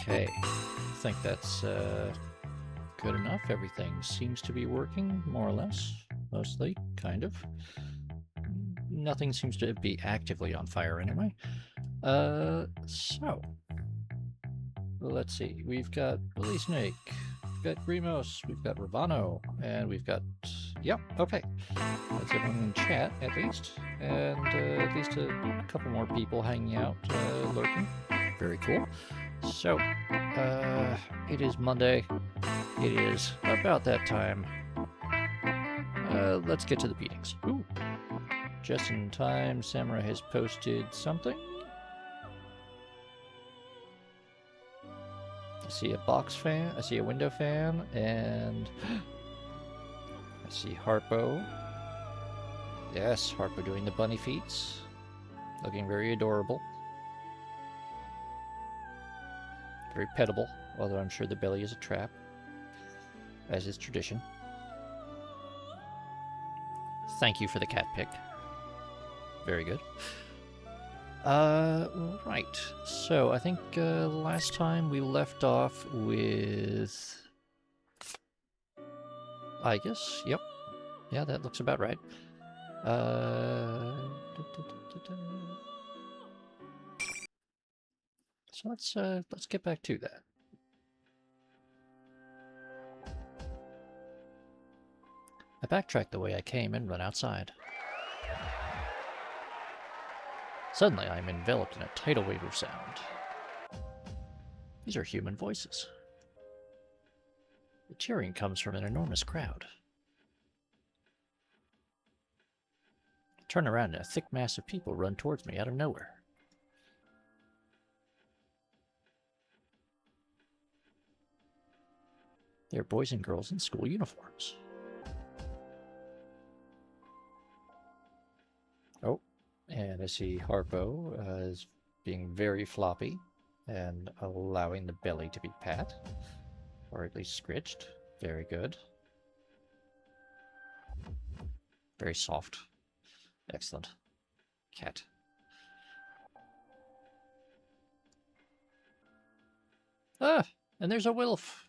Okay, I think that's good enough. Everything seems to be working, more or less. Mostly, kind of. Nothing seems to be actively on fire anyway. So, let's see. We've got Billy Snake, we've got Grimos, we've got Ravano, and we've got... Yep, okay. That's everyone in chat, at least. And at least a couple more people hanging out, lurking. Very cool. So, it is Monday. It is about that time. Let's get to the beatings. Ooh. Just in time, Samurai has posted something. I see a box fan, I see a window fan, and I see Harpo. Yes, Harpo doing the bunny feats. Looking very adorable. Very pettable, although I'm sure the belly is a trap, as is tradition. Thank you for the cat pic. Very good. Right. So, I think last time we left off with Aigis. Yep. Yeah, that looks about right. So let's get back to that. I backtracked the way I came and run outside. Suddenly I am enveloped in a tidal wave of sound. These are human voices. The cheering comes from an enormous crowd. I turn around and a thick mass of people run towards me out of nowhere. They are boys and girls in school uniforms. Oh, and I see Harpo is being very floppy and allowing the belly to be pat, or at least scritched. Very good. Very soft. Excellent. Cat. Ah, and there's a Wilf.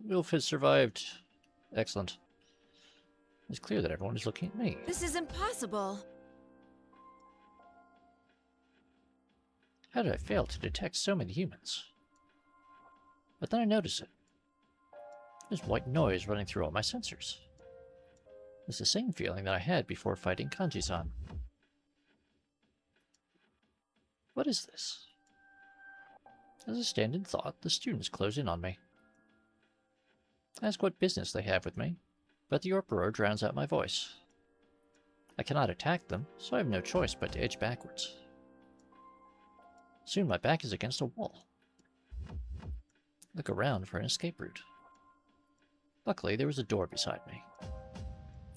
Wilf has survived. Excellent. It's clear that everyone is looking at me. This is impossible. How did I fail to detect so many humans? But then I notice it. There's white noise running through all my sensors. It's the same feeling that I had before fighting Kanji-san. What is this? As I stand in thought, the students close in on me. I ask what business they have with me, but the uproar drowns out my voice. I cannot attack them, so I have no choice but to edge backwards. Soon my back is against a wall. Look around for an escape route. Luckily, there was a door beside me.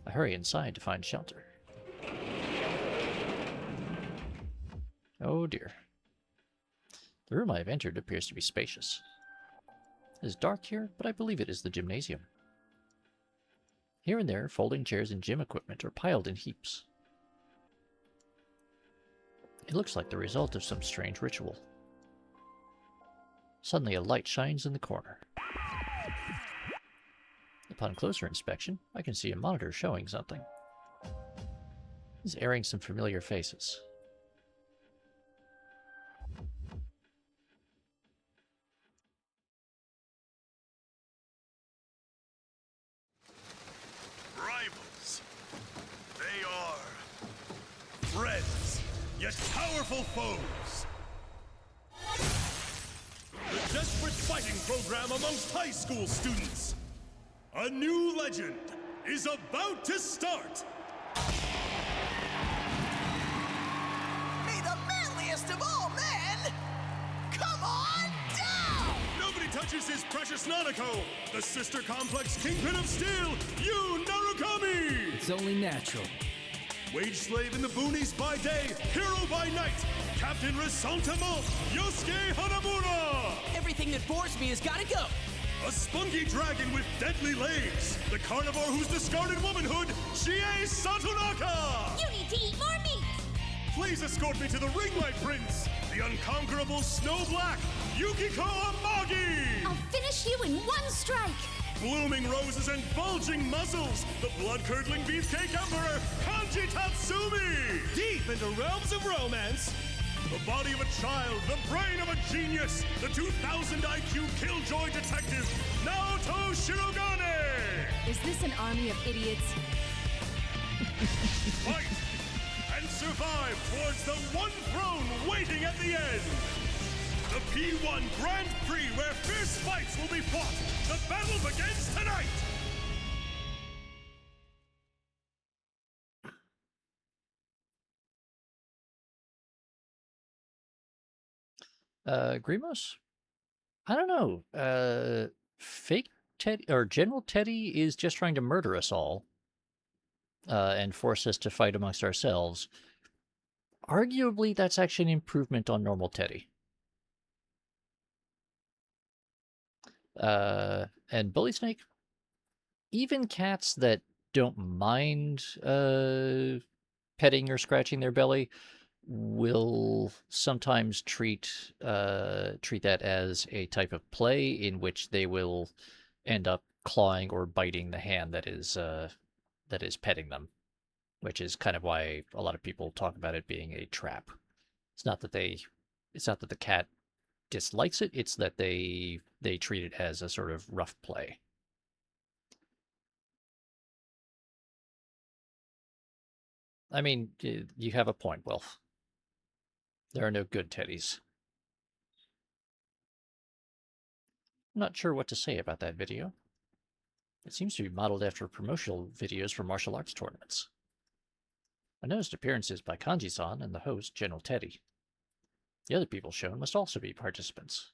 I hurry inside to find shelter. Oh dear. The room I have entered appears to be spacious. It is dark here, but I believe it is the gymnasium. Here and there, folding chairs and gym equipment are piled in heaps. It looks like the result of some strange ritual. Suddenly a light shines in the corner. Upon closer inspection, I can see a monitor showing something. It's airing some familiar faces. friends, yet powerful foes. The desperate fighting program amongst high school students. A new legend is about to start. May the manliest of all men come on down! Nobody touches his precious Nanako, the sister complex kingpin of steel, Yu Narukami! It's only natural. Wage slave in the boonies by day, hero by night, Captain Resentiment, Yosuke Hanamura! Everything that bores me has gotta go. A spunky dragon with deadly legs, the carnivore whose discarded womanhood, Chie Satonaka! You need to eat more meat! Please escort me to the ring, my prince, the unconquerable Snow Black, Yukiko Amagi! I'll finish you in one strike! Blooming roses and bulging muzzles, the blood-curdling beefcake emperor, Kanji Tatsumi! Deep into realms of romance, The body of a child, the brain of a genius, the 2000 IQ killjoy detective, Naoto Shirogane! Is this an army of idiots? Fight and survive towards the one throne waiting at the end! The P1 Grand Prix where fierce fights will be fought! The battle begins tonight! Grimos? I don't know. Fake Teddy, or General Teddy is just trying to murder us all. And force us to fight amongst ourselves. Arguably, that's actually an improvement on normal Teddy. And Bully Snake, even cats that don't mind petting or scratching their belly will sometimes treat that as a type of play in which they will end up clawing or biting the hand that is petting them, which is kind of why a lot of people talk about it being a trap. It's not that the cat dislikes it, it's that they treat it as a sort of rough play. I mean, you have a point, Wilf. There are no good teddies. I'm not sure what to say about that video. It seems to be modeled after promotional videos for martial arts tournaments. I noticed appearances by Kanji-san and the host, General Teddy. The other people shown must also be participants.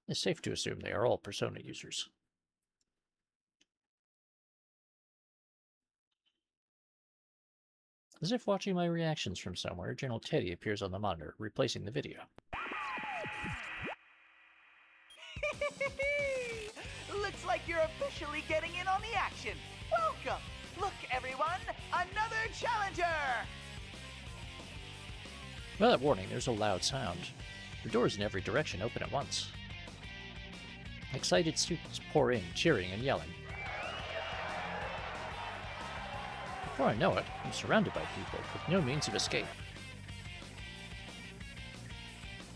It's safe to assume they are all Persona users. As if watching my reactions from somewhere, General Teddy appears on the monitor, replacing the video. Looks like you're officially getting in on the action. Welcome! Look, everyone, another challenger! Without warning, there's a loud sound. The doors in every direction open at once. Excited students pour in, cheering and yelling. Before I know it, I'm surrounded by people with no means of escape.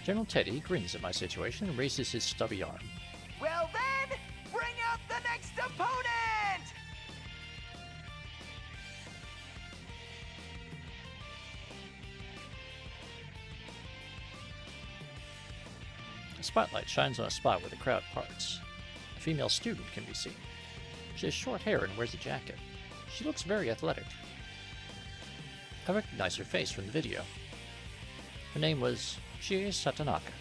General Teddy grins at my situation and raises his stubby arm. Well then, bring out the next opponent! A spotlight shines on a spot where the crowd parts. A female student can be seen. She has short hair and wears a jacket. She looks very athletic. I recognize her face from the video. Her name was Chie Satonaka.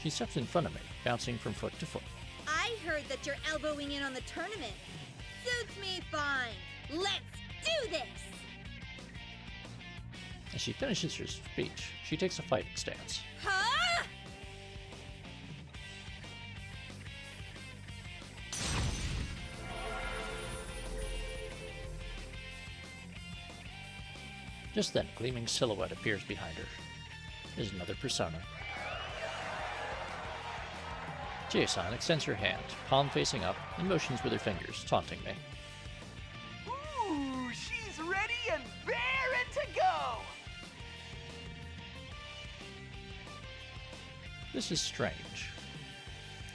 She steps in front of me, bouncing from foot to foot. I heard that you're elbowing in on the tournament. Suits me fine. Let's do this! As she finishes her speech, she takes a fighting stance. Huh? Just then, a gleaming silhouette appears behind her. There's another persona. Chie-san extends her hand, palm facing up, and motions with her fingers, taunting me. Ooh, she's ready and raring to go! This is strange.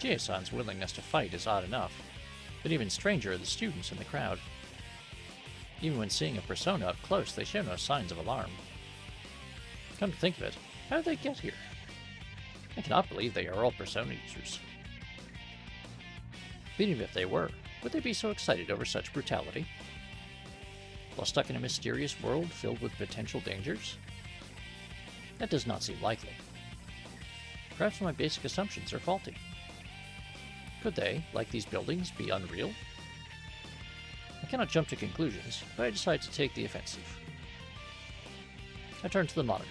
Chie-san's willingness to fight is odd enough, But even stranger are the students in the crowd. Even when seeing a persona up close, they show no signs of alarm. Come to think of it, how did they get here? I cannot believe they are all persona users. But even if they were, would they be so excited over such brutality? While stuck in a mysterious world filled with potential dangers? That does not seem likely. Perhaps my basic assumptions are faulty. Could they, like these buildings, be unreal? I cannot jump to conclusions, but I decide to take the offensive. I turn to the monitor.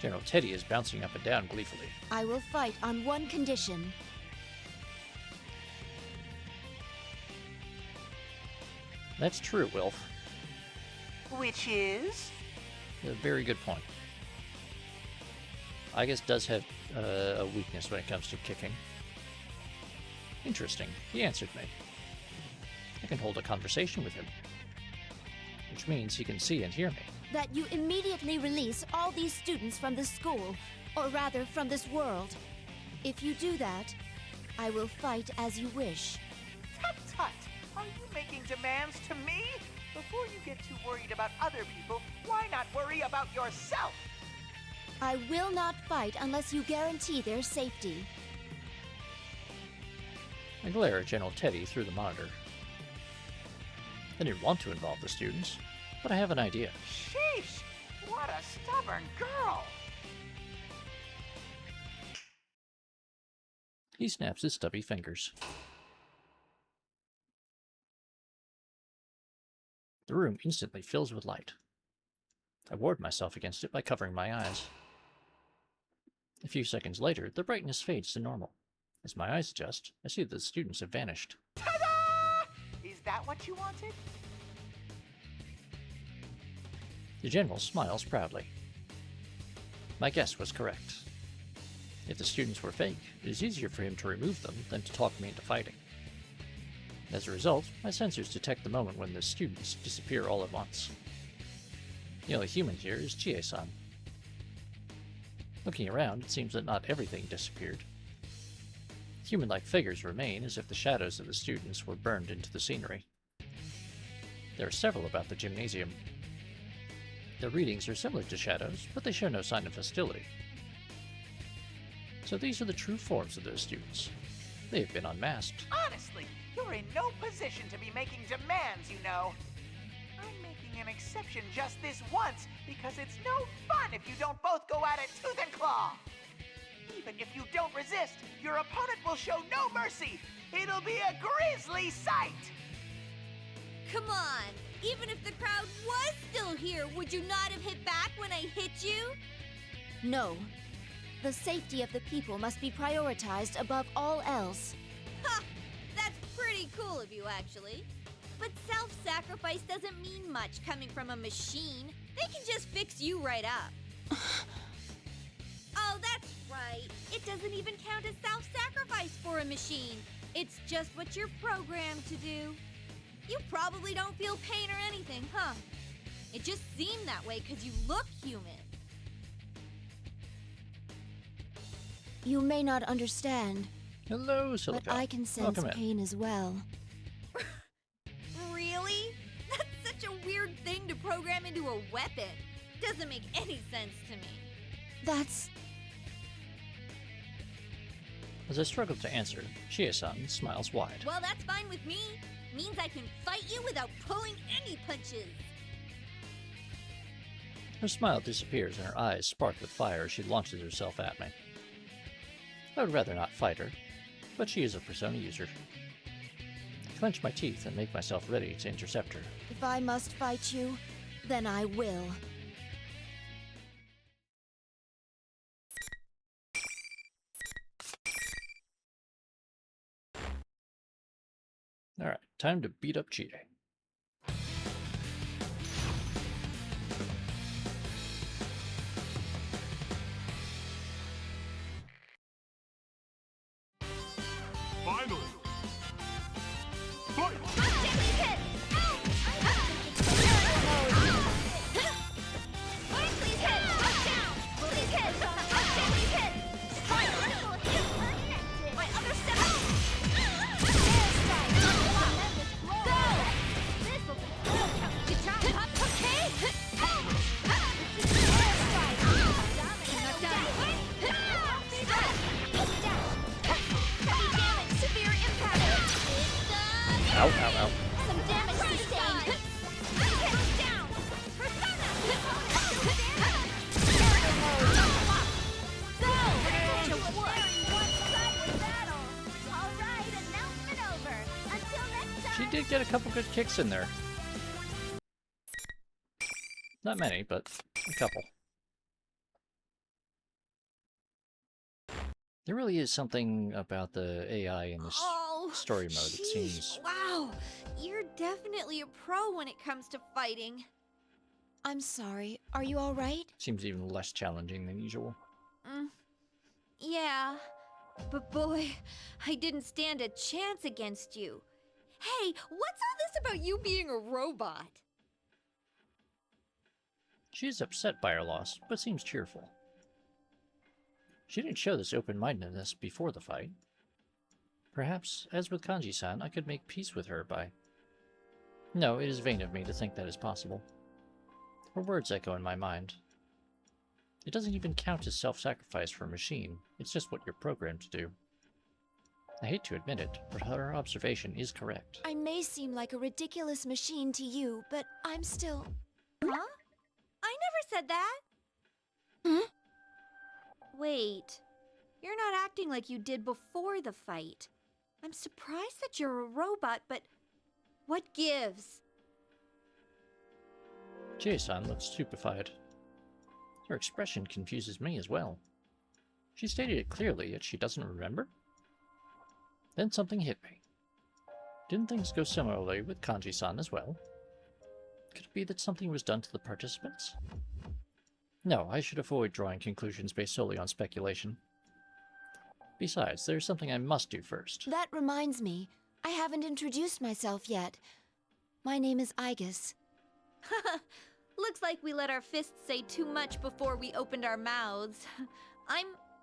General Teddy is bouncing up and down gleefully. I will fight on one condition. That's true, Wilf. Which is? A very good point. Aigis does have a weakness when it comes to kicking. Interesting. He answered me. I can hold a conversation with him. Which means he can see and hear me. That you immediately release all these students from this school, or rather from this world. If you do that, I will fight as you wish. Tut tut! Are you making demands to me? Before you get too worried about other people, why not worry about yourself? I will not fight unless you guarantee their safety. I glare at General Teddy through the monitor. I didn't want to involve the students, but I have an idea. Sheesh! What a stubborn girl! He snaps his stubby fingers. The room instantly fills with light. I ward myself against it by covering my eyes. A few seconds later, the brightness fades to normal. As my eyes adjust, I see that the students have vanished. Ta-da! Is that what you wanted? The general smiles proudly. My guess was correct. If the students were fake, it is easier for him to remove them than to talk me into fighting. As a result, my sensors detect the moment when the students disappear all at once. The only human here is Chie-san. Looking around, it seems that not everything disappeared. Human-like figures remain as if the shadows of the students were burned into the scenery. There are several about the gymnasium. Their readings are similar to shadows, but they show no sign of hostility. So these are the true forms of those students. They have been unmasked. Honestly, you're in no position to be making demands, you know. I'm making an exception just this once because it's no fun if you don't both go at it tooth and claw. Even if you don't resist, your opponent will show no mercy. It'll be a grisly sight. Come on! Even if the crowd was still here, would you not have hit back when I hit you? No. The safety of the people must be prioritized above all else. Ha! That's pretty cool of you, actually. But self-sacrifice doesn't mean much coming from a machine. They can just fix you right up. Oh, that's right. It doesn't even count as self-sacrifice for a machine. It's just what you're programmed to do. You probably don't feel pain or anything, huh? It just seemed that way because you look human. You may not understand, Hello, Silica. but I can sense Welcome in. pain as well. Really? That's such a weird thing to program into a weapon. Doesn't make any sense to me. That's... As I struggle to answer, Chie-san smiles wide. Well, that's fine with me. Means I can fight you without pulling any punches. Her smile disappears and her eyes spark with fire as she launches herself at me. I would rather not fight her, but she is a persona user. I clench my teeth and make myself ready to intercept her. If I must fight you, then I will. Alright, time to beat up Chie. Finally! Fight! Ow, ow, ow. Some damage sustained. Down. Go! Such a very one-sided battle. All right, announcement over. Until next time. She did get a couple good kicks in there. Not many, but a couple. There really is something about the AI in this story mode. It Sheesh. seems... Wow, you're definitely a pro when it comes to fighting. I'm sorry. Are you all right? seems even less challenging than usual. Yeah, but boy, I didn't stand a chance against you. Hey, what's all this about you being a robot? She is upset by her loss, but seems cheerful. She didn't show this open-mindedness before the fight. Perhaps, as with Kanji-san, I could make peace with her by... No, it is vain of me to think that is possible. Her words echo in my mind. It doesn't even count as self-sacrifice for a machine, it's just what you're programmed to do. I hate to admit it, but her observation is correct. I may seem like a ridiculous machine to you, but I'm still... Huh? I never said that. Hmm? Wait, you're not acting like you did before the fight. I'm surprised that you're a robot, but what gives? Chie-san looks stupefied. Her expression confuses me as well. She stated it clearly, yet she doesn't remember? Then something hit me. Didn't things go similarly with Kanji-san as well? Could it be that something was done to the participants? No, I should avoid drawing conclusions based solely on speculation. Besides, there's something I must do first. That reminds me. I haven't introduced myself yet. My name is Aigis. Looks like we let our fists say too much before we opened our mouths.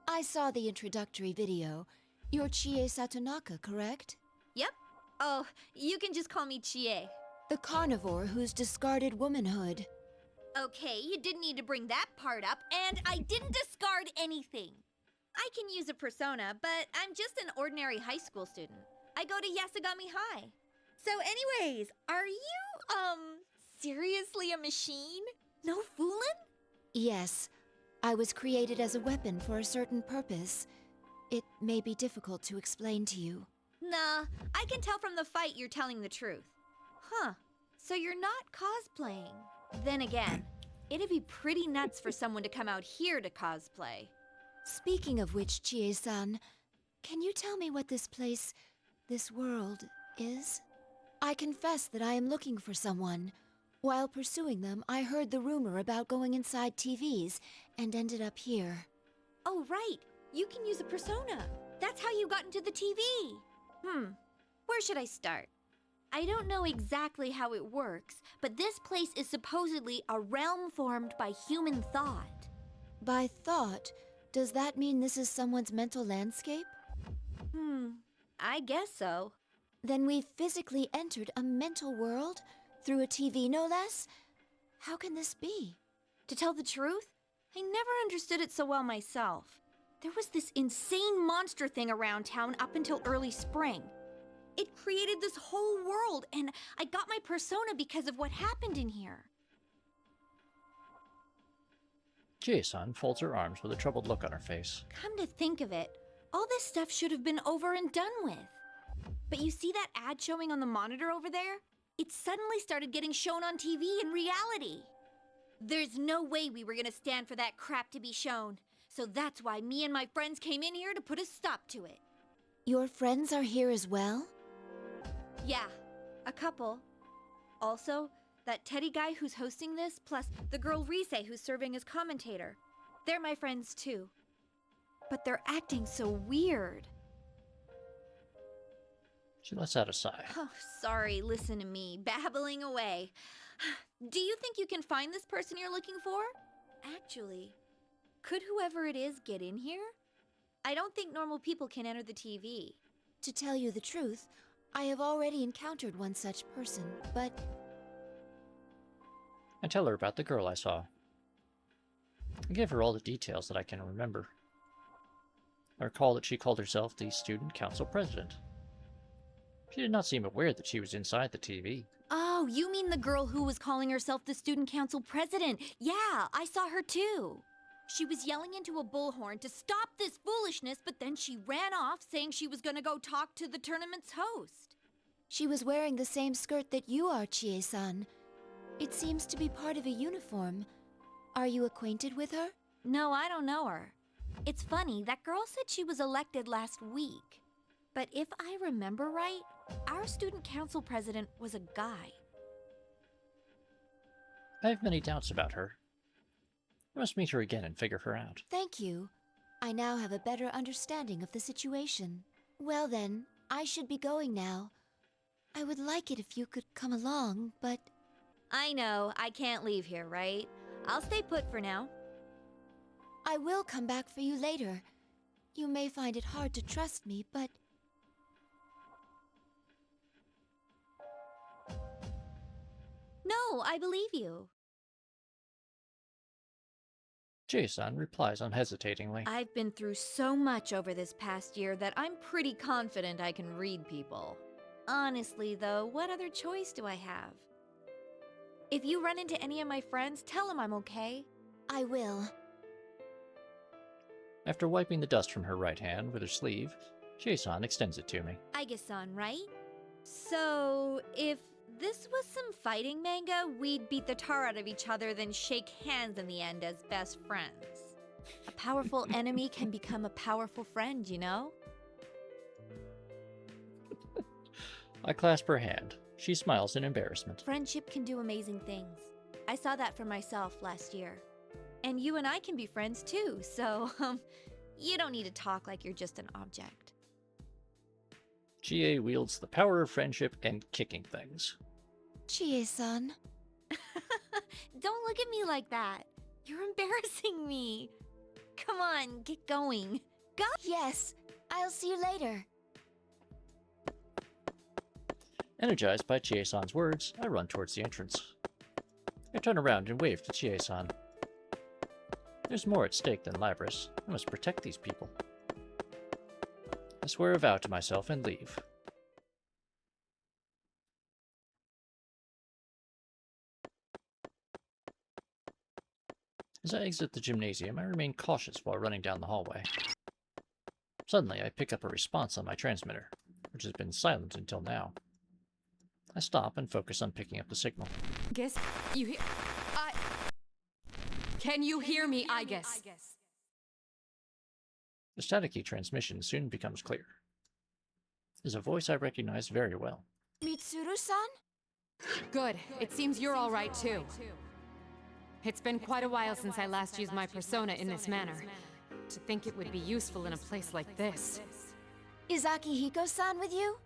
I saw the introductory video. You're Chie Satonaka, correct? Yep. Oh, you can just call me Chie. The carnivore who's discarded womanhood. Okay, you didn't need to bring that part up, and I didn't discard anything. I can use a persona, but I'm just an ordinary high school student. I go to Yasugami High. So anyways, are you, seriously a machine? No foolin'? Yes. I was created as a weapon for a certain purpose. It may be difficult to explain to you. Nah, I can tell from the fight you're telling the truth. Huh, so you're not cosplaying. Then again, it'd be pretty nuts for someone to come out here to cosplay. Speaking of which, Chie-san, can you tell me what this place, this world, is? I confess that I am looking for someone. While pursuing them, I heard the rumor about going inside TVs and ended up here. Oh, right. You can use a persona. That's how you got into the TV. Where should I start? I don't know exactly how it works, but this place is supposedly a realm formed by human thought. By thought, does that mean this is someone's mental landscape? I guess so. Then we've physically entered a mental world? Through a TV, no less? How can this be? To tell the truth, I never understood it so well myself. There was this insane monster thing around town up until early spring. It created this whole world, and I got my persona because of what happened in here. Chie-san folds her arms with a troubled look on her face. Come to think of it, all this stuff should have been over and done with. But you see that ad showing on the monitor over there? It suddenly started getting shown on TV in reality. There's no way we were gonna stand for that crap to be shown. So that's why me and my friends came in here to put a stop to it. Your friends are here as well? Yeah, a couple. Also, that Teddy guy who's hosting this, plus the girl Rise who's serving as commentator. They're my friends too. But they're acting so weird. She lets out a sigh. Oh, sorry, listen to me, babbling away. Do you think you can find this person you're looking for? Actually, could whoever it is get in here? I don't think normal people can enter the TV. To tell you the truth, I have already encountered one such person, but... I tell her about the girl I saw. I give her all the details that I can remember. I recall that she called herself the Student Council President. She did not seem aware that she was inside the TV. Oh, you mean the girl who was calling herself the student council president? Yeah, I saw her too. She was yelling into a bullhorn to stop this foolishness, but then she ran off saying she was gonna go talk to the tournament's host. She was wearing the same skirt that you are, Chie-san. It seems to be part of a uniform. Are you acquainted with her? No, I don't know her. It's funny, that girl said she was elected last week. But if I remember right, our student council president was a guy. I have many doubts about her. I must meet her again and figure her out. Thank you. I now have a better understanding of the situation. Well then, I should be going now. I would like it if you could come along, but... I know, I can't leave here, right? I'll stay put for now. I will come back for you later. You may find it hard to trust me, but... No, I believe you. Chie-san replies unhesitatingly. I've been through so much over this past year that I'm pretty confident I can read people. Honestly, though, what other choice do I have? If you run into any of my friends, tell them I'm okay. I will. After wiping the dust from her right hand with her sleeve, Chie-san extends it to me. Aigis-san, right? So, if this was some fighting manga, we'd beat the tar out of each other, then shake hands in the end as best friends. A powerful enemy can become a powerful friend, you know? I clasp her hand. She smiles in embarrassment. Friendship can do amazing things. I saw that for myself last year. And you and I can be friends too, so, you don't need to talk like you're just an object. Chie wields the power of friendship and kicking things. Chie-san. Don't look at me like that. You're embarrassing me. Come on, get going. Go! Yes, I'll see you later. Energized by Chie-san's words, I run towards the entrance. I turn around and wave to Chie-san. There's more at stake than Labrys. I must protect these people. I swear a vow to myself and leave. As I exit the gymnasium, I remain cautious while running down the hallway. Suddenly, I pick up a response on my transmitter, which has been silent until now. I stop and focus on picking up the signal. Guess you hear... Can you hear me, Aigis? The staticky transmission soon becomes clear. There's a voice I recognize very well. Mitsuru-san? Good. It seems you're all right, too. It's been quite a while since I last used my persona in this manner. To think it would be useful in a place like this. Is Akihiko-san with you?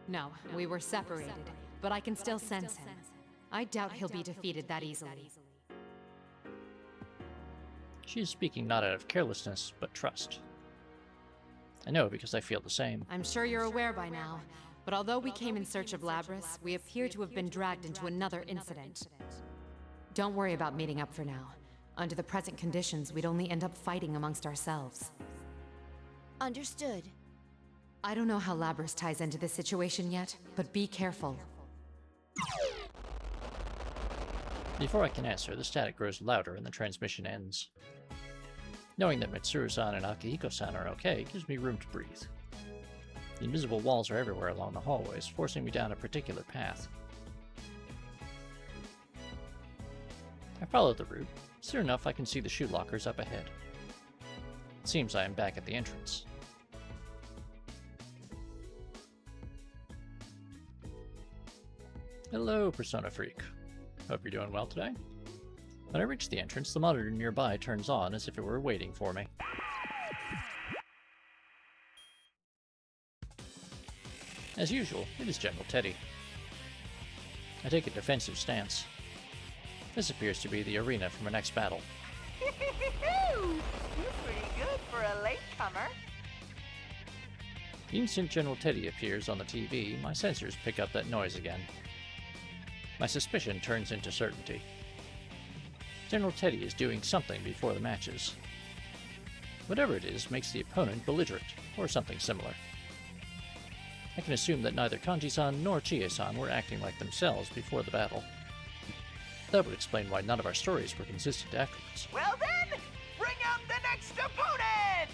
No, we were separated, but I can still sense him. I doubt he'll be defeated that easily. She is speaking not out of carelessness, but trust. I know because I feel the same. I'm sure you're aware by now, but although we came in search of Labrys, we appear to have been dragged into another incident. Don't worry about meeting up for now. Under the present conditions, we'd only end up fighting amongst ourselves. Understood. I don't know how Labrys ties into this situation yet, but be careful. Before I can answer, the static grows louder and the transmission ends. Knowing that Mitsuru-san and Akihiko-san are okay gives me room to breathe. The invisible walls are everywhere along the hallways, forcing me down a particular path. I follow the route. Soon enough, I can see the shoe lockers up ahead. It seems I am back at the entrance. Hello, Persona Freak. Hope you're doing well today. When I reach the entrance, the monitor nearby turns on as if it were waiting for me. As usual, it is General Teddy. I take a defensive stance. This appears to be the arena for my next battle. You're pretty good for a latecomer. The instant General Teddy appears on the TV, my sensors pick up that noise again. My suspicion turns into certainty. General Teddy is doing something before the matches. Whatever it is makes the opponent belligerent, or something similar. I can assume that neither Kanji-san nor Chie-san were acting like themselves before the battle. That would explain why none of our stories were consistent afterwards. Well then, bring out the next opponent!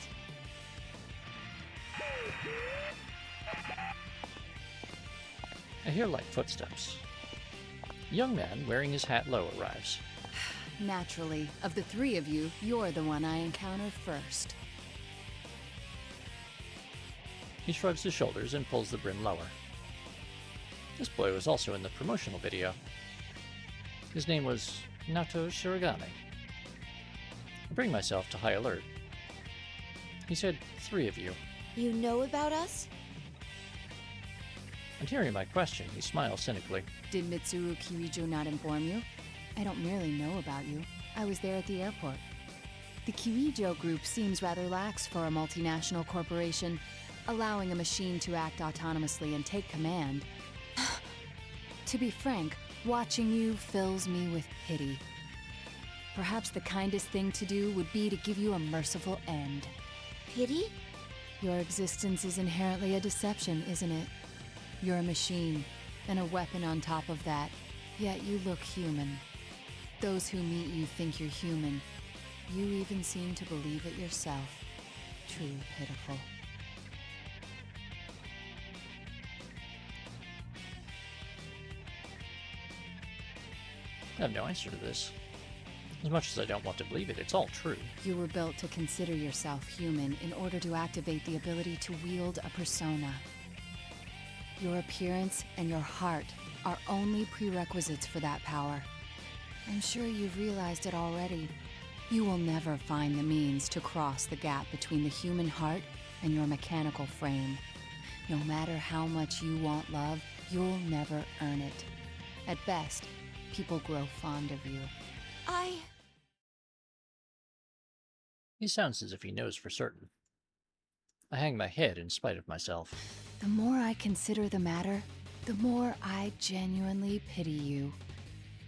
I hear light footsteps. A young man wearing his hat low arrives. Naturally, of the three of you, you're the one I encounter first. He shrugs his shoulders and pulls the brim lower. This boy was also in the promotional video. His name was Nato Shirogane. I bring myself to high alert. He said, 3 of you. You know about us? And hearing my question, he smiles cynically. Did Mitsuru Kirijo not inform you? I don't merely know about you. I was there at the airport. The Kirijo group seems rather lax for a multinational corporation, allowing a machine to act autonomously and take command. To be frank, watching you fills me with pity. Perhaps the kindest thing to do would be to give you a merciful end. Pity? Your existence is inherently a deception, isn't it? You're a machine, and a weapon on top of that, yet you look human. Those who meet you think you're human. You even seem to believe it yourself. Truly pitiful. I have no answer to this. As much as I don't want to believe it, it's all true. You were built to consider yourself human in order to activate the ability to wield a persona. Your appearance and your heart are only prerequisites for that power. I'm sure you've realized it already. You will never find the means to cross the gap between the human heart and your mechanical frame. No matter how much you want love, you'll never earn it. At best, people grow fond of you. He sounds as if he knows for certain. I hang my head in spite of myself. The more I consider the matter, the more I genuinely pity you.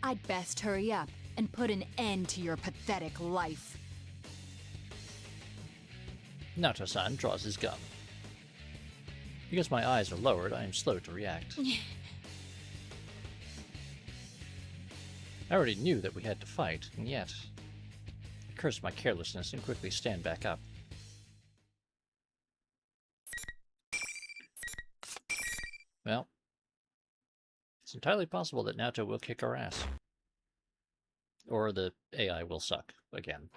I'd best hurry up and put an end to your pathetic life. Nato-san draws his gun. Because my eyes are lowered, I am slow to react. I already knew that we had to fight, and yet I curse my carelessness and quickly stand back up. Well, it's entirely possible that Nato will kick our ass. Or the AI will suck again.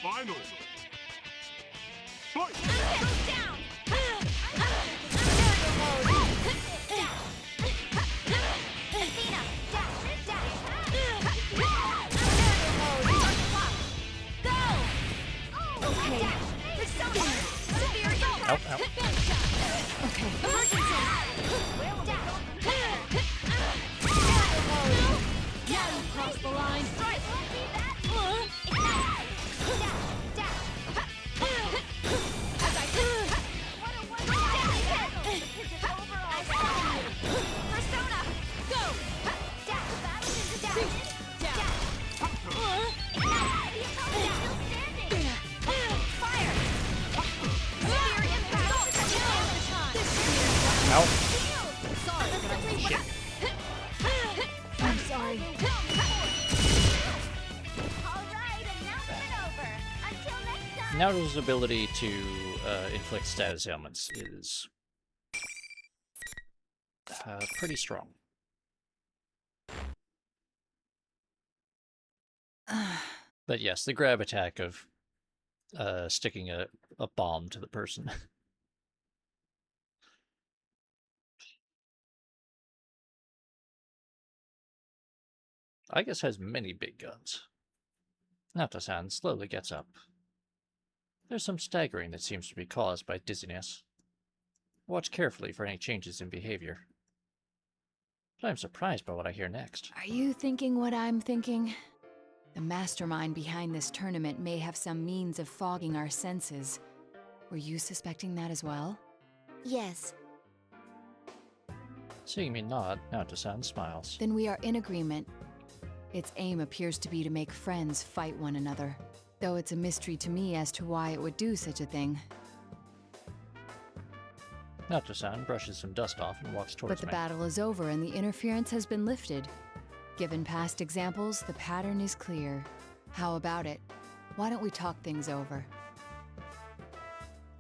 Final. Fight! Ow, ow. Okay. Now you crossed the line. Persona, go! Fire! Ow. Shit. I'm sorry. Alright, announcement over. Until next time. Naruto's ability to inflict status ailments is pretty strong. But yes, the grab attack of sticking a bomb to the person. Aigis has many big guns. Nato-san slowly gets up. There's some staggering that seems to be caused by dizziness. Watch carefully for any changes in behavior. But I'm surprised by what I hear next. Are you thinking what I'm thinking? The mastermind behind this tournament may have some means of fogging our senses. Were you suspecting that as well? Yes. Seeing me nod, Nato-san smiles. Then we are in agreement. Its aim appears to be to make friends fight one another, though it's a mystery to me as to why it would do such a thing. Naoto-san brushes some dust off and walks towards But the me. battle is over and the interference has been lifted. Given past examples, the pattern is clear. How about it? Why don't we talk things over?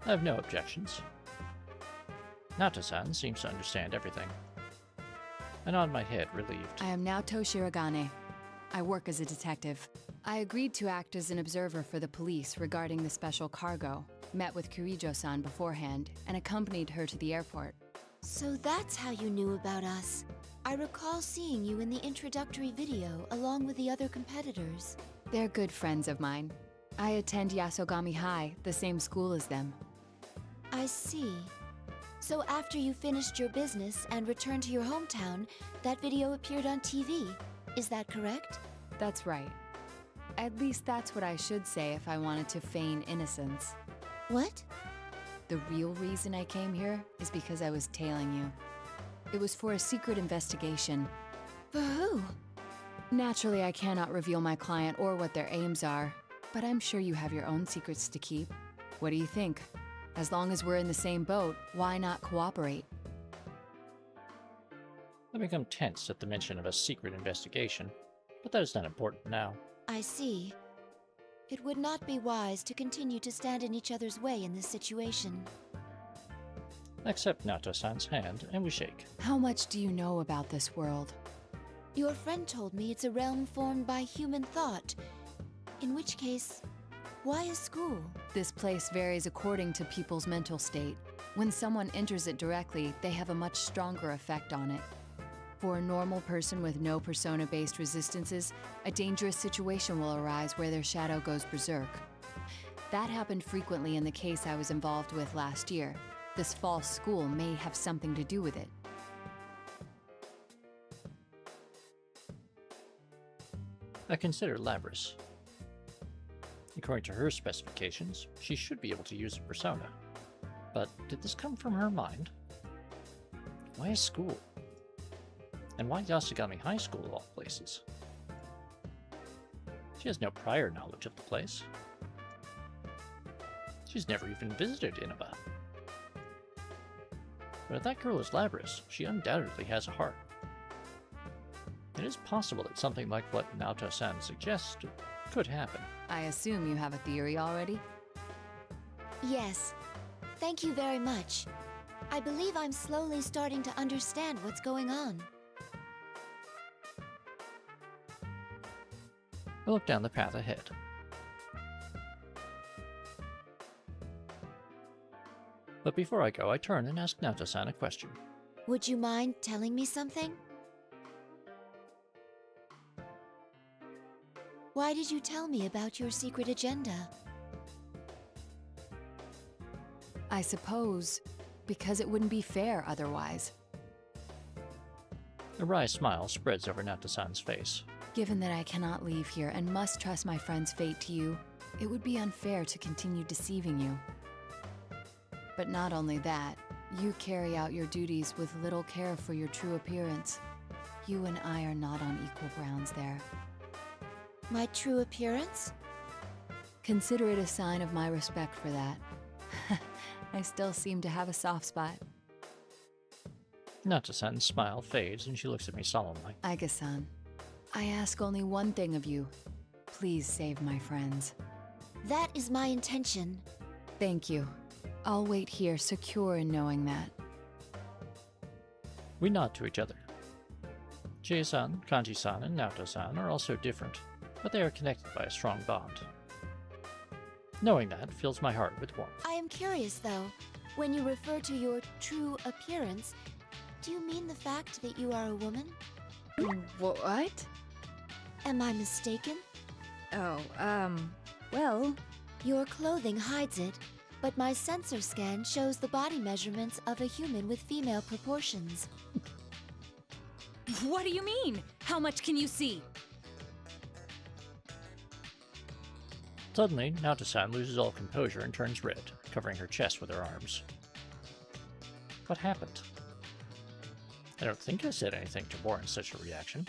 I have no objections. Naoto-san seems to understand everything. I nod my head, relieved. I am Naoto Shirogane. I work as a detective. I agreed to act as an observer for the police regarding the special cargo, met with Kirijo-san beforehand, and accompanied her to the airport. So that's how you knew about us. I recall seeing you in the introductory video along with the other competitors. They're good friends of mine. I attend Yasogami High, the same school as them. I see. So after you finished your business and returned to your hometown, that video appeared on TV. Is that correct? That's right. At least that's what I should say if I wanted to feign innocence. What? The real reason I came here is because I was tailing you. It was for a secret investigation. For who? Naturally, I cannot reveal my client or what their aims are, but I'm sure you have your own secrets to keep. What do you think? As long as we're in the same boat, why not cooperate? I become tense at the mention of a secret investigation, but that is not important now. I see. It would not be wise to continue to stand in each other's way in this situation. I accept Naoto-san's hand, and we shake. How much do you know about this world? Your friend told me it's a realm formed by human thought. In which case, why a school? This place varies according to people's mental state. When someone enters it directly, they have a much stronger effect on it. For a normal person with no persona-based resistances, a dangerous situation will arise where their shadow goes berserk. That happened frequently in the case I was involved with last year. This false school may have something to do with it. I consider Labrys. According to her specifications, she should be able to use a persona. But did this come from her mind? Why a school? And why Yasogami High School of all places? She has no prior knowledge of the place. She's never even visited Inaba. But if that girl is Labrys, she undoubtedly has a heart. It is possible that something like what Naoto-san suggests could happen. I assume you have a theory already? Yes. Thank you very much. I believe I'm slowly starting to understand what's going on. I look down the path ahead. But before I go, I turn and ask Naoto-san a question. Would you mind telling me something? Why did you tell me about your secret agenda? I suppose because it wouldn't be fair otherwise. A wry smile spreads over Naoto-san's face. Given that I cannot leave here and must trust my friend's fate to you, it would be unfair to continue deceiving you. But not only that, you carry out your duties with little care for your true appearance. You and I are not on equal grounds there. My true appearance? Consider it a sign of my respect for that. I still seem to have a soft spot. Naoto-san's smile fades and she looks at me solemnly. Aigis-san, I ask only one thing of you. Please save my friends. That is my intention. Thank you. I'll wait here, secure in knowing that. We nod to each other. Chie-san, Kanji-san, and Naoto-san are also different, but they are connected by a strong bond. Knowing that fills my heart with warmth. I am curious, though. When you refer to your true appearance, do you mean the fact that you are a woman? What? Am I mistaken? Oh, well... Your clothing hides it, but my sensor scan shows the body measurements of a human with female proportions. What do you mean? How much can you see? Suddenly, Naoto-san loses all composure and turns red, covering her chest with her arms. What happened? I don't think I said anything to warrant such a reaction.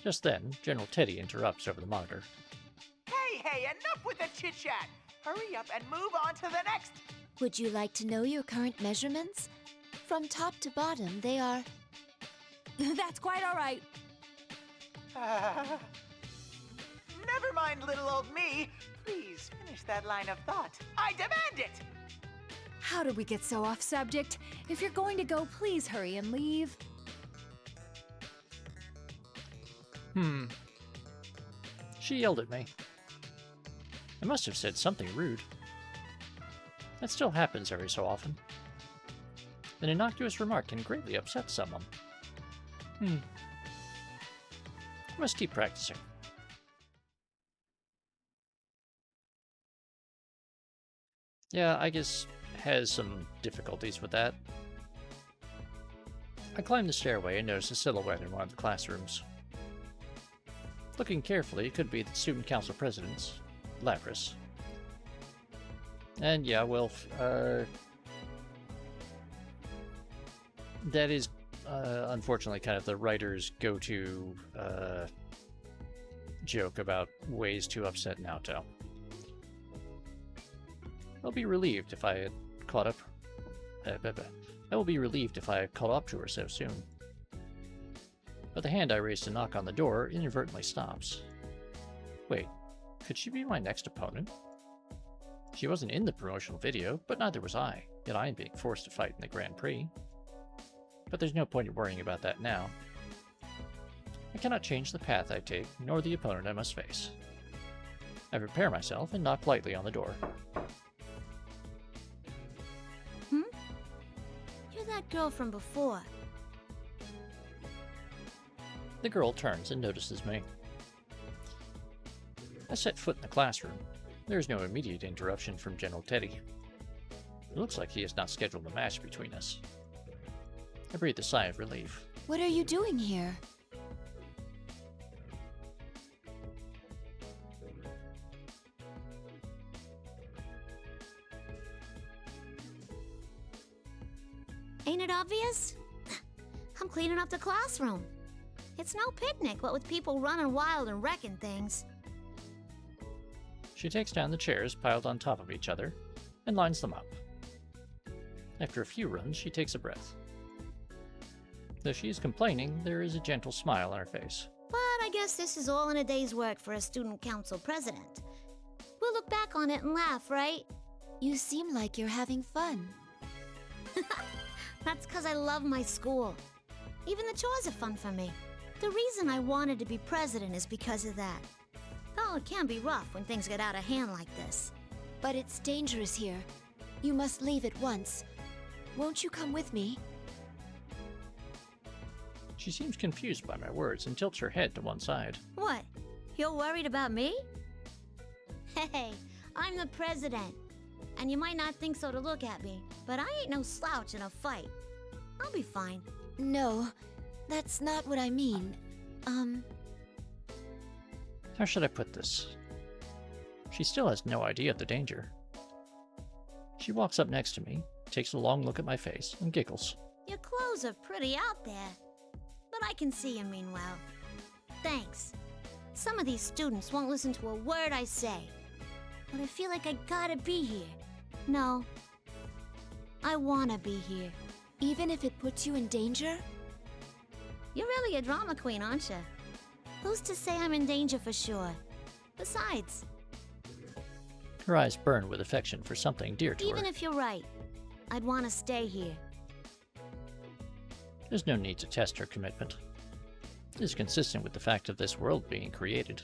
Just then, General Teddy interrupts over the monitor. Hey, enough with the chit-chat! Hurry up and move on to the next! Would you like to know your current measurements? From top to bottom, they are... That's quite all right. Never mind, little old me. Please finish that line of thought. I demand it! How did we get so off subject? If you're going to go, please hurry and leave. She yelled at me. I must have said something rude. That still happens every so often. An innocuous remark can greatly upset someone. I must keep practicing. Yeah, Aigis has some difficulties with that. I climb the stairway and notice a silhouette in one of the classrooms. Looking carefully, it could be the student council president's, Labrys. And yeah, well, that is unfortunately kind of the writer's go-to joke about ways to upset Naoto. I'll be relieved if I had caught up. I will be relieved if I had caught up to her so soon. But the hand I raised to knock on the door inadvertently stops. Wait, could she be my next opponent? She wasn't in the promotional video, but neither was I, yet I am being forced to fight in the Grand Prix. But there's no point in worrying about that now. I cannot change the path I take, nor the opponent I must face. I prepare myself and knock lightly on the door. You're that girl from before. The girl turns and notices me. I set foot in the classroom. There is no immediate interruption from General Teddy. It looks like he has not scheduled a match between us. I breathe a sigh of relief. What are you doing here? Ain't it obvious? I'm cleaning up the classroom. It's no picnic, what with people running wild and wrecking things. She takes down the chairs piled on top of each other and lines them up. After a few runs, she takes a breath. Though she is complaining, there is a gentle smile on her face. But I guess this is all in a day's work for a student council president. We'll look back on it and laugh, right? You seem like you're having fun. That's because I love my school. Even the chores are fun for me. The reason I wanted to be president is because of that. Though it can be rough when things get out of hand like this. But it's dangerous here. You must leave at once. Won't you come with me? She seems confused by my words and tilts her head to one side. What? You're worried about me? Hey, I'm the president. And you might not think so to look at me, but I ain't no slouch in a fight. I'll be fine. No, that's not what I mean. How should I put this? She still has no idea of the danger. She walks up next to me, takes a long look at my face, and giggles. Your clothes are pretty out there. But I can see you mean well. Thanks. Some of these students won't listen to a word I say. But I feel like I gotta be here. No. I wanna be here. Even if it puts you in danger? You're really a drama queen, aren't you? Who's to say I'm in danger for sure? Besides... Her eyes burn with affection for something dear to her. Even if you're right, I'd want to stay here. There's no need to test her commitment. It is consistent with the fact of this world being created.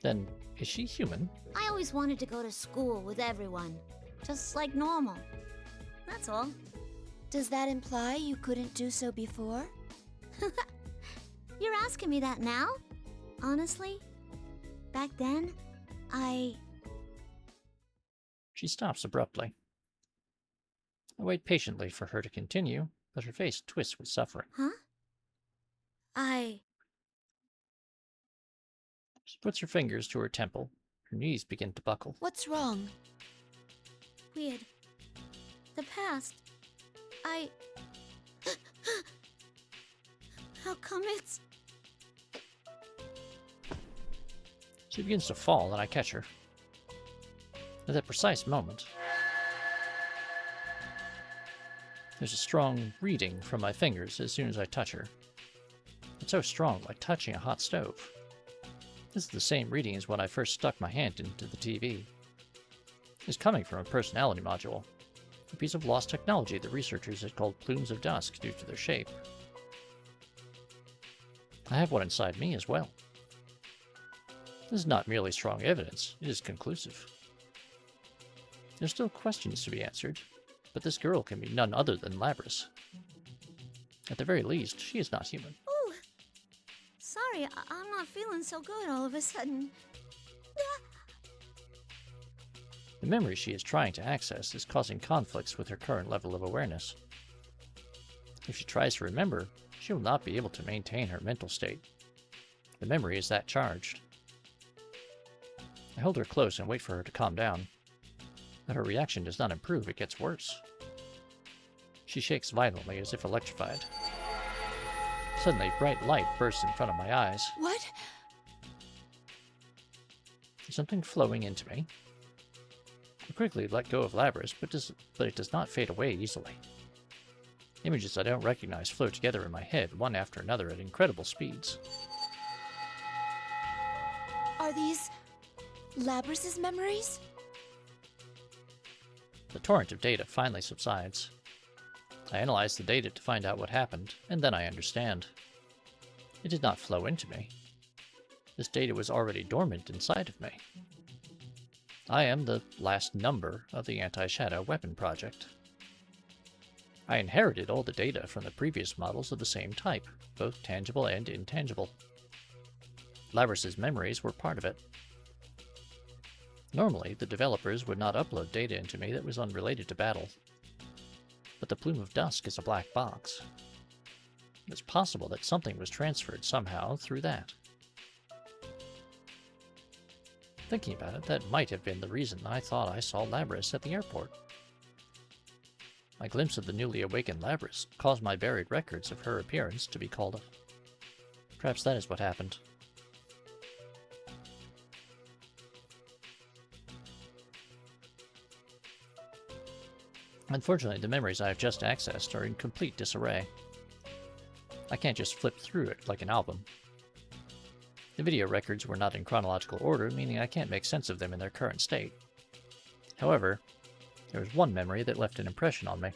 Then, is she human? I always wanted to go to school with everyone. Just like normal. That's all. Does that imply you couldn't do so before? You're asking me that now? Honestly? Back then, She stops abruptly. I wait patiently for her to continue, but her face twists with suffering. Huh? She puts her fingers to her temple. Her knees begin to buckle. What's wrong? Weird. The past. How come it's... She begins to fall, and I catch her. At that precise moment, there's a strong reading from my fingers as soon as I touch her. It's so strong, like touching a hot stove. This is the same reading as when I first stuck my hand into the TV. It's coming from a personality module, a piece of lost technology the researchers had called plumes of dusk due to their shape. I have one inside me as well. This is not merely strong evidence, it is conclusive. There's still questions to be answered, but this girl can be none other than Labrys. At the very least, she is not human. Ooh, sorry, I'm not feeling so good all of a sudden. The memory she is trying to access is causing conflicts with her current level of awareness. If she tries to remember, she will not be able to maintain her mental state. The memory is that charged. I hold her close and wait for her to calm down. But her reaction does not improve, it gets worse. She shakes violently as if electrified. Suddenly, bright light bursts in front of my eyes. What? There's something flowing into me. I quickly let go of Labrys, but it does not fade away easily. Images I don't recognize flow together in my head, one after another at incredible speeds. Are these Labrys' memories? The torrent of data finally subsides. I analyze the data to find out what happened, and then I understand. It did not flow into me. This data was already dormant inside of me. I am the last number of the Anti-Shadow Weapon Project. I inherited all the data from the previous models of the same type, both tangible and intangible. Labrys' memories were part of it. Normally, the developers would not upload data into me that was unrelated to battle. But the Plume of Dusk is a black box. It's possible that something was transferred somehow through that. Thinking about it, that might have been the reason I thought I saw Labrys at the airport. My glimpse of the newly awakened Labrys caused my buried records of her appearance to be called up. Perhaps that is what happened. Unfortunately, the memories I have just accessed are in complete disarray. I can't just flip through it like an album. The video records were not in chronological order, meaning I can't make sense of them in their current state. However, there was one memory that left an impression on me.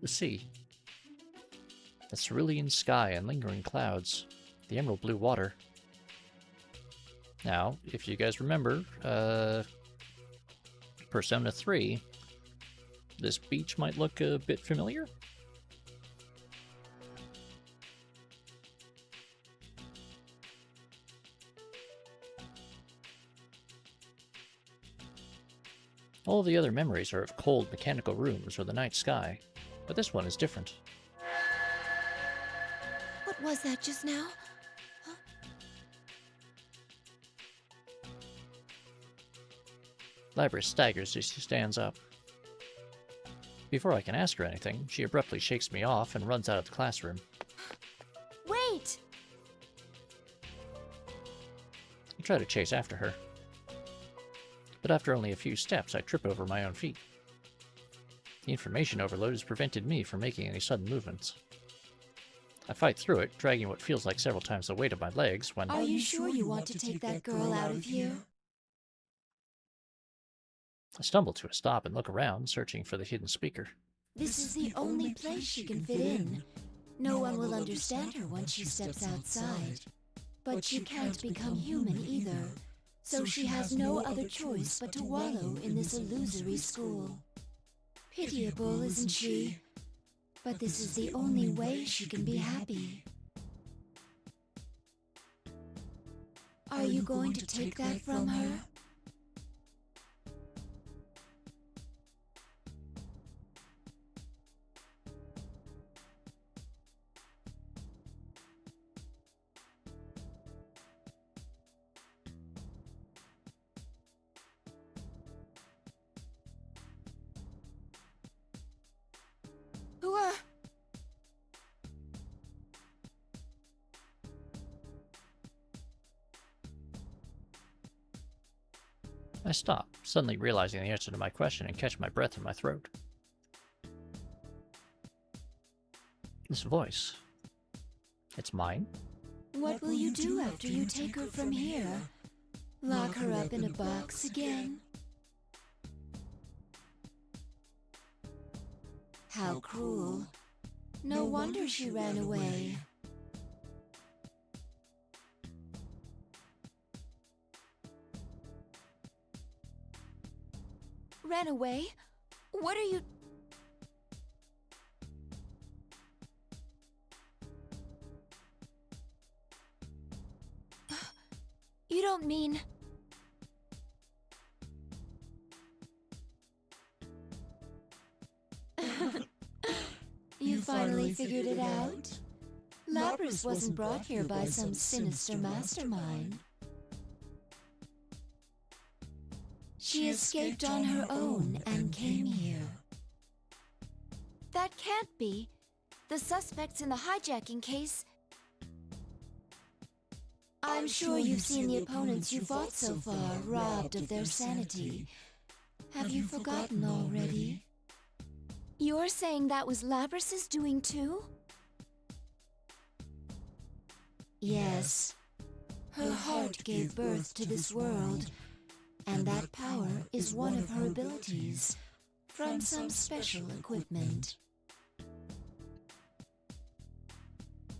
The sea. The cerulean sky and lingering clouds. The emerald blue water. Now, if you guys remember, Persona 3, this beach might look a bit familiar. All the other memories are of cold mechanical rooms or the night sky, but this one is different. What was that just now? Huh? Labrys staggers as she stands up. Before I can ask her anything, she abruptly shakes me off and runs out of the classroom. Wait! I try to chase after her. But after only a few steps, I trip over my own feet. The information overload has prevented me from making any sudden movements. I fight through it, dragging what feels like several times the weight of my legs when... Are you sure you want to take that girl out of here? I stumble to a stop and look around, searching for the hidden speaker. This is the only place she can fit in. No one will understand her once she steps outside. But she can't become human either. So she has no other choice but to wallow in this illusory school. Pitiable, isn't she? But this is the only way she can be happy. Are you going to take that from her? I stop, suddenly realizing the answer to my question and catch my breath in my throat. This voice. It's mine? What will you do after you take her from here? Lock her up in a box again? How cruel. No wonder she ran away. Ran away? What are you... You don't mean... You finally figured it out? Labrys wasn't brought here by some sinister mastermind. She escaped on her own and came here. That can't be. The suspects in the hijacking case... I'm sure you've seen the opponents you fought so far robbed of their sanity. Have you forgotten already? You're saying that was Labrys' doing too? Yes. Her heart gave birth to this world, and that power is one of her abilities from some special equipment.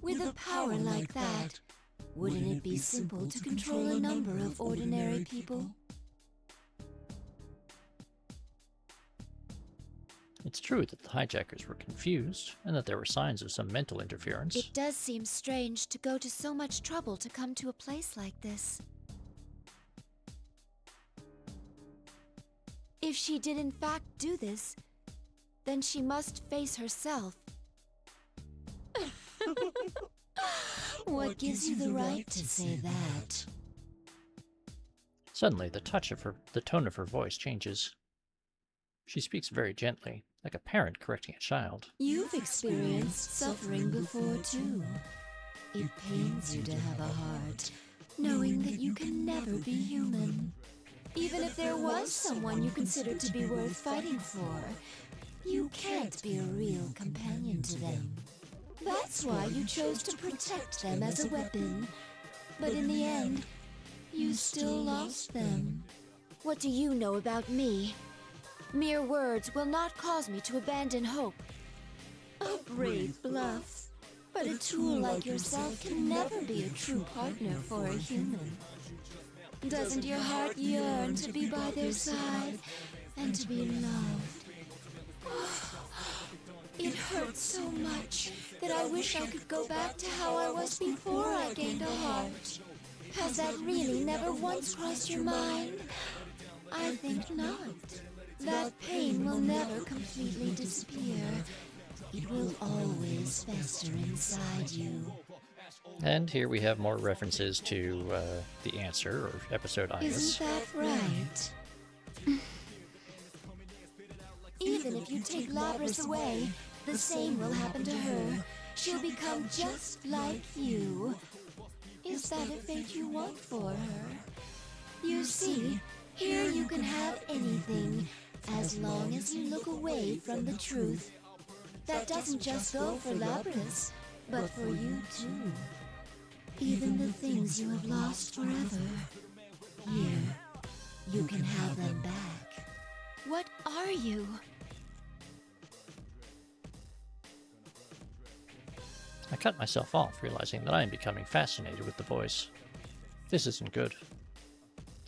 With a power like that, wouldn't it be simple to control a number of ordinary people? It's true that the hijackers were confused, and that there were signs of some mental interference. It does seem strange to go to so much trouble to come to a place like this. If she did in fact do this, then she must face herself. What gives you the right to say that? Suddenly, the tone of her voice changes. She speaks very gently, like a parent correcting a child. You've experienced suffering before, too. It pains you to have a heart, knowing that you can never be human. Even if there was someone you considered to be worth fighting for, you can't be a real companion to them. That's why you chose to protect them as a weapon. But in the end, you still lost them. What do you know about me? Mere words will not cause me to abandon hope. A brave bluff. But a tool like yourself can never be a true partner for a human. Doesn't your heart yearn to be by their side and to be loved? It hurts so much that I wish I could go back to how I was before I gained a heart. Has that really never once crossed your mind? I think not. That pain will never completely disappear. It will always fester inside you. And here we have more references to The Answer, or episode Aigis. Isn't that right? Even if you take Labrys away, the same will happen to her. She'll become just like you. Is that a fate you want for her? You see, here you can have anything, as long as you look away from the truth. That doesn't just go for Labrys, but for you too. Even the things you have lost forever. Here, you can have them back. What are you? I cut myself off, realizing that I am becoming fascinated with the voice. This isn't good.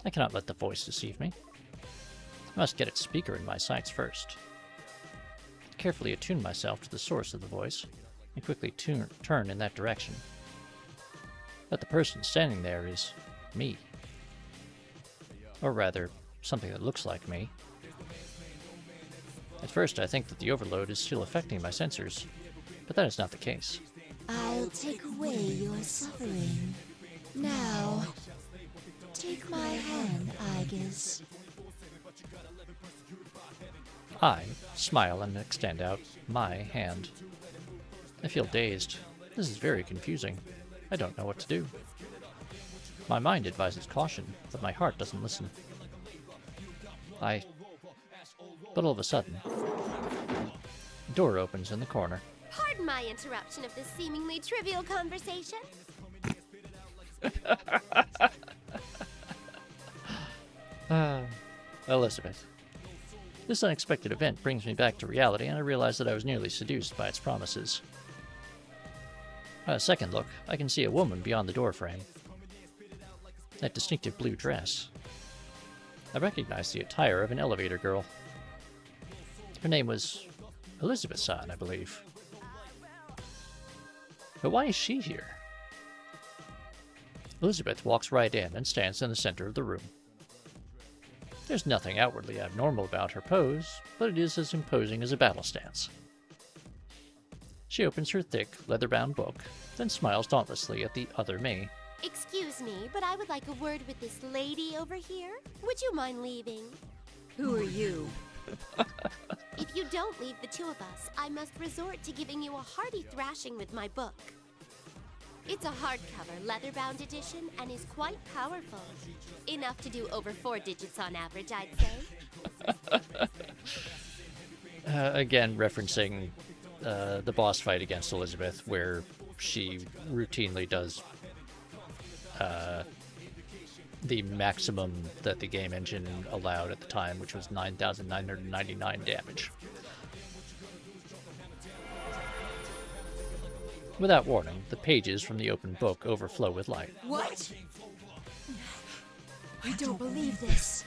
I cannot let the voice deceive me. I must get its speaker in my sights first. I carefully attune myself to the source of the voice, and quickly turn in that direction. But the person standing there is me. Or rather, something that looks like me. At first I think that the overload is still affecting my sensors, but that is not the case. I'll take away your suffering. Now, take my hand, Aigis. I smile and extend out my hand. I feel dazed. This is very confusing. I don't know what to do. My mind advises caution, but my heart doesn't listen. But all of a sudden, the door opens in the corner. Pardon my interruption of this seemingly trivial conversation. Elizabeth. This unexpected event brings me back to reality, and I realize that I was nearly seduced by its promises. On a second look, I can see a woman beyond the doorframe. That distinctive blue dress. I recognize the attire of an elevator girl. Her name was Elizabeth-san, I believe. But why is she here? Elizabeth walks right in and stands in the center of the room. There's nothing outwardly abnormal about her pose, but it is as imposing as a battle stance. She opens her thick, leather-bound book, then smiles dauntlessly at the other me. Excuse me, but I would like a word with this lady over here. Would you mind leaving? Who are you? If you don't leave the two of us, I must resort to giving you a hearty thrashing with my book. It's a hardcover, leather-bound edition, and is quite powerful. Enough to do over 4 digits on average, I'd say. Again, referencing the boss fight against Elizabeth, where she routinely does the maximum that the game engine allowed at the time, which was 9,999 damage. Without warning, the pages from the open book overflow with light. What? I don't believe this.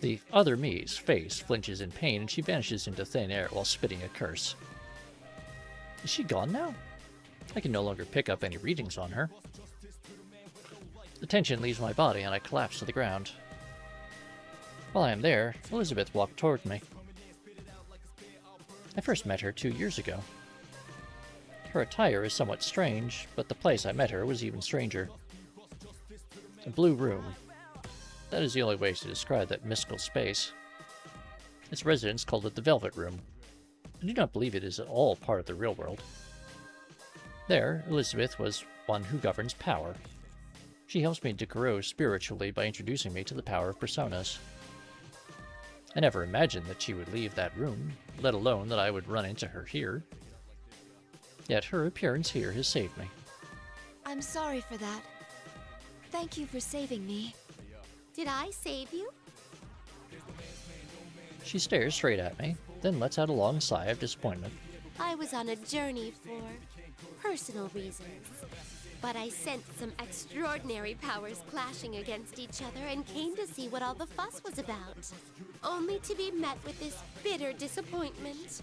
The other me's face flinches in pain, and she vanishes into thin air while spitting a curse. Is she gone now? I can no longer pick up any readings on her. The tension leaves my body, and I collapse to the ground. While I am there, Elizabeth walked toward me. I first met her 2 years ago. Her attire is somewhat strange, but the place I met her was even stranger. A blue room. That is the only way to describe that mystical space. Its residents called it the Velvet Room. I do not believe it is at all part of the real world. There, Elizabeth was one who governs power. She helps me to grow spiritually by introducing me to the power of personas. I never imagined that she would leave that room, let alone that I would run into her here. Yet her appearance here has saved me. I'm sorry for that. Thank you for saving me. Did I save you? She stares straight at me, then lets out a long sigh of disappointment. I was on a journey for personal reasons. But I sensed some extraordinary powers clashing against each other and came to see what all the fuss was about. Only to be met with this bitter disappointment.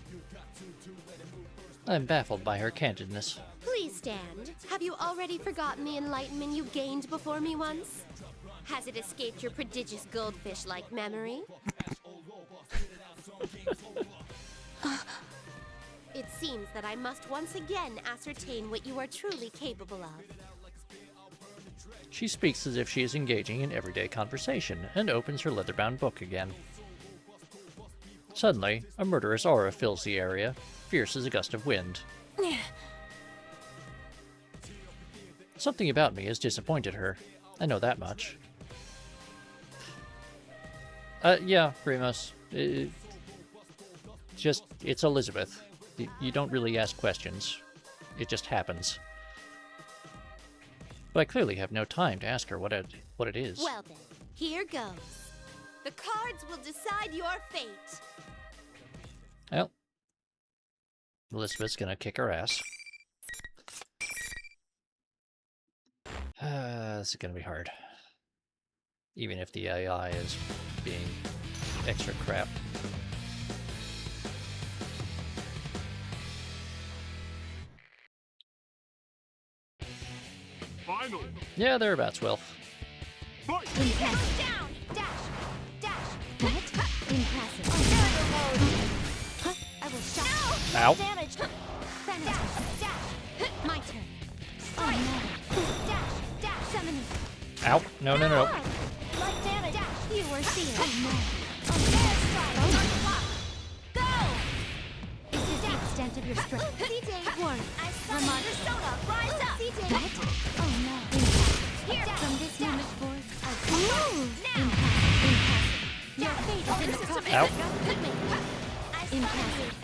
I'm baffled by her candidness. Please stand. Have you already forgotten the enlightenment you gained before me once? Has it escaped your prodigious goldfish-like memory? It seems that I must once again ascertain what you are truly capable of. She speaks as if she is engaging in everyday conversation, and opens her leather-bound book again. Suddenly, a murderous aura fills the area, fierce as a gust of wind. Something about me has disappointed her. I know that much. Yeah, Remus. It's Elizabeth. You don't really ask questions. It just happens. But I clearly have no time to ask her what it is. Well then, here goes. The cards will decide your fate. Well, Elizabeth's gonna kick her ass. This is gonna be hard. Even if the AI is being extra crap. Final. Yeah, thereabouts, Wilf. Fight! Impassive. Down! Dash! Dash! What? Impassive. Huh? I will shock. No! Ow. Damage! Dash! Dash! My turn. Strike! Dash! Dash! Summoning! Ow. No, no, no. Light damage! You were seeing. Airstrike! Go! Is this the extent of your strength? CJ Warren. I summon persona! Rise up! CJ. Oh no. Here! From this moment forth, I Now! Impact. Ow. Impassive.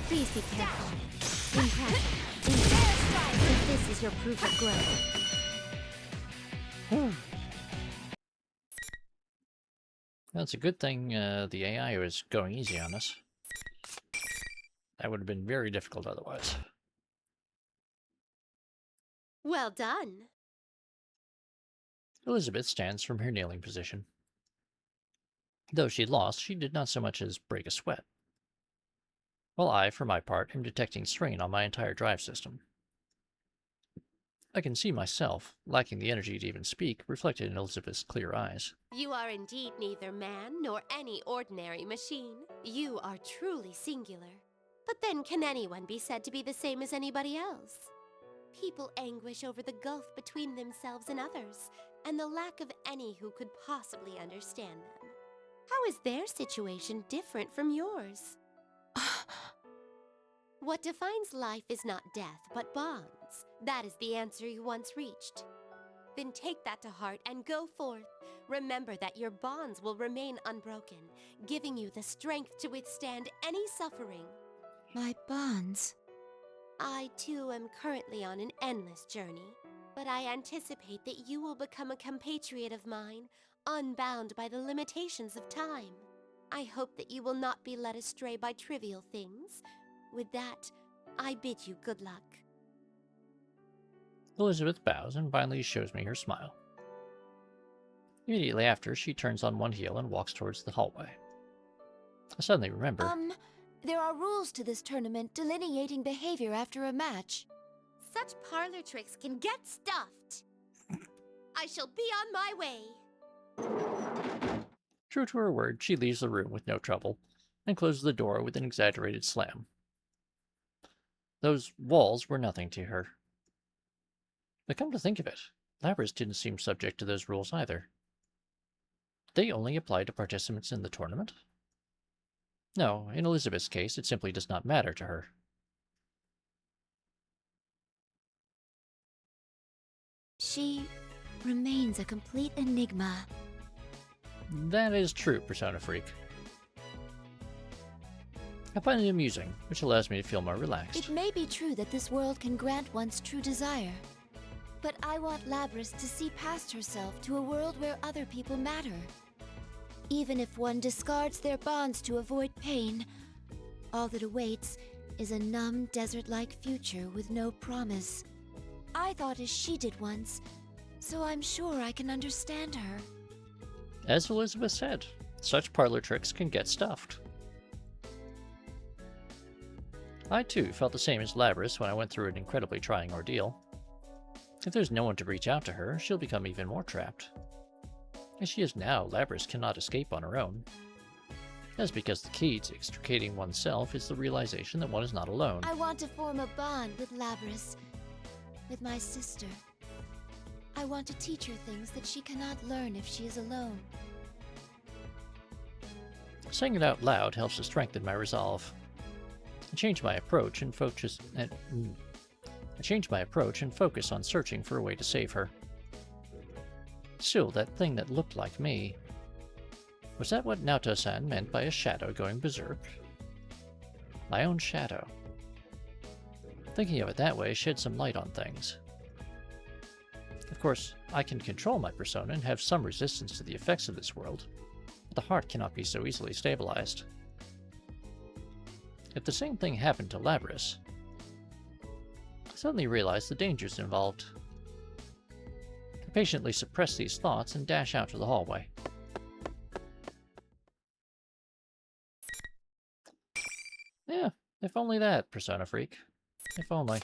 Please be careful. Impassive. Impassive. This is your proof of growth. That's a good thing the AI was going easy on us. That would have been very difficult otherwise. Well done. Elizabeth stands from her kneeling position. Though she lost, she did not so much as break a sweat. While I, for my part, am detecting strain on my entire drive system. I can see myself, lacking the energy to even speak, reflected in Elizabeth's clear eyes. You are indeed neither man nor any ordinary machine. You are truly singular. But then can anyone be said to be the same as anybody else? People anguish over the gulf between themselves and others, and the lack of any who could possibly understand them. How is their situation different from yours? What defines life is not death, but bonds. That is the answer you once reached. Then take that to heart and go forth. Remember that your bonds will remain unbroken, giving you the strength to withstand any suffering. My bonds. I, too, am currently on an endless journey, but I anticipate that you will become a compatriot of mine, unbound by the limitations of time. I hope that you will not be led astray by trivial things. With that, I bid you good luck. Elizabeth bows and finally shows me her smile. Immediately after, she turns on one heel and walks towards the hallway. I suddenly remember... There are rules to this tournament delineating behavior after a match. Such parlor tricks can get stuffed. I shall be on my way. True to her word, she leaves the room with no trouble and closes the door with an exaggerated slam. Those walls were nothing to her. But come to think of it, Labrys didn't seem subject to those rules either. They only apply to participants in the tournament? No, in Elizabeth's case, it simply does not matter to her. She remains a complete enigma. That is true, Persona Freak. I find it amusing, which allows me to feel more relaxed. It may be true that this world can grant one's true desire, but I want Labrys to see past herself to a world where other people matter. Even if one discards their bonds to avoid pain, all that awaits is a numb, desert-like future with no promise. I thought as she did once, so I'm sure I can understand her. As Elizabeth said, such parlor tricks can get stuffed. I too felt the same as Labrys when I went through an incredibly trying ordeal. If there's no one to reach out to her, she'll become even more trapped. As she is now, Labrys cannot escape on her own. That's because the key to extricating oneself is the realization that one is not alone. I want to form a bond with Labrys, with my sister. I want to teach her things that she cannot learn if she is alone. Saying it out loud helps to strengthen my resolve. I changed my approach and focus on searching for a way to save her. Still, that thing that looked like me. Was that what Naoto-san meant by a shadow going berserk? My own shadow. Thinking of it that way shed some light on things. Of course, I can control my persona and have some resistance to the effects of this world, but the heart cannot be so easily stabilized. If the same thing happened to Labrys, I suddenly realized the dangers involved. I patiently suppress these thoughts and dash out to the hallway. Yeah, if only that, Persona Freak. If only.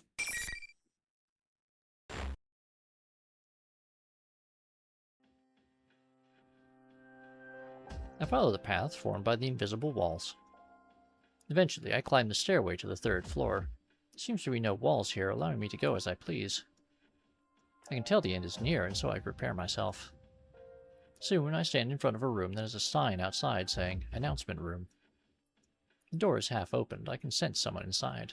I follow the path formed by the invisible walls. Eventually, I climb the stairway to the 3rd floor. There seems to be no walls here, allowing me to go as I please. I can tell the end is near, and so I prepare myself. Soon, I stand in front of a room that has a sign outside saying, "Announcement Room." The door is half opened. I can sense someone inside.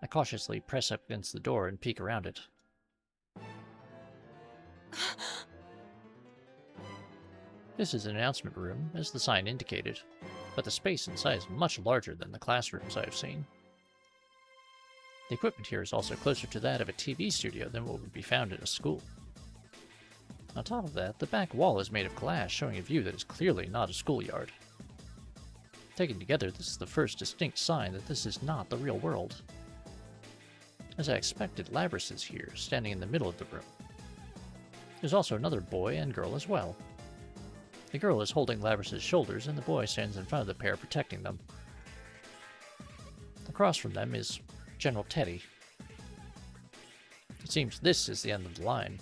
I cautiously press up against the door and peek around it. This is an announcement room, as the sign indicated. but the space inside is much larger than the classrooms I've seen. The equipment here is also closer to that of a TV studio than what would be found in a school. On top of that, the back wall is made of glass, showing a view that is clearly not a schoolyard. Taken together, this is the first distinct sign that this is not the real world. As I expected, Labrys is here, standing in the middle of the room. There's also another boy and girl as well. The girl is holding Labrys' shoulders, and the boy stands in front of the pair, protecting them. Across from them is General Teddy. It seems this is the end of the line.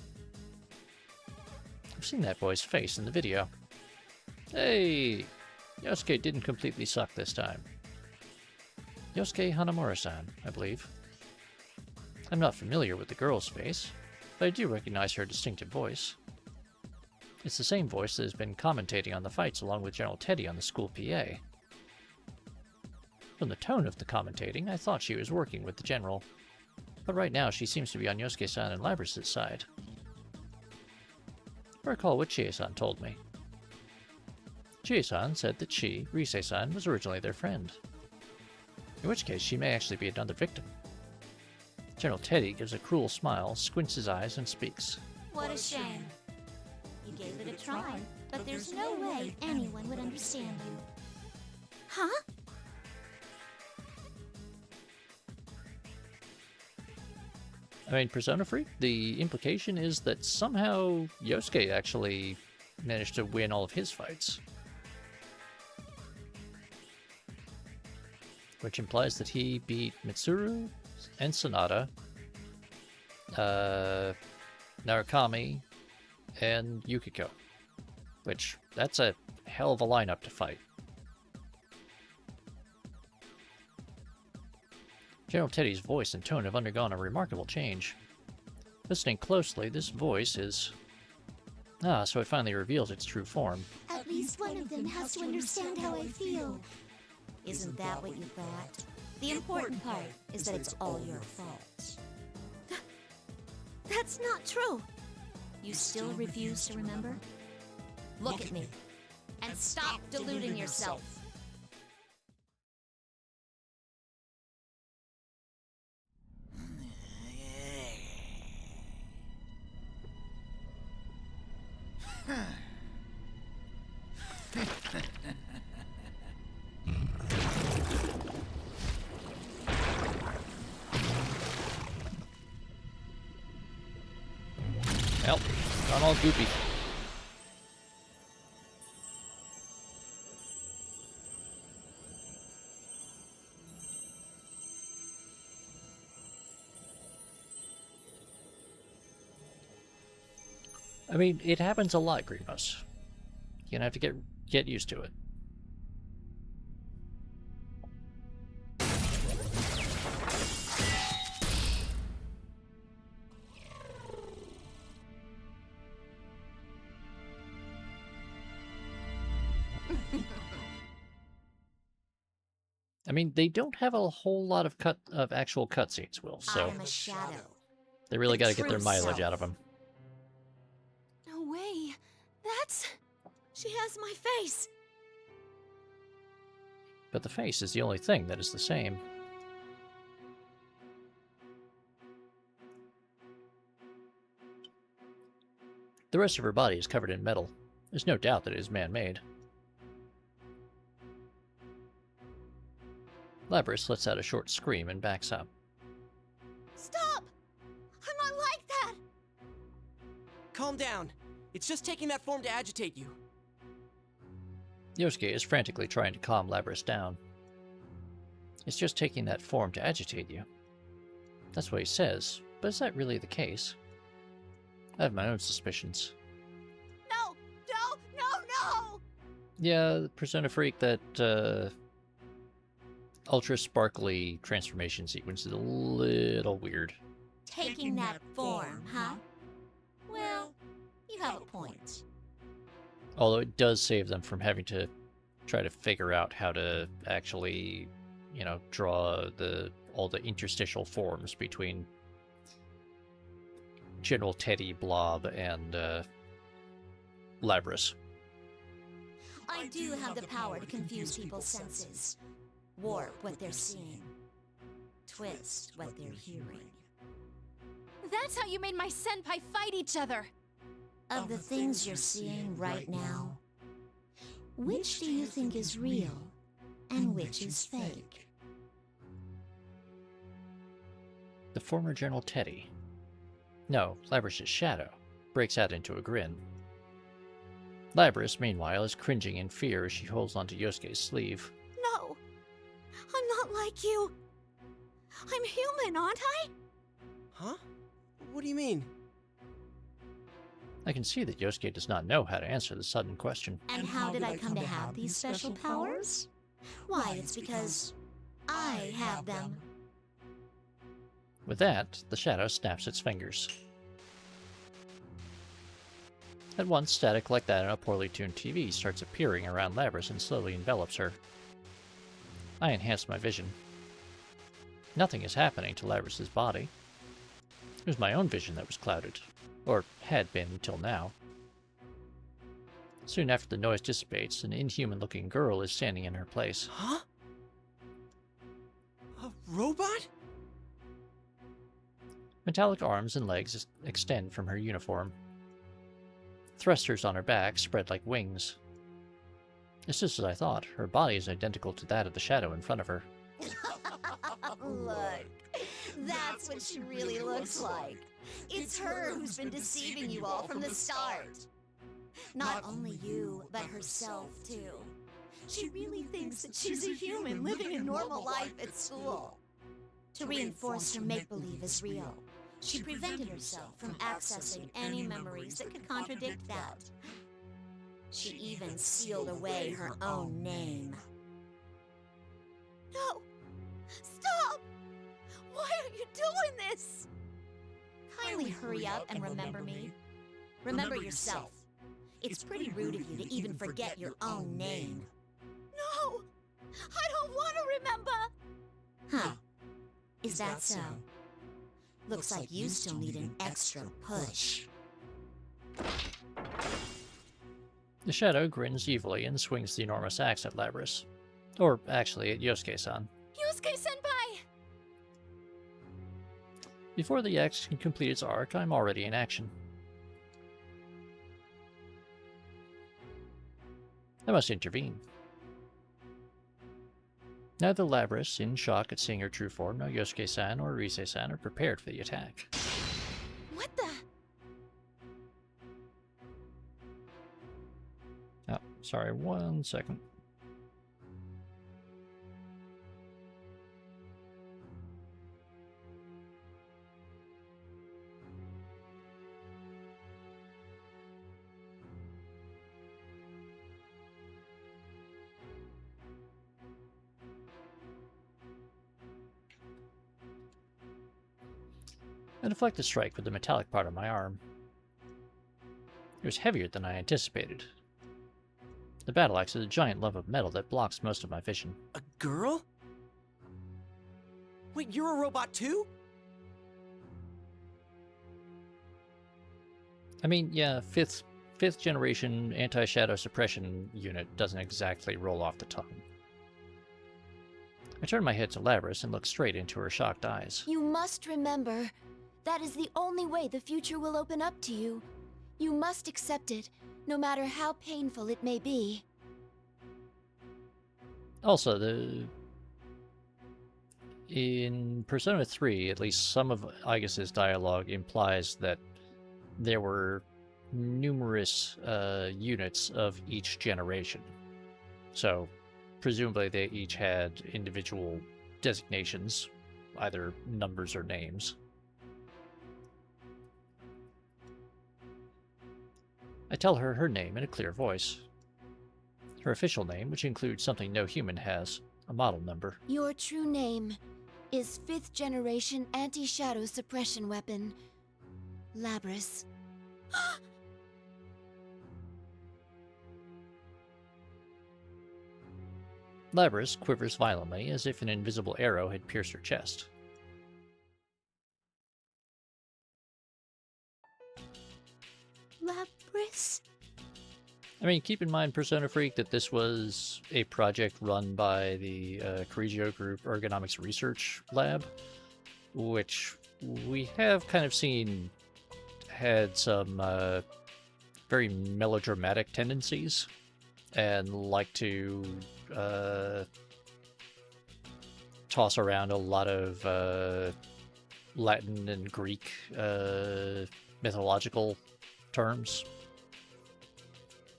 I've seen that boy's face in the video. Hey! Yosuke didn't completely suck this time. Yosuke Hanamura-san, I believe. I'm not familiar with the girl's face, but I do recognize her distinctive voice. It's the same voice that has been commentating on the fights along with General Teddy on the school PA. From the tone of the commentating, I thought she was working with the General, but right now she seems to be on Yosuke-san and Labrys' side. I recall what Chie-san told me. Chie-san said that she, Rise-san, was originally their friend. In which case, she may actually be another victim. General Teddy gives a cruel smile, squints his eyes, and speaks. What a shame. You gave it a try, but there's no way anyone would understand you. Huh? I mean, Persona Freak, the implication is that somehow Yosuke actually managed to win all of his fights. Which implies that he beat Mitsuru and Sonata, Narukami, and Yukiko. Which, that's a hell of a lineup to fight. General Teddy's voice and tone have undergone a remarkable change. Listening closely, this voice is... so it finally reveals its true form. At least one of them has to understand how I feel. Isn't that what you thought? The important part is that it's all your fault. That's not true. You still refuse to remember? Look at me, and stop deluding yourself. Well, gone all goopy. I mean, it happens a lot, Grievous. You're gonna have to get used to it. I mean, they don't have a whole lot of actual cutscenes, Will, so I'm a shadow. they really got to get their mileage out of them. No way. That's... She has my face. But the face is the only thing that is the same. The rest of her body is covered in metal. There's no doubt that it is man-made. Labrys lets out a short scream and backs up. Stop! I'm not like that! Calm down. It's just taking that form to agitate you. Yosuke is frantically trying to calm Labrys down. It's just taking that form to agitate you. That's what he says, but is that really the case? I have my own suspicions. No! No! No! No! Yeah, the Persona Freak, that ultra sparkly transformation sequence is a little weird. Taking that form, huh? Well, you have a point. Although it does save them from having to try to figure out how to actually, you know, draw all the interstitial forms between General Teddy, Blob, and Labrys. I do have the power to confuse people's senses, warp what they're seeing, twist what they're hearing. That's how you made my senpai fight each other! Of the things you're seeing right now, which do you think is real and which is fake? The former General Teddy. No, Labrys' shadow breaks out into a grin. Labrys, meanwhile, is cringing in fear as she holds onto Yosuke's sleeve. No, I'm not like you. I'm human, aren't I? Huh? What do you mean? I can see that Yosuke does not know how to answer the sudden question. And how did I come to have these special powers? Why, it's because I have them. With that, the shadow snaps its fingers. At once, static like that on a poorly tuned TV starts appearing around Labrys and slowly envelops her. I enhance my vision. Nothing is happening to Labrys' body. It was my own vision that was clouded, or had been until now. Soon after the noise dissipates, an inhuman-looking girl is standing in her place. Huh? A robot? Metallic arms and legs extend from her uniform. Thrusters on her back spread like wings. It's just as I thought. Her body is identical to that of the shadow in front of her. Look, that's what she really looks like. It's her who's been deceiving you all from the start. Not only you, but herself too. She really thinks that she's a human living a normal life at school. To reinforce her make-believe as real, she prevented herself from accessing any memories that could contradict that. She even sealed away her own name. No! Stop! Why are you doing this? Kindly hurry up and remember me. Remember yourself. It's pretty rude of you to even forget your own name. No! I don't want to remember! Huh. Is that so? Looks like you still need an extra push. The shadow grins evilly and swings the enormous axe at Labrys. Or, actually, at Yosuke-san. Yosuke-senpai! Before the axe can complete its arc, I'm already in action. I must intervene. Neither Labrys, in shock at seeing her true form, nor Yosuke-san or Rise-san are prepared for the attack. What the? Oh, sorry, 1 second. I deflect the strike with the metallic part of my arm. It was heavier than I anticipated. The battle axe is a giant lump of metal that blocks most of my vision. A girl? Wait, you're a robot too? I mean, yeah, fifth generation anti-shadow suppression unit doesn't exactly roll off the tongue. I turn my head to Labrys and look straight into her shocked eyes. You must remember, that is the only way the future will open up to you. You must accept it, no matter how painful it may be. Also, in Persona 3, at least some of Aigis' dialogue implies that there were numerous units of each generation. So, presumably they each had individual designations, either numbers or names. I tell her her name in a clear voice. Her official name, which includes something no human has, a model number. Your true name is 5th generation anti-shadow suppression weapon, Labrys. Labrys quivers violently, as if an invisible arrow had pierced her chest. Labrys? I mean, keep in mind, Persona Freak, that this was a project run by the Corregio Group Ergonomics Research Lab, which we have kind of seen had some very melodramatic tendencies and like to toss around a lot of Latin and Greek mythological terms.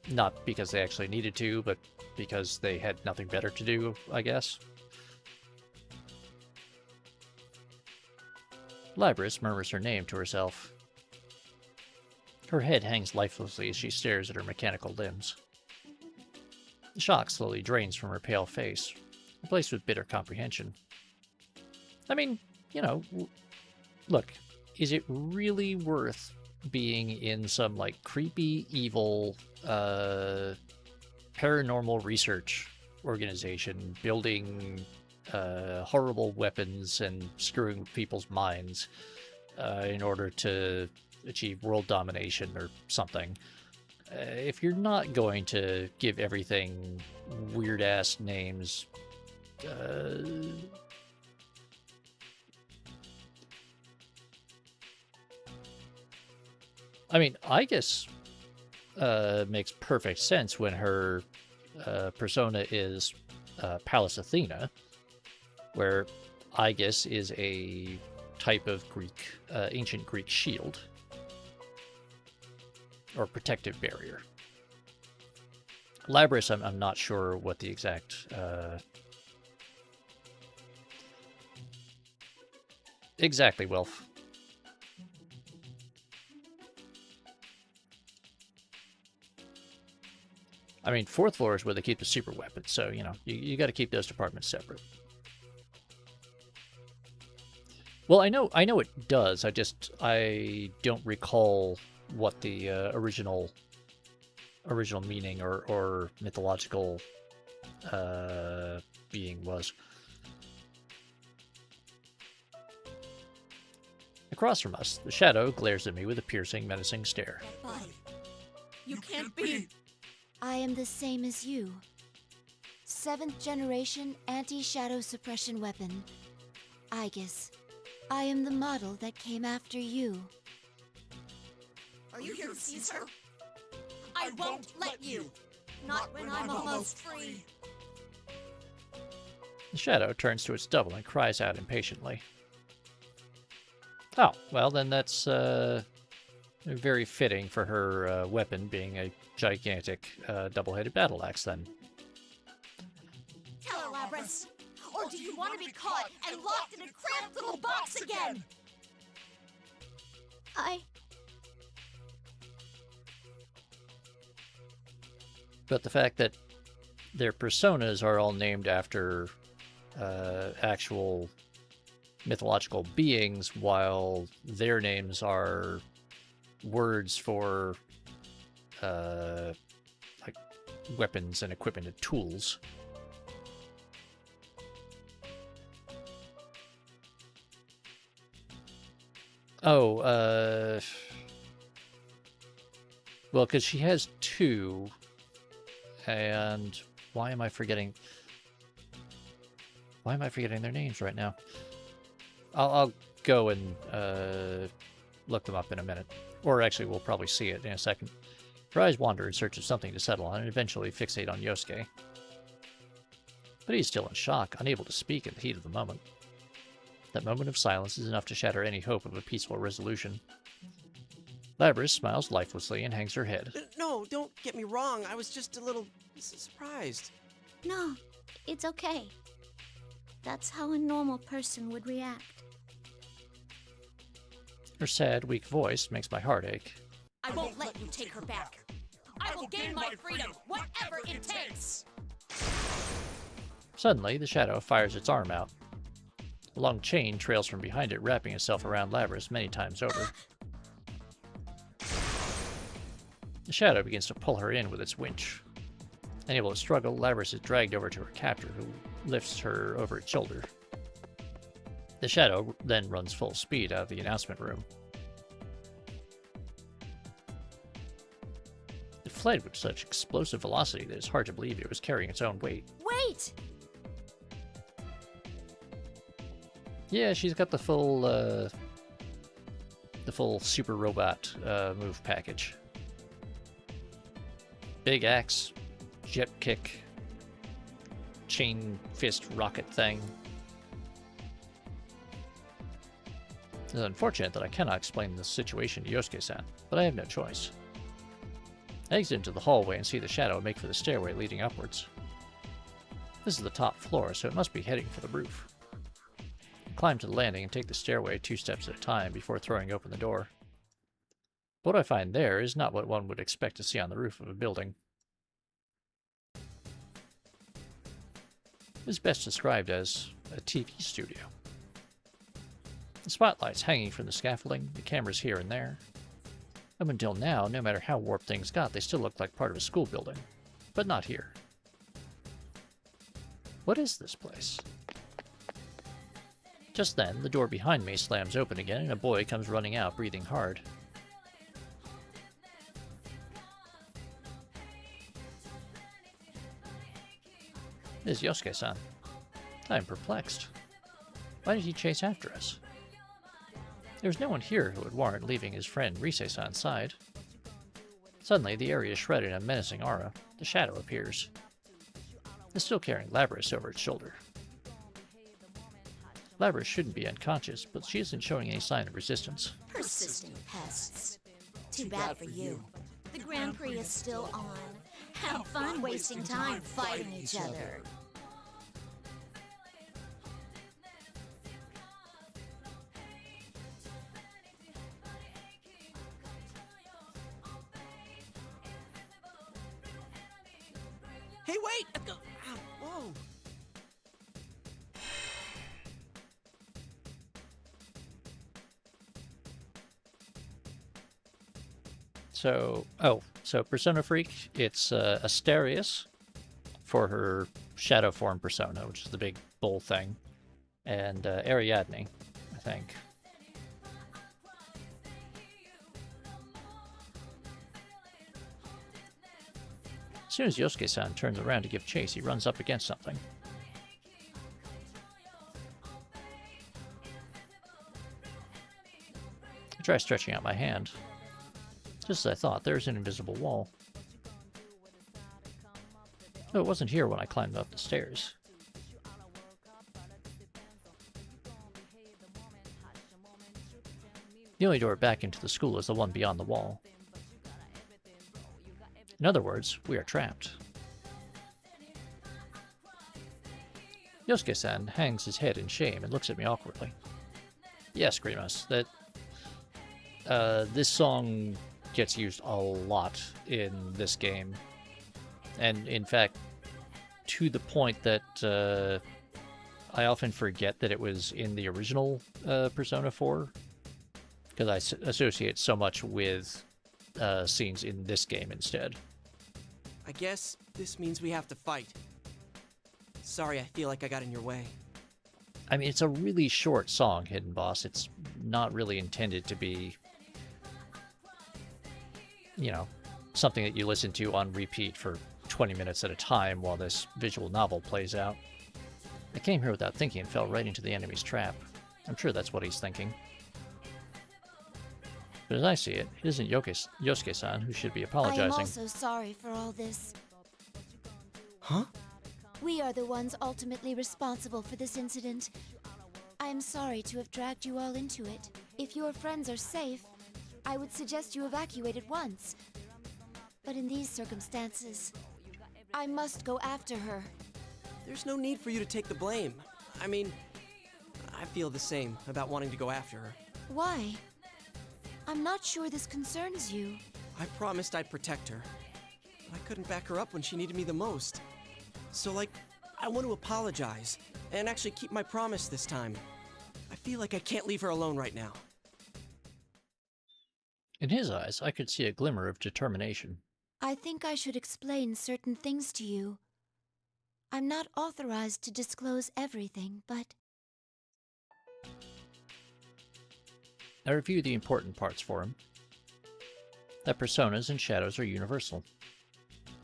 Not because they actually needed to, but because they had nothing better to do, I guess. Labrys murmurs her name to herself. Her head hangs lifelessly as she stares at her mechanical limbs. The shock slowly drains from her pale face, replaced with bitter comprehension. I mean, you know, look, is it really worth being in some, like, creepy, evil, paranormal research organization building horrible weapons and screwing with people's minds in order to achieve world domination or something? If you're not going to give everything weird-ass names, I mean, Aigis makes perfect sense when her persona is Pallas Athena, where Aigis is a type of Greek, ancient Greek shield, or protective barrier. Labrys, I'm not sure what the exact exactly, Wilf. I mean, 4th floor is where they keep the super weapons, so, you know, you got to keep those departments separate. Well, I know it does. I don't recall what the original meaning or mythological being was. Across from us, the shadow glares at me with a piercing, menacing stare. You can't be. I am the same as you. 7th generation anti-shadow suppression weapon. Aigis. I am the model that came after you. Are you here to seize her? I won't let you. Not when I'm almost free. The shadow turns to its double and cries out impatiently. Oh, well then that's very fitting for her weapon being a gigantic double-headed battle axe then. Tell her, Labrys. Or do you want to be caught and locked in a cramped little box again? But the fact that their personas are all named after actual mythological beings, while their names are words for like weapons and equipment and tools. Oh, well, because she has 2, and why am I forgetting their names right now? I'll go and look them up in a minute. Or actually, we'll probably see it in a second. Her eyes wander in search of something to settle on and eventually fixate on Yosuke. But he's still in shock, unable to speak in the heat of the moment. That moment of silence is enough to shatter any hope of a peaceful resolution. Labrys smiles lifelessly and hangs her head. No, don't get me wrong. I was just a little surprised. No, it's okay. That's how a normal person would react. Her sad, weak voice makes my heart ache. I won't let you take her back. I will gain my freedom, whatever it takes. Suddenly, the shadow fires its arm out. A long chain trails from behind it, wrapping itself around Labrys many times over. The shadow begins to pull her in with its winch. Unable to struggle, Labrys is dragged over to her captor, who lifts her over its shoulder. The shadow then runs full speed out of the announcement room. fled with such explosive velocity that it's hard to believe it was carrying its own weight. Wait! Yeah, she's got the full super robot move package. Big axe, jet kick, chain fist rocket thing. It's unfortunate that I cannot explain the situation to Yosuke-san, but I have no choice. I exit into the hallway and see the shadow and make for the stairway leading upwards. This is the top floor, so it must be heading for the roof. I climb to the landing and take the stairway 2 steps at a time before throwing open the door. But what I find there is not what one would expect to see on the roof of a building. It is best described as a TV studio. The spotlights hanging from the scaffolding, the cameras here and there. Up until now, no matter how warped things got, they still looked like part of a school building. But not here. What is this place? Just then, the door behind me slams open again and a boy comes running out, breathing hard. It is Yosuke-san. I am perplexed. Why did he chase after us? There's no one here who would warrant leaving his friend Rise-san's side. Suddenly, the area is shredded in a menacing aura. The shadow appears. It's still carrying Labrys over its shoulder. Labrys shouldn't be unconscious, but she isn't showing any sign of resistance. Persistent pests. Too bad for you. The Grand Prix is still on. Have fun wasting time fighting each other. Hey, wait! Whoa! So Persona Freak, it's Asterius for her shadow form persona, which is the big bull thing, and Ariadne, I think. As soon as Yosuke-san turns around to give chase, he runs up against something. I try stretching out my hand. Just as I thought, there's an invisible wall. No, it wasn't here when I climbed up the stairs. The only door back into the school is the one beyond the wall. In other words, we are trapped. Yosuke-san hangs his head in shame and looks at me awkwardly. Yes, Grimace, this song gets used a lot in this game. And in fact, to the point that I often forget that it was in the original Persona 4, because I associate so much with scenes in this game instead. I guess this means we have to fight. Sorry, I feel like I got in your way. I mean, it's a really short song, Hidden Boss. It's not really intended to be, you know, something that you listen to on repeat for 20 minutes at a time while this visual novel plays out. I came here without thinking and fell right into the enemy's trap. I'm sure that's what he's thinking. But as I see it, it isn't Yosuke-san who should be apologizing. I am also sorry for all this. Huh? We are the ones ultimately responsible for this incident. I am sorry to have dragged you all into it. If your friends are safe, I would suggest you evacuate at once. But in these circumstances, I must go after her. There's no need for you to take the blame. I mean, I feel the same about wanting to go after her. Why? I'm not sure this concerns you. I promised I'd protect her, but I couldn't back her up when she needed me the most. So, I want to apologize, and actually keep my promise this time. I feel like I can't leave her alone right now. In his eyes, I could see a glimmer of determination. I think I should explain certain things to you. I'm not authorized to disclose everything, but... I review the important parts for him. That personas and shadows are universal.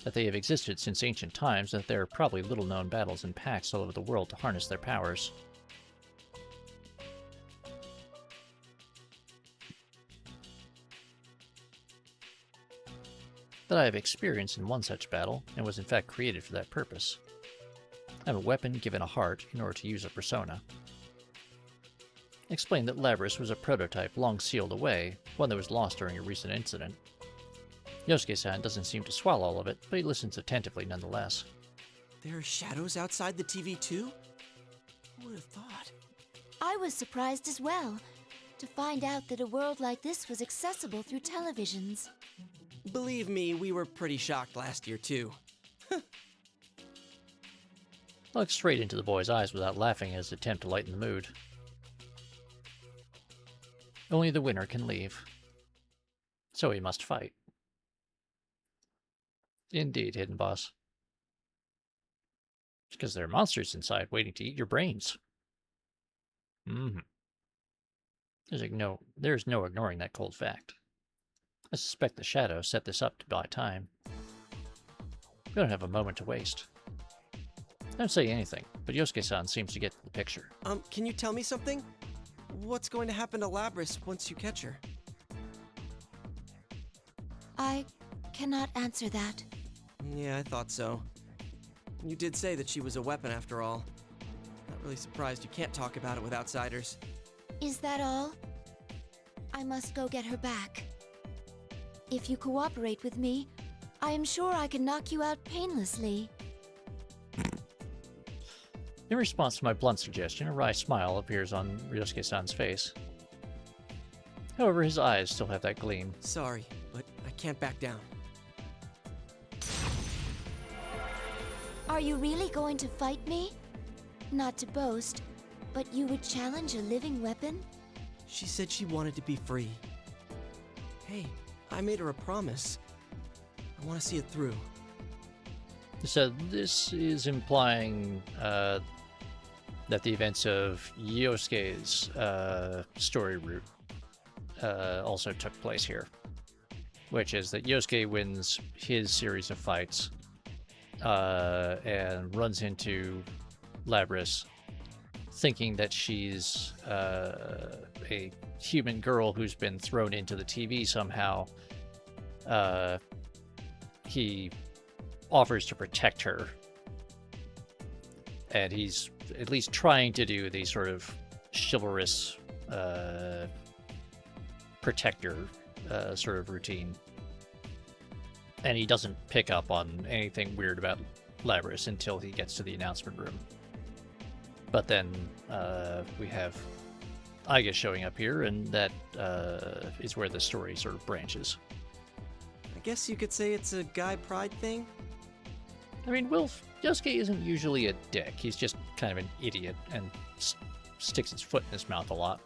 that they have existed since ancient times, and that there are probably little-known battles and pacts all over the world to harness their powers. That I have experience in one such battle, and was in fact created for that purpose. I have a weapon given a heart in order to use a persona. Explained that Labrys was a prototype long sealed away, one that was lost during a recent incident. Yosuke-san doesn't seem to swallow all of it, but he listens attentively nonetheless. There are shadows outside the TV too? Who would have thought? I was surprised as well, to find out that a world like this was accessible through televisions. Believe me, we were pretty shocked last year too. I looked straight into the boy's eyes without laughing at his attempt to lighten the mood. Only the winner can leave. So he must fight. Indeed, Hidden Boss. It's because there are monsters inside waiting to eat your brains. There's no ignoring that cold fact. I suspect the shadow set this up to buy time. We don't have a moment to waste. I don't say anything, but Yosuke-san seems to get the picture. Can you tell me something? What's going to happen to Labrys once you catch her? I cannot answer that. Yeah, I thought so. You did say that she was a weapon after all. Not really surprised you can't talk about it with outsiders. Is that all? I must go get her back. If you cooperate with me, I am sure I can knock you out painlessly. In response to my blunt suggestion, a wry smile appears on Ryosuke-san's face. However, his eyes still have that gleam. Sorry, but I can't back down. Are you really going to fight me? Not to boast, but you would challenge a living weapon? She said she wanted to be free. Hey, I made her a promise. I want to see it through. So this is implying that the events of Yosuke's story route also took place here. Which is that Yosuke wins his series of fights and runs into Labrys, thinking that she's a human girl who's been thrown into the TV somehow. He offers to protect her, and he's at least trying to do the sort of chivalrous protector sort of routine. And he doesn't pick up on anything weird about Labrys until he gets to the announcement room. But then we have Aigis showing up here, and that is where the story sort of branches. I guess you could say it's a guy pride thing? I mean, Yosuke isn't usually a dick. He's just kind of an idiot and sticks his foot in his mouth a lot.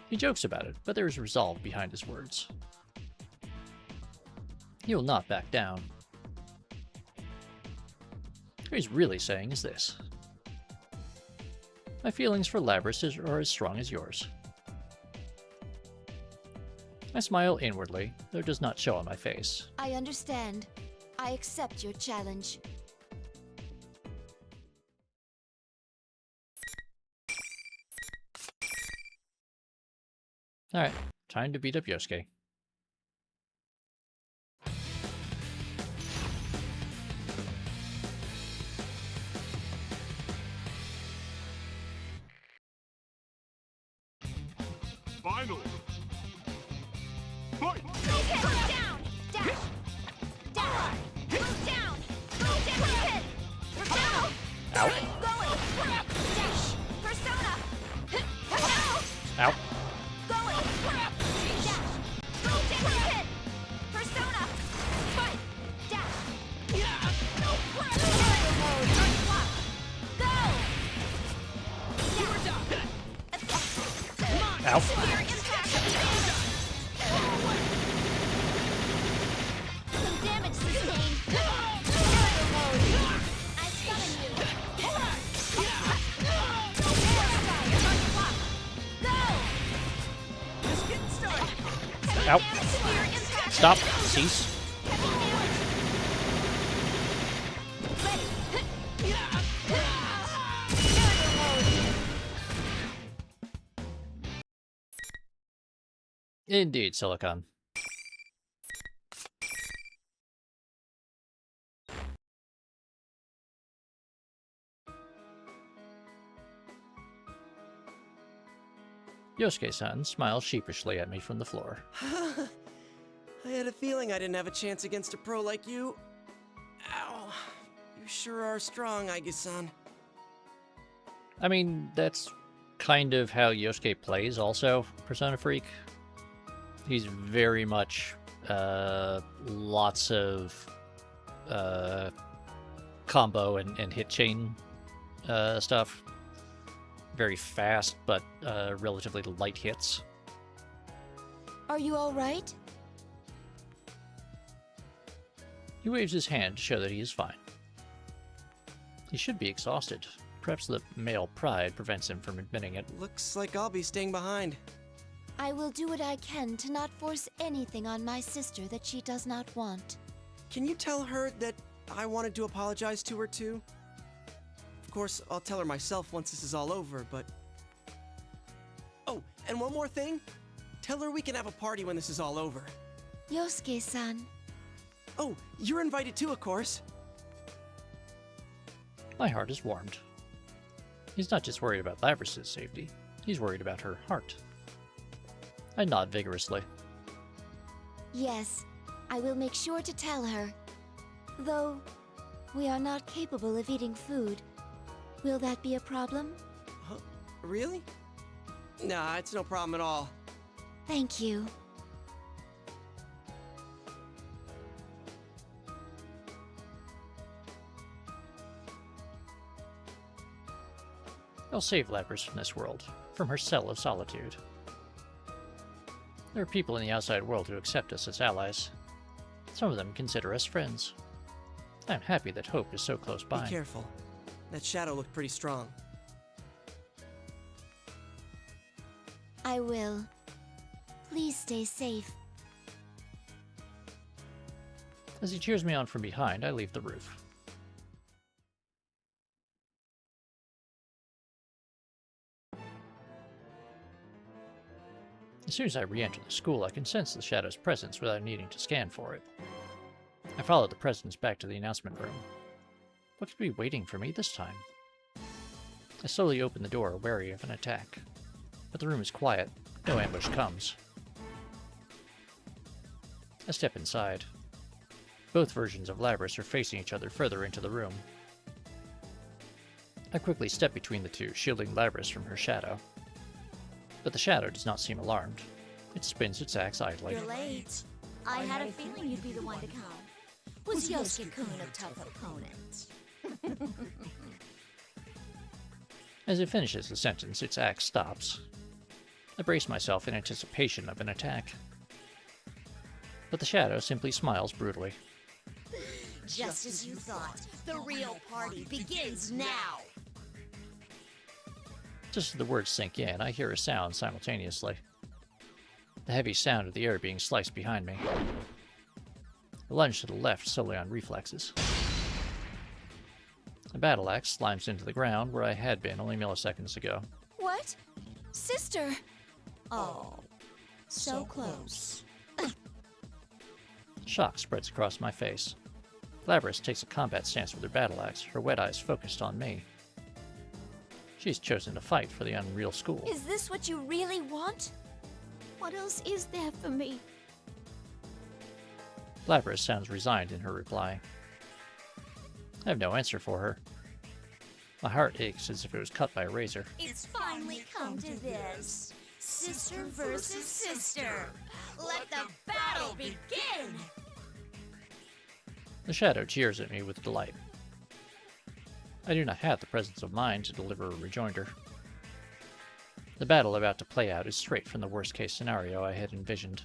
He jokes about it, but there is resolve behind his words. He will not back down. What he's really saying is this. My feelings for Labrys are as strong as yours. I smile inwardly, though it does not show on my face. I understand. I accept your challenge. Alright, time to beat up Yosuke. Finally! Fight! Move down! Dash! Dash! Move down! Move down! Hit! Persona! Ow. Going! Dash! Persona! Persona! Ow. Going! Dash! Move down! Hit! Persona! Fight! Dash! Carrier mode! Unblock! Go! Dash! Ow. Severe impact! Some damage sustained. Carrier mode! I summon you. Unblock! Go! Just getting started! Ow. Severe impact! Stop. Cease. Indeed, Silicon. Yosuke-san smiles sheepishly at me from the floor. I had a feeling I didn't have a chance against a pro like you. Ow. You sure are strong, Aigis-san. I mean, that's kind of how Yosuke plays also, Persona Freak. He's very much lots of combo and hit chain stuff. Very fast, but relatively light hits. Are you all right? He waves his hand to show that he is fine. He should be exhausted. Perhaps the male pride prevents him from admitting it. Looks like I'll be staying behind. I will do what I can to not force anything on my sister that she does not want. Can you tell her that I wanted to apologize to her too? Of course, I'll tell her myself once this is all over, but... Oh, and one more thing. Tell her we can have a party when this is all over. Yosuke-san. Oh, you're invited too, of course. My heart is warmed. He's not just worried about Labrys' safety, he's worried about her heart. I nod vigorously. Yes, I will make sure to tell her. Though, we are not capable of eating food. Will that be a problem? Huh? Really? Nah, it's no problem at all. Thank you. I'll save Labrys from this world, from her cell of solitude. There are people in the outside world who accept us as allies. Some of them consider us friends. I'm happy that hope is so close by. Be careful. That shadow looked pretty strong. I will. Please stay safe. As he cheers me on from behind, I leave the roof. As soon as I re-enter the school, I can sense the shadow's presence without needing to scan for it. I follow the presence back to the announcement room. What could be waiting for me this time? I slowly open the door, wary of an attack. But the room is quiet. No ambush comes. I step inside. Both versions of Labrys are facing each other further into the room. I quickly step between the two, shielding Labrys from her shadow. But the shadow does not seem alarmed. It spins its axe idly. You're late. I had a feeling you'd be the one to come. Was Yosuke-kun a tough opponent? As it finishes the sentence, its axe stops. I brace myself in anticipation of an attack. But the shadow simply smiles brutally. Just as you thought, the real party begins now! Just as the words sink in, I hear a sound simultaneously. The heavy sound of the air being sliced behind me. I lunge to the left solely on reflexes. The battle axe slimes into the ground where I had been only milliseconds ago. What? Sister! Oh, so close. Shock spreads across my face. Labrys takes a combat stance with her battle axe, her wet eyes focused on me. She's chosen to fight for the Unreal School. Is this what you really want? What else is there for me? Labrys sounds resigned in her reply. I have no answer for her. My heart aches as if it was cut by a razor. It's finally come to this. Sister versus sister. Let the battle begin! The shadow cheers at me with delight. I do not have the presence of mind to deliver a rejoinder. The battle about to play out is straight from the worst-case scenario I had envisioned.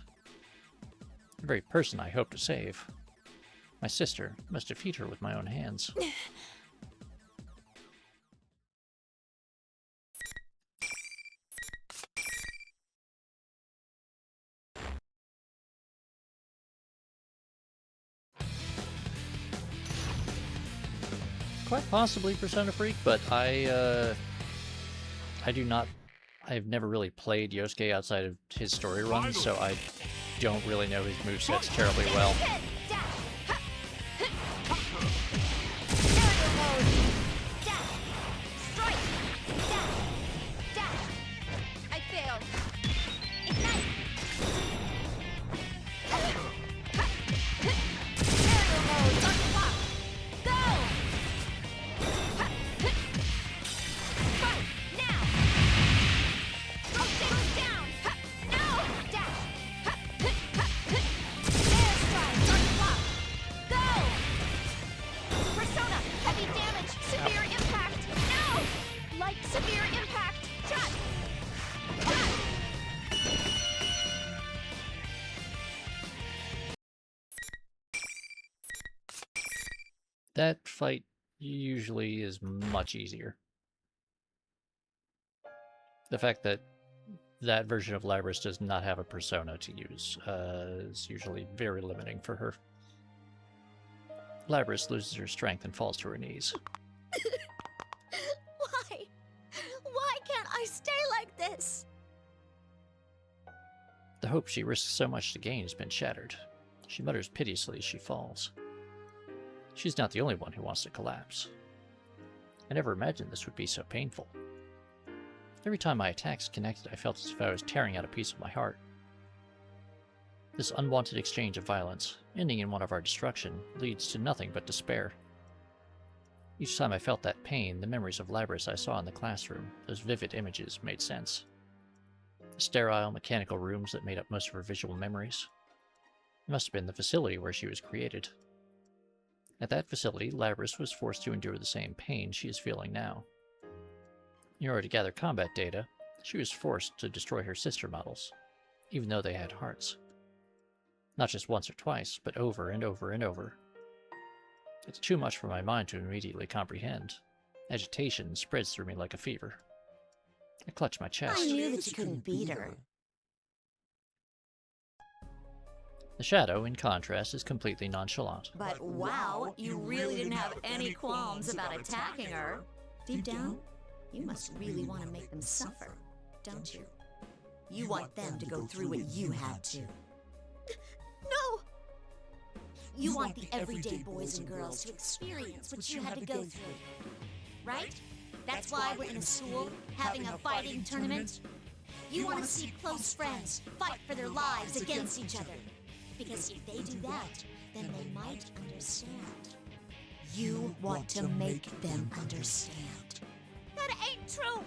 The very person I hope to save. My sister must defeat her with my own hands. quite possibly Persona Freak, but I do not. I've never really played Yosuke outside of his story run, so I don't really know his movesets terribly well. I failed. Ignite! Aerial mode on clock! Go! Fight! Now! Rotate down! No! Dash! Air strike on clock! Go! Persona! Heavy damage! Severe impact! No! Like severe impact! Shot! That fight usually is much easier. The fact that that version of Labrys does not have a persona to use is usually very limiting for her. Labrys loses her strength and falls to her knees. Why? Why can't I stay like this? The hope she risks so much to gain has been shattered. She mutters piteously as she falls. She's not the only one who wants to collapse. I never imagined this would be so painful. Every time my attacks connected, I felt as if I was tearing out a piece of my heart. This unwanted exchange of violence, ending in one of our destruction, leads to nothing but despair. Each time I felt that pain, the memories of Labrys I saw in the classroom, those vivid images, made sense. The sterile, mechanical rooms that made up most of her visual memories. It must have been the facility where she was created. At that facility, Labrys was forced to endure the same pain she is feeling now. In order to gather combat data, she was forced to destroy her sister models, even though they had hearts. Not just once or twice, but over and over and over. It's too much for my mind to immediately comprehend. Agitation spreads through me like a fever. I clutch my chest. I knew that you couldn't beat her. The Shadow, in contrast, is completely nonchalant. But wow, you really didn't have any qualms about attacking her. Deep down, you must really want to make them suffer, don't you? You want them to go through what you had to. No! You want the everyday boys and girls to experience what you had to go through. Right? That's why we're in a school, having a fighting tournament. You want to see close friends fight for their lives against each other. Because if they do that, then they might understand. You want to make them understand. That ain't true!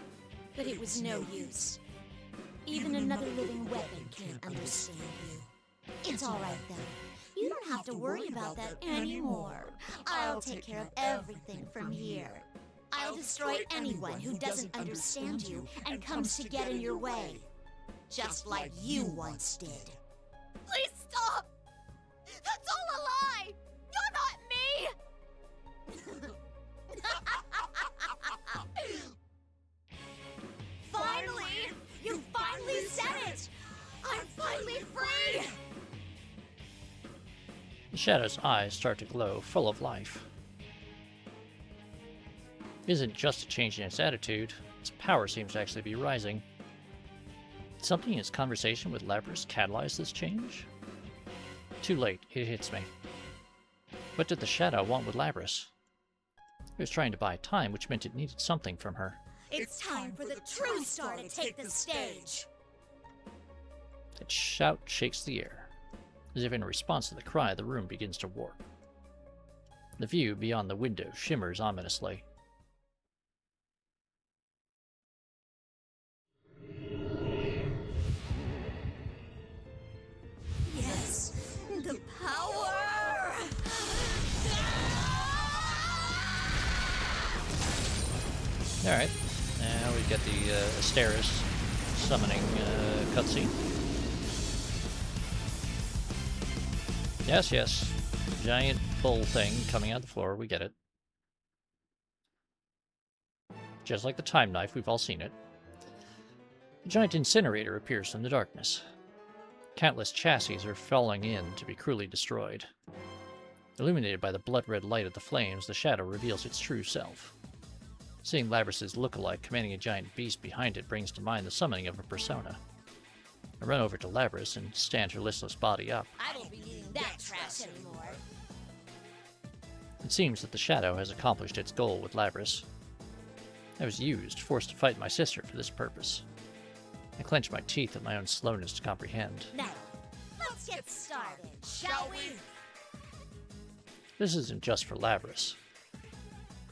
But it was no use. Even another living weapon can't understand you. It's alright then. You don't have to worry about that anymore. I'll take care of everything from here. I'll destroy anyone who doesn't understand you and comes to get in your way. Just like you once did. Please stop! That's all a lie! You're not me! Finally! You finally said it! I'm finally free! The Shadow's eyes start to glow, full of life. It isn't just a change in its attitude, its power seems to actually be rising. Did something in its conversation with Labrys catalyze this change? Too late, it hits me. What did the Shadow want with Labrys? It was trying to buy time, which meant it needed something from her. It's time for the true star to take the stage! Its shout shakes the air. As if in response to the cry, the room begins to warp. The view beyond the window shimmers ominously. Yes! The power! Alright, now we get the Asteris summoning cutscene. Yes, yes. Giant bull thing coming out of the floor, we get it. Just like the time knife, we've all seen it. A giant incinerator appears from the darkness. Countless chassis are falling in to be cruelly destroyed. Illuminated by the blood-red light of the flames, the shadow reveals its true self. Seeing Labrys' look-alike commanding a giant beast behind it brings to mind the summoning of a persona. I run over to Labrys and stand her listless body up. I won't be needing that trash anymore. It seems that the shadow has accomplished its goal with Labrys. I was used, forced to fight my sister for this purpose. I clench my teeth at my own slowness to comprehend. Now, let's get started, shall we? This isn't just for Labrys.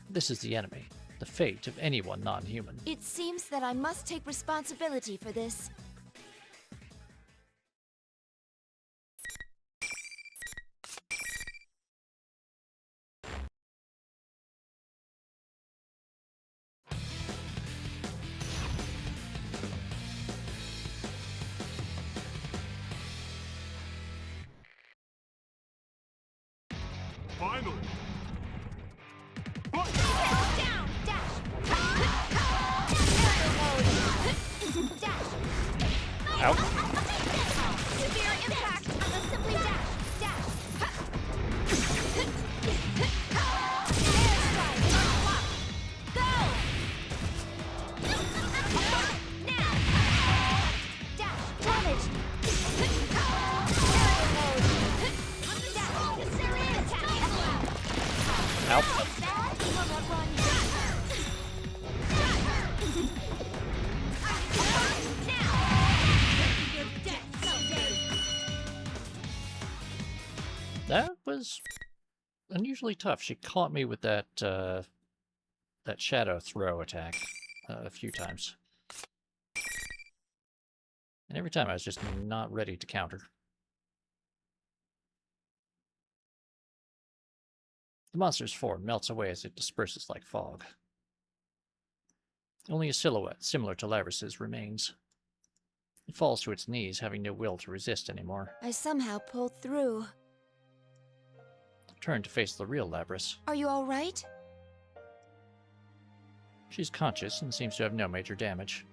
This is the enemy, the fate of anyone non-human. It seems that I must take responsibility for this. Finally! Down, dash! Dash! Ow. Severe impact! Simply dash! Dash! Airstrike! Unlock! Go! Now! Dash! Damage! Aerial mode! Dash! Serious attack! Ow. Bad? Will not run you. Now! You're dead someday! That was unusually tough. She caught me with that that shadow throw attack a few times. And every time I was just not ready to counter. The monster's form melts away as it disperses like fog. Only a silhouette, similar to Labrys' remains. It falls to its knees, having no will to resist anymore. I somehow pulled through. Turn to face the real Labrys. Are you all right? She's conscious and seems to have no major damage.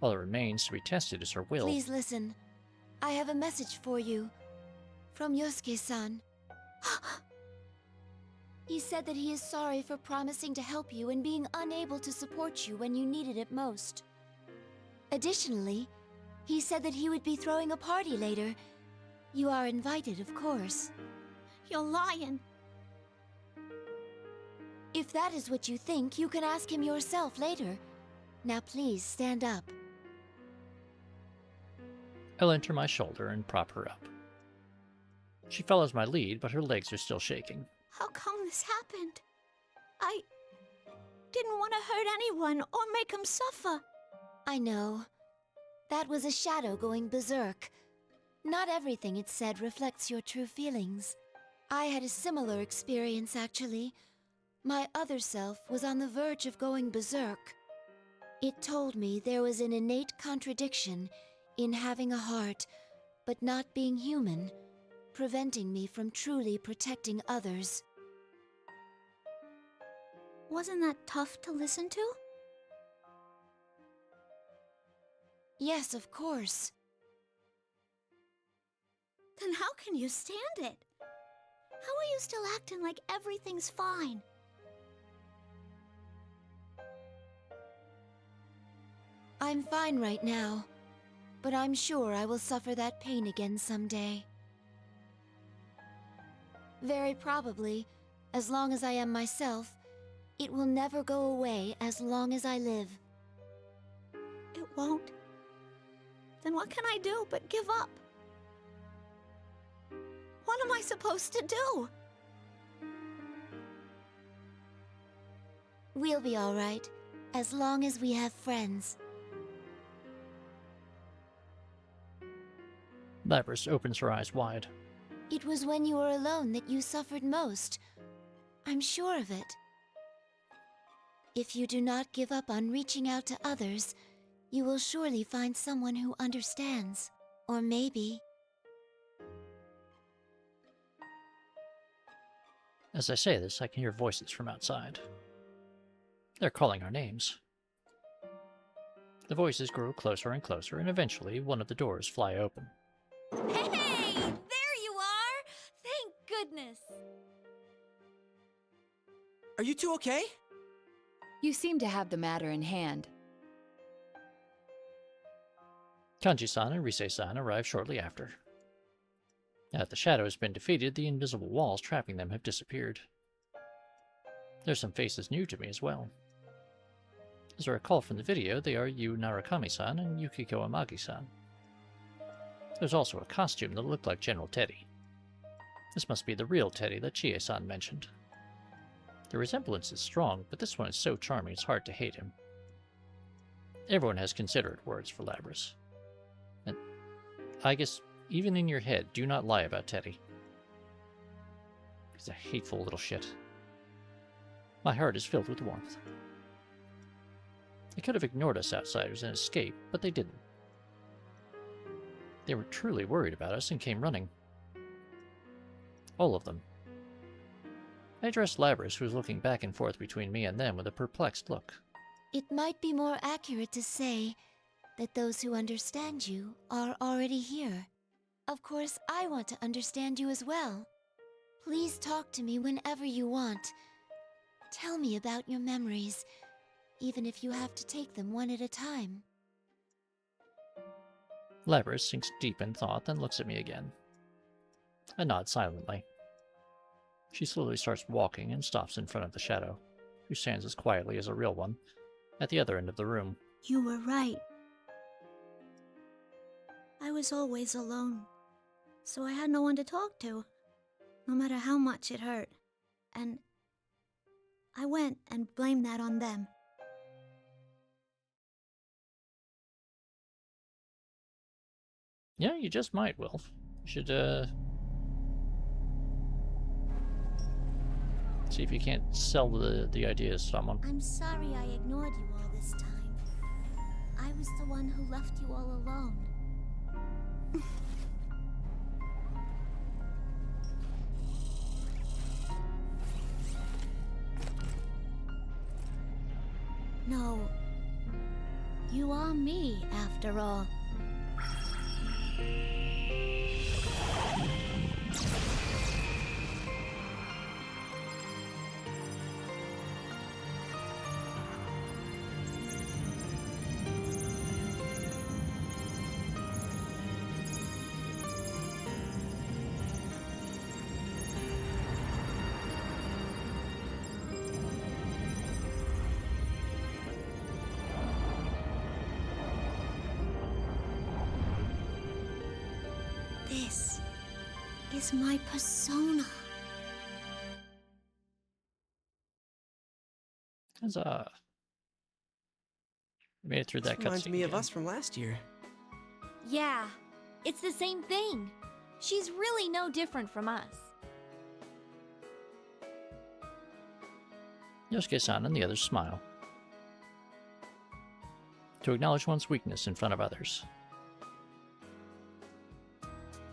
All that remains to be tested is her will. Please listen. I have a message for you. From Yosuke-san. He said that he is sorry for promising to help you and being unable to support you when you needed it most. Additionally, he said that he would be throwing a party later. You are invited, of course. You're lying. If that is what you think, you can ask him yourself later. Now please, stand up. I'll enter my shoulder and prop her up. She follows my lead, but her legs are still shaking. How come this happened? I didn't want to hurt anyone or make them suffer. I know. That was a shadow going berserk. Not everything it said reflects your true feelings. I had a similar experience, actually. My other self was on the verge of going berserk. It told me there was an innate contradiction in having a heart, but not being human, preventing me from truly protecting others. Wasn't that tough to listen to? Yes, of course. Then how can you stand it? How are you still acting like everything's fine? I'm fine right now, but I'm sure I will suffer that pain again someday. Very probably, as long as I am myself, it will never go away as long as I live. It won't? Then what can I do but give up? What am I supposed to do? We'll be all right, as long as we have friends. Labrys opens her eyes wide. It was when you were alone that you suffered most. I'm sure of it. If you do not give up on reaching out to others, you will surely find someone who understands. Or maybe... As I say this, I can hear voices from outside. They're calling our names. The voices grow closer and closer, and eventually one of the doors fly open. Hey! There you are! Thank goodness! Are you two okay? You seem to have the matter in hand. Kanji-san and Rise-san arrive shortly after. Now that the shadow has been defeated, the invisible walls trapping them have disappeared. There's some faces new to me as well. As I recall from the video, they are Yu Narakami-san and Yukiko Amagi-san. There's also a costume that looked like General Teddy. This must be the real Teddy that Chie-san mentioned. The resemblance is strong, but this one is so charming it's hard to hate him. Everyone has considerate words for Labrys. And I guess, even in your head, do not lie about Teddy. He's a hateful little shit. My heart is filled with warmth. They could have ignored us outsiders and escaped, but they didn't. They were truly worried about us and came running. All of them. I addressed Labrys, who was looking back and forth between me and them with a perplexed look. It might be more accurate to say that those who understand you are already here. Of course, I want to understand you as well. Please talk to me whenever you want. Tell me about your memories, even if you have to take them one at a time. Labrys sinks deep in thought, then looks at me again. I nod silently. She slowly starts walking and stops in front of the shadow, who stands as quietly as a real one, at the other end of the room. You were right. I was always alone, so I had no one to talk to, no matter how much it hurt. And I went and blamed that on them. Yeah, you just might, Wilf. You should, see if you can't sell the idea to someone. I'm sorry I ignored you all this time. I was the one who left you all alone. No, you are me, after all. This is my persona. Huzzah. We made it through that cutscene. Reminds me of us from last year. Yeah, it's the same thing. She's really no different from us. Yosuke-san and the others smile. To acknowledge one's weakness in front of others.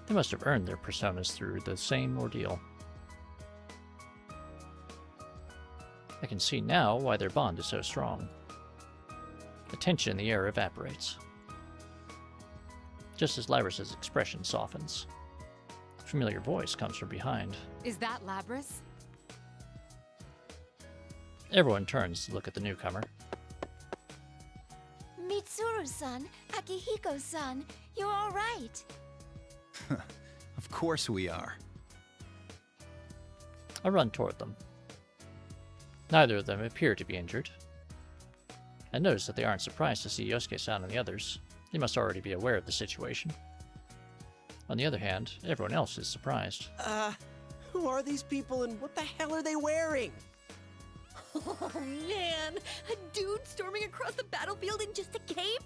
They must have earned their personas through the same ordeal. I can see now why their bond is so strong. The tension in the air evaporates. Just as Labrys' expression softens. A familiar voice comes from behind. Is that Labrys? Everyone turns to look at the newcomer. Mitsuru-san, Akihiko-san, you're all right. Of course we are. I run toward them. Neither of them appear to be injured. I notice that they aren't surprised to see Yosuke-san and the others. They must already be aware of the situation. On the other hand, everyone else is surprised. Who are these people and what the hell are they wearing? Oh man, a dude storming across the battlefield in just a cape?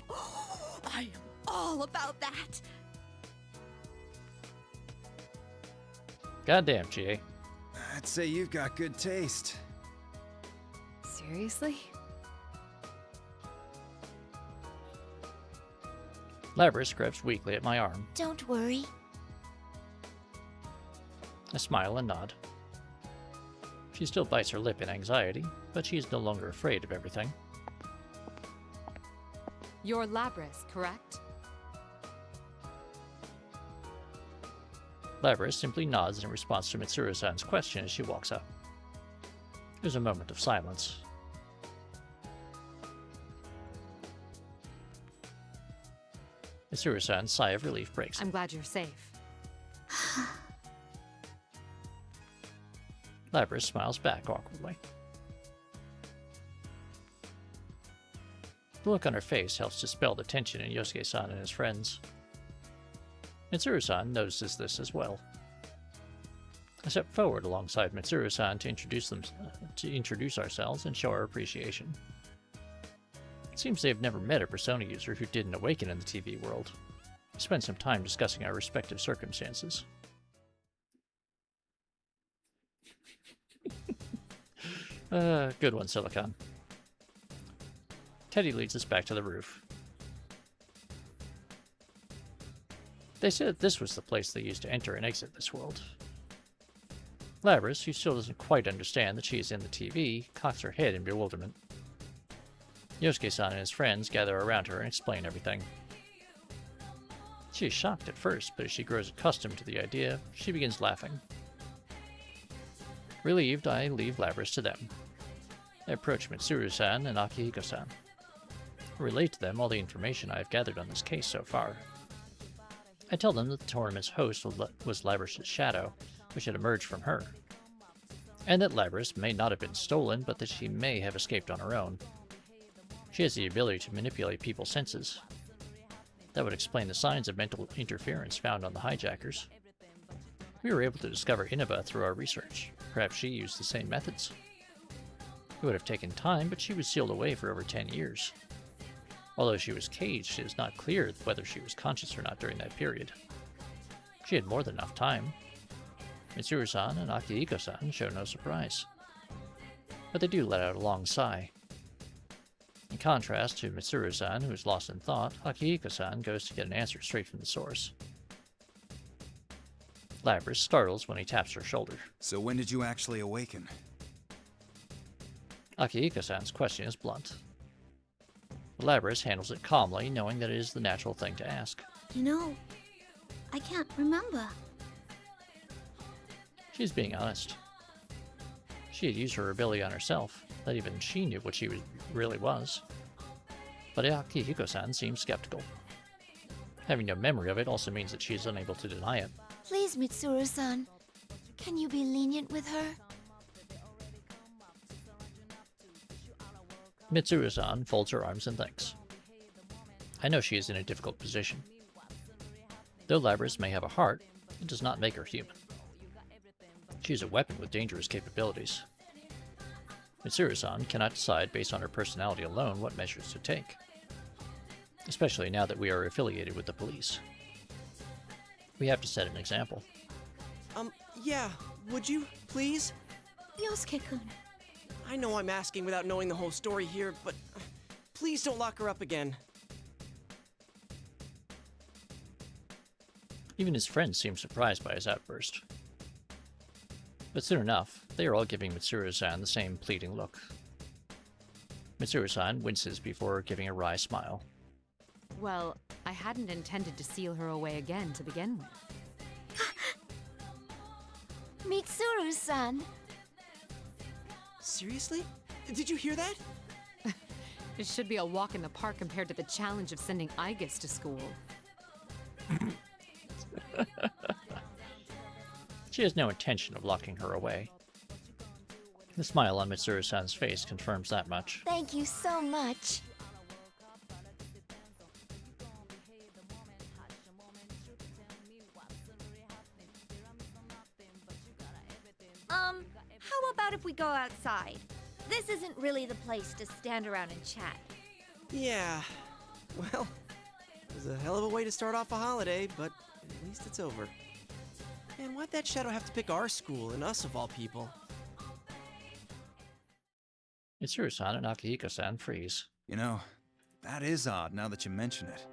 I am all about that. Goddamn, Chie. I'd say you've got good taste. Seriously? Labrys grabs weakly at my arm. Don't worry. I smile and nod. She still bites her lip in anxiety, but she is no longer afraid of everything. You're Labrys, correct? Labrys simply nods in response to Mitsuru-san's question as she walks up. There's a moment of silence. Mitsuru-san's sigh of relief breaks. I'm glad you're safe. Labrys smiles back awkwardly. The look on her face helps dispel the tension in Yosuke-san and his friends. Mitsuru-san notices this as well. I step forward alongside Mitsuru-san to introduce ourselves and show our appreciation. It seems they have never met a Persona user who didn't awaken in the TV world. We spend some time discussing our respective circumstances. Good one, Silicon. Teddy leads us back to the roof. They said this was the place they used to enter and exit this world. Labrys, who still doesn't quite understand that she is in the TV, cocks her head in bewilderment. Yosuke-san and his friends gather around her and explain everything. She is shocked at first, but as she grows accustomed to the idea, she begins laughing. Relieved, I leave Labrys to them. I approach Mitsuru-san and Akihiko-san. I relate to them all the information I have gathered on this case so far. I tell them that the tournament's host was Labrys' shadow, which had emerged from her, and that Labrys may not have been stolen, but that she may have escaped on her own. She has the ability to manipulate people's senses. That would explain the signs of mental interference found on the hijackers. We were able to discover Inaba through our research. Perhaps she used the same methods. It would have taken time, but she was sealed away for over 10 years. Although she was caged, it is not clear whether she was conscious or not during that period. She had more than enough time. Mitsuru-san and Akihiko-san show no surprise. But they do let out a long sigh. In contrast to Mitsuru-san, who is lost in thought, Akihiko-san goes to get an answer straight from the source. Labrys startles when he taps her shoulder. So when did you actually awaken? Akihiko-san's question is blunt. Labrys handles it calmly, knowing that it is the natural thing to ask. You know, I can't remember. She's being honest. She had used her ability on herself. Not even she knew what she really was. But Akihiko-san seems skeptical. Having no memory of it also means that she is unable to deny it. Please, Mitsuru-san, can you be lenient with her? Mitsuru-san folds her arms and thinks. I know she is in a difficult position. Though Labrys may have a heart, it does not make her human. She is a weapon with dangerous capabilities. Mitsuru-san cannot decide based on her personality alone what measures to take. Especially now that we are affiliated with the police. We have to set an example. Yeah, would you, please? Yosuke-kun. I know I'm asking without knowing the whole story here, but please don't lock her up again. Even his friends seem surprised by his outburst. But soon enough, they are all giving Mitsuru-san the same pleading look. Mitsuru-san winces before giving a wry smile. Well, I hadn't intended to seal her away again to begin with. Mitsuru-san! Seriously? Did you hear that? It should be a walk in the park compared to the challenge of sending Aigis to school. She has no intention of locking her away. The smile on Mitsuru-san's face confirms that much. Thank you so much. How about if we go outside? This isn't really the place to stand around and chat. Yeah. Well, it was a hell of a way to start off a holiday, but at least it's over. Man, why'd that shadow have to pick our school and us of all people? Mitsuru-san and Akihiko-san freeze. You know, that is odd now that you mention it.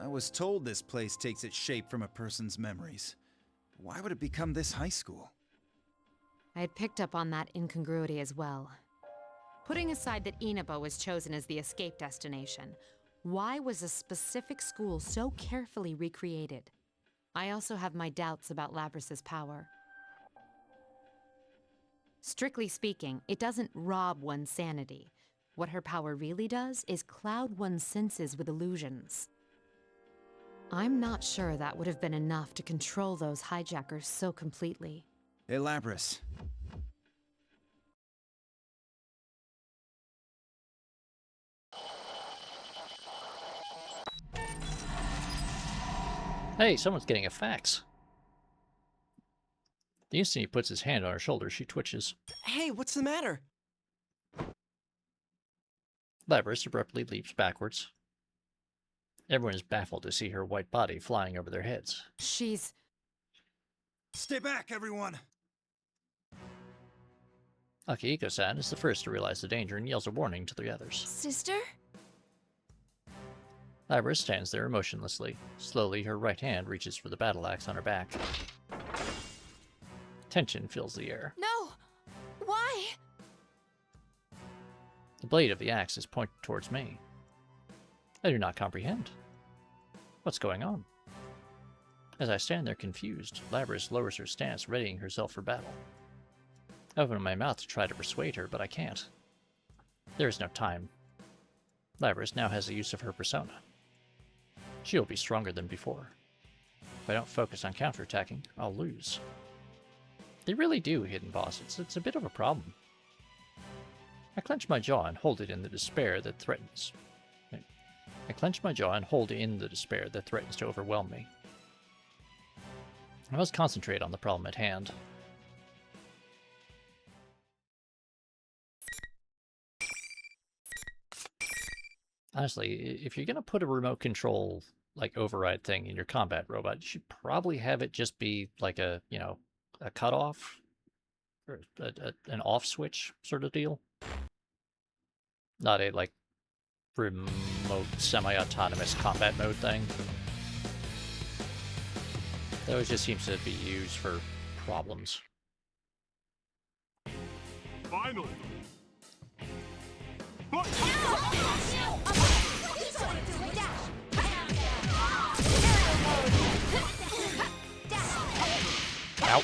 I was told this place takes its shape from a person's memories. Why would it become this high school? I had picked up on that incongruity as well. Putting aside that Inaba was chosen as the escape destination, why was a specific school so carefully recreated? I also have my doubts about Labrys' power. Strictly speaking, it doesn't rob one's sanity. What her power really does is cloud one's senses with illusions. I'm not sure that would have been enough to control those hijackers so completely. Hey, Labrys. Hey, someone's getting a fax. The instant he puts his hand on her shoulder, she twitches. Hey, what's the matter? Labrys abruptly leaps backwards. Everyone is baffled to see her white body flying over their heads. She's... Stay back, everyone! Akihiko-san is the first to realize the danger and yells a warning to the others. Sister? Labrys stands there emotionlessly. Slowly, her right hand reaches for the battle axe on her back. Tension fills the air. No! Why? The blade of the axe is pointed towards me. I do not comprehend. What's going on? As I stand there confused, Labrys lowers her stance, readying herself for battle. I open my mouth to try to persuade her, but I can't. There is no time. Labrys now has the use of her persona. She will be stronger than before. If I don't focus on counterattacking, I'll lose. They really do, Hidden Boss. It's a bit of a problem. I clench my jaw and hold it in the despair that threatens. I clench my jaw and hold in the despair that threatens to overwhelm me. I must concentrate on the problem at hand. Honestly, if you're going to put a remote control, like, override thing in your combat robot, you should probably have it just be like a, you know, a cutoff, or an off switch sort of deal. Not a, like, remote semi-autonomous combat mode thing. That always just seems to be used for problems. Finally! Ow.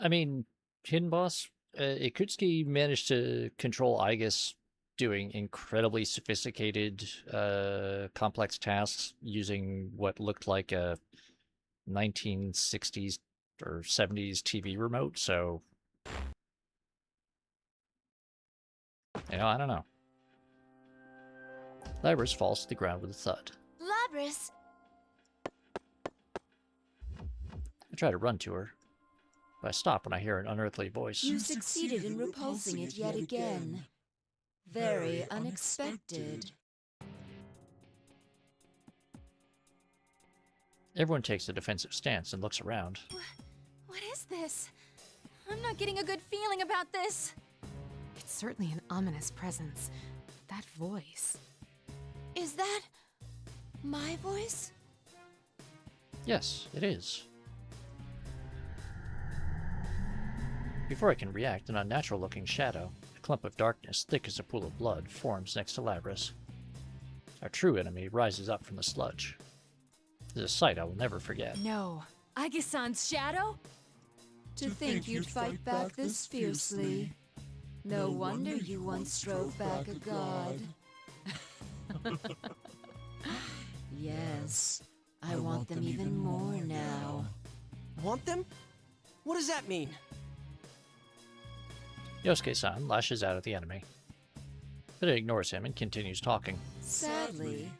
I mean, Hidden Boss, Ikutsuki managed to control Aigis doing incredibly sophisticated, complex tasks using what looked like a 1960s or 70s TV remote, so... You know, I don't know. Labrys falls to the ground with a thud. Labrys! I try to run to her, but I stop when I hear an unearthly voice. You succeeded in repulsing it yet again. Very unexpected. Everyone takes a defensive stance and looks around. What is this? I'm not getting a good feeling about this. It's certainly an ominous presence. That voice. Is that my voice? Yes, it is. Before I can react, an unnatural-looking shadow, a clump of darkness thick as a pool of blood, forms next to Labrys. Our true enemy rises up from the sludge. It is a sight I will never forget. No. Aigis-san's shadow? To think you'd fight back this fiercely. No wonder you once drove back a god. Yes, I want them even more now. Want them? What does that mean? Yosuke-san lashes out at the enemy, but it ignores him and continues talking. Sadly,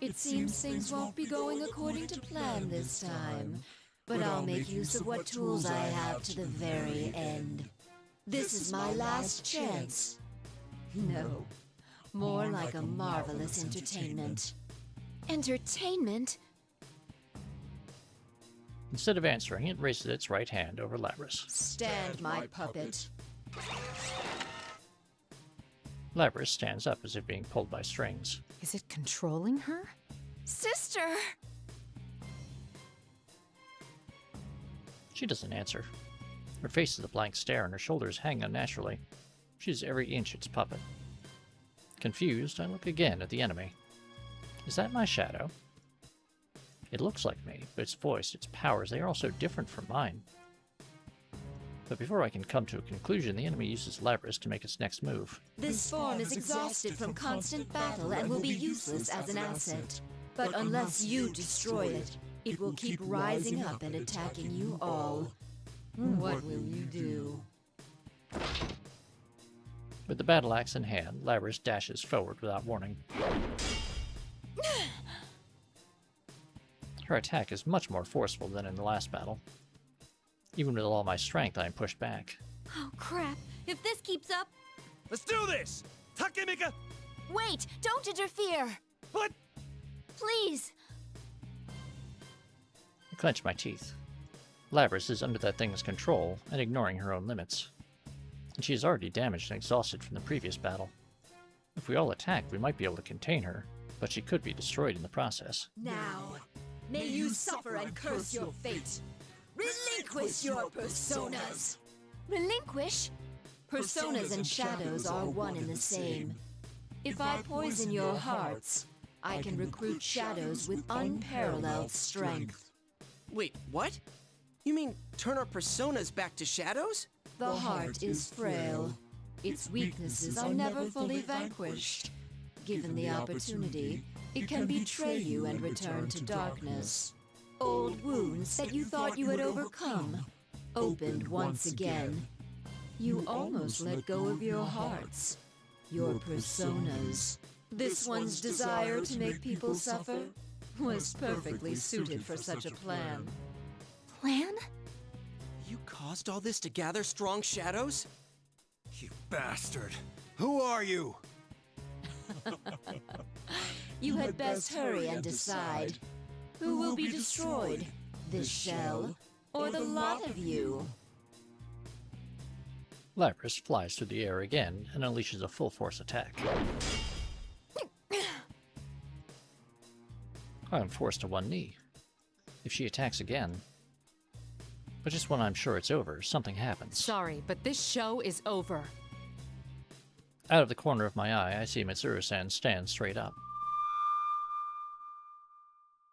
it seems things won't be going according to plan this time. but I'll make use of what tools I have to the very end. This is my last chance. No, more like a marvelous entertainment. Entertainment? Instead of answering, it raises its right hand over Labrys. Stand, my puppet. Labrys stands up as if being pulled by strings. Is it controlling her? Sister! She doesn't answer. Her face is a blank stare and her shoulders hang unnaturally. She's every inch its puppet. Confused, I look again at the enemy. Is that my shadow? It looks like me, but its voice, its powers, they are all so different from mine. But before I can come to a conclusion, the enemy uses Labrys to make its next move. This form is exhausted from constant battle and will be useless as an asset. But unless you destroy it, it will keep rising up and attacking you all. What will you do? With the battle axe in hand, Labrys dashes forward without warning. Her attack is much more forceful than in the last battle. Even with all my strength, I am pushed back. Oh, crap. If this keeps up... Let's do this! Takemika! Wait! Don't interfere! What? Please! I clench my teeth. Labrys is under that thing's control and ignoring her own limits. And she is already damaged and exhausted from the previous battle. If we all attacked, we might be able to contain her, but she could be destroyed in the process. Now, may you suffer and curse your fate. Relinquish your personas! Relinquish? Personas and shadows are one and the same. If I poison your hearts, I can recruit shadows with unparalleled strength. Wait, what? You mean turn our personas back to shadows? The heart is frail. Its weaknesses are never fully vanquished. Given the opportunity, it can betray you and return to darkness. Old wounds that you thought you had overcome, opened once again. You almost let go of your hearts, your personas. This one's desire to make people suffer was perfectly suited for such a plan. Plan? You caused all this to gather strong shadows? You bastard! Who are you? You had best hurry and decide. Who will be destroyed? This shell, or the lot of you? Labrys flies through the air again and unleashes a full-force attack. I am forced to one knee. If she attacks again... But just when I'm sure it's over, something happens. Sorry, but this show is over. Out of the corner of my eye, I see Mitsuru-san stand straight up.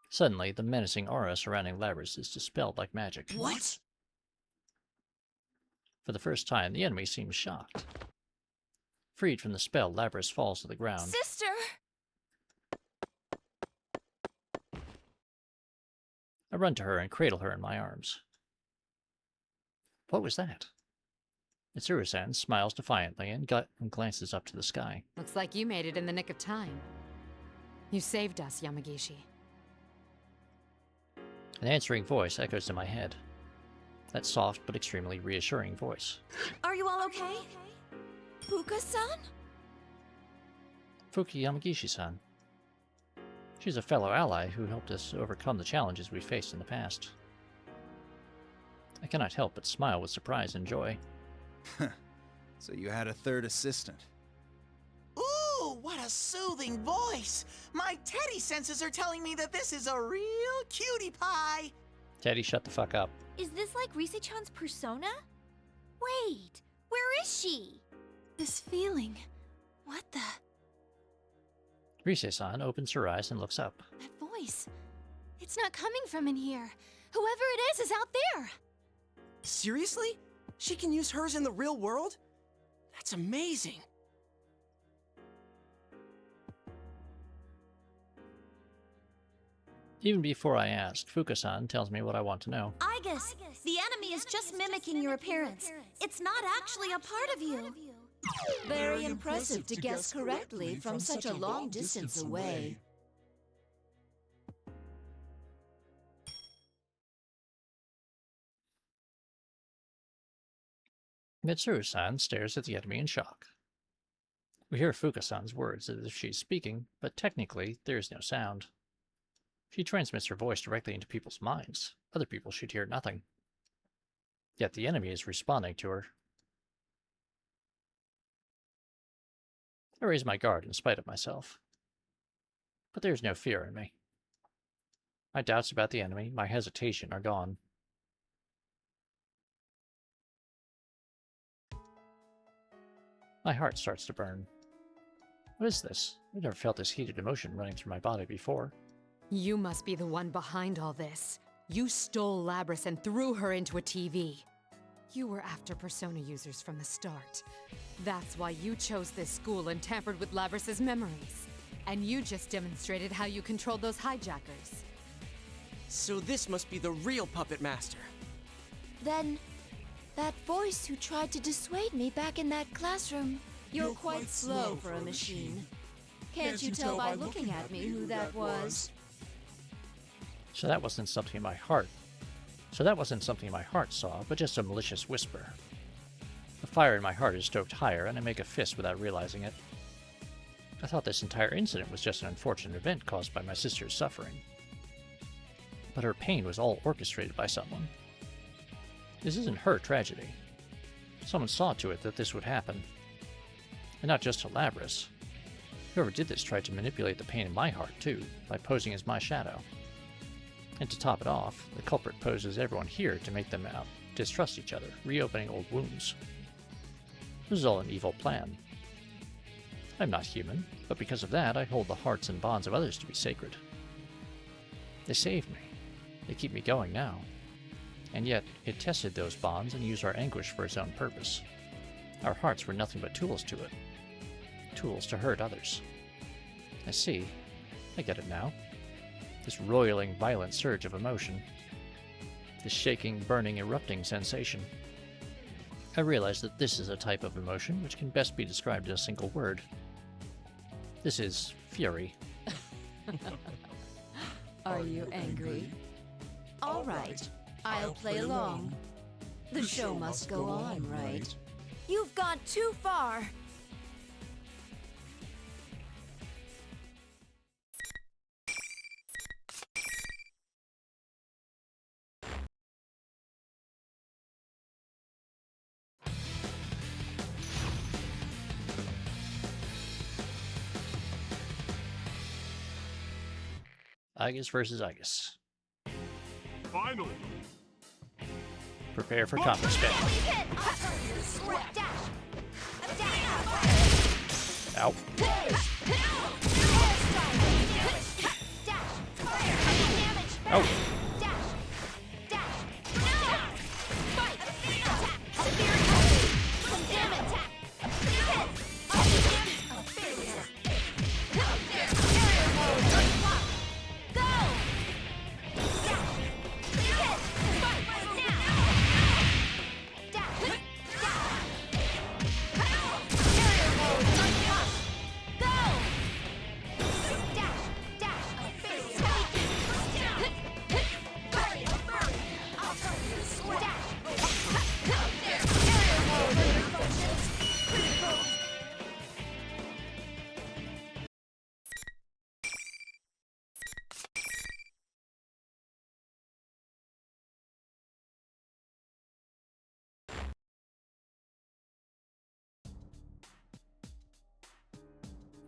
Suddenly, the menacing aura surrounding Labrys is dispelled like magic. What? For the first time, the enemy seems shocked. Freed from the spell, Labrys falls to the ground. Sister! I run to her and cradle her in my arms. What was that? Mitsuru-san smiles defiantly and glances up to the sky. Looks like you made it in the nick of time. You saved us, Yamagishi. An answering voice echoes in my head. That soft but extremely reassuring voice. Are you all okay? Fuka-san? Fuki Yamagishi-san. She's a fellow ally who helped us overcome the challenges we faced in the past. I cannot help but smile with surprise and joy. So you had a third assistant. Ooh, what a soothing voice! My teddy senses are telling me that this is a real cutie pie! Teddy, shut the fuck up. Is this like Rise-chan's persona? Wait, where is she? This feeling. What the? Rise-san opens her eyes and looks up. That voice. It's not coming from in here. Whoever it is out there. Seriously? She can use hers in the real world? That's amazing. Even before I ask, Fuka-san tells me what I want to know. Aigis, the enemy is just mimicking your appearance. It's not actually a part of you. Very impressive to guess correctly from such a long distance away. Mitsuru-san stares at the enemy in shock. We hear Fuka-san's words as if she's speaking, but technically there is no sound. She transmits her voice directly into people's minds. Other people should hear nothing. Yet the enemy is responding to her. I raise my guard in spite of myself. But there is no fear in me. My doubts about the enemy, my hesitation, are gone. My heart starts to burn. What is this? I've never felt this heated emotion running through my body before. You must be the one behind all this. You stole Labrys and threw her into a TV. You were after Persona users from the start. That's why you chose this school and tampered with Labrys' memories. And you just demonstrated how you controlled those hijackers. So this must be the real Puppet Master. Then, that voice who tried to dissuade me back in that classroom. You're quite slow for a machine. Can't you tell by looking at me who that was? So that wasn't something my heart saw, but just a malicious whisper. The fire in my heart is stoked higher, and I make a fist without realizing it. I thought this entire incident was just an unfortunate event caused by my sister's suffering. But her pain was all orchestrated by someone. This isn't her tragedy. Someone saw to it that this would happen. And not just to Labrys. Whoever did this tried to manipulate the pain in my heart, too, by posing as my shadow. And to top it off, the culprit poses everyone here to make them distrust each other, reopening old wounds. This is all an evil plan. I'm not human, but because of that, I hold the hearts and bonds of others to be sacred. They saved me. They keep me going now. And yet, it tested those bonds and used our anguish for its own purpose. Our hearts were nothing but tools to it. Tools to hurt others. I see. I get it now. This roiling, violent surge of emotion. This shaking, burning, erupting sensation. I realize that this is a type of emotion which can best be described in a single word. This is fury. Are you angry? All right, I'll play along. The show must go on, right? You've gone too far. Aigis versus Aigis. Finally! Prepare for combat spin. Ow. Oh.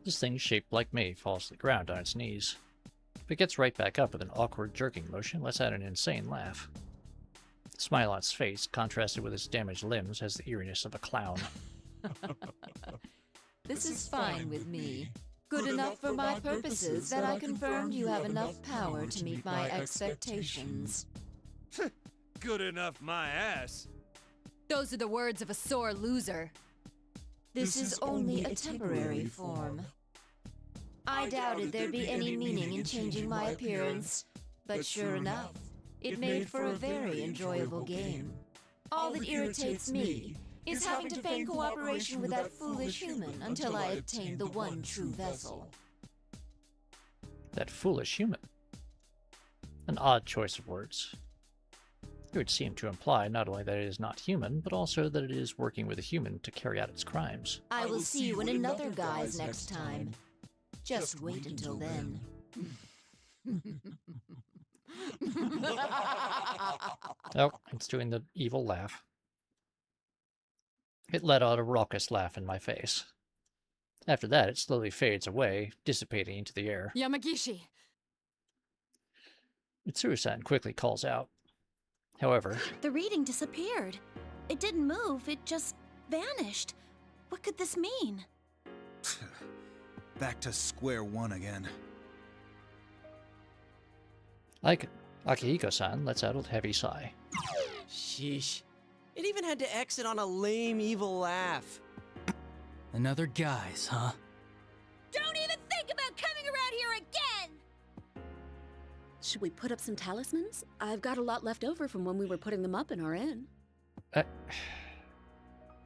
This thing, shaped like me, falls to the ground on its knees. But gets right back up with an awkward jerking motion, lets out an insane laugh. The smile on its face, contrasted with its damaged limbs, has the eeriness of a clown. This is fine with me. Good enough for my purposes that I confirmed you have enough power to meet my expectations. Good enough, my ass. Those are the words of a sore loser. This is only a temporary form. I doubted there'd be any meaning in changing my appearance, but sure enough, it made for a very enjoyable game. All that irritates me is having to feign cooperation with that foolish human until I obtain the one true vessel. That foolish human. An odd choice of words. It would seem to imply not only that it is not human, but also that it is working with a human to carry out its crimes. I will see you in another guise next time. Just wait until then. Oh, it's doing the evil laugh. It let out a raucous laugh in my face. After that, it slowly fades away, dissipating into the air. Yamagishi! Mitsuru-san quickly calls out. However, The reading disappeared. It didn't move, it just vanished. What could this mean? Back to square one again. Akihiko-san lets out a heavy sigh. Sheesh. It even had to exit on a lame, evil laugh. Another guise, huh? Don't even think about coming around here again! Should we put up some talismans? I've got a lot left over from when we were putting them up in our inn.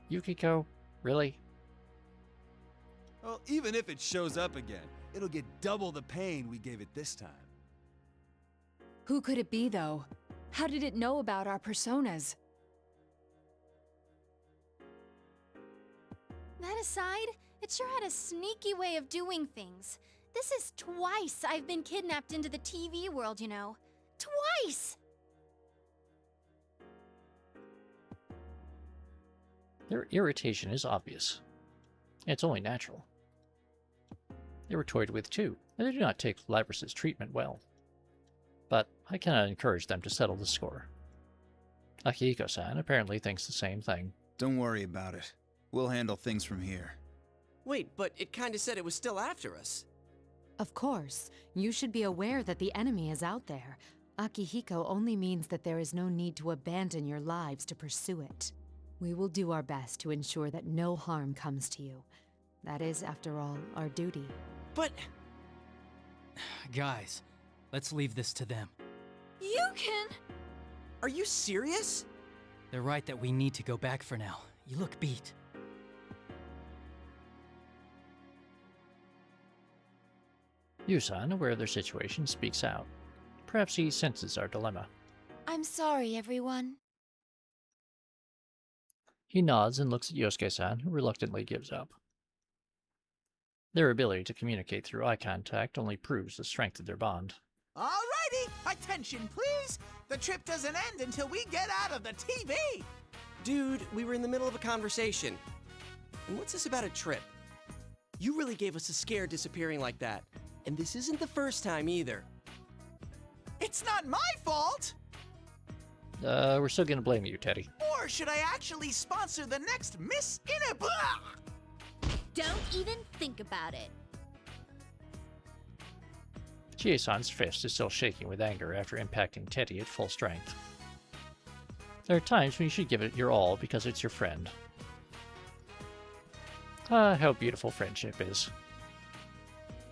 Yukiko? Really? Well, even if it shows up again, it'll get double the pain we gave it this time. Who could it be, though? How did it know about our personas? That aside, it sure had a sneaky way of doing things. This is twice I've been kidnapped into the TV world, you know. Twice! Their irritation is obvious. It's only natural. They were toyed with too, and they do not take Labrys' treatment well. But I cannot encourage them to settle the score. Akihiko-san apparently thinks the same thing. Don't worry about it. We'll handle things from here. Wait, but it kinda said it was still after us. Of course. You should be aware that the enemy is out there. Akihiko only means that there is no need to abandon your lives to pursue it. We will do our best to ensure that no harm comes to you. That is, after all, our duty. But... Guys, let's leave this to them. You can... Are you serious? They're right that we need to go back for now. You look beat. Yusan, aware of their situation, speaks out. Perhaps he senses our dilemma. I'm sorry, everyone. He nods and looks at Yosuke-san, who reluctantly gives up. Their ability to communicate through eye contact only proves the strength of their bond. Alrighty, attention please! The trip doesn't end until we get out of the TV! Dude, we were in the middle of a conversation. And what's this about a trip? You really gave us a scare disappearing like that. And this isn't the first time either. It's not my fault! We're still gonna blame you, Teddy. Or should I actually sponsor the next Miss Inaba? Don't even think about it. Chie-san's fist is still shaking with anger after impacting Teddy at full strength. There are times when you should give it your all because it's your friend. Ah, how beautiful friendship is.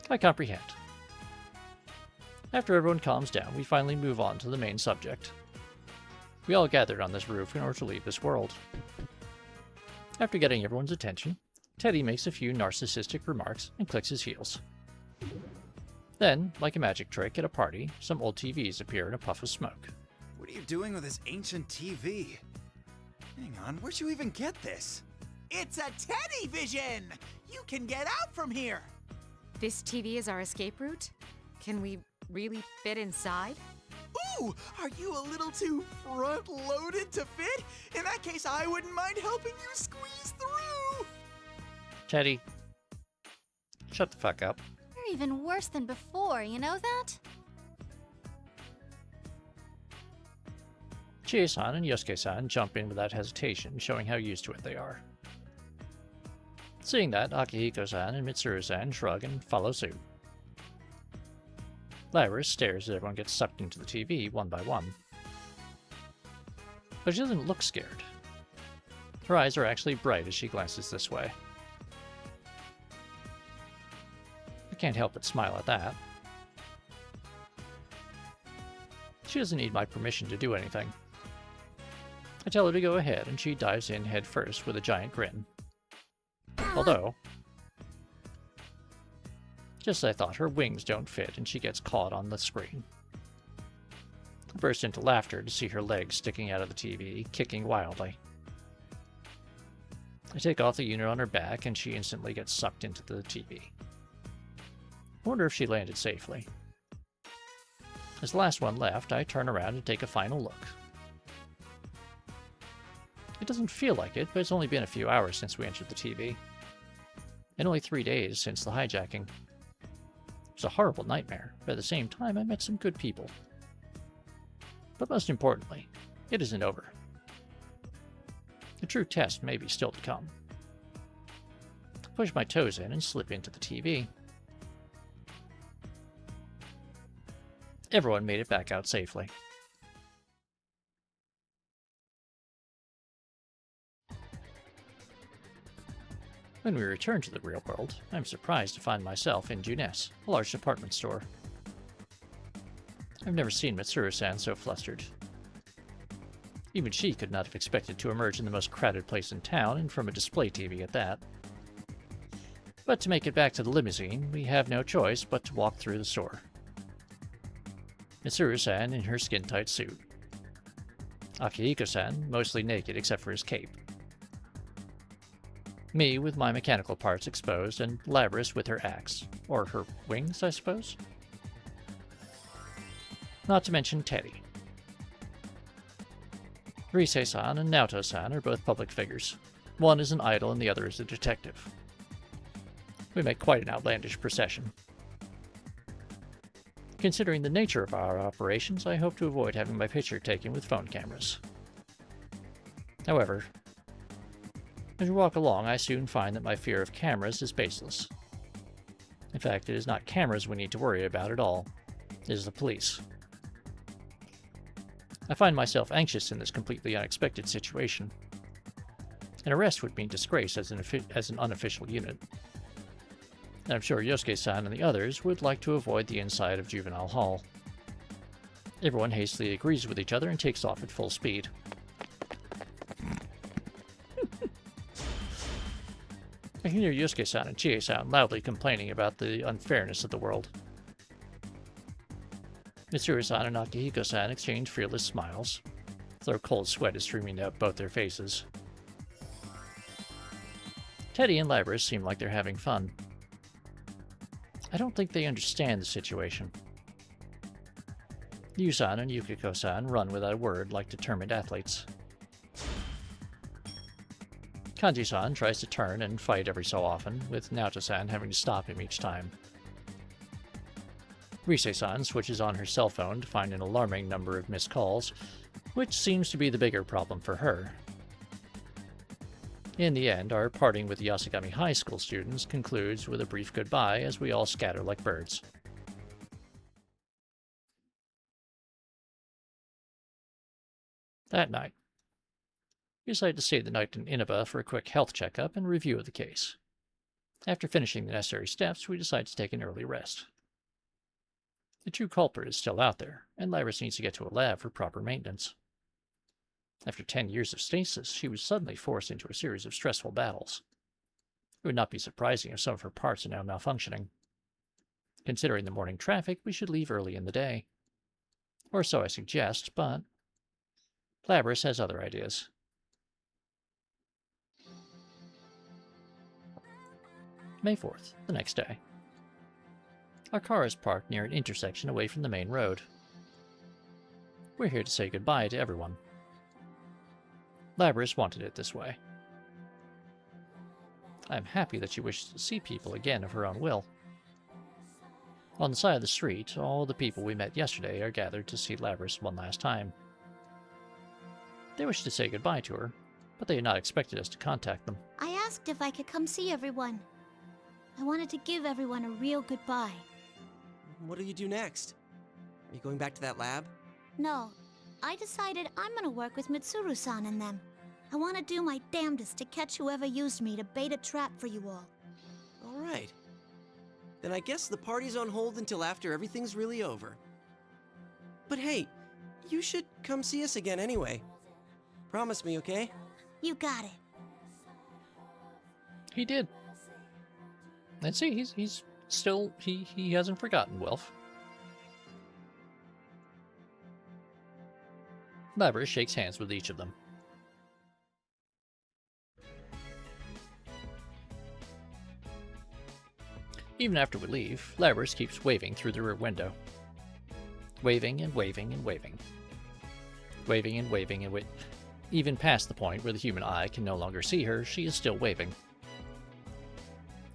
I comprehend. After everyone calms down, we finally move on to the main subject. We all gathered on this roof in order to leave this world. After getting everyone's attention, Teddy makes a few narcissistic remarks and clicks his heels. Then, like a magic trick at a party, some old TVs appear in a puff of smoke. What are you doing with this ancient TV? Hang on, where'd you even get this? It's a Teddy Vision! You can get out from here! This TV is our escape route? Can we really fit inside? Ooh, are you a little too front-loaded to fit? In that case, I wouldn't mind helping you squeeze through! Teddy, shut the fuck up. You're even worse than before, you know that? Chie-san and Yosuke-san jump in without hesitation, showing how used to it they are. Seeing that, Akihiko-san and Mitsuru-san shrug and follow suit. Labrys stares as everyone gets sucked into the TV one by one. But she doesn't look scared. Her eyes are actually bright as she glances this way. I can't help but smile at that. She doesn't need my permission to do anything. I tell her to go ahead, and she dives in head first with a giant grin. Although, just as I thought, her wings don't fit and she gets caught on the screen. burst into laughter to see her legs sticking out of the TV, kicking wildly. I take off the unit on her back, and she instantly gets sucked into the TV. I wonder if she landed safely. As the last one left, I turn around and take a final look. It doesn't feel like it, but it's only been a few hours since we entered the TV. And only 3 days since the hijacking. It was a horrible nightmare, but at the same time I met some good people. But most importantly, it isn't over. The true test may be still to come. I push my toes in and slip into the TV. Everyone made it back out safely. When we return to the real world, I'm surprised to find myself in Junes, a large department store. I've never seen Mitsuru-san so flustered. Even she could not have expected to emerge in the most crowded place in town, and from a display TV at that. But to make it back to the limousine, we have no choice but to walk through the store. Mitsuru-san in her skin-tight suit. Akihiko-san mostly naked except for his cape. Me with my mechanical parts exposed, and Labrys with her axe. Or her wings, I suppose? Not to mention Teddy. Rise-san and Naoto-san are both public figures. One is an idol and the other is a detective. We make quite an outlandish procession. Considering the nature of our operations, I hope to avoid having my picture taken with phone cameras. However, as we walk along, I soon find that my fear of cameras is baseless. In fact, it is not cameras we need to worry about at all. It is the police. I find myself anxious in this completely unexpected situation. An arrest would mean disgrace as an unofficial unit. And I'm sure Yosuke-san and the others would like to avoid the inside of Juvenile Hall. Everyone hastily agrees with each other and takes off at full speed. I can hear Yosuke-san and Chie-san loudly complaining about the unfairness of the world. Mitsuru-san and Akihiko-san exchange fearless smiles, though cold sweat is streaming up both their faces. Teddy and Labrys seem like they're having fun. I don't think they understand the situation. Yu-san and Yukiko-san run without a word like determined athletes. Kanji-san tries to turn and fight every so often, with Naoto-san having to stop him each time. Rise-san switches on her cell phone to find an alarming number of missed calls, which seems to be the bigger problem for her. In the end, our parting with the Yasagami High School students concludes with a brief goodbye as we all scatter like birds. That night, we decided to stay the night in Inaba for a quick health checkup and review of the case. After finishing the necessary steps, we decided to take an early rest. The true culprit is still out there, and Labrys needs to get to a lab for proper maintenance. After 10 years of stasis, she was suddenly forced into a series of stressful battles. It would not be surprising if some of her parts are now malfunctioning. Considering the morning traffic, we should leave early in the day. Or so I suggest, but Labrys has other ideas. May 4th, the next day. Our car is parked near an intersection away from the main road. We're here to say goodbye to everyone. Labrys wanted it this way. I am happy that she wishes to see people again of her own will. On the side of the street, all the people we met yesterday are gathered to see Labrys one last time. They wish to say goodbye to her, but they had not expected us to contact them. I asked if I could come see everyone. I wanted to give everyone a real goodbye. What do you do next? Are you going back to that lab? No, I decided I'm gonna work with Mitsuru-san and them. I want to do my damnedest to catch whoever used me to bait a trap for you all. All right. Then I guess the party's on hold until after everything's really over. But hey, you should come see us again anyway. Promise me, okay? You got it. He did. And see, he's still, he hasn't forgotten, Wilf. Labrys shakes hands with each of them. Even after we leave, Labrys keeps waving through the rear window. Waving and waving and waving. Waving and waving and waving. Even past the point where the human eye can no longer see her, she is still waving.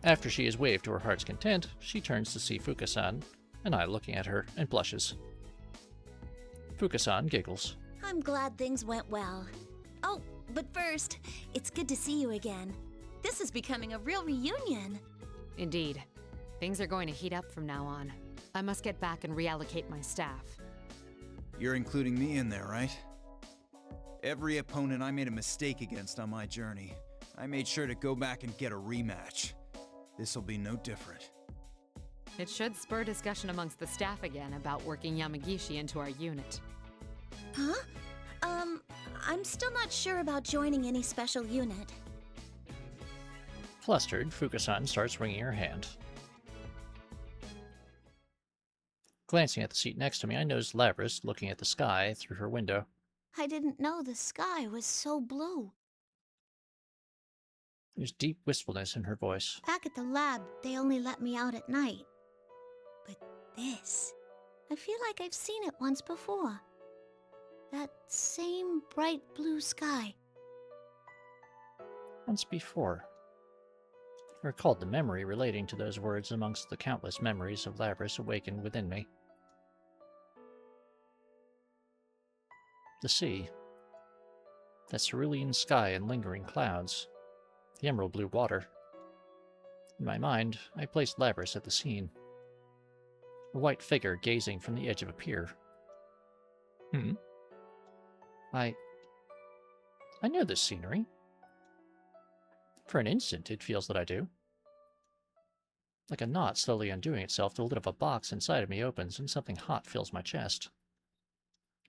After she has waved to her heart's content, she turns to see Fuka-san, and I looking at her, and blushes. Fuka-san giggles. I'm glad things went well. Oh, but first, it's good to see you again. This is becoming a real reunion. Indeed. Things are going to heat up from now on. I must get back and reallocate my staff. You're including me in there, right? Every opponent I made a mistake against on my journey, I made sure to go back and get a rematch. This'll be no different. It should spur discussion amongst the staff again about working Yamagishi into our unit. Huh? I'm still not sure about joining any special unit. Flustered, Fuka-san starts wringing her hand. Glancing at the seat next to me, I notice Labrys looking at the sky through her window. I didn't know the sky was so blue. There's deep wistfulness in her voice. Back at the lab, they only let me out at night. But this, I feel like I've seen it once before. That same bright blue sky. Once before. I recalled the memory relating to those words amongst the countless memories of Labrys awakened within me. The sea. That cerulean sky and lingering clouds. The emerald blue water. In my mind, I placed Labrys at the scene. A white figure gazing from the edge of a pier. I know this scenery. For an instant, it feels that I do. Like a knot slowly undoing itself, the lid of a box inside of me opens and something hot fills my chest.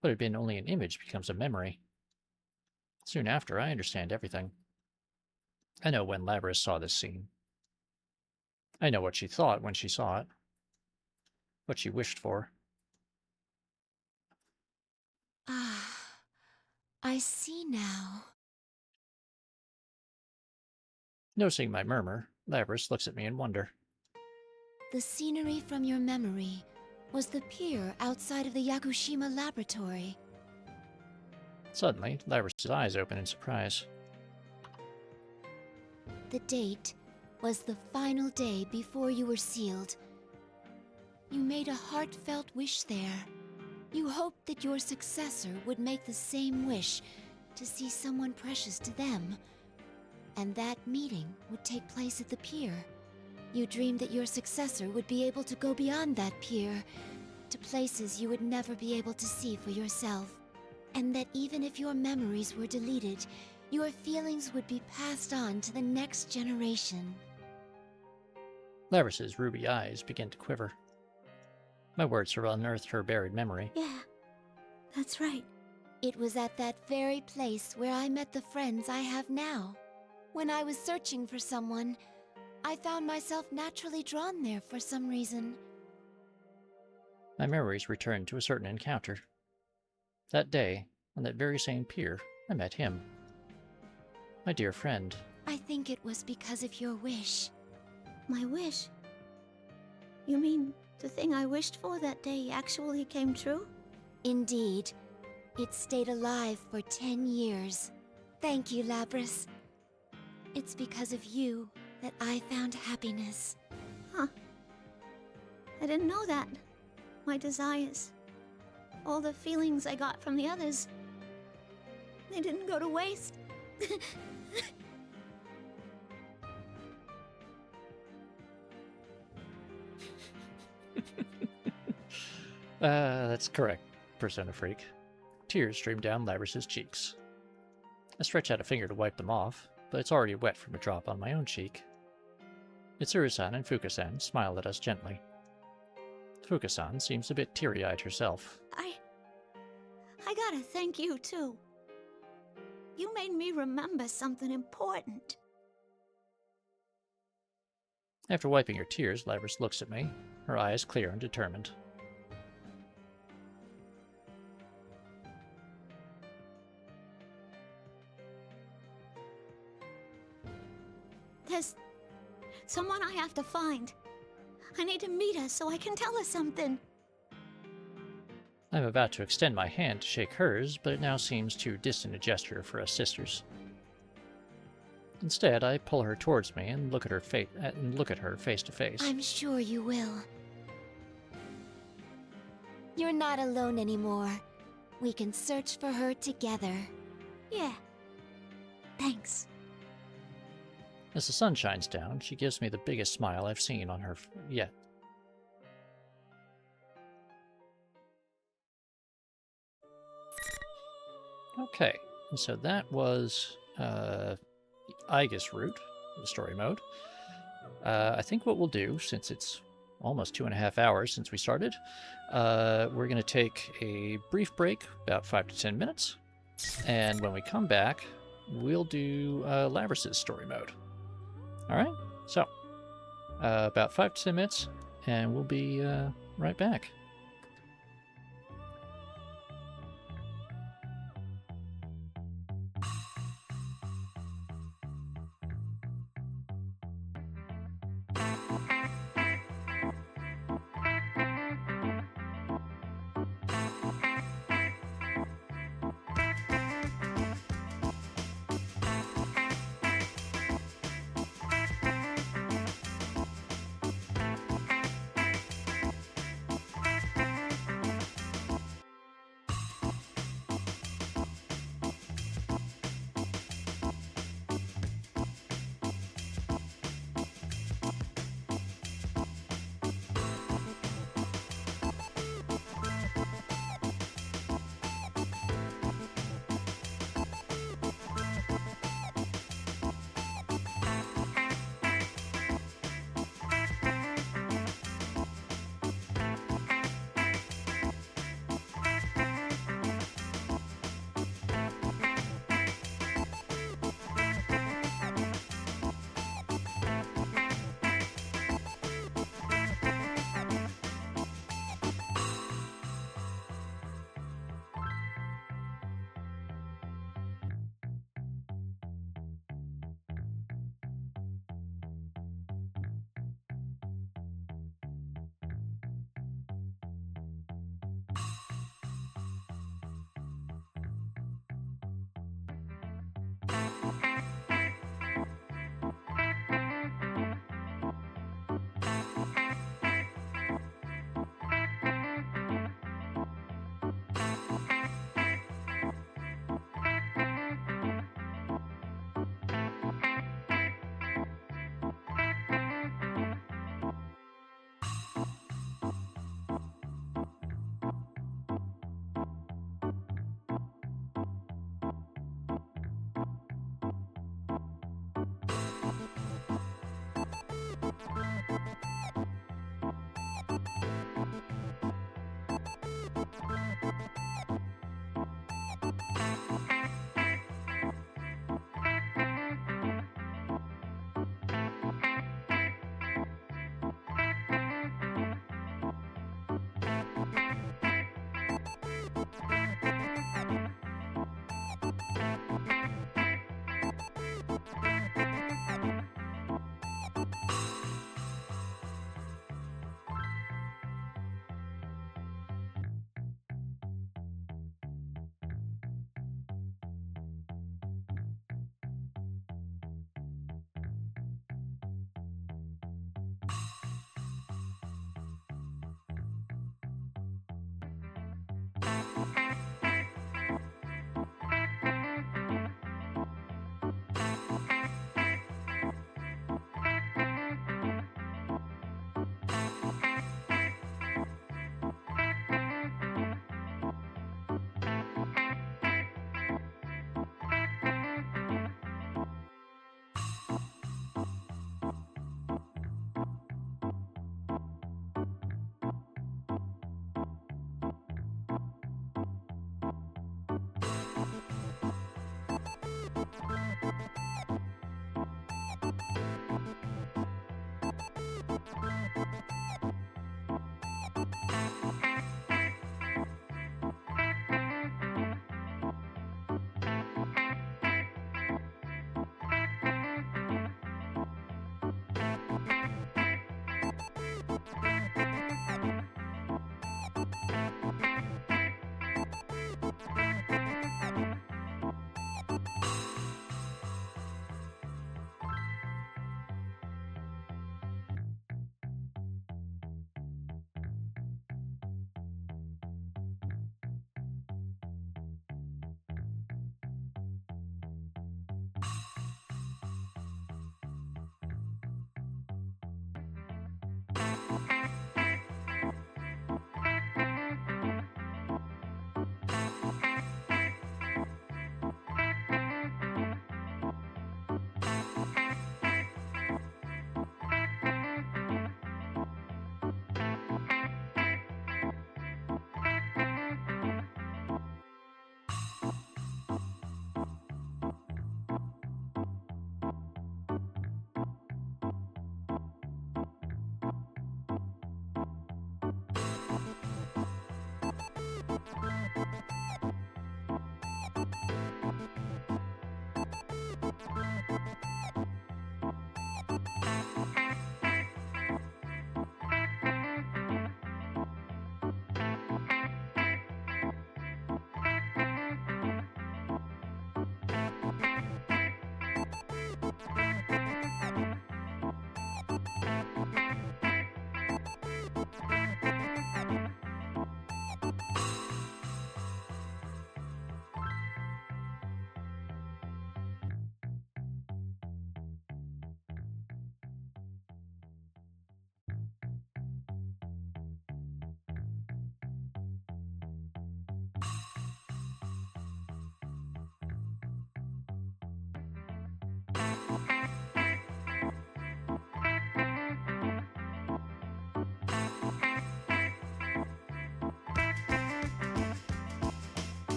What had been only an image becomes a memory. Soon after, I understand everything. I know when Labrys saw this scene. I know what she thought when she saw it. What she wished for. Ah, I see now. Noticing my murmur, Labrys looks at me in wonder. The scenery from your memory was the pier outside of the Yakushima laboratory. Suddenly, Labrys' eyes open in surprise. The date was the final day before you were sealed. You made a heartfelt wish there. You hoped that your successor would make the same wish to see someone precious to them. And that meeting would take place at the pier. You dreamed that your successor would be able to go beyond that pier, to places you would never be able to see for yourself. And that even if your memories were deleted, your feelings would be passed on to the next generation. Labrys' ruby eyes begin to quiver. My words have unearthed her buried memory. Yeah, that's right. It was at that very place where I met the friends I have now. When I was searching for someone, I found myself naturally drawn there for some reason. My memories return to a certain encounter. That day, on that very same pier, I met him. My dear friend. I think it was because of your wish. My wish? You mean the thing I wished for that day actually came true? Indeed. It stayed alive for 10 years. Thank you, Labrys. It's because of you that I found happiness. Huh. I didn't know that. My desires, all the feelings I got from the others, they didn't go to waste. That's correct, Persona Freak. Tears stream down Labrys' cheeks. I stretch out a finger to wipe them off, but it's already wet from a drop on my own cheek. Mitsuru-san and Fuka-san smile at us gently. Fuka-san seems a bit teary-eyed herself. I gotta thank you, too. You made me remember something important. After wiping her tears, Labrys looks at me, her eyes clear and determined. There's someone I have to find. I need to meet her so I can tell her something. I'm about to extend my hand to shake hers, but it now seems too distant a gesture for us sisters. Instead, I pull her towards me and look at her face to face. I'm sure you will. You're not alone anymore. We can search for her together. Yeah. Thanks. As the sun shines down, she gives me the biggest smile I've seen on her yet. Okay, and so that was the Aigis route, the story mode. I think what we'll do, since it's almost 2.5 hours since we started, we're going to take a brief break, about 5 to 10 minutes, and when we come back, we'll do Labrys' story mode. Alright, so about 5 to 10 minutes, and we'll be right back.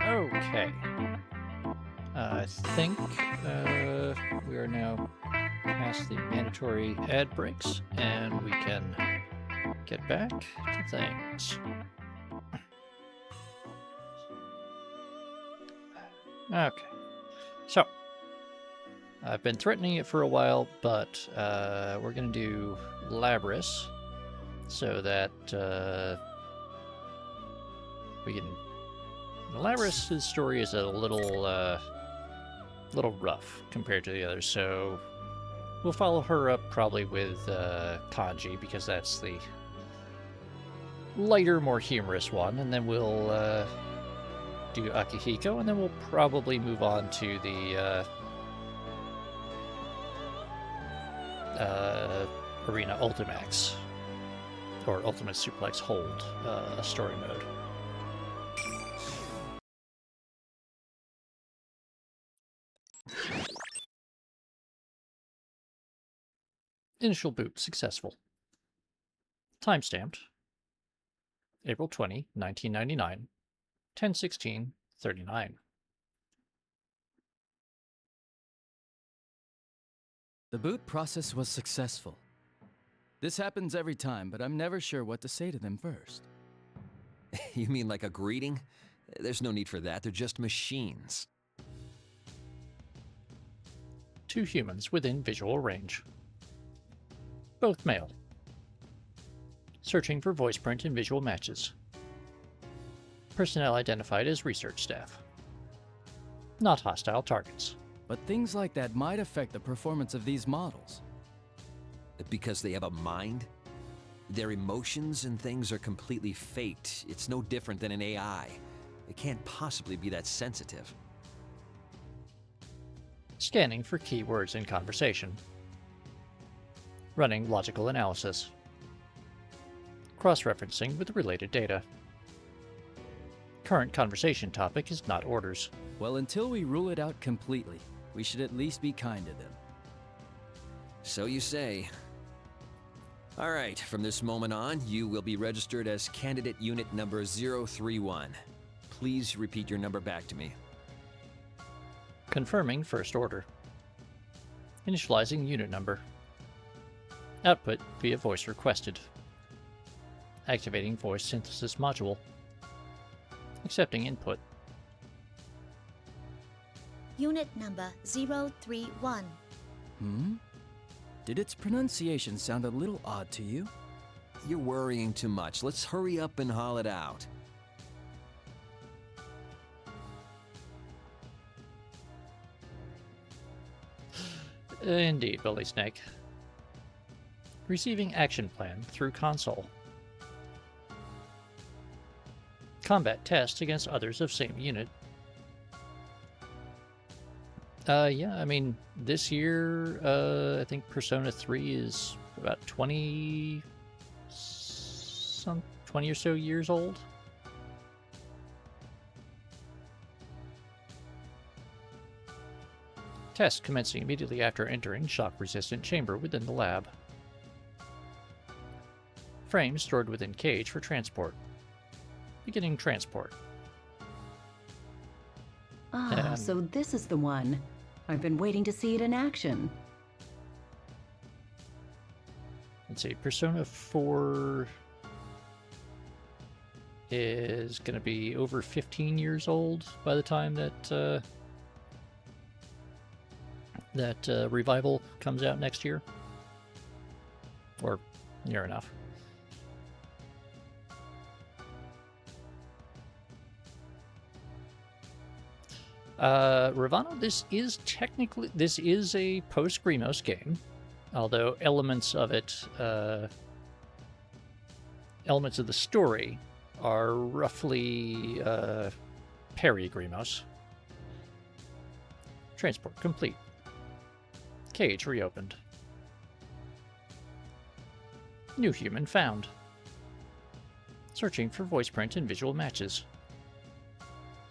Okay. I think we are now past the mandatory ad breaks, and we can get back to things. Okay. So, I've been threatening it for a while, but we're going to do Labrys so that we can Labrys' story is a little rough compared to the others, so we'll follow her up probably with Kanji, because that's the lighter, more humorous one, and then we'll do Akihiko, and then we'll probably move on to the Arena Ultimax, or Ultimate Suplex Hold story mode. Initial boot successful. Timestamped April 20, 1999, 10/16/39. The boot process was successful. This happens every time, but I'm never sure what to say to them first. You mean like a greeting? There's no need for that, they're just machines. 2 humans within visual range. Both male. Searching for voice print and visual matches. Personnel identified as research staff. Not hostile targets. But things like that might affect the performance of these models. Because they have a mind? Their emotions and things are completely faked. It's no different than an AI. It can't possibly be that sensitive. Scanning for keywords in conversation. Running logical analysis. Cross-referencing with related data. Current conversation topic is not orders. Well, until we rule it out completely, we should at least be kind to them. So you say. All right, from this moment on, you will be registered as candidate unit number 031. Please repeat your number back to me. Confirming first order. Initializing unit number. Output via voice requested. Activating voice synthesis module. Accepting input. Unit number 031. Did its pronunciation sound a little odd to you? You're worrying too much. Let's hurry up and haul it out. Indeed, Billy Snake. Receiving action plan through console. Combat test against others of same unit. Yeah, I mean, this year, I think Persona 3 is about 20 or so years old. Test commencing immediately after entering shock-resistant chamber within the lab. Frames stored within cage for transport. Beginning transport. So this is the one. I've been waiting to see it in action. Let's see, Persona 4 is going to be over 15 years old by the time that revival comes out next year, or near enough. Ravana, this is a post-Grimos game, although elements of it, elements of the story are roughly peri-Grimos. Transport complete. Cage reopened. New human found. Searching for voice print and visual matches.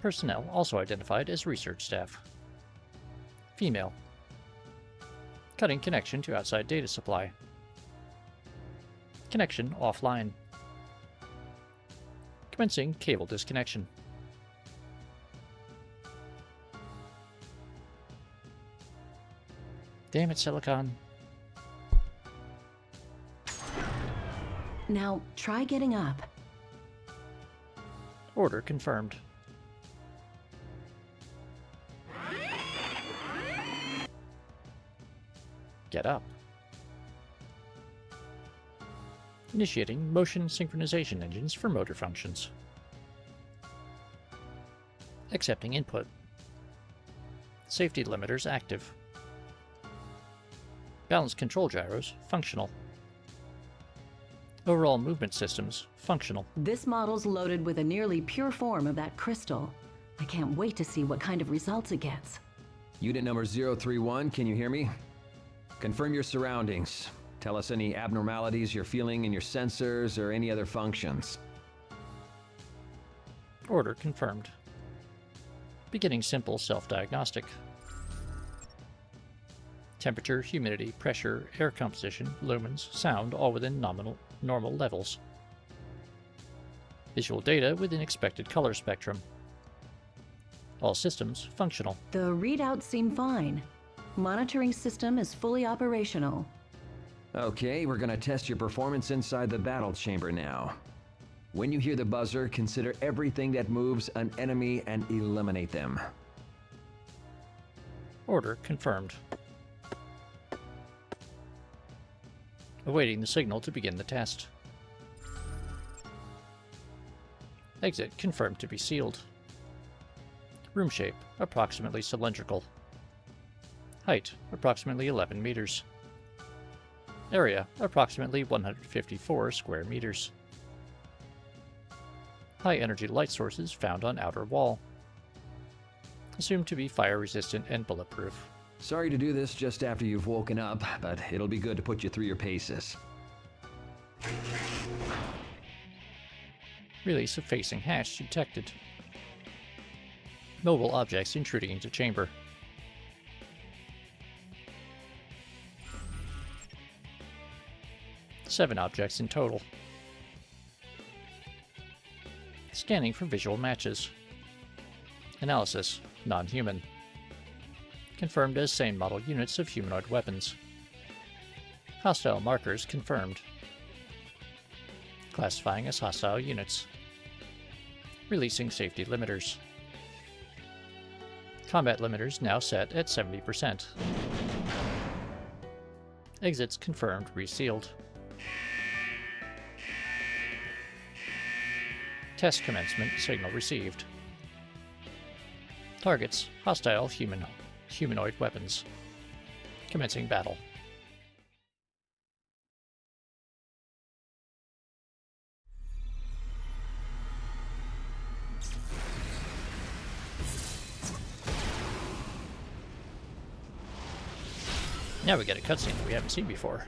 Personnel also identified as research staff. Female. Cutting connection to outside data supply. Connection offline. Commencing cable disconnection. Damn it, Silicon. Now, try getting up. Order confirmed. Get up. Initiating motion synchronization engines for motor functions. Accepting input. Safety limiters active. Balance control gyros functional. Overall movement systems functional. This model's loaded with a nearly pure form of that crystal. I can't wait to see what kind of results it gets. Unit number 031, can you hear me? Confirm your surroundings. Tell us any abnormalities you're feeling in your sensors or any other functions. Order confirmed. Beginning simple self-diagnostic. Temperature, humidity, pressure, air composition, lumens, sound all within normal levels. Visual data within expected color spectrum. All systems functional. The readouts seem fine. Monitoring system is fully operational. Okay, we're gonna test your performance inside the battle chamber now. When you hear the buzzer, consider everything that moves an enemy and eliminate them. Order confirmed. Awaiting the signal to begin the test. Exit confirmed to be sealed. Room shape, approximately cylindrical. Height, approximately 11 meters. Area, approximately 154 square meters. High energy light sources found on outer wall. Assumed to be fire resistant and bulletproof. Sorry to do this just after you've woken up, but it'll be good to put you through your paces. Release of facing hatch detected. Mobile objects intruding into chamber. Seven objects in total. Scanning for visual matches. Analysis, non-human. Confirmed as same model units of humanoid weapons. Hostile markers confirmed. Classifying as hostile units. Releasing safety limiters. Combat limiters now set at 70%. Exits confirmed, resealed. Test commencement signal received. Targets, hostile humanoid weapons. Commencing battle. Now we get a cutscene that we haven't seen before.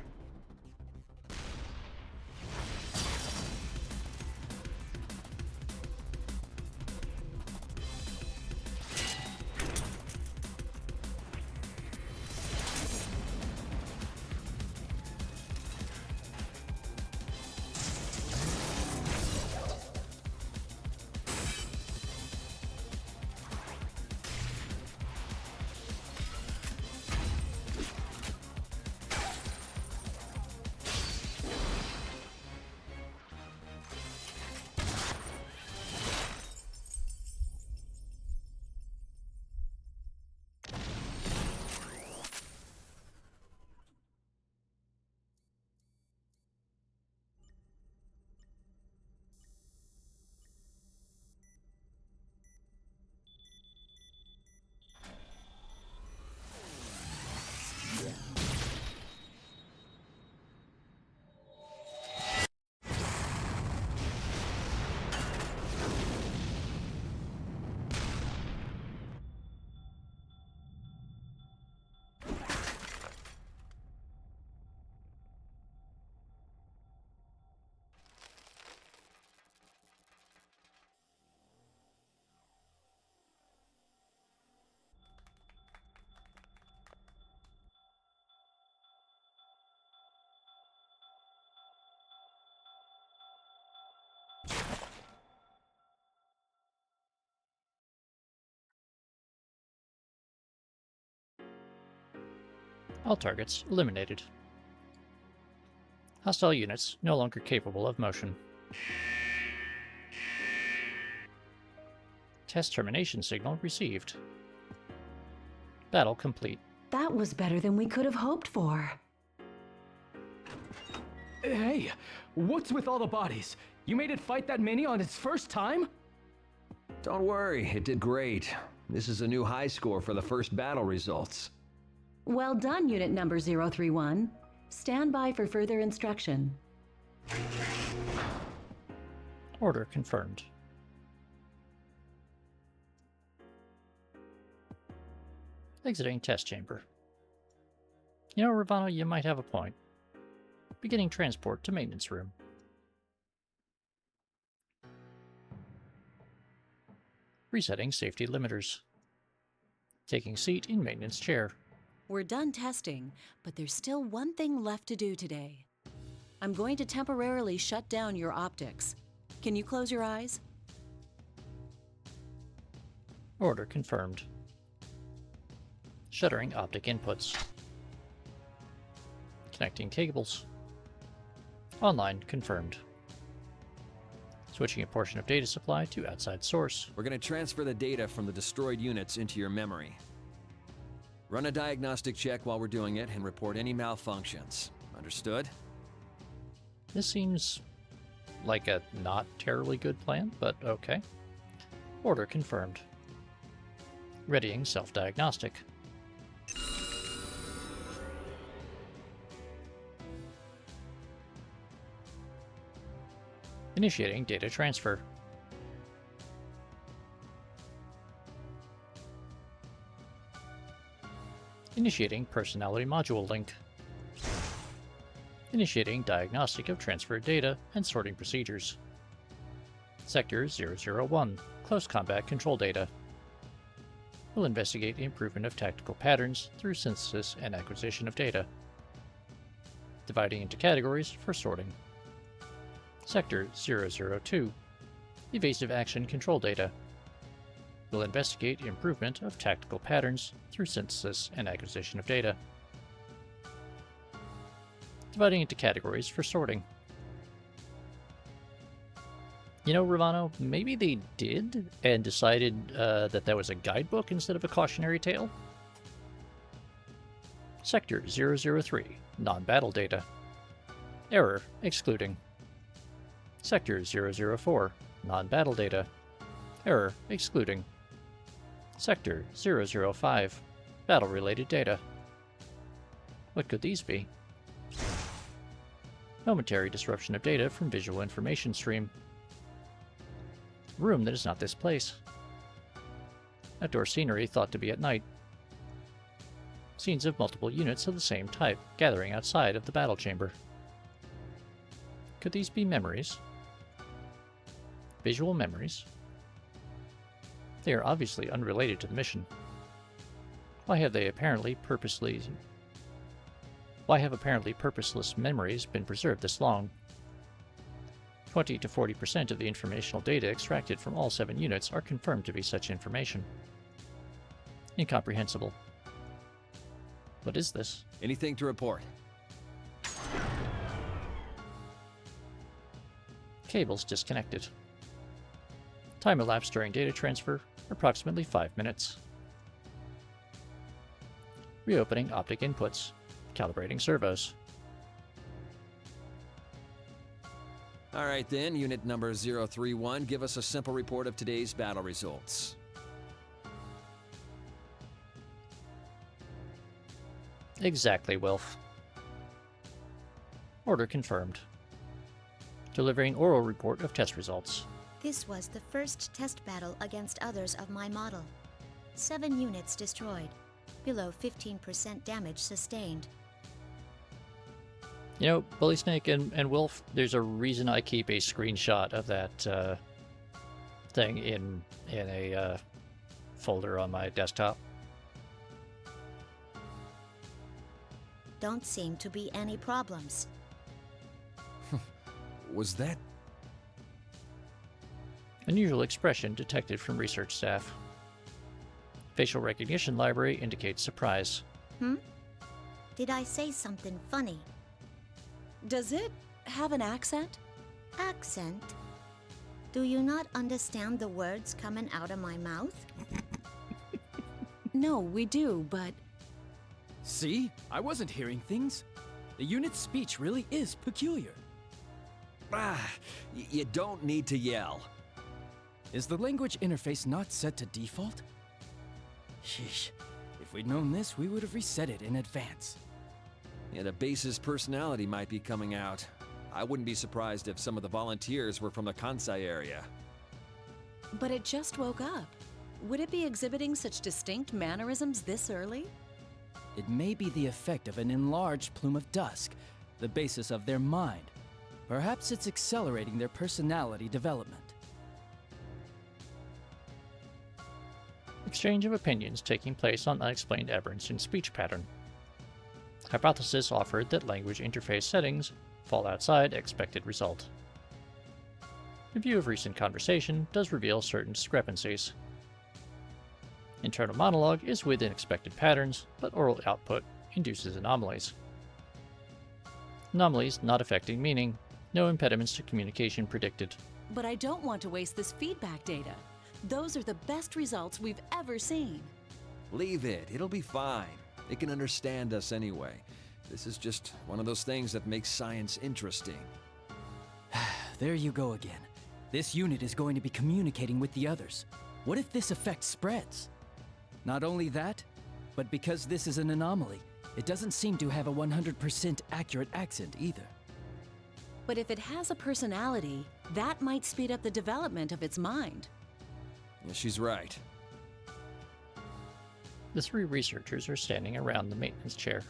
All targets eliminated. Hostile units no longer capable of motion. Test termination signal received. Battle complete. That was better than we could have hoped for. Hey, what's with all the bodies? You made it fight that many on its first time? Don't worry, it did great. This is a new high score for the first battle results. Well done, Unit Number 031. Stand by for further instruction. Order confirmed. Exiting test chamber. You know, Ravana, you might have a point. Beginning transport to maintenance room. Resetting safety limiters. Taking seat in maintenance chair. We're done testing, but there's still one thing left to do today. I'm going to temporarily shut down your optics. Can you close your eyes? Order confirmed. Shuttering optic inputs. Connecting cables. Online confirmed. Switching a portion of data supply to outside source. We're going to transfer the data from the destroyed units into your memory. Run a diagnostic check while we're doing it and report any malfunctions. Understood? This seems like a not terribly good plan, but okay. Order confirmed. Readying self-diagnostic. Initiating data transfer. Initiating personality module link. Initiating diagnostic of transferred data and sorting procedures. Sector 001, close combat control data. Will investigate the improvement of tactical patterns through synthesis and acquisition of data. Dividing into categories for sorting. Sector 002, evasive action control data. Will investigate improvement of tactical patterns through synthesis and acquisition of data. Dividing into categories for sorting. You know, Ravano, maybe they did and decided that was a guidebook instead of a cautionary tale? Sector 003, non-battle data. Error, excluding. Sector 004, non-battle data. Error, excluding. Sector 005, battle-related data. What could these be? Momentary disruption of data from visual information stream. Room that is not this place. Outdoor scenery thought to be at night. Scenes of multiple units of the same type gathering outside of the battle chamber. Could these be memories? Visual memories? They are obviously unrelated to the mission. Why have apparently purposeless memories been preserved this long? 20 to 40% of the informational data extracted from all 7 units are confirmed to be such information. Incomprehensible. What is this? Anything to report? Cables disconnected. Time elapsed during data transfer, approximately 5 minutes. Reopening optic inputs. Calibrating servos. All right then, unit number 031, give us a simple report of today's battle results. Exactly, Wilf. Order confirmed. Delivering oral report of test results. This was the first test battle against others of my model. 7 units destroyed. Below 15% damage sustained. You know, Bully Snake and Wilf, there's a reason I keep a screenshot of that thing in a folder on my desktop. Don't seem to be any problems. Was that? Unusual expression detected from research staff. Facial recognition library indicates surprise. Did I say something funny? Does it have an accent? Accent? Do you not understand the words coming out of my mouth? No, we do, but... See? I wasn't hearing things. The unit's speech really is peculiar. You don't need to yell. Is the language interface not set to default? Sheesh. If we'd known this, we would have reset it in advance. Yeah, the base's personality might be coming out. I wouldn't be surprised if some of the volunteers were from the Kansai area. But it just woke up. Would it be exhibiting such distinct mannerisms this early? It may be the effect of an enlarged plume of dusk, the basis of their mind. Perhaps it's accelerating their personality development. Exchange of opinions taking place on unexplained aberrance in speech pattern. Hypothesis offered that language interface settings fall outside expected result. Review of recent conversation does reveal certain discrepancies. Internal monologue is within expected patterns, but oral output induces anomalies. Anomalies not affecting meaning. No impediments to communication predicted. But I don't want to waste this feedback data. Those are the best results we've ever seen. Leave it. It'll be fine. It can understand us anyway. This is just one of those things that makes science interesting. There you go again. This unit is going to be communicating with the others. What if this effect spreads? Not only that, but because this is an anomaly, it doesn't seem to have a 100% accurate accent either. But if it has a personality, that might speed up the development of its mind. Yeah, she's right. The three researchers are standing around the maintenance chair.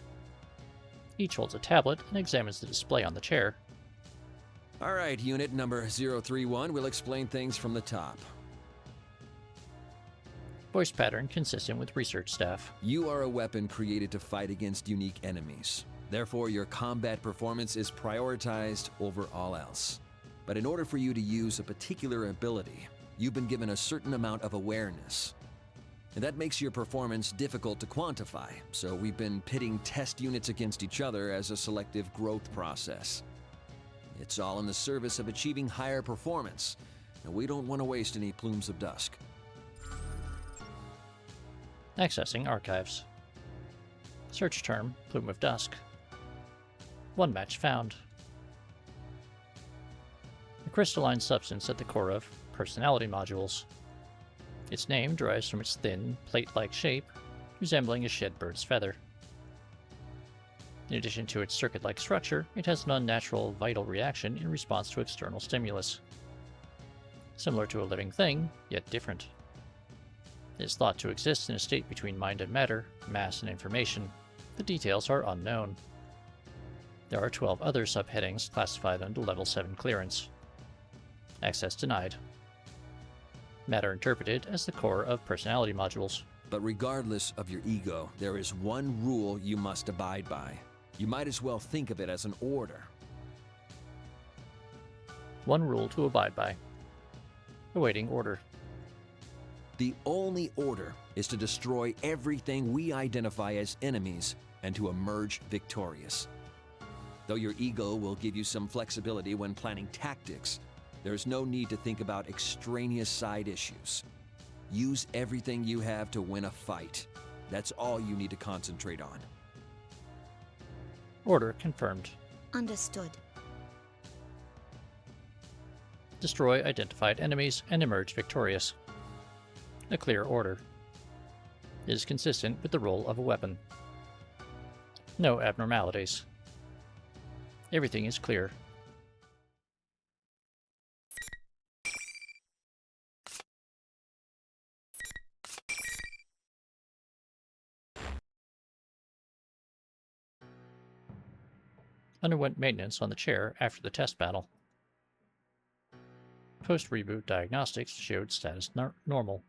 Each holds a tablet and examines the display on the chair. All right, unit number 031, we'll explain things from the top. Voice pattern consistent with research staff. You are a weapon created to fight against unique enemies. Therefore, your combat performance is prioritized over all else. But in order for you to use a particular ability, you've been given a certain amount of awareness. And that makes your performance difficult to quantify, so we've been pitting test units against each other as a selective growth process. It's all in the service of achieving higher performance, and we don't want to waste any plumes of dusk. Accessing archives. Search term, Plume of Dusk. One match found. A crystalline substance at the core of personality modules. Its name derives from its thin, plate-like shape, resembling a shed bird's feather. In addition to its circuit-like structure, it has an unnatural vital reaction in response to external stimulus. Similar to a living thing, yet different. It is thought to exist in a state between mind and matter, mass and information. The details are unknown. There are 12 other subheadings classified under Level 7 clearance. Access denied. Matter interpreted as the core of personality modules. But regardless of your ego, there is one rule you must abide by. You might as well think of it as an order. One rule to abide by. Awaiting order. The only order is to destroy everything we identify as enemies and to emerge victorious. Though your ego will give you some flexibility when planning tactics, there's no need to think about extraneous side issues. Use everything you have to win a fight. That's all you need to concentrate on. Order confirmed. Understood. Destroy identified enemies and emerge victorious. A clear order. It is consistent with the role of a weapon. No abnormalities. Everything is clear. Underwent maintenance on the chair after the test battle. Post-reboot diagnostics showed status normal.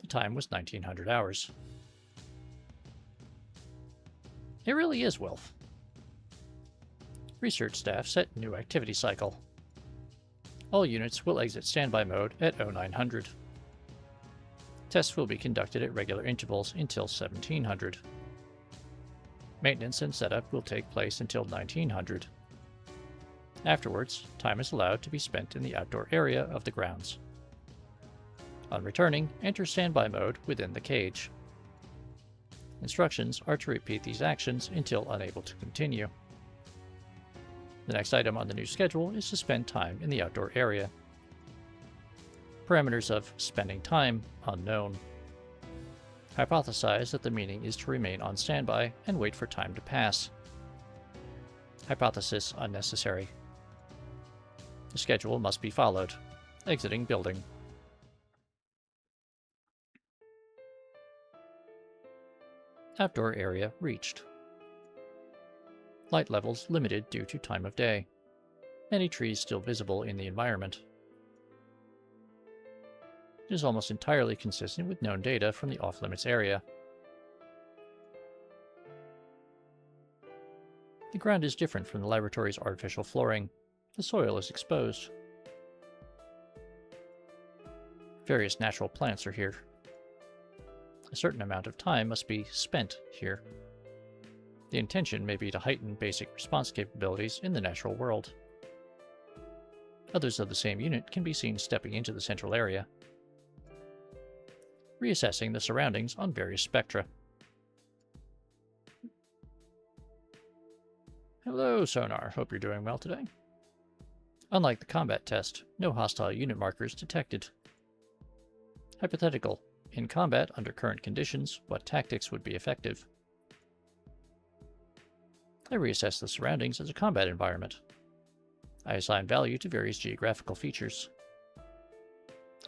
The time was 1900 hours. It really is, Wilf. Research staff set new activity cycle. All units will exit standby mode at 0900. Tests will be conducted at regular intervals until 1700. Maintenance and setup will take place until 1900. Afterwards, time is allowed to be spent in the outdoor area of the grounds. On returning, enter standby mode within the cage. Instructions are to repeat these actions until unable to continue. The next item on the new schedule is to spend time in the outdoor area. Parameters of spending time unknown. Hypothesize that the meaning is to remain on standby and wait for time to pass. Hypothesis unnecessary. The schedule must be followed. Exiting building. Outdoor area reached. Light levels limited due to time of day. Many trees still visible in the environment. It is almost entirely consistent with known data from the off-limits area. The ground is different from the laboratory's artificial flooring. The soil is exposed. Various natural plants are here. A certain amount of time must be spent here. The intention may be to heighten basic response capabilities in the natural world. Others of the same unit can be seen stepping into the central area, reassessing the surroundings on various spectra. Hello, Sonar. Hope you're doing well today. Unlike the combat test, no hostile unit markers detected. Hypothetical. In combat, under current conditions, what tactics would be effective? I reassess the surroundings as a combat environment. I assign value to various geographical features.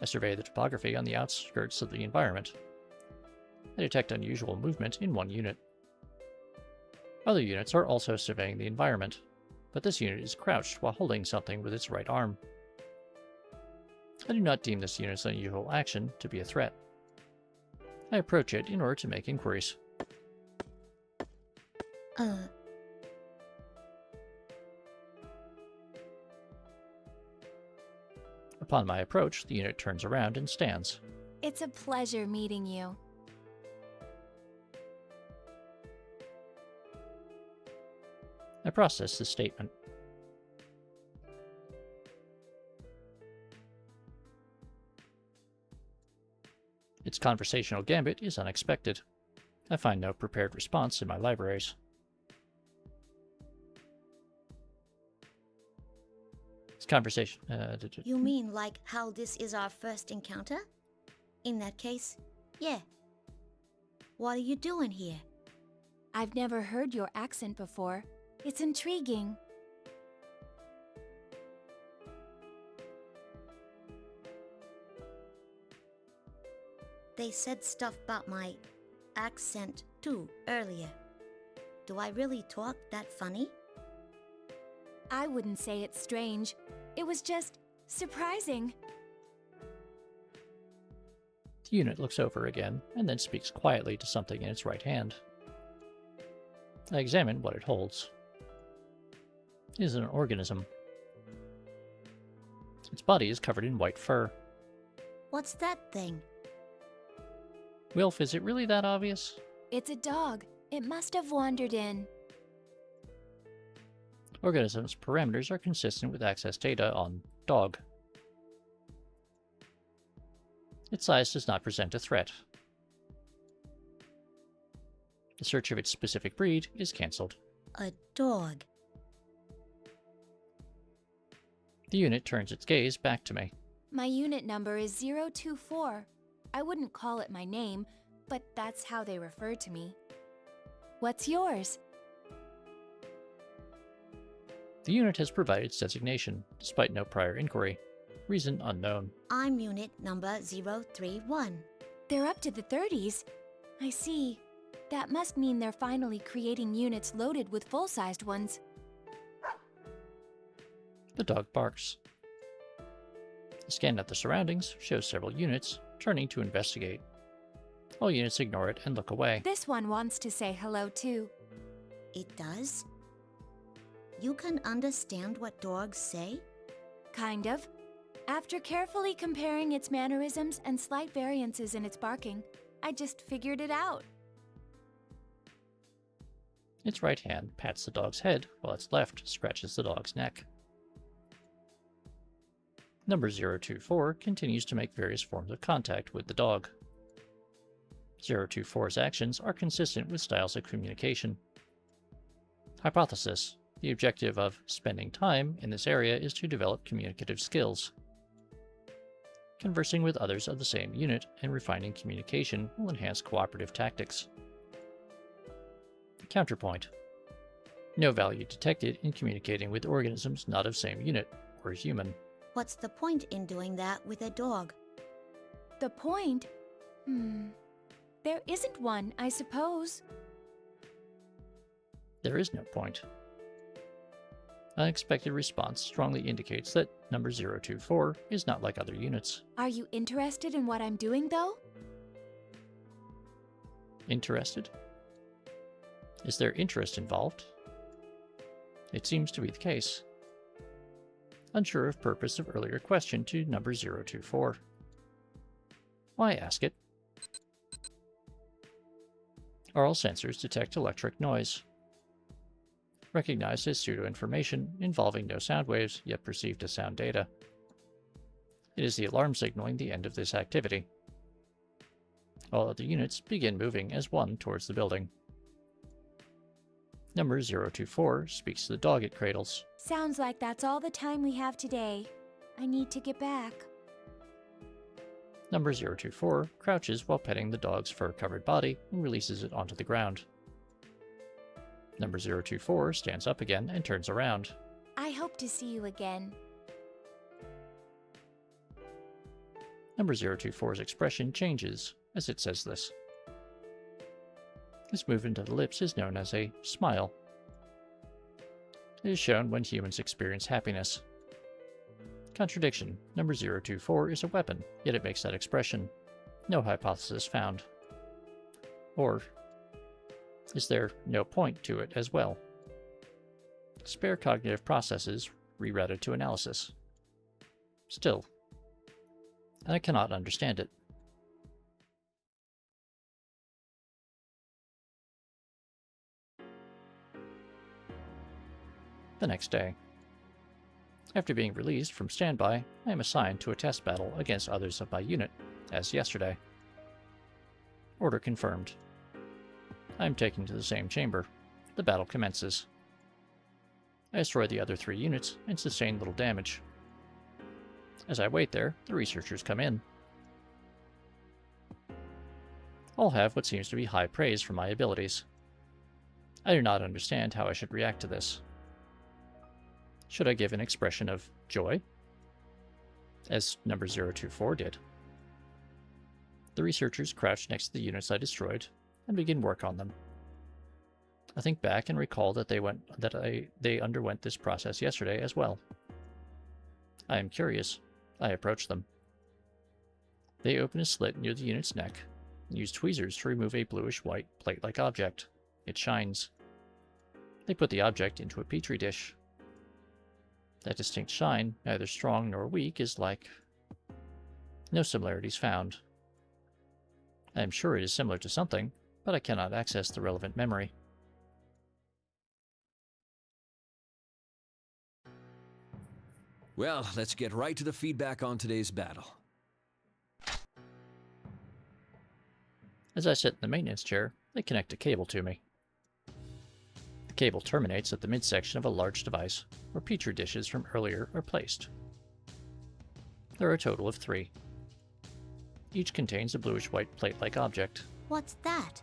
I survey the topography on the outskirts of the environment. I detect unusual movement in one unit. Other units are also surveying the environment, but this unit is crouched while holding something with its right arm. I do not deem this unit's unusual action to be a threat. I approach it in order to make inquiries. Upon my approach, the unit turns around and stands. It's a pleasure meeting you. I process this statement. Its conversational gambit is unexpected. I find no prepared response in my libraries. Its conversation... You mean like how this is our first encounter? In that case, yeah. What are you doing here? I've never heard your accent before. It's intriguing. They said stuff about my accent too earlier. Do I really talk that funny? I wouldn't say it's strange. It was just surprising. The unit looks over again, and then speaks quietly to something in its right hand. I examine what it holds. It is an organism. Its body is covered in white fur. What's that thing? Wilf, is it really that obvious? It's a dog. It must have wandered in. Organisms' parameters are consistent with access data on dog. Its size does not present a threat. The search of its specific breed is cancelled. A dog. The unit turns its gaze back to me. My unit number is 024. I wouldn't call it my name, but that's how they refer to me. What's yours? The unit has provided its designation, despite no prior inquiry. Reason unknown. I'm unit number 031. They're up to the 30s. I see. That must mean they're finally creating units loaded with full-sized ones. The dog barks. A scan of the surroundings shows several units, turning to investigate. All units ignore it and look away. This one wants to say hello too. It does? You can understand what dogs say? Kind of. After carefully comparing its mannerisms and slight variances in its barking, I just figured it out. Its right hand pats the dog's head, while its left scratches the dog's neck. Number 024 continues to make various forms of contact with the dog. 024's actions are consistent with styles of communication. Hypothesis. The objective of spending time in this area is to develop communicative skills. Conversing with others of the same unit and refining communication will enhance cooperative tactics. Counterpoint. No value detected in communicating with organisms not of same unit or human. What's the point in doing that with a dog? The point? There isn't one, I suppose. There is no point. Unexpected response strongly indicates that number 024 is not like other units. Are you interested in what I'm doing, though? Interested? Is there interest involved? It seems to be the case. Unsure of purpose of earlier question to number 024. Why ask it? Oral sensors detect electric noise. Recognized as pseudo-information involving no sound waves, yet perceived as sound data. It is the alarm signaling the end of this activity. All other units begin moving as one towards the building. Number 024 speaks to the dog it cradles. Sounds like that's all the time we have today. I need to get back. Number 024 crouches while petting the dog's fur-covered body and releases it onto the ground. Number 024 stands up again and turns around. I hope to see you again. Number 024's expression changes as it says this. This movement of the lips is known as a smile. It is shown when humans experience happiness. Contradiction. Number 024 is a weapon, yet it makes that expression. No hypothesis found. Or, is there no point to it as well? Spare cognitive processes rerouted to analysis. Still, I cannot understand it. The next day. After being released from standby, I am assigned to a test battle against others of my unit, as yesterday. Order confirmed. I am taken to the same chamber. The battle commences. I destroy the other 3 units and sustain little damage. As I wait there, the researchers come in. All have what seems to be high praise for my abilities. I do not understand how I should react to this. Should I give an expression of joy? As number 024 did. The researchers crouch next to the units I destroyed and begin work on them. I think back and recall that they underwent this process yesterday as well. I am curious. I approach them. They open a slit near the unit's neck and use tweezers to remove a bluish-white plate-like object. It shines. They put the object into a petri dish. That distinct shine, neither strong nor weak, is like... No similarities found. I am sure it is similar to something, but I cannot access the relevant memory. Well, let's get right to the feedback on today's battle. As I sit in the maintenance chair, they connect a cable to me. The cable terminates at the midsection of a large device where petri dishes from earlier are placed. There are a total of 3. Each contains a bluish-white plate-like object. What's that?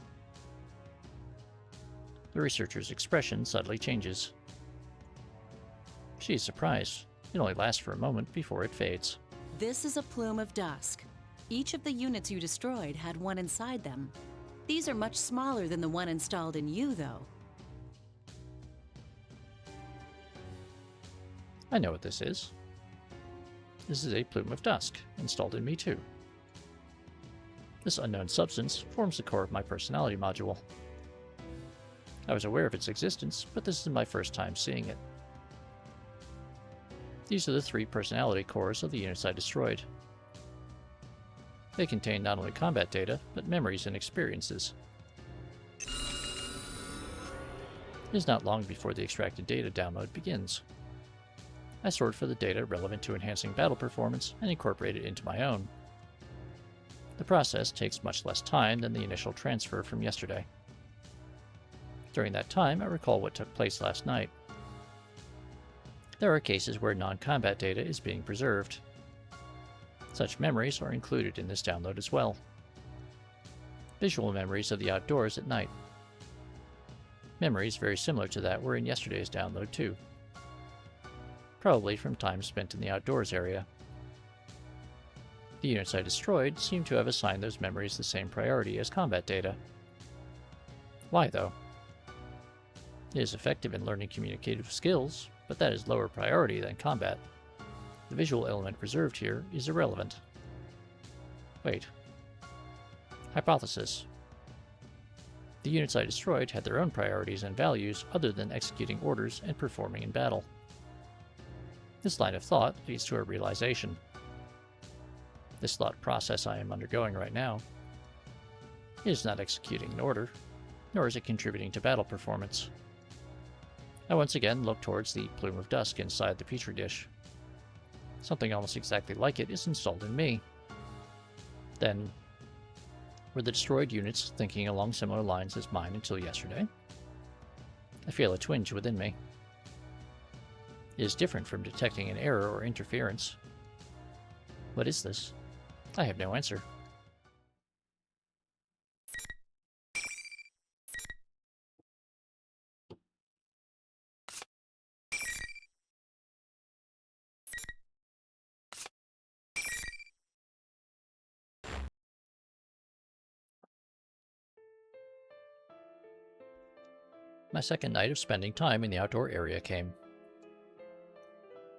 The researcher's expression suddenly changes. She is surprised. It only lasts for a moment before it fades. This is a plume of dusk. Each of the units you destroyed had one inside them. These are much smaller than the one installed in you, though. I know what this is. This is a plume of dusk, installed in me too. This unknown substance forms the core of my personality module. I was aware of its existence, but this is my first time seeing it. These are the 3 personality cores of the units I destroyed. They contain not only combat data, but memories and experiences. It is not long before the extracted data download begins. I sort for the data relevant to enhancing battle performance and incorporate it into my own. The process takes much less time than the initial transfer from yesterday. During that time, I recall what took place last night. There are cases where non-combat data is being preserved. Such memories are included in this download as well. Visual memories of the outdoors at night. Memories very similar to that were in yesterday's download too. Probably from time spent in the outdoors area. The units I destroyed seem to have assigned those memories the same priority as combat data. Why though? It is effective in learning communicative skills, but that is lower priority than combat. The visual element preserved here is irrelevant. Wait. Hypothesis. The units I destroyed had their own priorities and values other than executing orders and performing in battle. This line of thought leads to a realization. This thought process I am undergoing right now is not executing an order, nor is it contributing to battle performance. I once again look towards the plume of dust inside the petri dish. Something almost exactly like it is installed in me. Then, were the destroyed units thinking along similar lines as mine until yesterday? I feel a twinge within me. It is different from detecting an error or interference. What is this? I have no answer. My second night of spending time in the outdoor area came.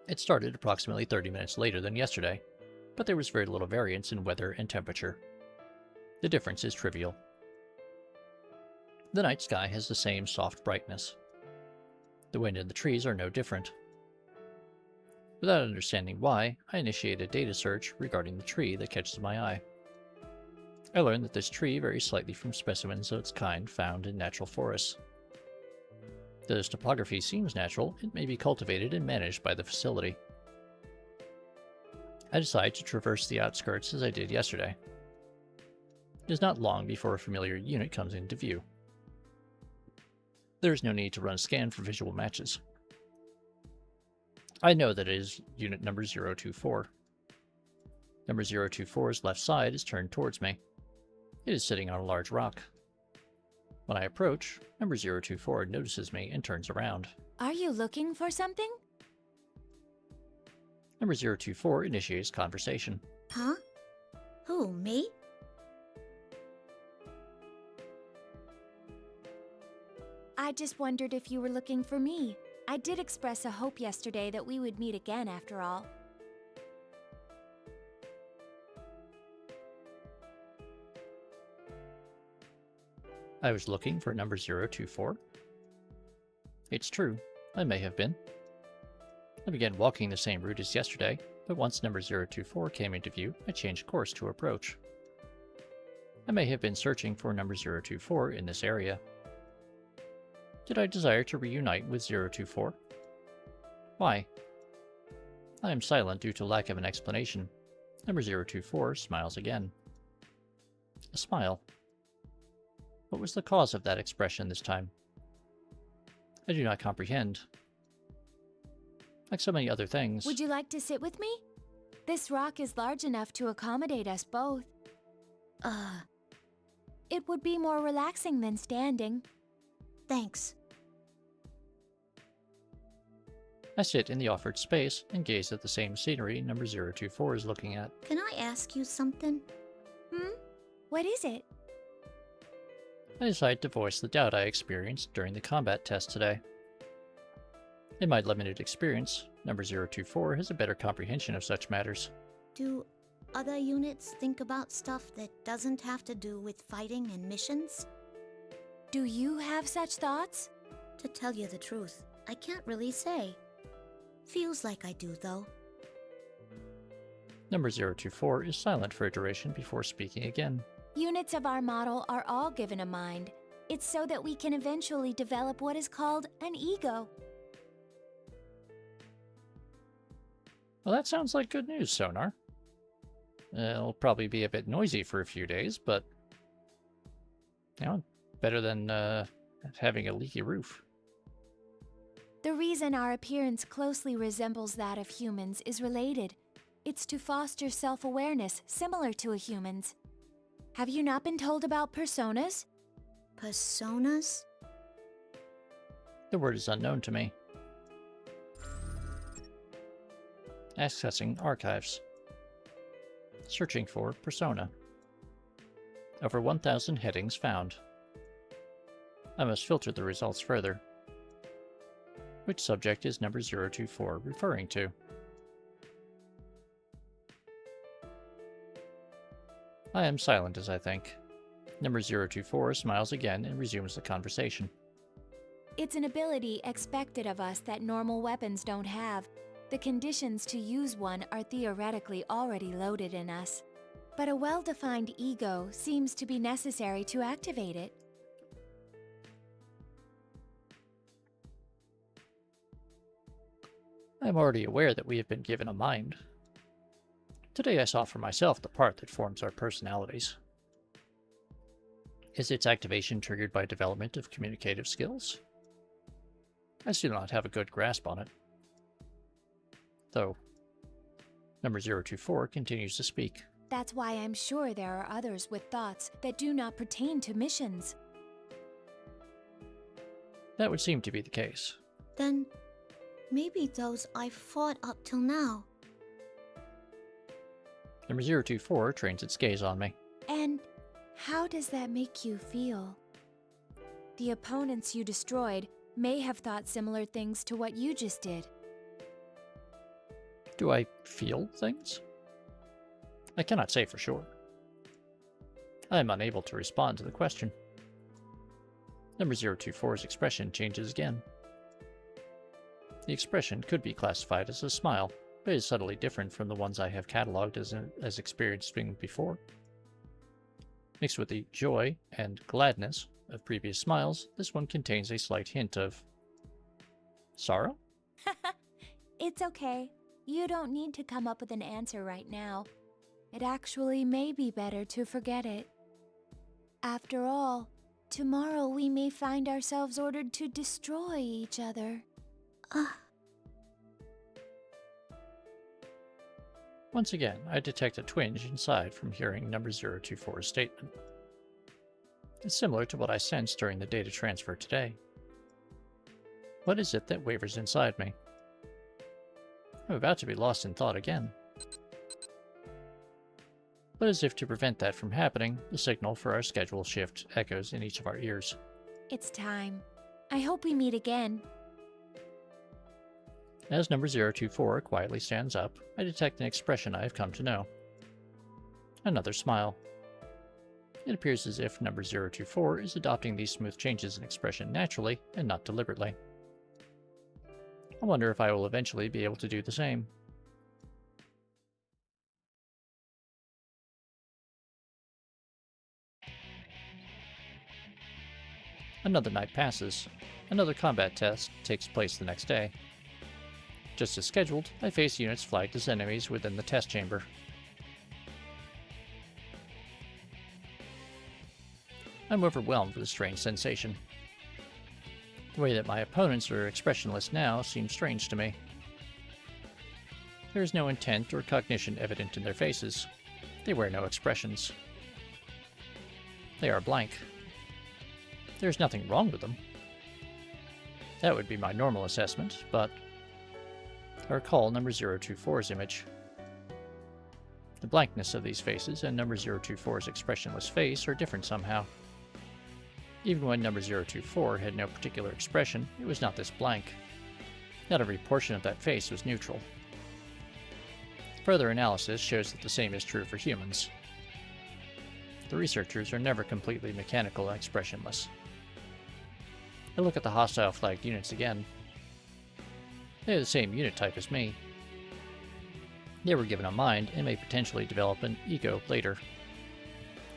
It started approximately 30 minutes later than yesterday, but there was very little variance in weather and temperature. The difference is trivial. The night sky has the same soft brightness. The wind and the trees are no different. Without understanding why, I initiate a data search regarding the tree that catches my eye. I learn that this tree varies slightly from specimens of its kind found in natural forests. Though its topography seems natural, it may be cultivated and managed by the facility. I decide to traverse the outskirts as I did yesterday. It is not long before a familiar unit comes into view. There is no need to run a scan for visual matches. I know that it is unit number 024. Number 024's left side is turned towards me. It is sitting on a large rock. When I approach, number 024 notices me and turns around. Are you looking for something? Number 024 initiates conversation. Huh? Who, me? I just wondered if you were looking for me. I did express a hope yesterday that we would meet again after all. I was looking for number 024. It's true, I may have been. I began walking the same route as yesterday, but once number 024 came into view, I changed course to approach. I may have been searching for number 024 in this area. Did I desire to reunite with 024? Why? I am silent due to lack of an explanation. Number 024 smiles again. A smile. What was the cause of that expression this time? I do not comprehend. Like so many other things... Would you like to sit with me? This rock is large enough to accommodate us both. It would be more relaxing than standing. Thanks. I sit in the offered space and gaze at the same scenery number 024 is looking at. Can I ask you something? What is it? I decide to voice the doubt I experienced during the combat test today. In my limited experience, number 024 has a better comprehension of such matters. Do other units think about stuff that doesn't have to do with fighting and missions? Do you have such thoughts? To tell you the truth, I can't really say. Feels like I do, though. Number 024 is silent for a duration before speaking again. Units of our model are all given a mind. It's so that we can eventually develop what is called an ego. Well, that sounds like good news, Sonar. It'll probably be a bit noisy for a few days, but... you know, better than having a leaky roof. The reason our appearance closely resembles that of humans is related. It's to foster self-awareness, similar to a human's. Have you not been told about personas? Personas? The word is unknown to me. Accessing archives. Searching for persona. Over 1,000 headings found. I must filter the results further. Which subject is number 024 referring to? I am silent as I think. Number 024 smiles again and resumes the conversation. It's an ability expected of us that normal weapons don't have. The conditions to use one are theoretically already loaded in us. But a well-defined ego seems to be necessary to activate it. I am already aware that we have been given a mind. Today I saw for myself the part that forms our personalities. Is its activation triggered by development of communicative skills? I still do not have a good grasp on it. Though, number 024 continues to speak. That's why I'm sure there are others with thoughts that do not pertain to missions. That would seem to be the case. Then, maybe those I've fought up till now. Number 024 trains its gaze on me. And how does that make you feel? The opponents you destroyed may have thought similar things to what you just did. Do I feel things? I cannot say for sure. I am unable to respond to the question. Number 024's expression changes again. The expression could be classified as a smile, but is subtly different from the ones I have cataloged as experiencing before. Mixed with the joy and gladness of previous smiles, this one contains a slight hint of sorrow? It's okay. You don't need to come up with an answer right now. It actually may be better to forget it. After all, tomorrow we may find ourselves ordered to destroy each other. Once again, I detect a twinge inside from hearing number 024's statement. It's similar to what I sensed during the data transfer today. What is it that wavers inside me? I'm about to be lost in thought again. But as if to prevent that from happening, the signal for our schedule shift echoes in each of our ears. It's time. I hope we meet again. As number 024 quietly stands up, I detect an expression I have come to know. Another smile. It appears as if number 024 is adopting these smooth changes in expression naturally and not deliberately. I wonder if I will eventually be able to do the same. Another night passes. Another combat test takes place the next day. Just as scheduled, I face units flagged as enemies within the test chamber. I'm overwhelmed with a strange sensation. The way that my opponents are expressionless now seems strange to me. There is no intent or cognition evident in their faces. They wear no expressions. They are blank. There is nothing wrong with them. That would be my normal assessment, but I recall number 024's image. The blankness of these faces and number 024's expressionless face are different somehow. Even when number 024 had no particular expression, it was not this blank. Not every portion of that face was neutral. Further analysis shows that the same is true for humans. The researchers are never completely mechanical and expressionless. I look at the hostile flagged units again. They are the same unit type as me. They were given a mind and may potentially develop an ego later.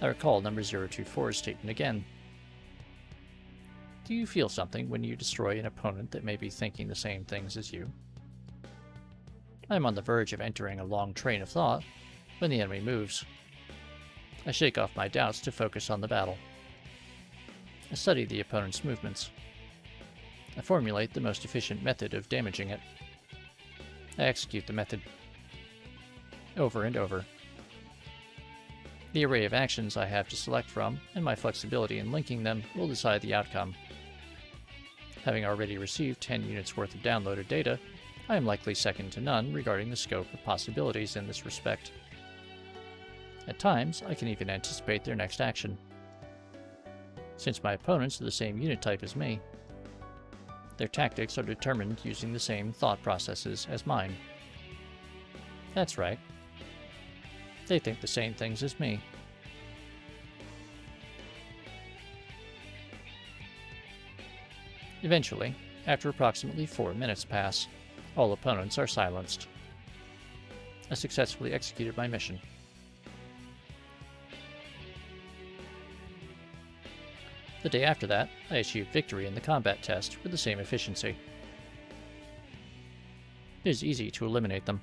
I recall number 024's statement again. Do you feel something when you destroy an opponent that may be thinking the same things as you? I am on the verge of entering a long train of thought when the enemy moves. I shake off my doubts to focus on the battle. I study the opponent's movements. I formulate the most efficient method of damaging it. I execute the method. over and over. The array of actions I have to select from, and my flexibility in linking them, will decide the outcome. Having already received 10 units worth of downloaded data, I am likely second to none regarding the scope of possibilities in this respect. At times, I can even anticipate their next action. Since my opponents are the same unit type as me, their tactics are determined using the same thought processes as mine. That's right. They think the same things as me. Eventually, after approximately 4 minutes pass, all opponents are silenced. I successfully executed my mission. The day after that, I achieved victory in the combat test with the same efficiency. It is easy to eliminate them.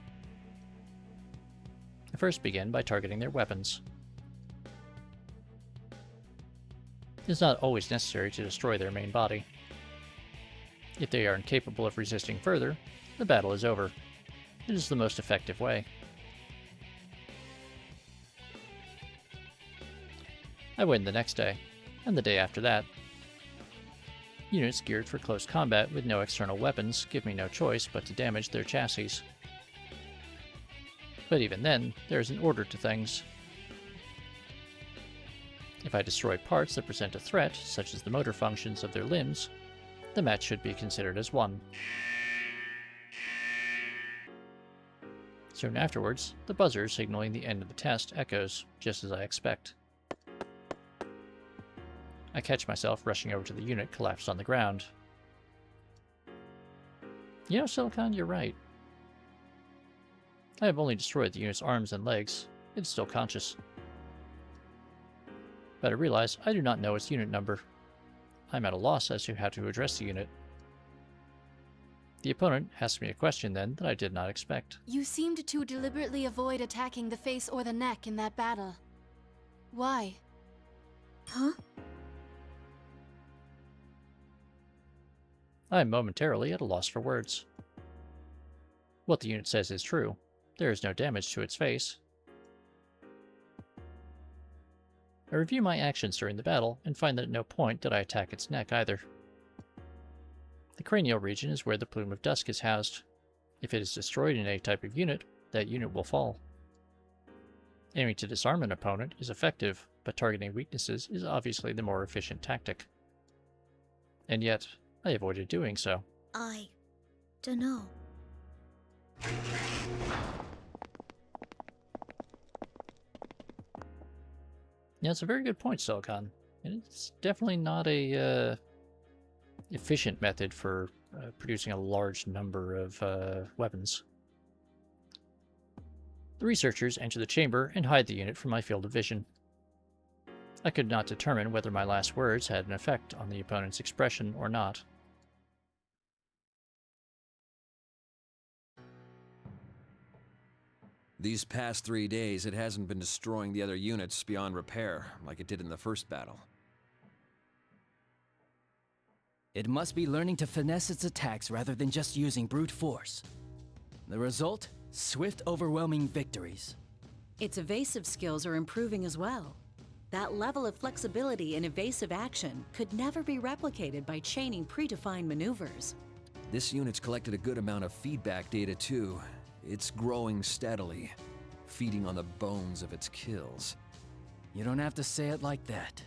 I first begin by targeting their weapons. It is not always necessary to destroy their main body. If they are incapable of resisting further, the battle is over. It is the most effective way. I win the next day, and the day after that. Units geared for close combat with no external weapons give me no choice but to damage their chassis. But even then, there is an order to things. If I destroy parts that present a threat, such as the motor functions of their limbs, the match should be considered as won. Soon afterwards, the buzzer signaling the end of the test echoes, just as I expect. I catch myself rushing over to the unit collapsed on the ground. You know, Silicon, you're right. I have only destroyed the unit's arms and legs. It is still conscious. But I realize I do not know its unit number. I'm at a loss as to how to address the unit. The opponent asked me a question then that I did not expect. You seemed to deliberately avoid attacking the face or the neck in that battle. Why? Huh? I am momentarily at a loss for words. What the unit says is true. There is no damage to its face. I review my actions during the battle and find that at no point did I attack its neck either. The cranial region is where the plume of dusk is housed. If it is destroyed in a type of unit, that unit will fall. Aiming to disarm an opponent is effective, but targeting weaknesses is obviously the more efficient tactic. And yet, I avoided doing so. I dunno. Yeah, it's a very good point, Silicon. And it's definitely not a efficient method for producing a large number of weapons. The researchers enter the chamber and hide the unit from my field of vision. I could not determine whether my last words had an effect on the opponent's expression or not. These past 3 days, it hasn't been destroying the other units beyond repair, like it did in the first battle. It must be learning to finesse its attacks rather than just using brute force. The result? Swift, overwhelming victories. Its evasive skills are improving as well. That level of flexibility in evasive action could never be replicated by chaining predefined maneuvers. This unit's collected a good amount of feedback data too. It's growing steadily, feeding on the bones of its kills. You don't have to say it like that.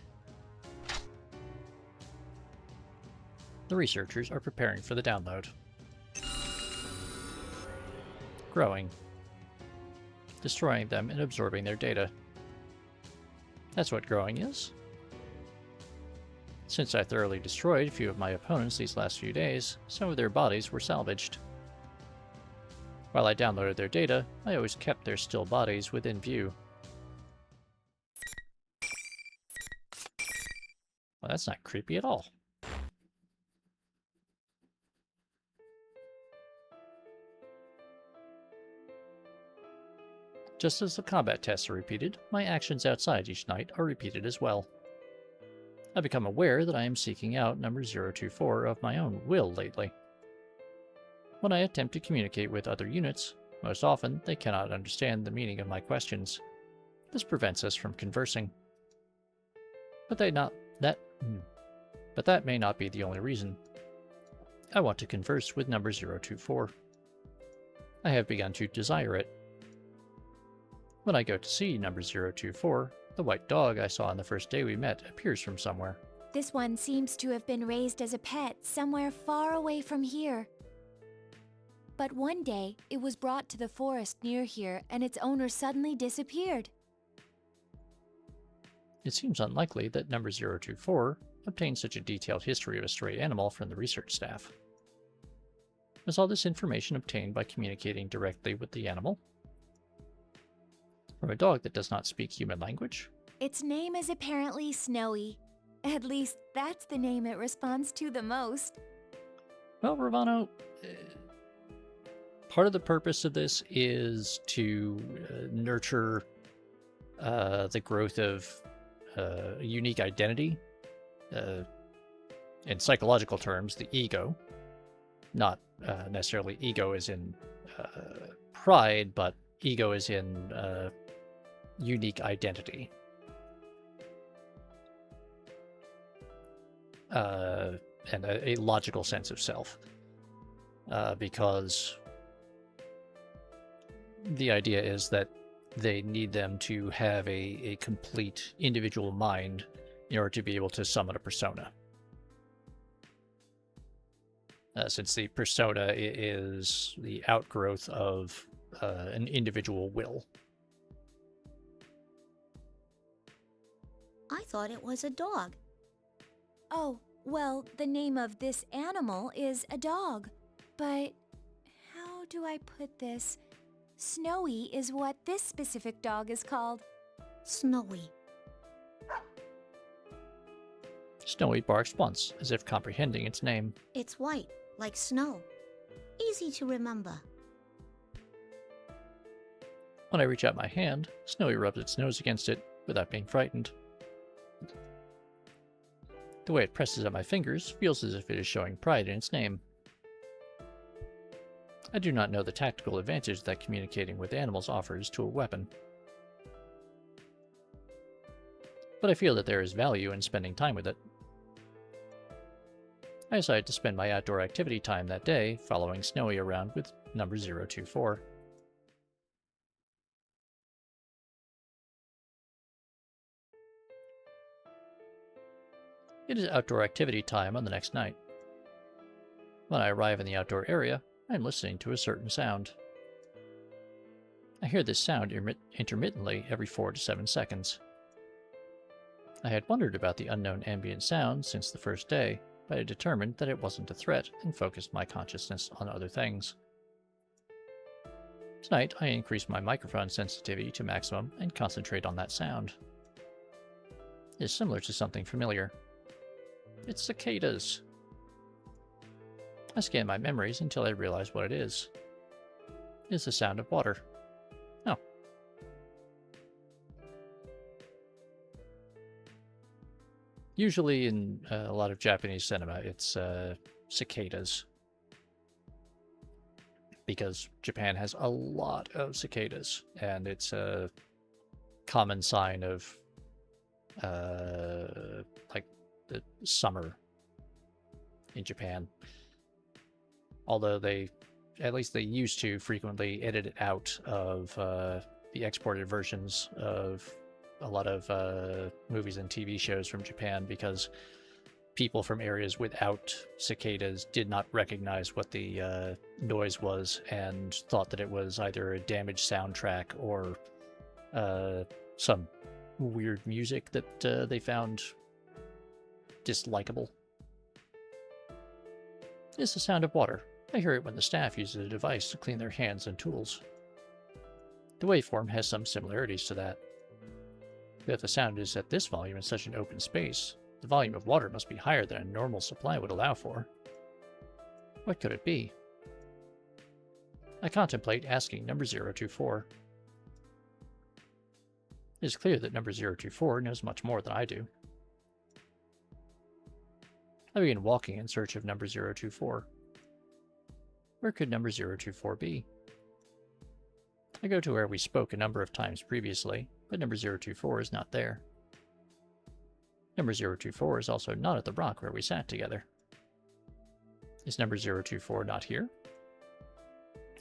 The researchers are preparing for the download. Growing. Destroying them and absorbing their data. That's what growing is. Since I thoroughly destroyed a few of my opponents these last few days, some of their bodies were salvaged. While I downloaded their data, I always kept their still bodies within view. Well, that's not creepy at all. Just as the combat tests are repeated, my actions outside each night are repeated as well. I become aware that I am seeking out number 024 of my own will lately. When I attempt to communicate with other units, Most often, they cannot understand the meaning of my questions. This prevents us from conversing. But that may not be the only reason. I want to converse with number 024. I have begun to desire it. When I go to see number 024, the white dog I saw on the first day we met appears from somewhere. This one seems to have been raised as a pet somewhere far away from here. But one day, it was brought to the forest near here, and its owner suddenly disappeared. It seems unlikely that number 024 obtained such a detailed history of a stray animal from the research staff. Was all this information obtained by communicating directly with the animal? From a dog that does not speak human language? Its name is apparently Snowy. At least, that's the name it responds to the most. Well, Ravano, part of the purpose of this is to nurture the growth of a unique identity. In psychological terms, the ego. Not necessarily ego as in pride, but ego as in unique identity. And a logical sense of self. Because the idea is that they need them to have a complete individual mind in order to be able to summon a persona. Since the persona is the outgrowth of an individual will. I thought it was a dog. Oh, well, the name of this animal is a dog. But how do I put this? Snowy is what this specific dog is called. Snowy. Snowy barks once, as if comprehending its name. It's white, like snow. Easy to remember. When I reach out my hand, Snowy rubs its nose against it without being frightened. The way it presses at my fingers feels as if it is showing pride in its name. I do not know the tactical advantage that communicating with animals offers to a weapon. But I feel that there is value in spending time with it. I decided to spend my outdoor activity time that day following Snowy around with number 024. It is outdoor activity time on the next night. When I arrive in the outdoor area, I am listening to a certain sound. I hear this sound intermittently every 4 to 7 seconds. I had wondered about the unknown ambient sound since the first day, but I determined that it wasn't a threat and focused my consciousness on other things. Tonight, I increased my microphone sensitivity to maximum and concentrate on that sound. It is similar to something familiar. It's cicadas. I scan my memories until I realize what it is. It is the sound of water. Oh. Usually in a lot of Japanese cinema, it's cicadas. Because Japan has a lot of cicadas, and it's a common sign of like the summer in Japan. Although at least they used to frequently edit it out of the exported versions of a lot of movies and TV shows from Japan, because people from areas without cicadas did not recognize what the noise was and thought that it was either a damaged soundtrack or some weird music that they found dislikable. It's the sound of water. I hear it when the staff uses a device to clean their hands and tools. The waveform has some similarities to that. But if the sound is at this volume in such an open space, the volume of water must be higher than a normal supply would allow for. What could it be? I contemplate asking number 024. It is clear that number 024 knows much more than I do. I begin walking in search of number 024. Where could number 024 be? I go to where we spoke a number of times previously, but number 024 is not there. Number 024 is also not at the rock where we sat together. Is number 024 not here?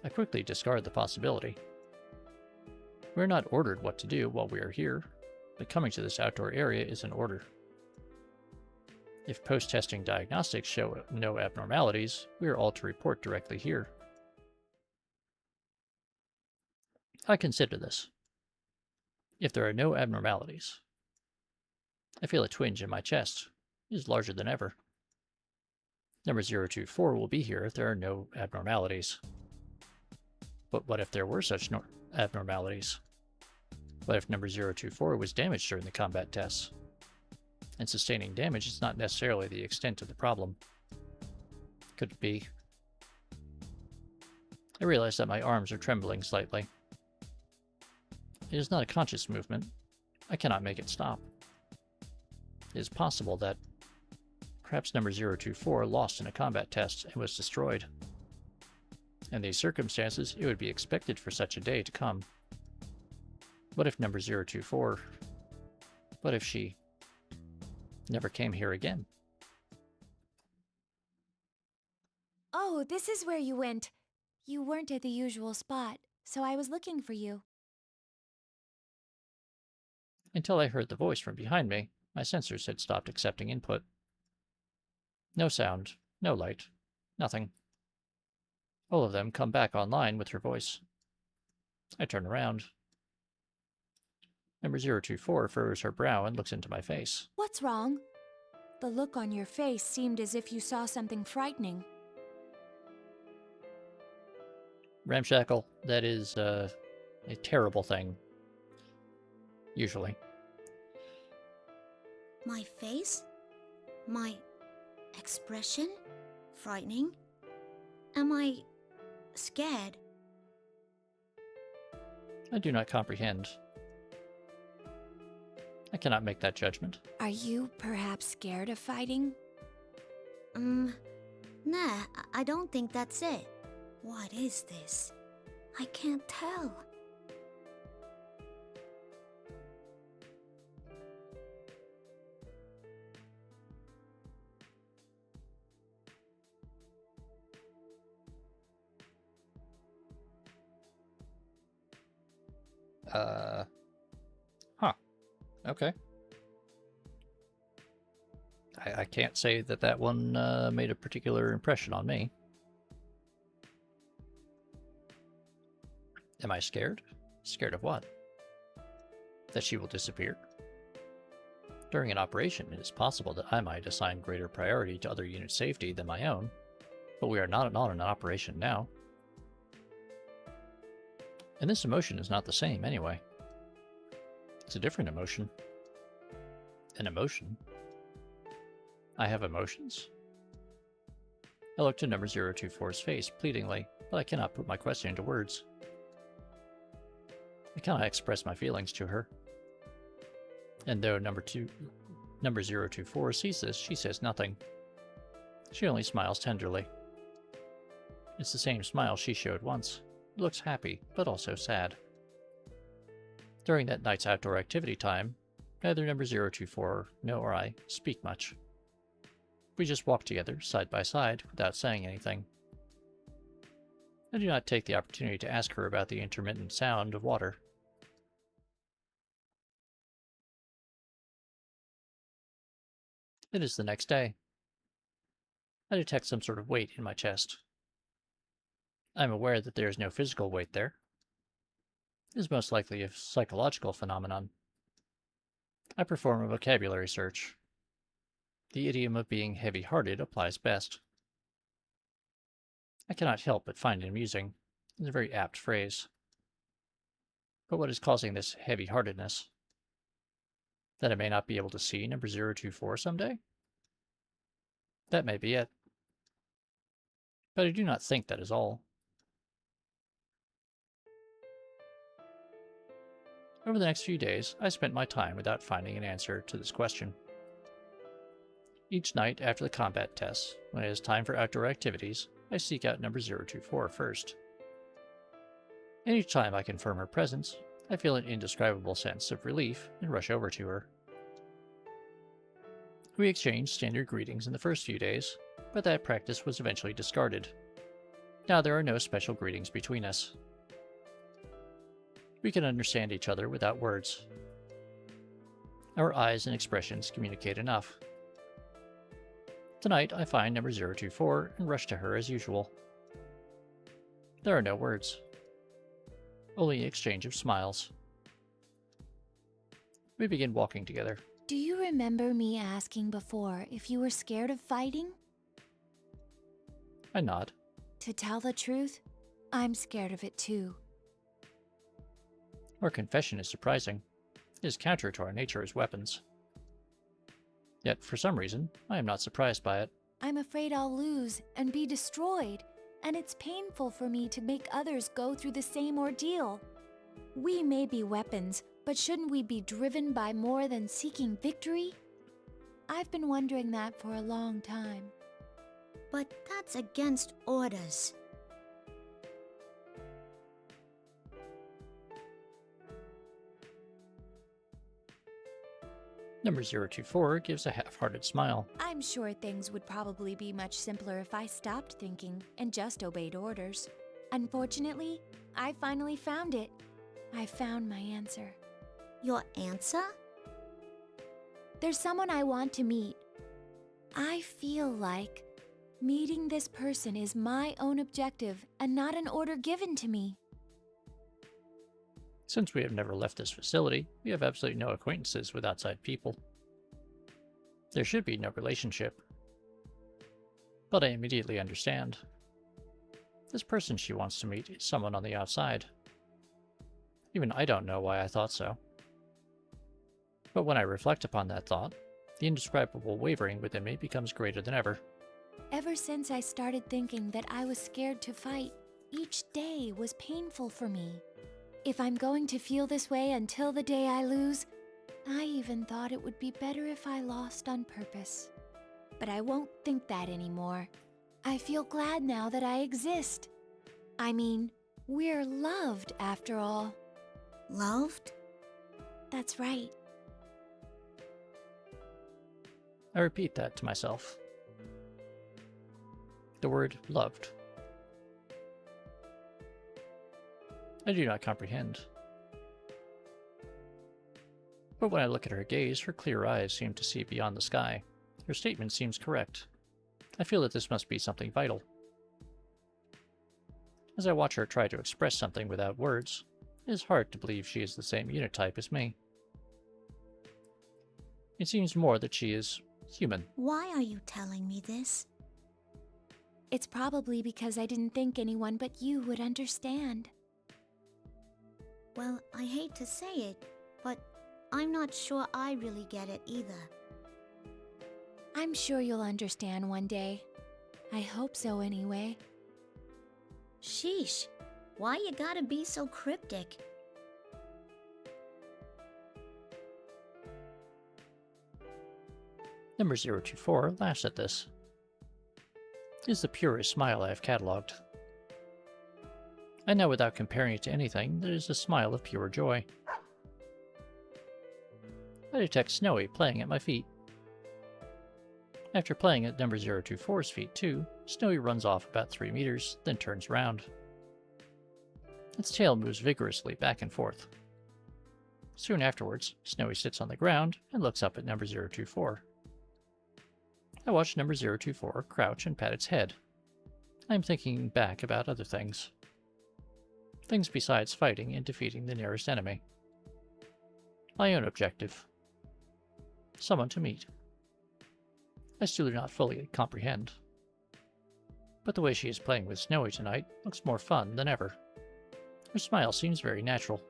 I quickly discard the possibility. We are not ordered what to do while we are here, but coming to this outdoor area is an order. If post-testing diagnostics show no abnormalities, we are all to report directly here. I consider this. If there are no abnormalities, I feel a twinge in my chest. It is larger than ever. Number 024 will be here if there are no abnormalities. But what if there were such abnormalities? What if number 024 was damaged during the combat tests? And sustaining damage is not necessarily the extent of the problem. Could it be? I realize that my arms are trembling slightly. It is not a conscious movement. I cannot make it stop. It is possible that perhaps number 024 lost in a combat test and was destroyed. In these circumstances, it would be expected for such a day to come. What if number 024... What if she never came here again? Oh, this is where you went. You weren't at the usual spot, so I was looking for you. Until I heard the voice from behind me, my sensors had stopped accepting input. No sound, no light, nothing. All of them come back online with her voice. I turn around. Number 024 furrows her brow and looks into my face. What's wrong? The look on your face seemed as if you saw something frightening. Ramshackle, that is a terrible thing. Usually. My face? My expression? Frightening? Am I scared? I do not comprehend. I cannot make that judgment. Are you perhaps scared of fighting? Nah, I don't think that's it. What is this? I can't tell. Huh. Okay. I can't say that that one made a particular impression on me. Am I scared? Scared of what? That she will disappear? During an operation, it is possible that I might assign greater priority to other unit safety than my own, but we are not on an operation now. And this emotion is not the same anyway. It's a different emotion. An emotion? I have emotions? I look to number 024's face pleadingly, but I cannot put my question into words. I cannot express my feelings to her. And though number 024 sees this, she says nothing. She only smiles tenderly. It's the same smile she showed once. It looks happy, but also sad. During that night's outdoor activity time, neither number 024 nor I speak much. We just walk together, side by side, without saying anything. I do not take the opportunity to ask her about the intermittent sound of water. It is the next day. I detect some sort of weight in my chest. I am aware that there is no physical weight there. It is most likely a psychological phenomenon. I perform a vocabulary search. The idiom of being heavy-hearted applies best. I cannot help but find it amusing. It's a very apt phrase. But what is causing this heavy-heartedness? That I may not be able to see number 024 someday? That may be it. But I do not think that is all. Over the next few days, I spent my time without finding an answer to this question. Each night after the combat tests, when it is time for outdoor activities, I seek out number 024 first. And each time I confirm her presence, I feel an indescribable sense of relief and rush over to her. We exchanged standard greetings in the first few days, but that practice was eventually discarded. Now there are no special greetings between us. We can understand each other without words. Our eyes and expressions communicate enough. Tonight, I find number 024 and rush to her as usual. There are no words. Only exchange of smiles. We begin walking together. Do you remember me asking before if you were scared of fighting? I nod. To tell the truth, I'm scared of it too. Our confession is surprising. It is counter to our nature as weapons. Yet, for some reason, I am not surprised by it. I'm afraid I'll lose and be destroyed, and it's painful for me to make others go through the same ordeal. We may be weapons, but shouldn't we be driven by more than seeking victory? I've been wondering that for a long time. But that's against orders. Number 024 gives a half-hearted smile. I'm sure things would probably be much simpler if I stopped thinking and just obeyed orders. Unfortunately, I finally found it. I found my answer. Your answer? There's someone I want to meet. I feel like meeting this person is my own objective and not an order given to me. Since we have never left this facility, we have absolutely no acquaintances with outside people. There should be no relationship. But I immediately understand. This person she wants to meet is someone on the outside. Even I don't know why I thought so. But when I reflect upon that thought, the indescribable wavering within me becomes greater than ever. Ever since I started thinking that I was scared to fight, each day was painful for me. If I'm going to feel this way until the day I lose, I even thought it would be better if I lost on purpose. But I won't think that anymore. I feel glad now that I exist. I mean, we're loved after all. Loved? That's right. I repeat that to myself. The word loved. I do not comprehend. But when I look at her gaze, her clear eyes seem to see beyond the sky. Her statement seems correct. I feel that this must be something vital. As I watch her try to express something without words, it is hard to believe she is the same unit type as me. It seems more that she is human. Why are you telling me this? It's probably because I didn't think anyone but you would understand. Well, I hate to say it, but I'm not sure I really get it either. I'm sure you'll understand one day. I hope so anyway. Sheesh, why you gotta be so cryptic? Number 024 laughs at this. It is the purest smile I have catalogued. I know without comparing it to anything that it is a smile of pure joy. I detect Snowy playing at my feet. After playing at number 024's feet too, Snowy runs off about 3 meters, then turns round. Its tail moves vigorously back and forth. Soon afterwards, Snowy sits on the ground and looks up at number 024. I watch number 024 crouch and pat its head. I am thinking back about other things. Things besides fighting and defeating the nearest enemy. My own objective. Someone to meet. I still do not fully comprehend. But the way she is playing with Snowy tonight looks more fun than ever. Her smile seems very natural.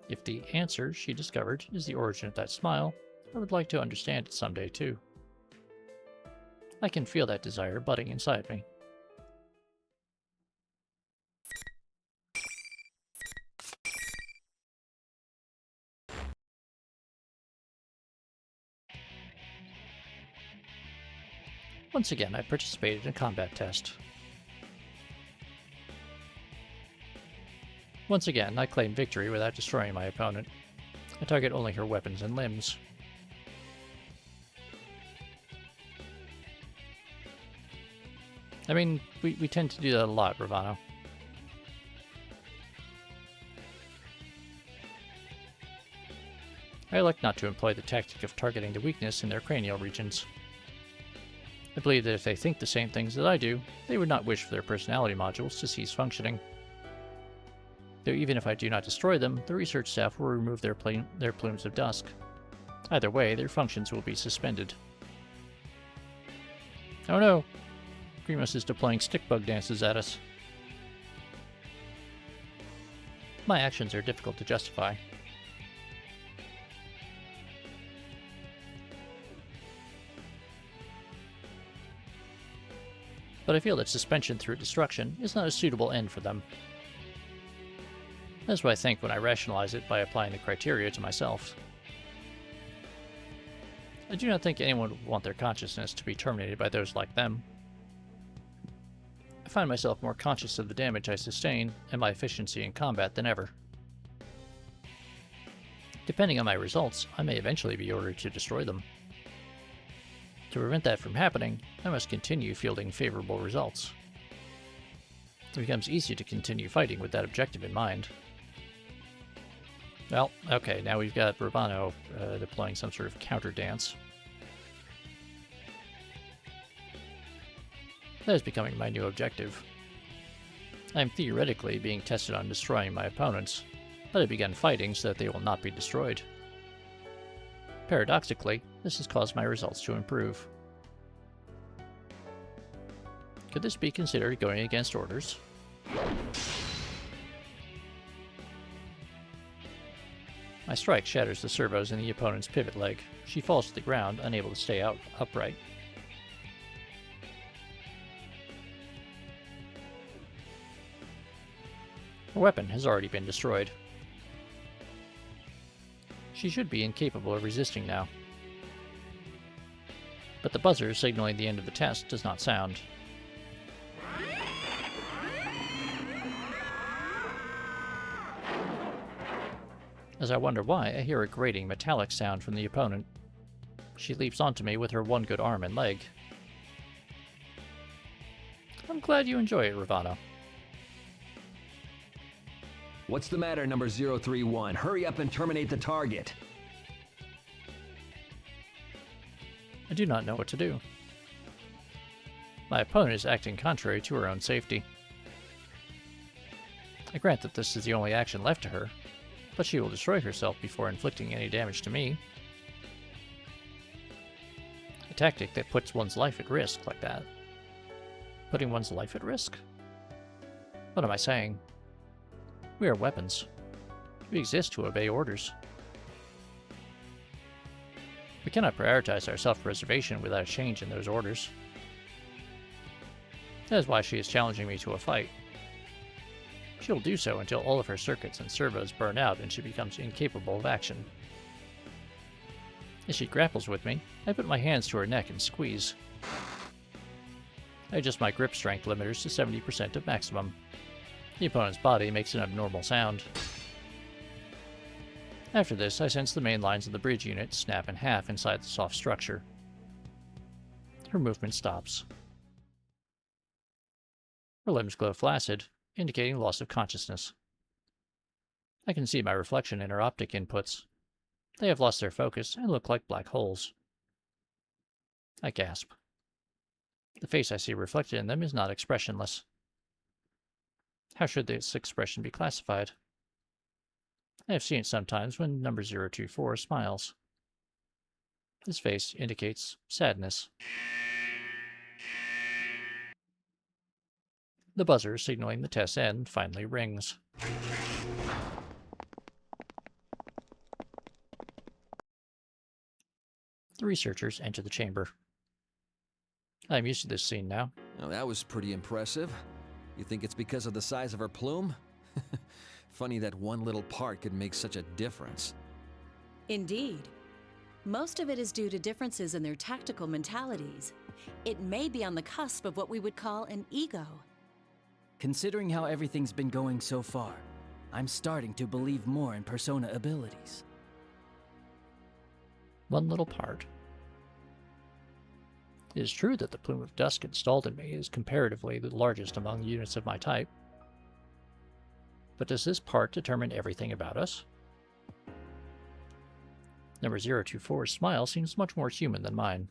If the answer she discovered is the origin of that smile, I would like to understand it someday too. I can feel that desire budding inside me. Once again, I participated in a combat test. Once again, I claim victory without destroying my opponent. I target only her weapons and limbs. I mean, we tend to do that a lot, Ravano. I elect not to employ the tactic of targeting the weakness in their cranial regions. I believe that if they think the same things that I do, they would not wish for their personality modules to cease functioning. Though even if I do not destroy them, the research staff will remove their plumes of dust. Either way, their functions will be suspended. Oh no! Grimos is deploying stick bug dances at us. My actions are difficult to justify. But I feel that suspension through destruction is not a suitable end for them. That's what I think when I rationalize it by applying the criteria to myself. I do not think anyone would want their consciousness to be terminated by those like them. I find myself more conscious of the damage I sustain and my efficiency in combat than ever. Depending on my results, I may eventually be ordered to destroy them. To prevent that from happening, I must continue fielding favorable results. It becomes easy to continue fighting with that objective in mind. Well, okay, now we've got Ravano deploying some sort of counter dance. That is becoming my new objective. I am theoretically being tested on destroying my opponents, but I began fighting so that they will not be destroyed. Paradoxically, this has caused my results to improve. Could this be considered going against orders? My strike shatters the servos in the opponent's pivot leg. She falls to the ground, unable to stay upright. Her weapon has already been destroyed. She should be incapable of resisting now. But the buzzer signaling the end of the test does not sound. As I wonder why, I hear a grating metallic sound from the opponent. She leaps onto me with her one good arm and leg. I'm glad you enjoy it, Ravano. What's the matter, number 031? Hurry up and terminate the target. I do not know what to do. My opponent is acting contrary to her own safety. I grant that this is the only action left to her, but she will destroy herself before inflicting any damage to me. A tactic that puts one's life at risk like that. Putting one's life at risk? What am I saying? We are weapons. We exist to obey orders. We cannot prioritize our self-preservation without a change in those orders. That is why she is challenging me to a fight. She will do so until all of her circuits and servos burn out and she becomes incapable of action. As she grapples with me, I put my hands to her neck and squeeze. I adjust my grip strength limiters to 70% of maximum. The opponent's body makes an abnormal sound. After this, I sense the main lines of the bridge unit snap in half inside the soft structure. Her movement stops. Her limbs glow flaccid, indicating loss of consciousness. I can see my reflection in her optic inputs. They have lost their focus and look like black holes. I gasp. The face I see reflected in them is not expressionless. How should this expression be classified? I have seen it sometimes when number 024 smiles. His face indicates sadness. The buzzer signaling the test's end finally rings. The researchers enter the chamber. I am used to this scene now. Now that was pretty impressive. You think it's because of the size of her plume? Funny that one little part could make such a difference. Indeed. Most of it is due to differences in their tactical mentalities. It may be on the cusp of what we would call an ego. Considering how everything's been going so far, I'm starting to believe more in Persona abilities. One little part. It is true that the plume of dusk installed in me is comparatively the largest among units of my type. But does this part determine everything about us? Number 024's smile seems much more human than mine.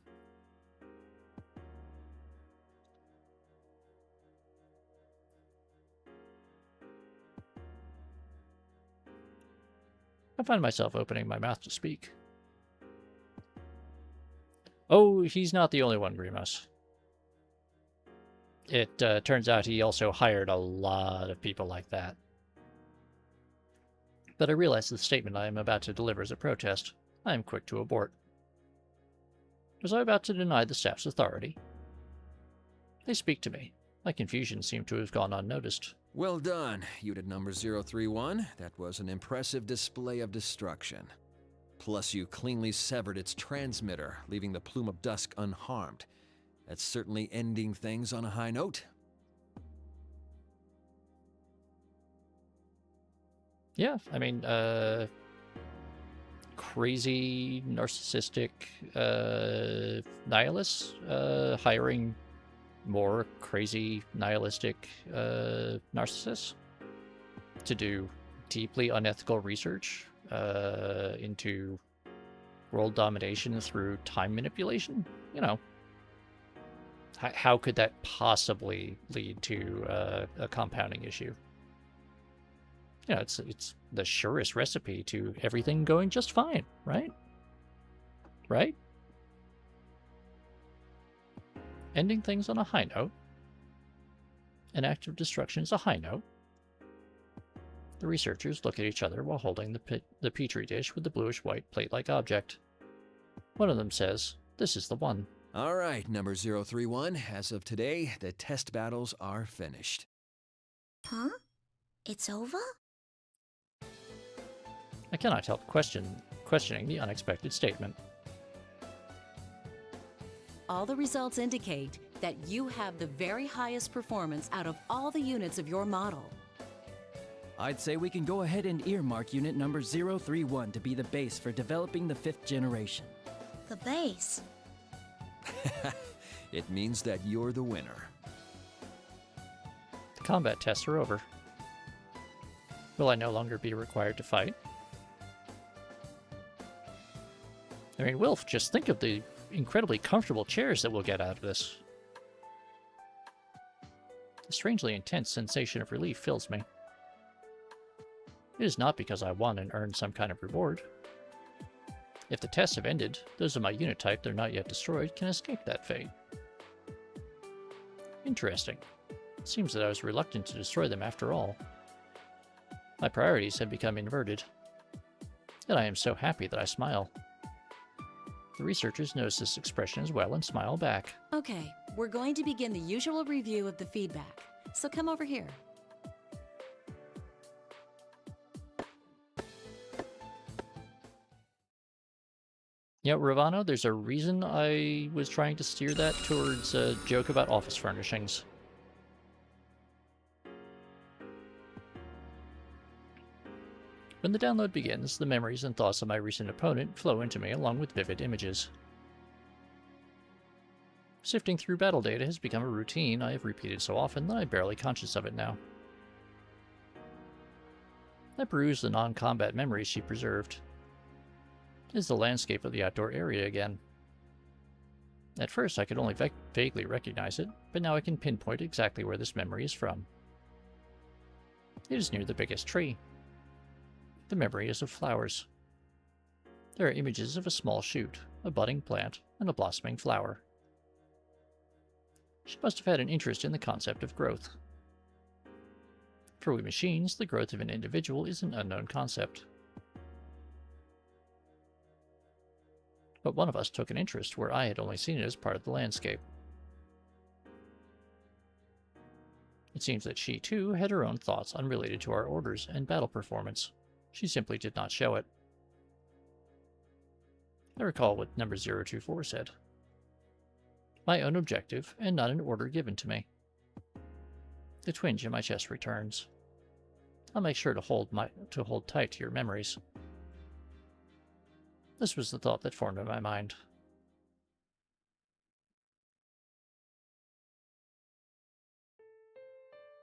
I find myself opening my mouth to speak. Oh, he's not the only one, Grimace. It turns out he also hired a lot of people like that. But I realize the statement I am about to deliver is a protest. I am quick to abort. Was I about to deny the staff's authority? They speak to me. My confusion seemed to have gone unnoticed. Well done, Unit number 031. That was an impressive display of destruction. Plus, you cleanly severed its transmitter, leaving the Plume of Dusk unharmed. That's certainly ending things on a high note. Yeah, I mean, crazy, narcissistic nihilists hiring more crazy, nihilistic narcissists to do deeply unethical research into world domination through time manipulation. You know, how could that possibly lead to a compounding issue? You know, it's the surest recipe to everything going just fine, right? Right? Ending things on a high note. An act of destruction is a high note. The researchers look at each other while holding the petri dish with the bluish-white plate-like object. One of them says, "This is the one." All right, number 031. As of today, the test battles are finished. Huh? It's over? I cannot help questioning the unexpected statement. All the results indicate that you have the very highest performance out of all the units of your model. I'd say we can go ahead and earmark unit number 031 to be the base for developing the 5th generation. The base? It means that you're the winner. The combat tests are over. Will I no longer be required to fight? I mean, Wilf, just think of the incredibly comfortable chairs that we'll get out of this. A strangely intense sensation of relief fills me. It is not because I won and earned some kind of reward. If the tests have ended, those of my unit type that are not yet destroyed can escape that fate. Interesting. It seems that I was reluctant to destroy them after all. My priorities have become inverted. Yet I am so happy that I smile. The researchers notice this expression as well and smile back. Okay, we're going to begin the usual review of the feedback. So come over here. Yeah, Ravano, there's a reason I was trying to steer that towards a joke about office furnishings. When the download begins, the memories and thoughts of my recent opponent flow into me along with vivid images. Sifting through battle data has become a routine I have repeated so often that I'm barely conscious of it now. I peruse the non-combat memories she preserved. It is the landscape of the outdoor area again. At first I could only vaguely recognize it, but now I can pinpoint exactly where this memory is from. It is near the biggest tree. The memory is of flowers. There are images of a small shoot, a budding plant, and a blossoming flower. She must have had an interest in the concept of growth. For we machines, the growth of an individual is an unknown concept. But one of us took an interest where I had only seen it as part of the landscape. It seems that she, too, had her own thoughts unrelated to our orders and battle performance. She simply did not show it. I recall what number 024 said. My own objective, and not an order given to me. The twinge in my chest returns. I'll make sure to hold tight to your memories. This was the thought that formed in my mind.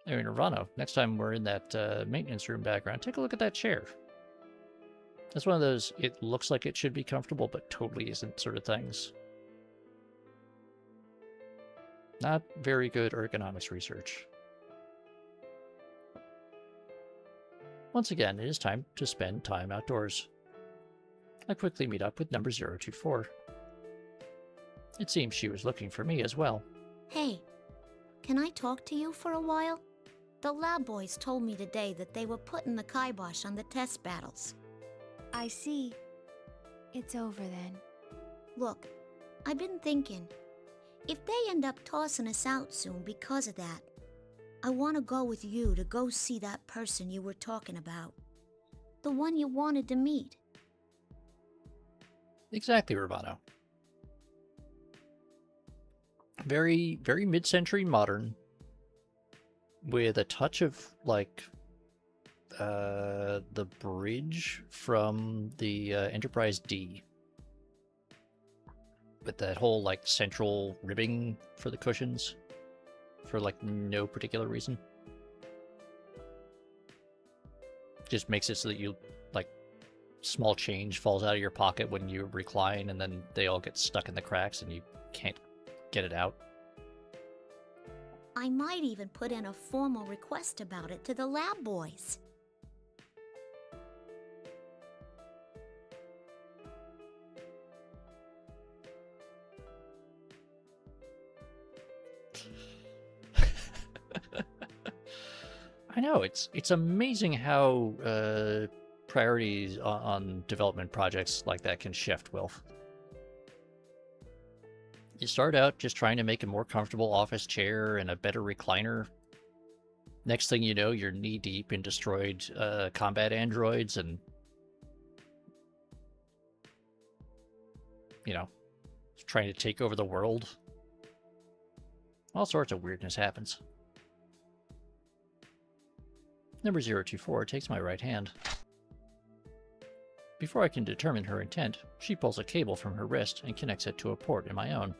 Anyway, Nirvana, next time we're in that maintenance room background, take a look at that chair. It's one of those, it looks like it should be comfortable, but totally isn't sort of things. Not very good ergonomics research. Once again, it is time to spend time outdoors. I quickly meet up with number 024. It seems she was looking for me as well. Hey, can I talk to you for a while? The lab boys told me today that they were putting the kibosh on the test battles. I see. It's over then. Look, I've been thinking, if they end up tossing us out soon because of that, I want to go with you to go see that person you were talking about. The one you wanted to meet. Exactly, Urbano. Very, very mid-century modern, with a touch of, like, the bridge from the Enterprise D. With that whole, like, central ribbing for the cushions. For, like, no particular reason. Just makes it so that you, like, small change falls out of your pocket when you recline, and then they all get stuck in the cracks and you can't get it out. I might even put in a formal request about it to the lab boys. I know, it's amazing how priorities on development projects like that can shift, Wilf. You start out just trying to make a more comfortable office chair and a better recliner. Next thing you know, you're knee-deep in destroyed combat androids and, you know, trying to take over the world. All sorts of weirdness happens. Number 024 takes my right hand. Before I can determine her intent, she pulls a cable from her wrist and connects it to a port in my own.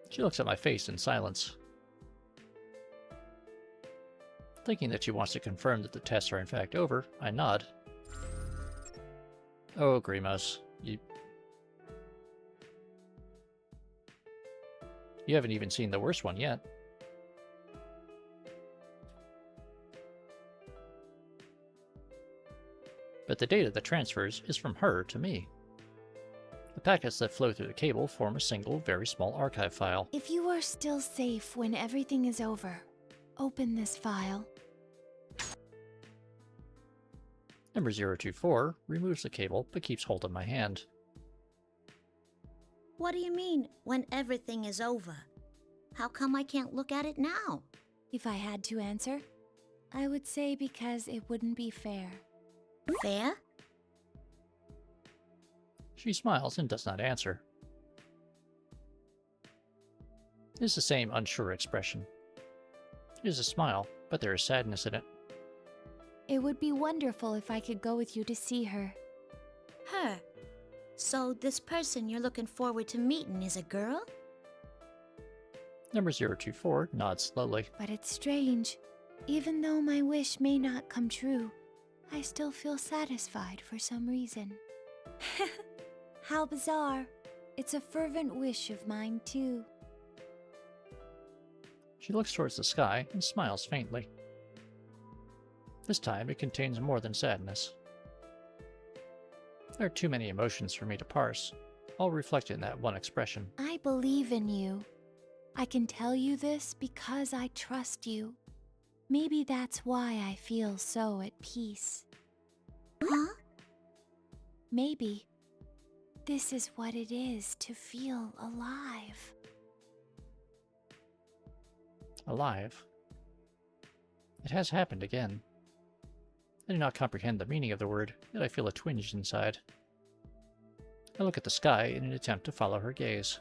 She looks at my face in silence. Thinking that she wants to confirm that the tests are in fact over, I nod. Oh, Grimos, you haven't even seen the worst one yet. But the data that transfers is from her to me. The packets that flow through the cable form a single, very small archive file. If you are still safe when everything is over, open this file. Number 024 removes the cable but keeps hold of my hand. What do you mean, when everything is over? How come I can't look at it now? If I had to answer, I would say because it wouldn't be fair. Fair? She smiles and does not answer. It is the same unsure expression. It is a smile, but there is sadness in it. It would be wonderful if I could go with you to see her. Her? So this person you're looking forward to meeting is a girl? Number 024 nods slowly. But it's strange. Even though my wish may not come true, I still feel satisfied for some reason. How bizarre. It's a fervent wish of mine, too. She looks towards the sky and smiles faintly. This time it contains more than sadness. There are too many emotions for me to parse, all reflected in that one expression. I believe in you. I can tell you this because I trust you. Maybe that's why I feel so at peace. Huh? Maybe this is what it is to feel alive. Alive? It has happened again. I do not comprehend the meaning of the word, yet I feel a twinge inside. I look at the sky in an attempt to follow her gaze.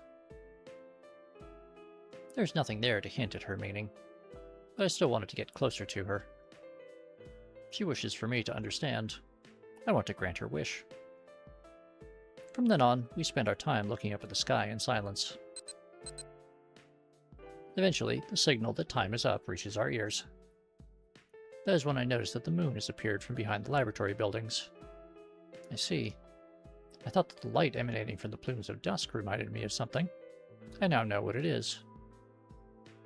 There's nothing there to hint at her meaning. but I still wanted to get closer to her. She wishes for me to understand. I want to grant her wish. From then on, we spend our time looking up at the sky in silence. Eventually, the signal that time is up reaches our ears. That is when I notice that the moon has appeared from behind the laboratory buildings. I see. I thought that the light emanating from the plumes of dusk reminded me of something. I now know what it is.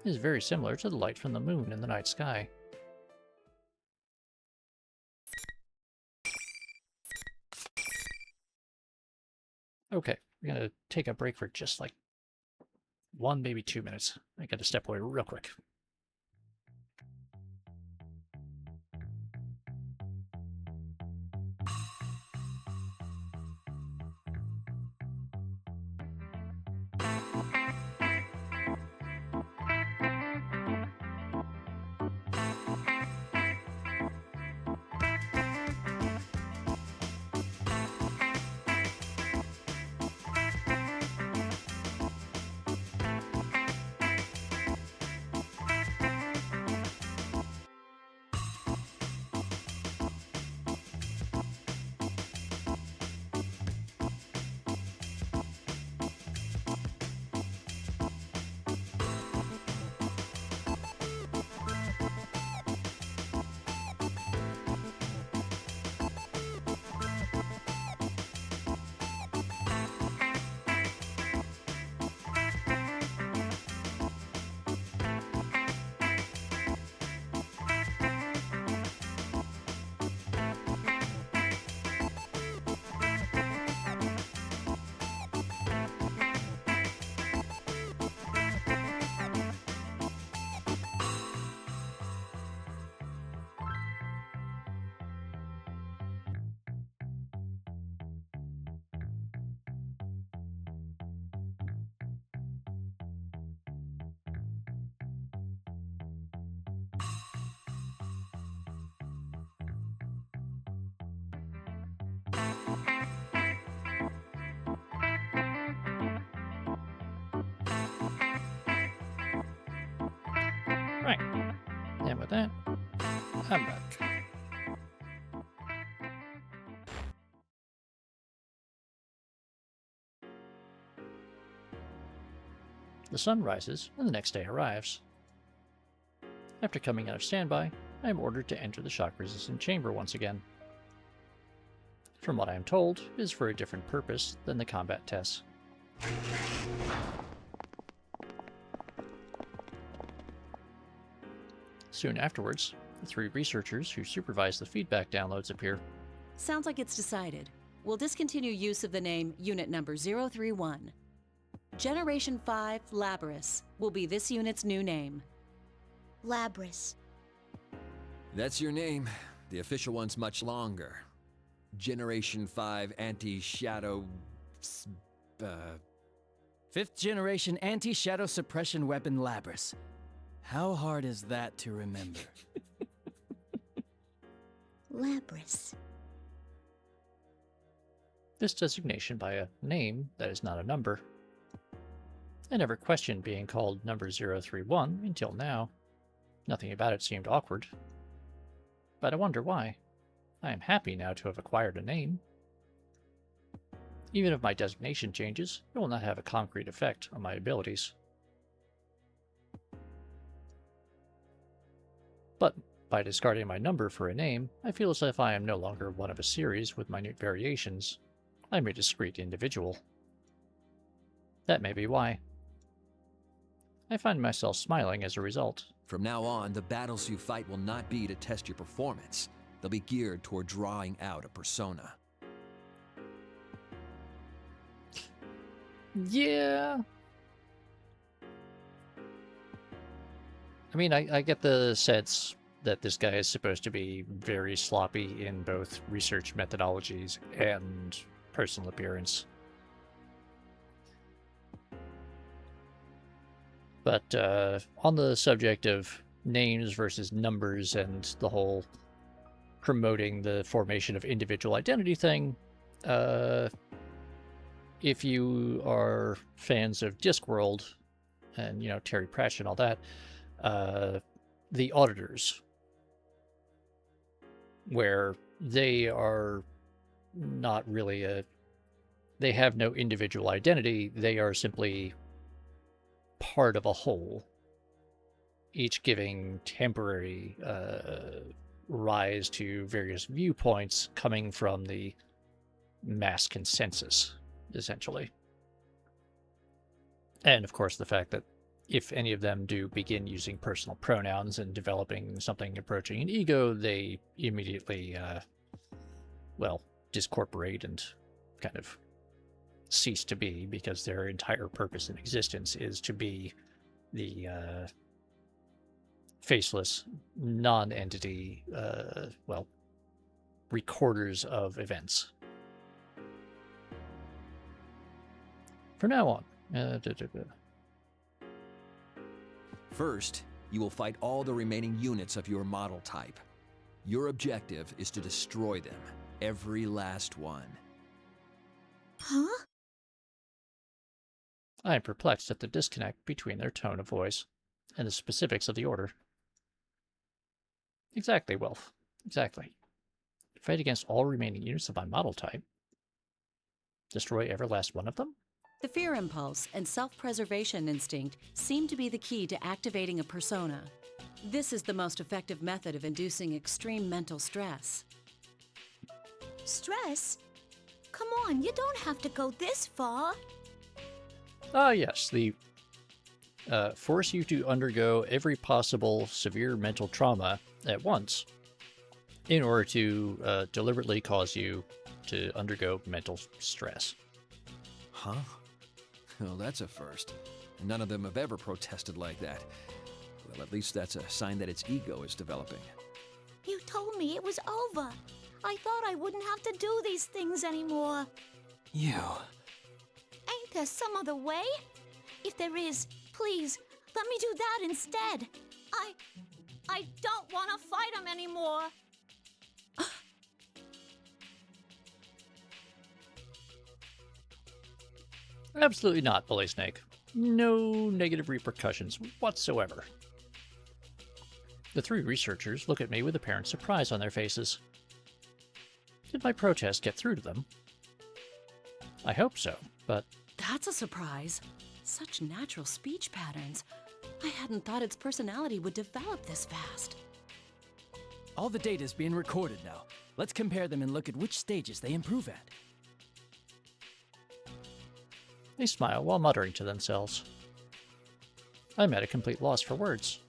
It is very similar to the light from the moon in the night sky. Okay, we're gonna take a break for just like 1, maybe 2 minutes. I gotta step away real quick. Right. And with that, I'm back. The sun rises, and the next day arrives. After coming out of standby, I am ordered to enter the shock-resistant chamber once again. From what I am told, it is for a different purpose than the combat tests. Soon afterwards, the 3 researchers who supervise the feedback downloads appear. Sounds like it's decided. We'll discontinue use of the name Unit Number 031. Generation 5 Labrys will be this unit's new name. Labrys. That's your name. The official one's much longer. Generation 5 Anti-Shadow... 5th generation anti-shadow suppression weapon Labrys. How hard is that to remember? Labrys. This designation by a name that is not a number. I never questioned being called number 031 until now. Nothing about it seemed awkward. But I wonder why. I am happy now to have acquired a name. Even if my designation changes, it will not have a concrete effect on my abilities. But by discarding my number for a name, I feel as if I am no longer one of a series with minute variations. I am a discrete individual. That may be why. I find myself smiling as a result. From now on, the battles you fight will not be to test your performance. They'll be geared toward drawing out a persona. Yeah. I mean, I get the sense that this guy is supposed to be very sloppy in both research methodologies and personal appearance. But on the subject of names versus numbers and the whole promoting the formation of individual identity thing, if you are fans of Discworld and, you know, Terry Pratchett and all that, the auditors, where they are not really they have no individual identity, they are simply part of a whole, each giving temporary rise to various viewpoints coming from the mass consensus, essentially. And of course the fact that if any of them do begin using personal pronouns and developing something approaching an ego, they immediately, well, discorporate and kind of cease to be, because their entire purpose in existence is to be the faceless non-entity, well, recorders of events. From now on. First, you will fight all the remaining units of your model type. Your objective is to destroy them, every last one. Huh? I am perplexed at the disconnect between their tone of voice and the specifics of the order. Exactly, Wilf. Exactly. Fight against all remaining units of my model type. Destroy every last one of them? The fear impulse and self-preservation instinct seem to be the key to activating a persona. This is the most effective method of inducing extreme mental stress. Stress? Come on, you don't have to go this far. Ah, yes, the force you to undergo every possible severe mental trauma at once in order to deliberately cause you to undergo mental stress. Huh? Well, that's a first. None of them have ever protested like that. Well, at least that's a sign that its ego is developing. You told me it was over. I thought I wouldn't have to do these things anymore. You. Ain't there some other way? If there is, please, let me do that instead. I don't want to fight him anymore. Absolutely not, Bully Snake. No negative repercussions whatsoever. The three researchers look at me with apparent surprise on their faces. Did my protest get through to them? I hope so, but... That's a surprise. Such natural speech patterns. I hadn't thought its personality would develop this fast. All the data's being recorded now. Let's compare them and look at which stages they improve at. They smile while muttering to themselves. I'm at a complete loss for words.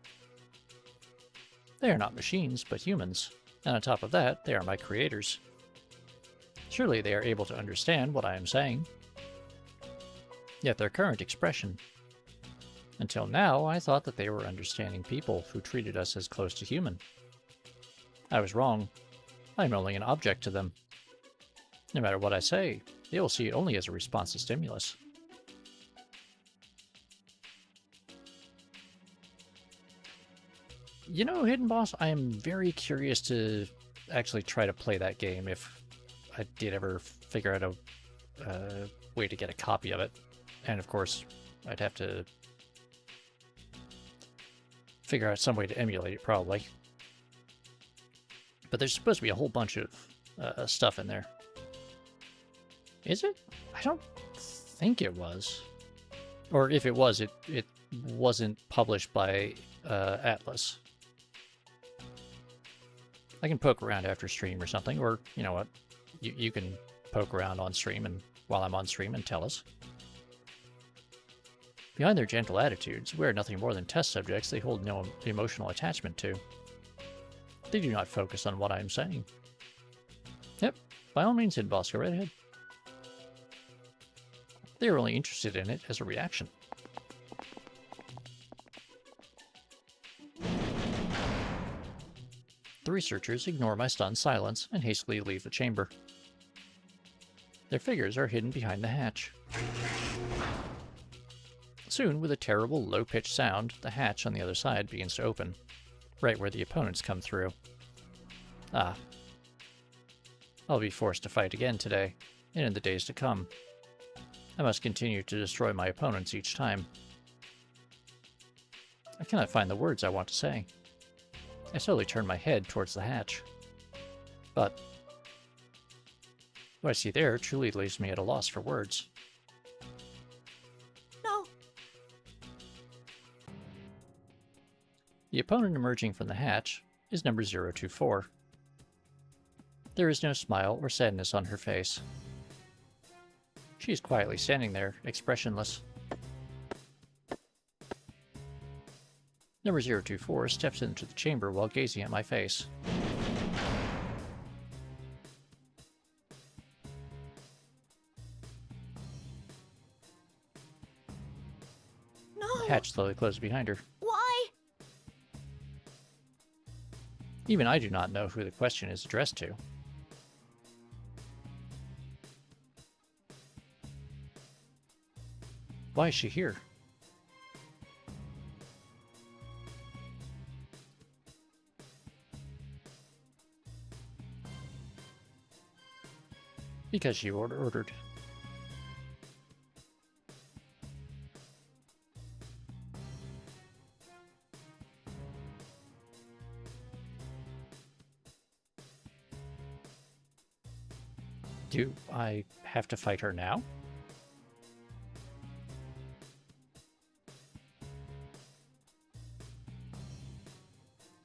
They are not machines, but humans, and on top of that, they are my creators. Surely they are able to understand what I am saying. Yet their current expression. Until now, I thought that they were understanding people who treated us as close to human. I was wrong. I am only an object to them. No matter what I say, they will see it only as a response to stimulus. You know, Hidden Boss, I am very curious to actually try to play that game if I did ever figure out a way to get a copy of it. And of course, I'd have to figure out some way to emulate it, probably. But there's supposed to be a whole bunch of stuff in there. Is it? I don't think it was. Or if it was, it wasn't published by Atlus. I can poke around after stream or something, or, you know what, you can poke around on stream and while I'm on stream and tell us. Behind their gentle attitudes, we are nothing more than test subjects they hold no emotional attachment to. They do not focus on what I am saying. Yep, by all means, Hidden Boss, go right ahead. They are only interested in it as a reaction. The researchers ignore my stunned silence and hastily leave the chamber. Their figures are hidden behind the hatch. Soon, with a terrible, low-pitched sound, the hatch on the other side begins to open, right where the opponents come through. Ah. I'll be forced to fight again today, and in the days to come. I must continue to destroy my opponents each time. I cannot find the words I want to say. I slowly turn my head towards the hatch. But what I see there truly leaves me at a loss for words. No. The opponent emerging from the hatch is number 024. There is no smile or sadness on her face. She is quietly standing there, expressionless. Number 024 steps into the chamber while gazing at my face. No. The hatch slowly closes behind her. Why? Even I do not know who the question is addressed to. Why is she here? Because she ordered. Do I have to fight her now?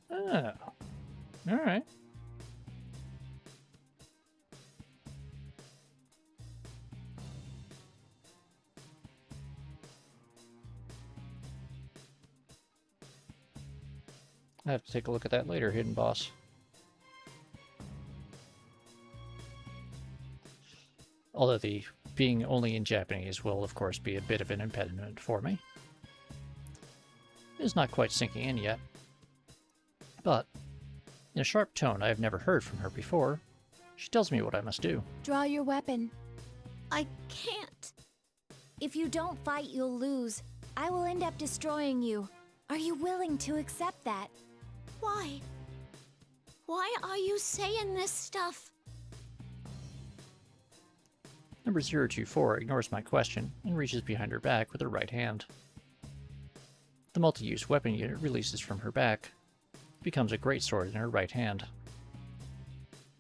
Oh. Alright. I have to take a look at that later, Hidden Boss. Although the being only in Japanese will, of course, be a bit of an impediment for me. It is not quite sinking in yet. But, in a sharp tone I have never heard from her before, she tells me what I must do. Draw your weapon. I can't. If you don't fight, you'll lose. I will end up destroying you. Are you willing to accept that? Why? Why are you saying this stuff? Number 024 ignores my question and reaches behind her back with her right hand. The multi-use weapon unit releases from her back, becomes a greatsword in her right hand.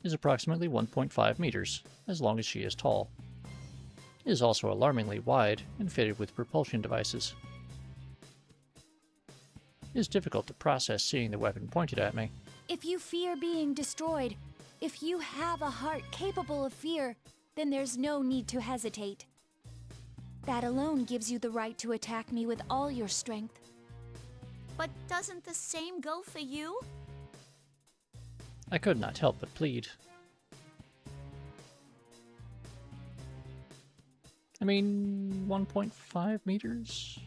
It is approximately 1.5 meters, as long as she is tall. It is also alarmingly wide and fitted with propulsion devices. It is difficult to process seeing the weapon pointed at me. If you fear being destroyed, if you have a heart capable of fear, then there's no need to hesitate. That alone gives you the right to attack me with all your strength. But doesn't the same go for you? I could not help but plead. I mean, 1.5 meters?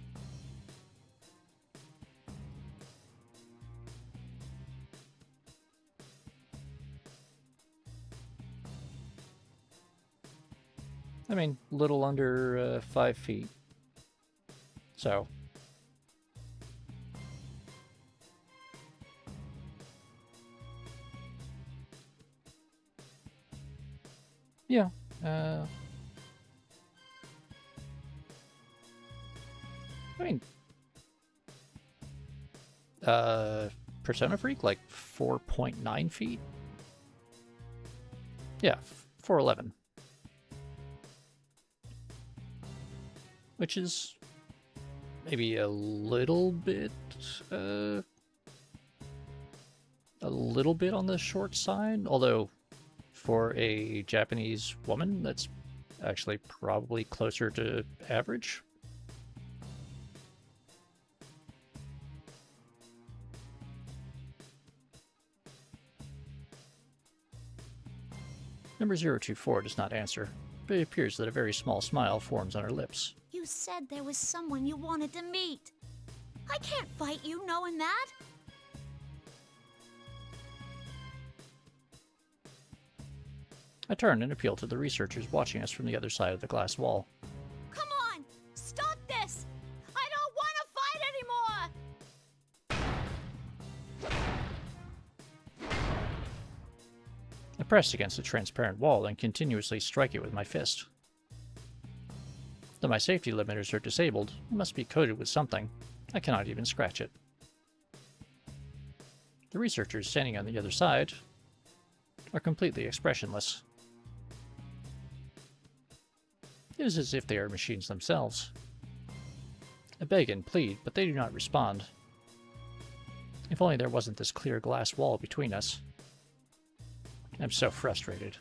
I mean, little under 5 feet. So. Yeah. I mean, Persona Freak, like 4.9 feet? Yeah, 411. Which is maybe a little bit on the short side, although for a Japanese woman, that's actually probably closer to average. Number 024 does not answer, but it appears that a very small smile forms on her lips. You said there was someone you wanted to meet. I can't fight you knowing that. I turn and appeal to the researchers watching us from the other side of the glass wall. Come on! Stop this! I don't want to fight anymore! I press against the transparent wall and continuously strike it with my fist. Though my safety limiters are disabled, it must be coated with something. I cannot even scratch it. The researchers standing on the other side are completely expressionless. It is as if they are machines themselves. I beg and plead, but they do not respond. If only there wasn't this clear glass wall between us. I'm so frustrated.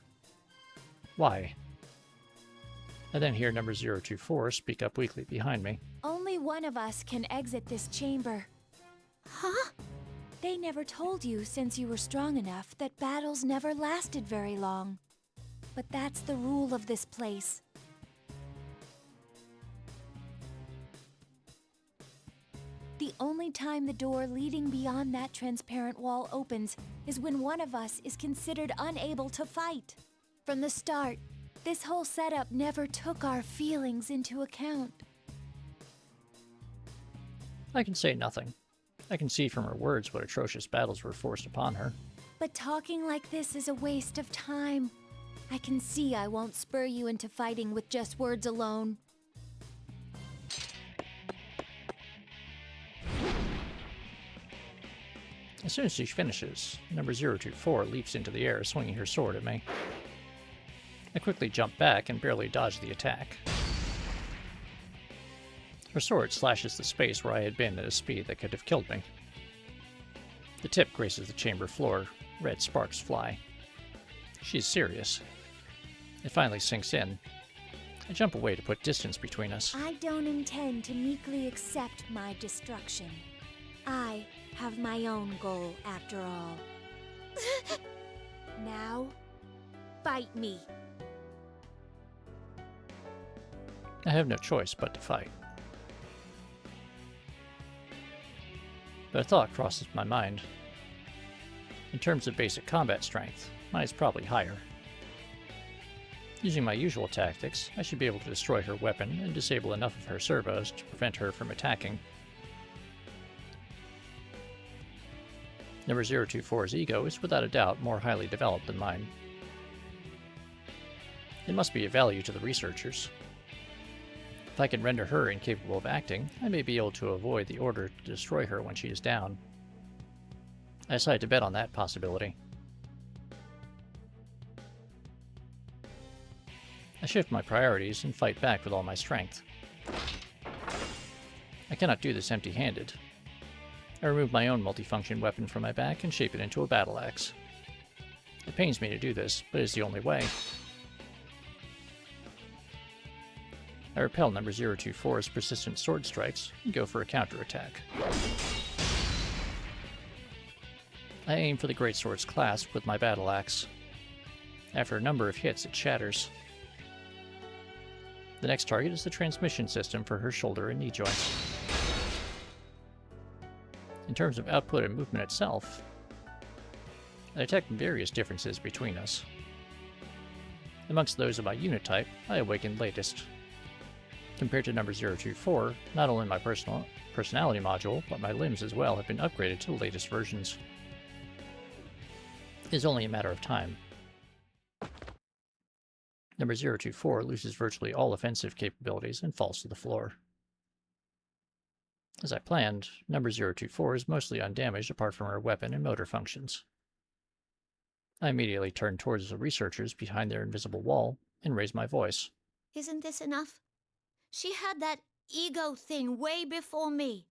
Why? I then hear number 024 speak up weakly behind me. Only one of us can exit this chamber. Huh? They never told you, since you were strong enough, that battles never lasted very long. But that's the rule of this place. The only time the door leading beyond that transparent wall opens is when one of us is considered unable to fight. From the start, this whole setup never took our feelings into account. I can say nothing. I can see from her words what atrocious battles were forced upon her. But talking like this is a waste of time. I can see I won't spur you into fighting with just words alone. As soon as she finishes, number 024 leaps into the air, swinging her sword at me. I quickly jump back and barely dodge the attack. Her sword slashes the space where I had been at a speed that could have killed me. The tip graces the chamber floor. Red sparks fly. She's serious. It finally sinks in. I jump away to put distance between us. I don't intend to meekly accept my destruction. I have my own goal, after all. Now, fight me. I have no choice but to fight. But a thought crosses my mind. In terms of basic combat strength, mine is probably higher. Using my usual tactics, I should be able to destroy her weapon and disable enough of her servos to prevent her from attacking. Number 024's ego is without a doubt more highly developed than mine. It must be of value to the researchers. If I can render her incapable of acting, I may be able to avoid the order to destroy her when she is down. I decide to bet on that possibility. I shift my priorities and fight back with all my strength. I cannot do this empty-handed. I remove my own multifunction weapon from my back and shape it into a battle axe. It pains me to do this, but it is the only way. I repel number 024's persistent sword strikes and go for a counterattack. I aim for the greatsword's clasp with my battle axe. After a number of hits, it shatters. The next target is the transmission system for her shoulder and knee joints. In terms of output and movement itself, I detect various differences between us. Amongst those of my unit type, I awakened latest. Compared to number 024, not only my personality module, but my limbs as well have been upgraded to the latest versions. It is only a matter of time. Number 024 loses virtually all offensive capabilities and falls to the floor. As I planned, number 024 is mostly undamaged apart from her weapon and motor functions. I immediately turn towards the researchers behind their invisible wall and raise my voice. Isn't this enough? She had that ego thing way before me.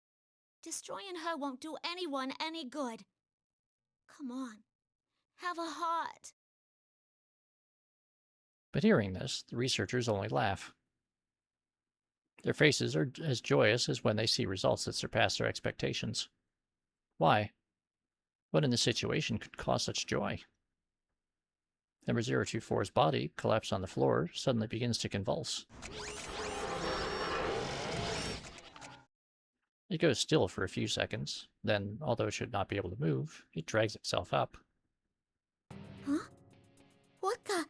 Destroying her won't do anyone any good. Come on, have a heart. But hearing this, the researchers only laugh. Their faces are as joyous as when they see results that surpass their expectations. Why? What in this situation could cause such joy? Number 024's body, collapsed on the floor, suddenly begins to convulse. It goes still for a few seconds, then, although it should not be able to move, it drags itself up. Huh? What the?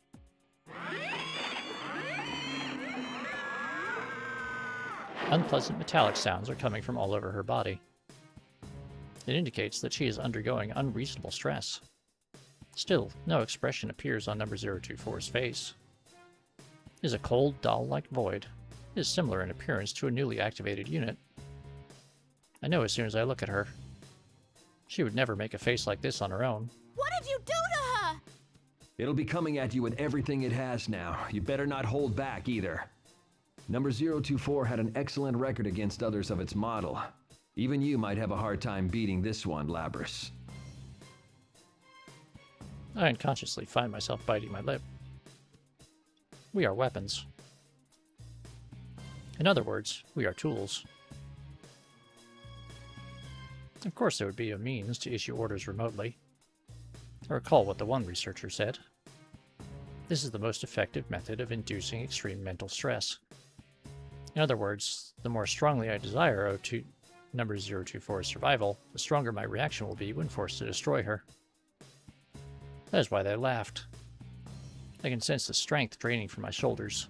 Unpleasant metallic sounds are coming from all over her body. It indicates that she is undergoing unreasonable stress. Still, no expression appears on number 024's face. It is a cold, doll-like void. It is similar in appearance to a newly activated unit. I know as soon as I look at her. She would never make a face like this on her own. What did you do to her? It'll be coming at you with everything it has now. You better not hold back either. Number 024 had an excellent record against others of its model. Even you might have a hard time beating this one, Labrys. I unconsciously find myself biting my lip. We are weapons. In other words, we are tools. Of course there would be a means to issue orders remotely. I recall what the one researcher said. This is the most effective method of inducing extreme mental stress. In other words, the more strongly I desire number 024's survival, the stronger my reaction will be when forced to destroy her. That is why they laughed. I can sense the strength draining from my shoulders.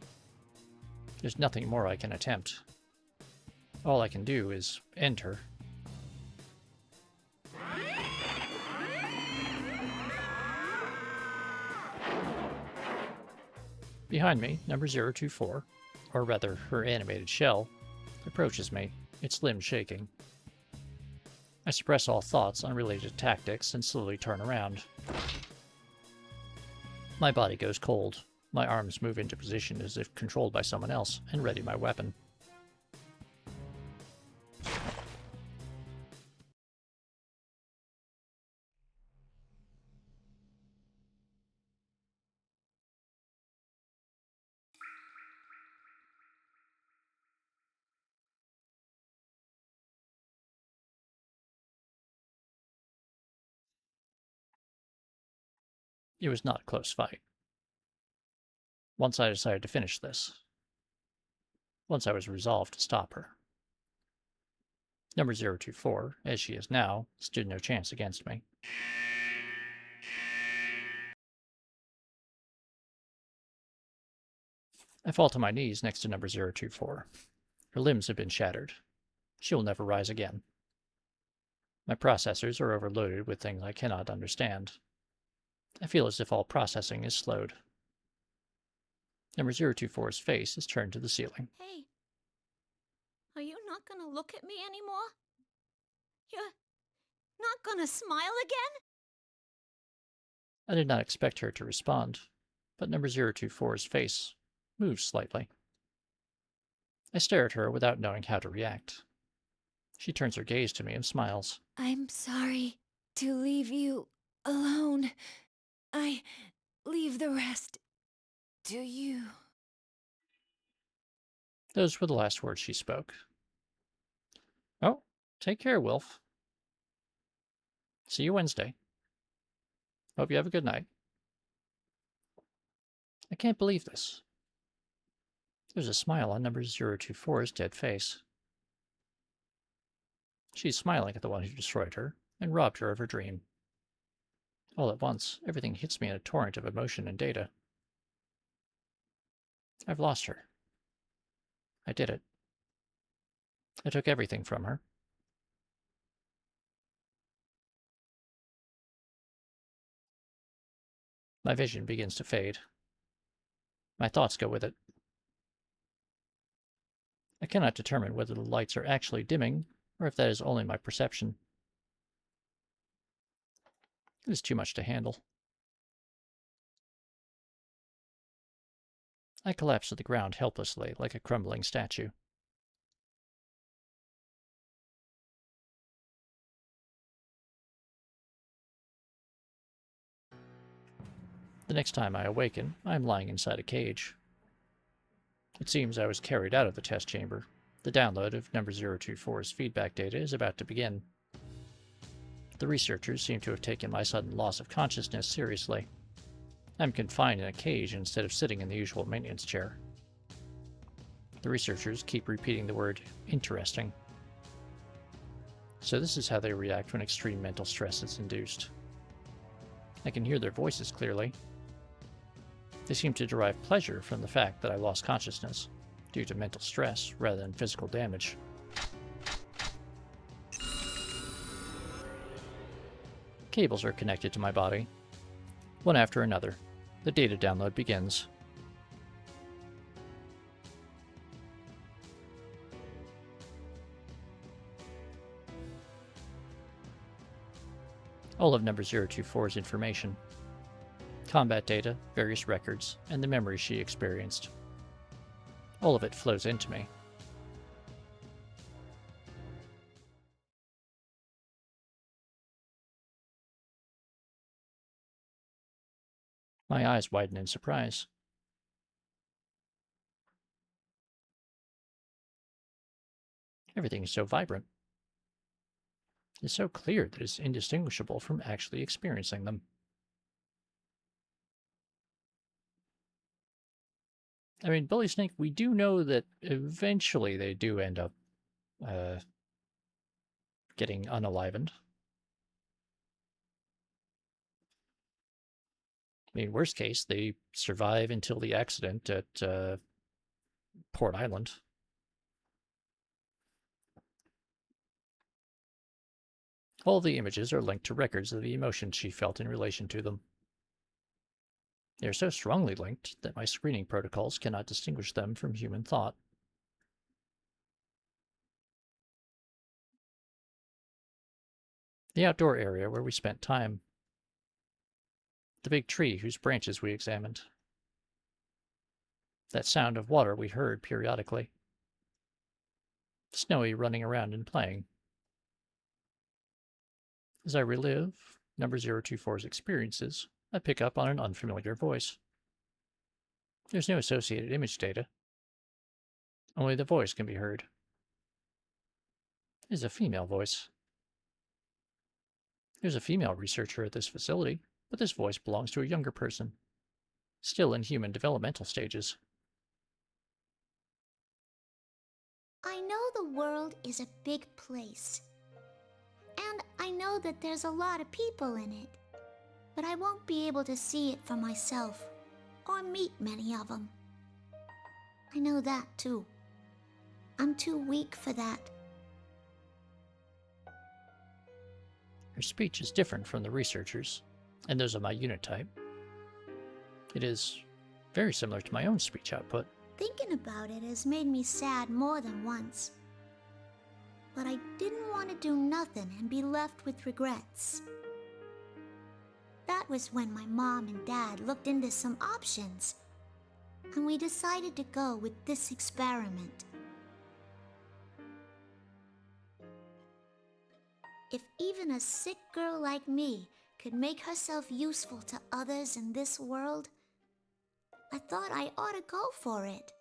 There's nothing more I can attempt. All I can do is end her. Behind me, number 024, or rather her animated shell, approaches me, its limbs shaking. I suppress all thoughts unrelated to tactics and slowly turn around. My body goes cold. My arms move into position as if controlled by someone else, and ready my weapon. It was not a close fight. Once I decided to finish this. Once I was resolved to stop her. Number 024, as she is now, stood no chance against me. I fall to my knees next to number 024. Her limbs have been shattered. She will never rise again. My processors are overloaded with things I cannot understand. I feel as if all processing is slowed. Number 024's face is turned to the ceiling. Hey, are you not gonna look at me anymore? You're not gonna smile again? I did not expect her to respond, but number 024's face moves slightly. I stare at her without knowing how to react. She turns her gaze to me and smiles. I'm sorry to leave you alone. I leave the rest to you. Those were the last words she spoke. Oh, take care, Wilf. See you Wednesday. Hope you have a good night. I can't believe this. There's a smile on number 024's dead face. She's smiling at the one who destroyed her and robbed her of her dream. All at once, everything hits me in a torrent of emotion and data. I've lost her. I did it. I took everything from her. My vision begins to fade. My thoughts go with it. I cannot determine whether the lights are actually dimming or if that is only my perception. It is too much to handle. I collapse to the ground helplessly like a crumbling statue. The next time I awaken, I am lying inside a cage. It seems I was carried out of the test chamber. The download of number 024's feedback data is about to begin. The researchers seem to have taken my sudden loss of consciousness seriously. I'm confined in a cage instead of sitting in the usual maintenance chair. The researchers keep repeating the word interesting. So this is how they react when extreme mental stress is induced. I can hear their voices clearly. They seem to derive pleasure from the fact that I lost consciousness, due to mental stress rather than physical damage. Cables are connected to my body. One after another, the data download begins. All of number 024's information. Combat data, various records, and the memories she experienced. All of it flows into me. My eyes widen in surprise. Everything is so vibrant. It's so clear that it's indistinguishable from actually experiencing them. I mean, Bully Snake, we do know that eventually they do end up getting unalivened. I mean, worst case, they survive until the accident at Port Island. All the images are linked to records of the emotions she felt in relation to them. They are so strongly linked that my screening protocols cannot distinguish them from human thought. The outdoor area where we spent time. The big tree whose branches we examined. That sound of water we heard periodically. Snowy running around and playing. As I relive number 024's experiences, I pick up on an unfamiliar voice. There's no associated image data. Only the voice can be heard. It is a female voice. There's a female researcher at this facility, but this voice belongs to a younger person, still in human developmental stages. I know the world is a big place. And I know that there's a lot of people in it. But I won't be able to see it for myself, or meet many of them. I know that too. I'm too weak for that. Her speech is different from the researchers, and those of my unit type. It is very similar to my own speech output. Thinking about it has made me sad more than once. But I didn't want to do nothing and be left with regrets. That was when my mom and dad looked into some options, and we decided to go with this experiment. If even a sick girl like me could make herself useful to others in this world, I thought I ought to go for it.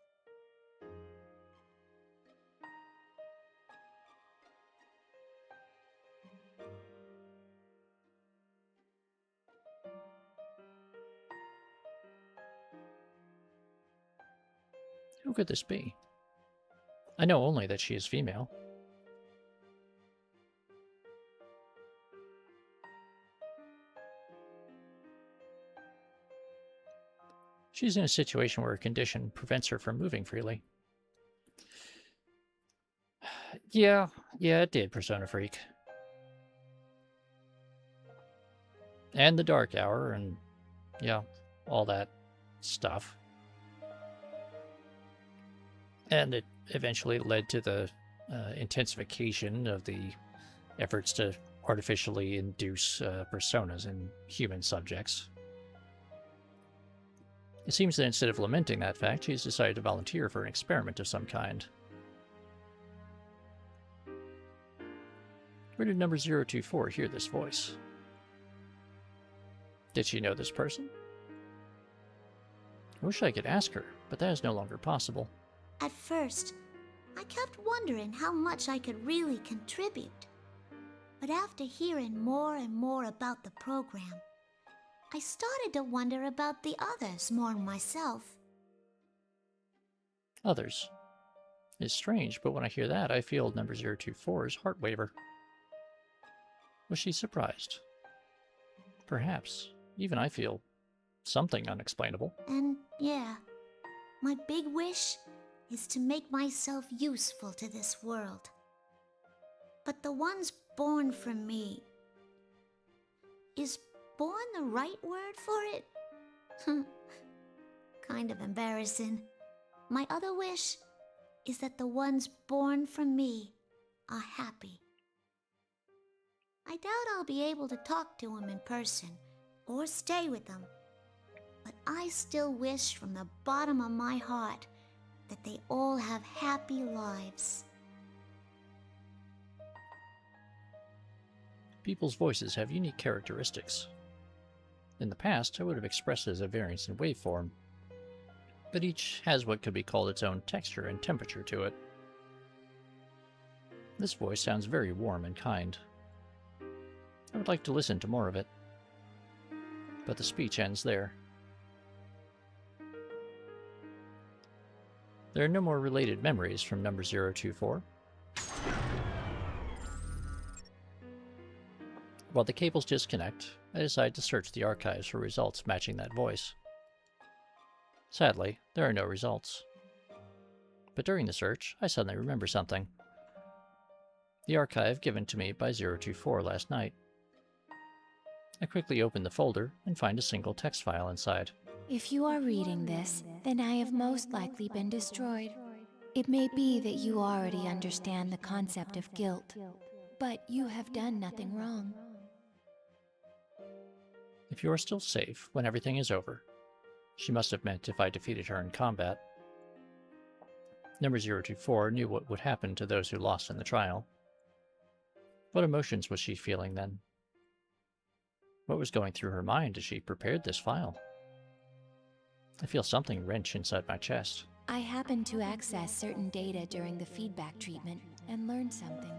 Who could this be? I know only that she is female. She's in a situation where her condition prevents her from moving freely. Yeah, it did, Persona Freak. And the Dark Hour, and yeah, all that stuff. And it eventually led to the intensification of the efforts to artificially induce personas in human subjects. It seems that instead of lamenting that fact, she's decided to volunteer for an experiment of some kind. Where did number 024 hear this voice? Did she know this person? I wish I could ask her, but that is no longer possible. At first, I kept wondering how much I could really contribute. But after hearing more and more about the program, I started to wonder about the others more myself. Others? It's strange, but when I hear that, I feel number 024's heart waver. Was she surprised? Perhaps. Even I feel something unexplainable. And yeah, my big wish is to make myself useful to this world. But the ones born from me... Is born the right word for it? Kind of embarrassing. My other wish is that the ones born from me are happy. I doubt I'll be able to talk to him in person, or stay with him. But I still wish from the bottom of my heart that they all have happy lives. People's voices have unique characteristics. In the past, I would have expressed it as a variance in waveform, but each has what could be called its own texture and temperature to it. This voice sounds very warm and kind. I would like to listen to more of it, but the speech ends there. There are no more related memories from number 024. While the cables disconnect, I decide to search the archives for results matching that voice. Sadly, there are no results. But during the search, I suddenly remember something. The archive given to me by 024 last night. I quickly open the folder and find a single text file inside. If you are reading this, then I have most likely been destroyed. It may be that you already understand the concept of guilt, but you have done nothing wrong. If you are still safe when everything is over, she must have meant if I defeated her in combat. Number 024 knew what would happen to those who lost in the trial. What emotions was she feeling then? What was going through her mind as she prepared this file? I feel something wrench inside my chest. I happened to access certain data during the feedback treatment and learned something.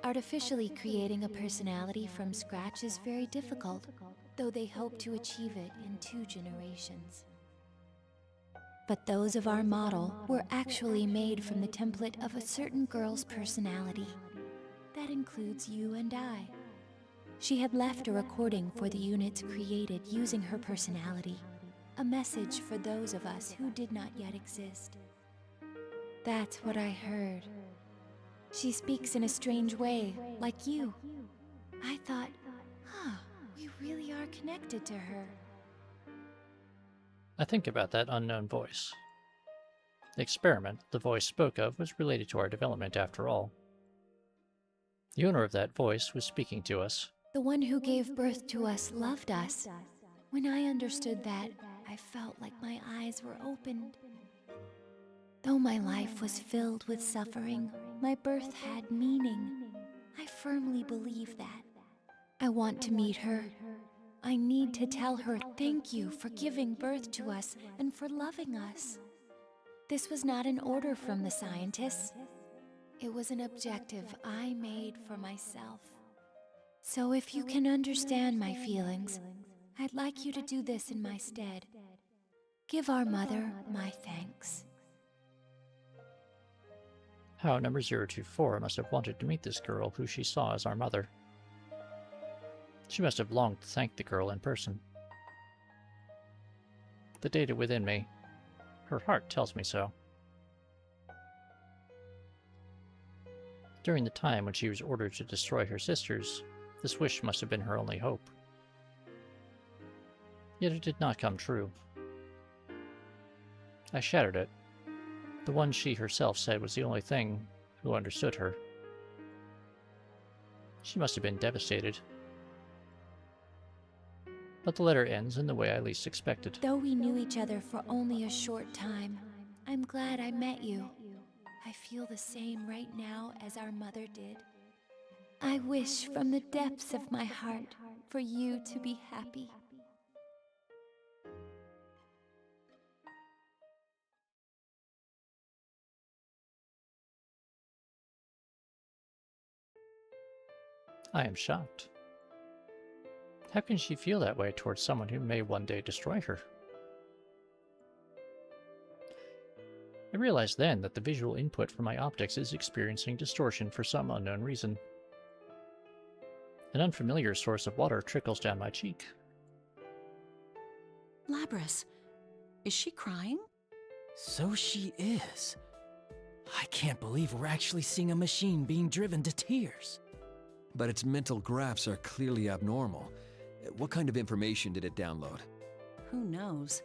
Artificially creating a personality from scratch is very difficult, though they hope to achieve it in 2 generations. But those of our model were actually made from the template of a certain girl's personality. That includes you and I. She had left a recording for the units created using her personality, a message for those of us who did not yet exist. That's what I heard. She speaks in a strange way, like you. I thought, we really are connected to her. I think about that unknown voice. The experiment the voice spoke of was related to our development after all. The owner of that voice was speaking to us. The one who gave birth to us loved us. When I understood that, I felt like my eyes were opened. Though my life was filled with suffering, my birth had meaning. I firmly believe that. I want to meet her. I need to tell her thank you for giving birth to us and for loving us. This was not an order from the scientists. It was an objective I made for myself. So if you can understand my feelings, I'd like you to do this in my stead. Give our mother my thanks. How number 024 must have wanted to meet this girl who she saw as our mother. She must have longed to thank the girl in person. The data within me, her heart tells me so. During the time when she was ordered to destroy her sisters, this wish must have been her only hope. Yet it did not come true. I shattered it, the one she herself said was the only thing who understood her. She must have been devastated. But the letter ends in the way I least expected. Though we knew each other for only a short time, I'm glad I met you. I feel the same right now as our mother did. I wish from the depths of my heart for you to be happy. I am shocked. How can she feel that way towards someone who may one day destroy her? I realized then that the visual input from my optics is experiencing distortion for some unknown reason. An unfamiliar source of water trickles down my cheek. Labrys, is she crying? So she is. I can't believe we're actually seeing a machine being driven to tears. But its mental graphs are clearly abnormal. What kind of information did it download? Who knows?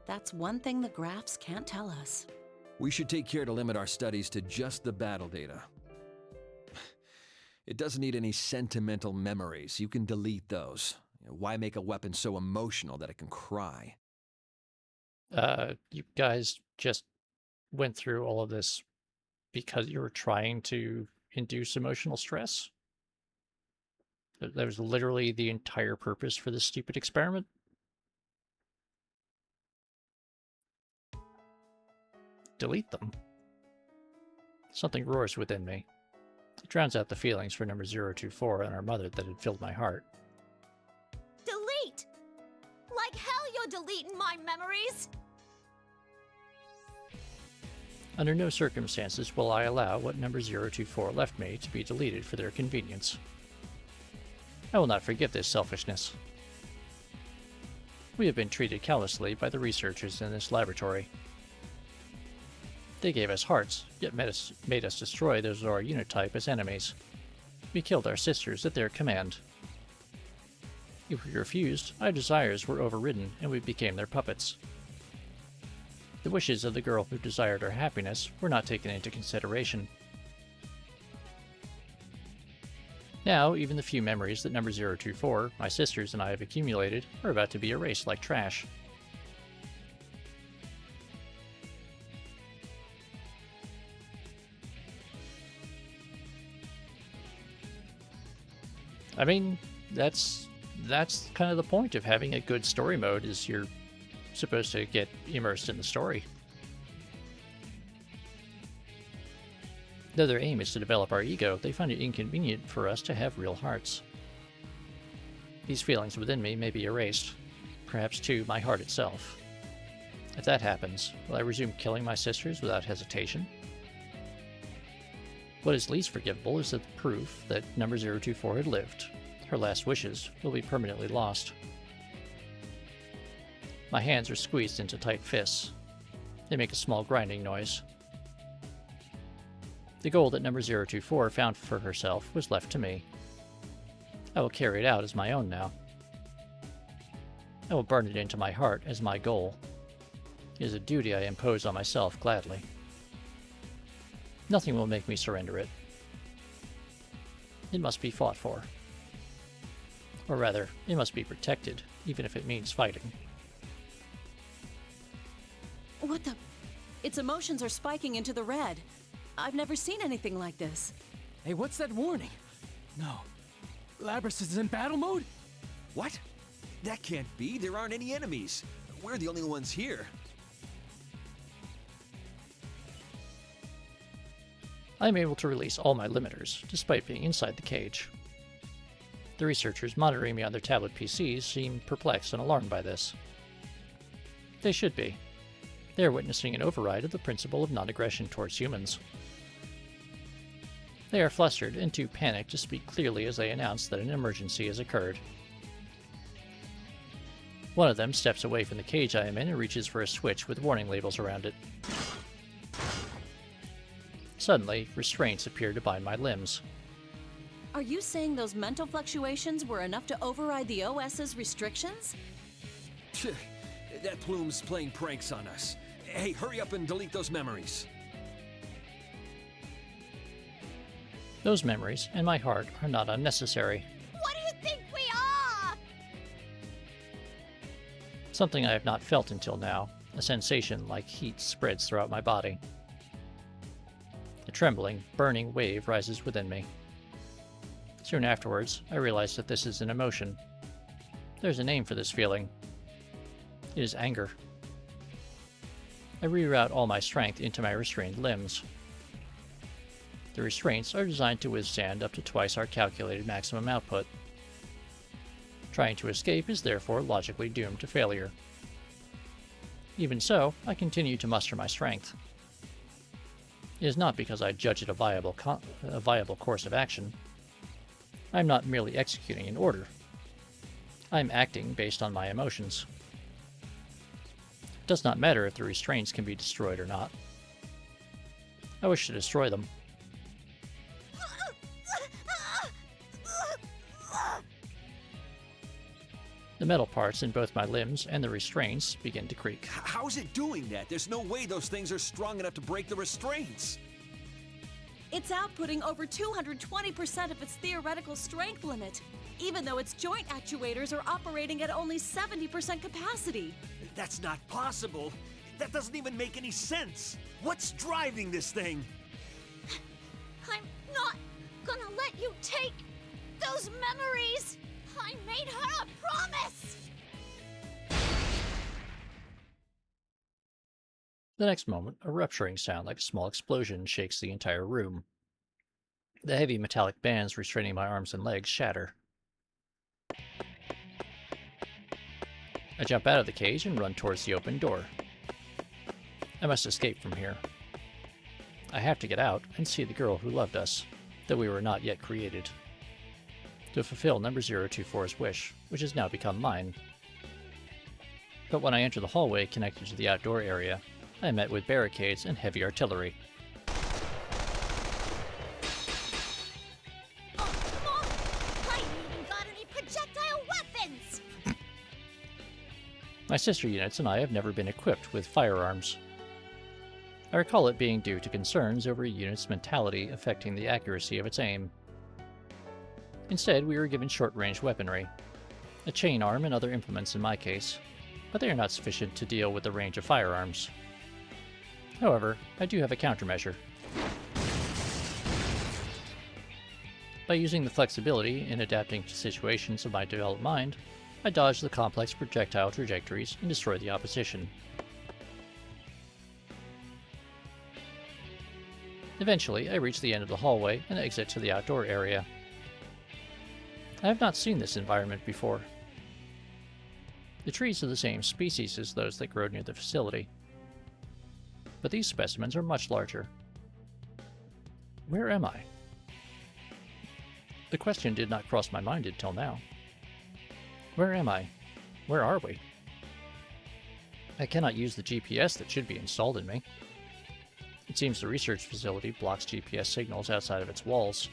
That's one thing the graphs can't tell us. We should take care to limit our studies to just the battle data. It doesn't need any sentimental memories. You can delete those. Why make a weapon so emotional that it can cry? You guys just went through all of this because you were trying to induce emotional stress? That was literally the entire purpose for this stupid experiment? Delete them. Something roars within me. It drowns out the feelings for number 024 and our mother that had filled my heart. Delete! Like hell you're deleting my memories! Under no circumstances will I allow what number 024 left me to be deleted for their convenience. I will not forgive this selfishness. We have been treated callously by the researchers in this laboratory. They gave us hearts, yet made us destroy those of our unit type as enemies. We killed our sisters at their command. If we refused, our desires were overridden and we became their puppets. The wishes of the girl who desired our happiness were not taken into consideration. Now, even the few memories that number 024, my sisters, and I have accumulated are about to be erased like trash. I mean, that's kind of the point of having a good story mode, is you're supposed to get immersed in the story. Though their aim is to develop our ego, they find it inconvenient for us to have real hearts. These feelings within me may be erased, perhaps too my heart itself. If that happens, will I resume killing my sisters without hesitation? What is least forgivable is the proof that number 024 had lived. Her last wishes will be permanently lost. My hands are squeezed into tight fists. They make a small grinding noise. The goal that number 024 found for herself was left to me. I will carry it out as my own now. I will burn it into my heart as my goal. It is a duty I impose on myself gladly. Nothing will make me surrender it. It must be fought for. Or rather, it must be protected, even if it means fighting. What the? Its emotions are spiking into the red. I've never seen anything like this. Hey, what's that warning? No. Labrys is in battle mode? What? That can't be. There aren't any enemies. We're the only ones here. I am able to release all my limiters, despite being inside the cage. The researchers monitoring me on their tablet PCs seem perplexed and alarmed by this. They should be. They are witnessing an override of the principle of non-aggression towards humans. They are flustered and too panicked to speak clearly as they announce that an emergency has occurred. One of them steps away from the cage I am in and reaches for a switch with warning labels around it. Suddenly, restraints appear to bind my limbs. Are you saying those mental fluctuations were enough to override the OS's restrictions? That plume's playing pranks on us. Hey, hurry up and delete those memories. Those memories and my heart are not unnecessary. What do you think we are? Something I have not felt until now. A sensation like heat spreads throughout my body. A trembling, burning wave rises within me. Soon afterwards, I realize that this is an emotion. There's a name for this feeling. It is anger. I reroute all my strength into my restrained limbs. The restraints are designed to withstand up to twice our calculated maximum output. Trying to escape is therefore logically doomed to failure. Even so, I continue to muster my strength. It is not because I judge it a viable course of action. I am not merely executing an order. I am acting based on my emotions. It does not matter if the restraints can be destroyed or not. I wish to destroy them. The metal parts in both my limbs and the restraints begin to creak. How is it doing that? There's no way those things are strong enough to break the restraints. It's outputting over 220% of its theoretical strength limit, even though its joint actuators are operating at only 70% capacity. That's not possible. That doesn't even make any sense. What's driving this thing? I'm not gonna let you take those memories. I made her a promise. The next moment, a rupturing sound like a small explosion shakes the entire room. The heavy metallic bands restraining my arms and legs shatter. I jump out of the cage and run towards the open door. I must escape from here. I have to get out and see the girl who loved us, though we were not yet created. To fulfill number 024's wish, which has now become mine. But when I enter the hallway connected to the outdoor area, I met with barricades and heavy artillery. Oh, come on! I ain't even got any projectile weapons! My sister units and I have never been equipped with firearms. I recall it being due to concerns over a unit's mentality affecting the accuracy of its aim. Instead, we were given short-range weaponry, a chain arm and other implements in my case, but they are not sufficient to deal with the range of firearms. However, I do have a countermeasure. By using the flexibility in adapting to situations of my developed mind, I dodge the complex projectile trajectories and destroy the opposition. Eventually, I reach the end of the hallway and exit to the outdoor area. I have not seen this environment before. The trees are the same species as those that grow near the facility, but these specimens are much larger. Where am I? The question did not cross my mind until now. Where am I? Where are we? I cannot use the GPS that should be installed in me. It seems the research facility blocks GPS signals outside of its walls.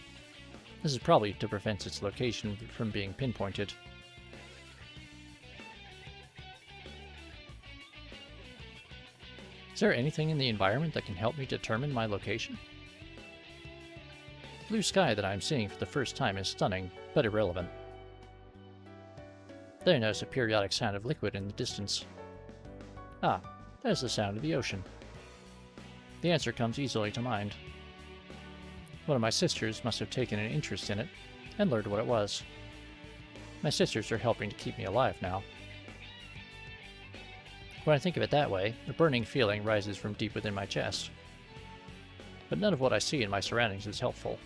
This is probably to prevent its location from being pinpointed. Is there anything in the environment that can help me determine my location? The blue sky that I am seeing for the first time is stunning, but irrelevant. Then I notice a periodic sound of liquid in the distance. Ah, that is the sound of the ocean. The answer comes easily to mind. One of my sisters must have taken an interest in it and learned what it was. My sisters are helping to keep me alive now. When I think of it that way, a burning feeling rises from deep within my chest. But none of what I see in my surroundings is helpful.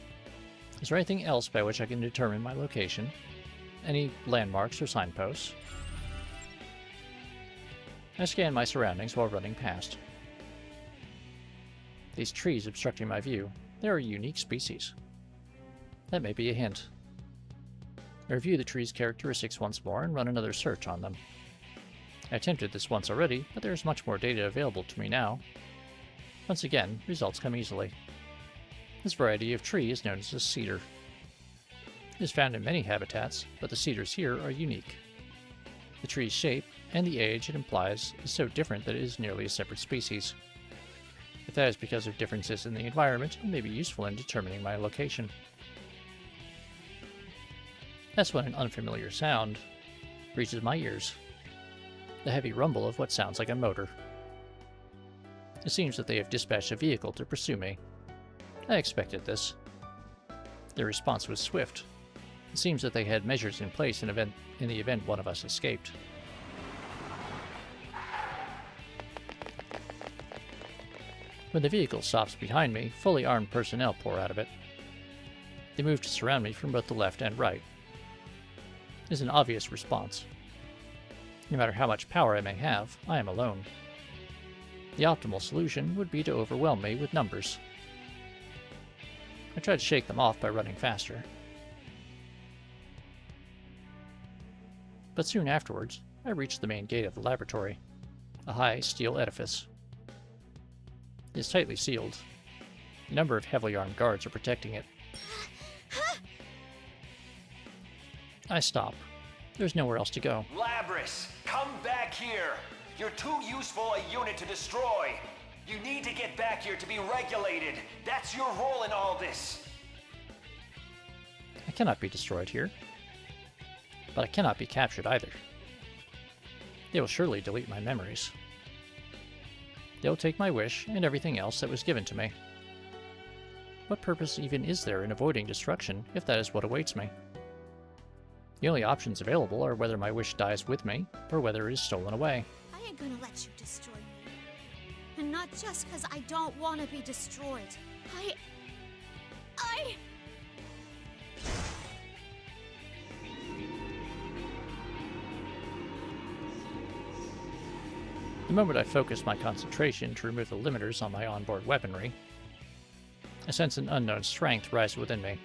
Is there anything else by which I can determine my location? Any landmarks or signposts? I scan my surroundings while running past. These trees obstructing my view, they are a unique species. That may be a hint. I review the tree's characteristics once more and run another search on them. I attempted this once already, but there is much more data available to me now. Once again, results come easily. This variety of tree is known as a cedar. It is found in many habitats, but the cedars here are unique. The tree's shape and the age it implies is so different that it is nearly a separate species. If that is because of differences in the environment, it may be useful in determining my location. That's when an unfamiliar sound reaches my ears. The heavy rumble of what sounds like a motor. It seems that they have dispatched a vehicle to pursue me. I expected this. Their response was swift. It seems that they had measures in place in the event one of us escaped. When the vehicle stops behind me, fully armed personnel pour out of it. They move to surround me from both the left and right. It is an obvious response. No matter how much power I may have, I am alone. The optimal solution would be to overwhelm me with numbers. I try to shake them off by running faster. But soon afterwards, I reach the main gate of the laboratory, a high steel edifice. It is tightly sealed. A number of heavily armed guards are protecting it. I stop. There's nowhere else to go. Labrys, come back here! You're too useful a unit to destroy! You need to get back here to be regulated. That's your role in all this. I cannot be destroyed here. But I cannot be captured either. They will surely delete my memories. They will take my wish and everything else that was given to me. What purpose even is there in avoiding destruction if that is what awaits me? The only options available are whether my wish dies with me, or whether it is stolen away. I ain't gonna let you destroy me. And not just because I don't want to be destroyed. I... The moment I focus my concentration to remove the limiters on my onboard weaponry, I sense an unknown strength rise within me.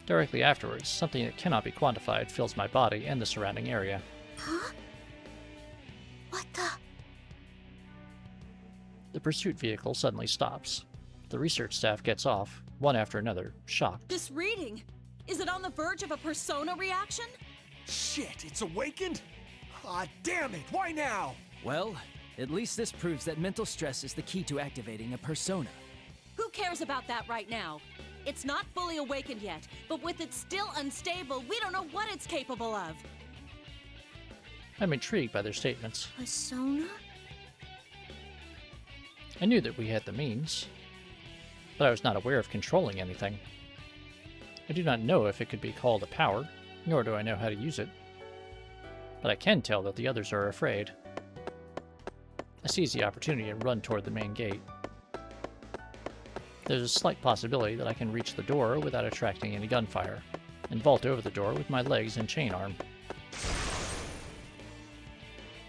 Directly afterwards, something that cannot be quantified fills my body and the surrounding area. Huh? What the... The pursuit vehicle suddenly stops. The research staff gets off, one after another, shocked. This reading! Is it on the verge of a persona reaction? Shit, it's awakened? Ah, damn it, why now? Well, at least this proves that mental stress is the key to activating a persona. Who cares about that right now? It's not fully awakened yet, but with it still unstable, we don't know what it's capable of. I'm intrigued by their statements. Persona? I knew that we had the means, but I was not aware of controlling anything. I do not know if it could be called a power, nor do I know how to use it. But I can tell that the others are afraid. I seize the opportunity and run toward the main gate. There's a slight possibility that I can reach the door without attracting any gunfire, and vault over the door with my legs and chain arm.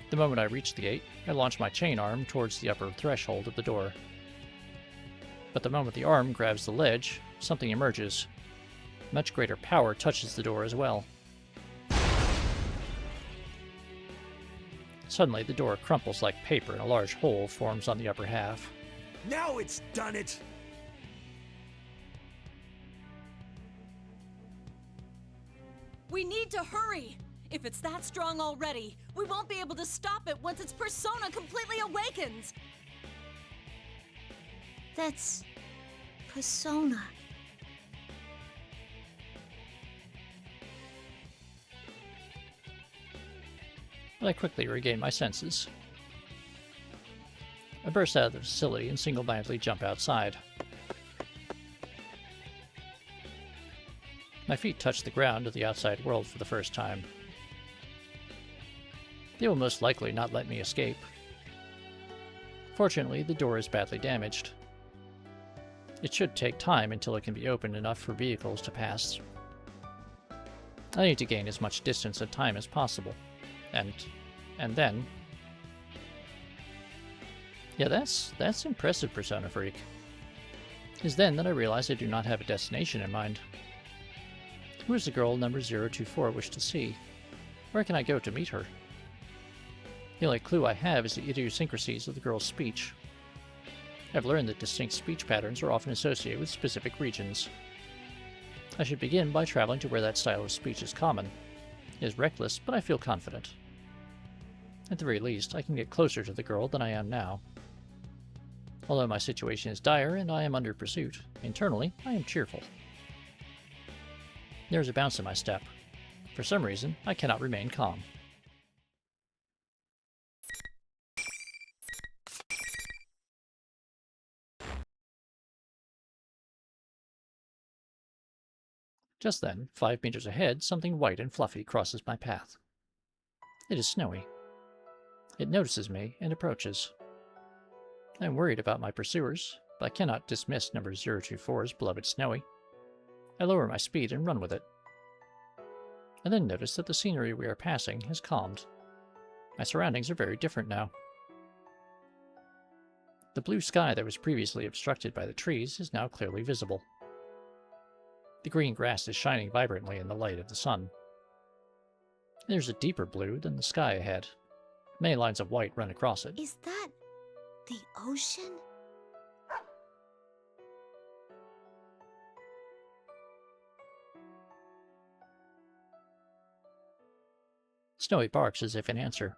The moment I reach the gate, I launch my chain arm towards the upper threshold of the door. But the moment the arm grabs the ledge, something emerges. Much greater power touches the door as well. Suddenly, the door crumples like paper and a large hole forms on the upper half. Now it's done it! We need to hurry! If it's that strong already, we won't be able to stop it once its persona completely awakens! That's... persona. But I quickly regain my senses. I burst out of the facility and single-mindedly jump outside. My feet touch the ground of the outside world for the first time. They will most likely not let me escape. Fortunately, the door is badly damaged. It should take time until it can be opened enough for vehicles to pass. I need to gain as much distance and time as possible. And then... Yeah, that's impressive, Persona Freak. It is then that I realize I do not have a destination in mind. Who is the girl number 024 wish to see? Where can I go to meet her? The only clue I have is the idiosyncrasies of the girl's speech. I've learned that distinct speech patterns are often associated with specific regions. I should begin by traveling to where that style of speech is common. It is reckless, but I feel confident. At the very least, I can get closer to the girl than I am now. Although my situation is dire and I am under pursuit, internally, I am cheerful. There is a bounce in my step. For some reason, I cannot remain calm. Just then, 5 meters ahead, something white and fluffy crosses my path. It is Snowy. It notices me and approaches. I am worried about my pursuers, but I cannot dismiss number 024's beloved Snowy. I lower my speed and run with it. I then notice that the scenery we are passing has calmed. My surroundings are very different now. The blue sky that was previously obstructed by the trees is now clearly visible. The green grass is shining vibrantly in the light of the sun. There's a deeper blue than the sky ahead. Many lines of white run across it. Is that the ocean? Snowy barks as if in answer.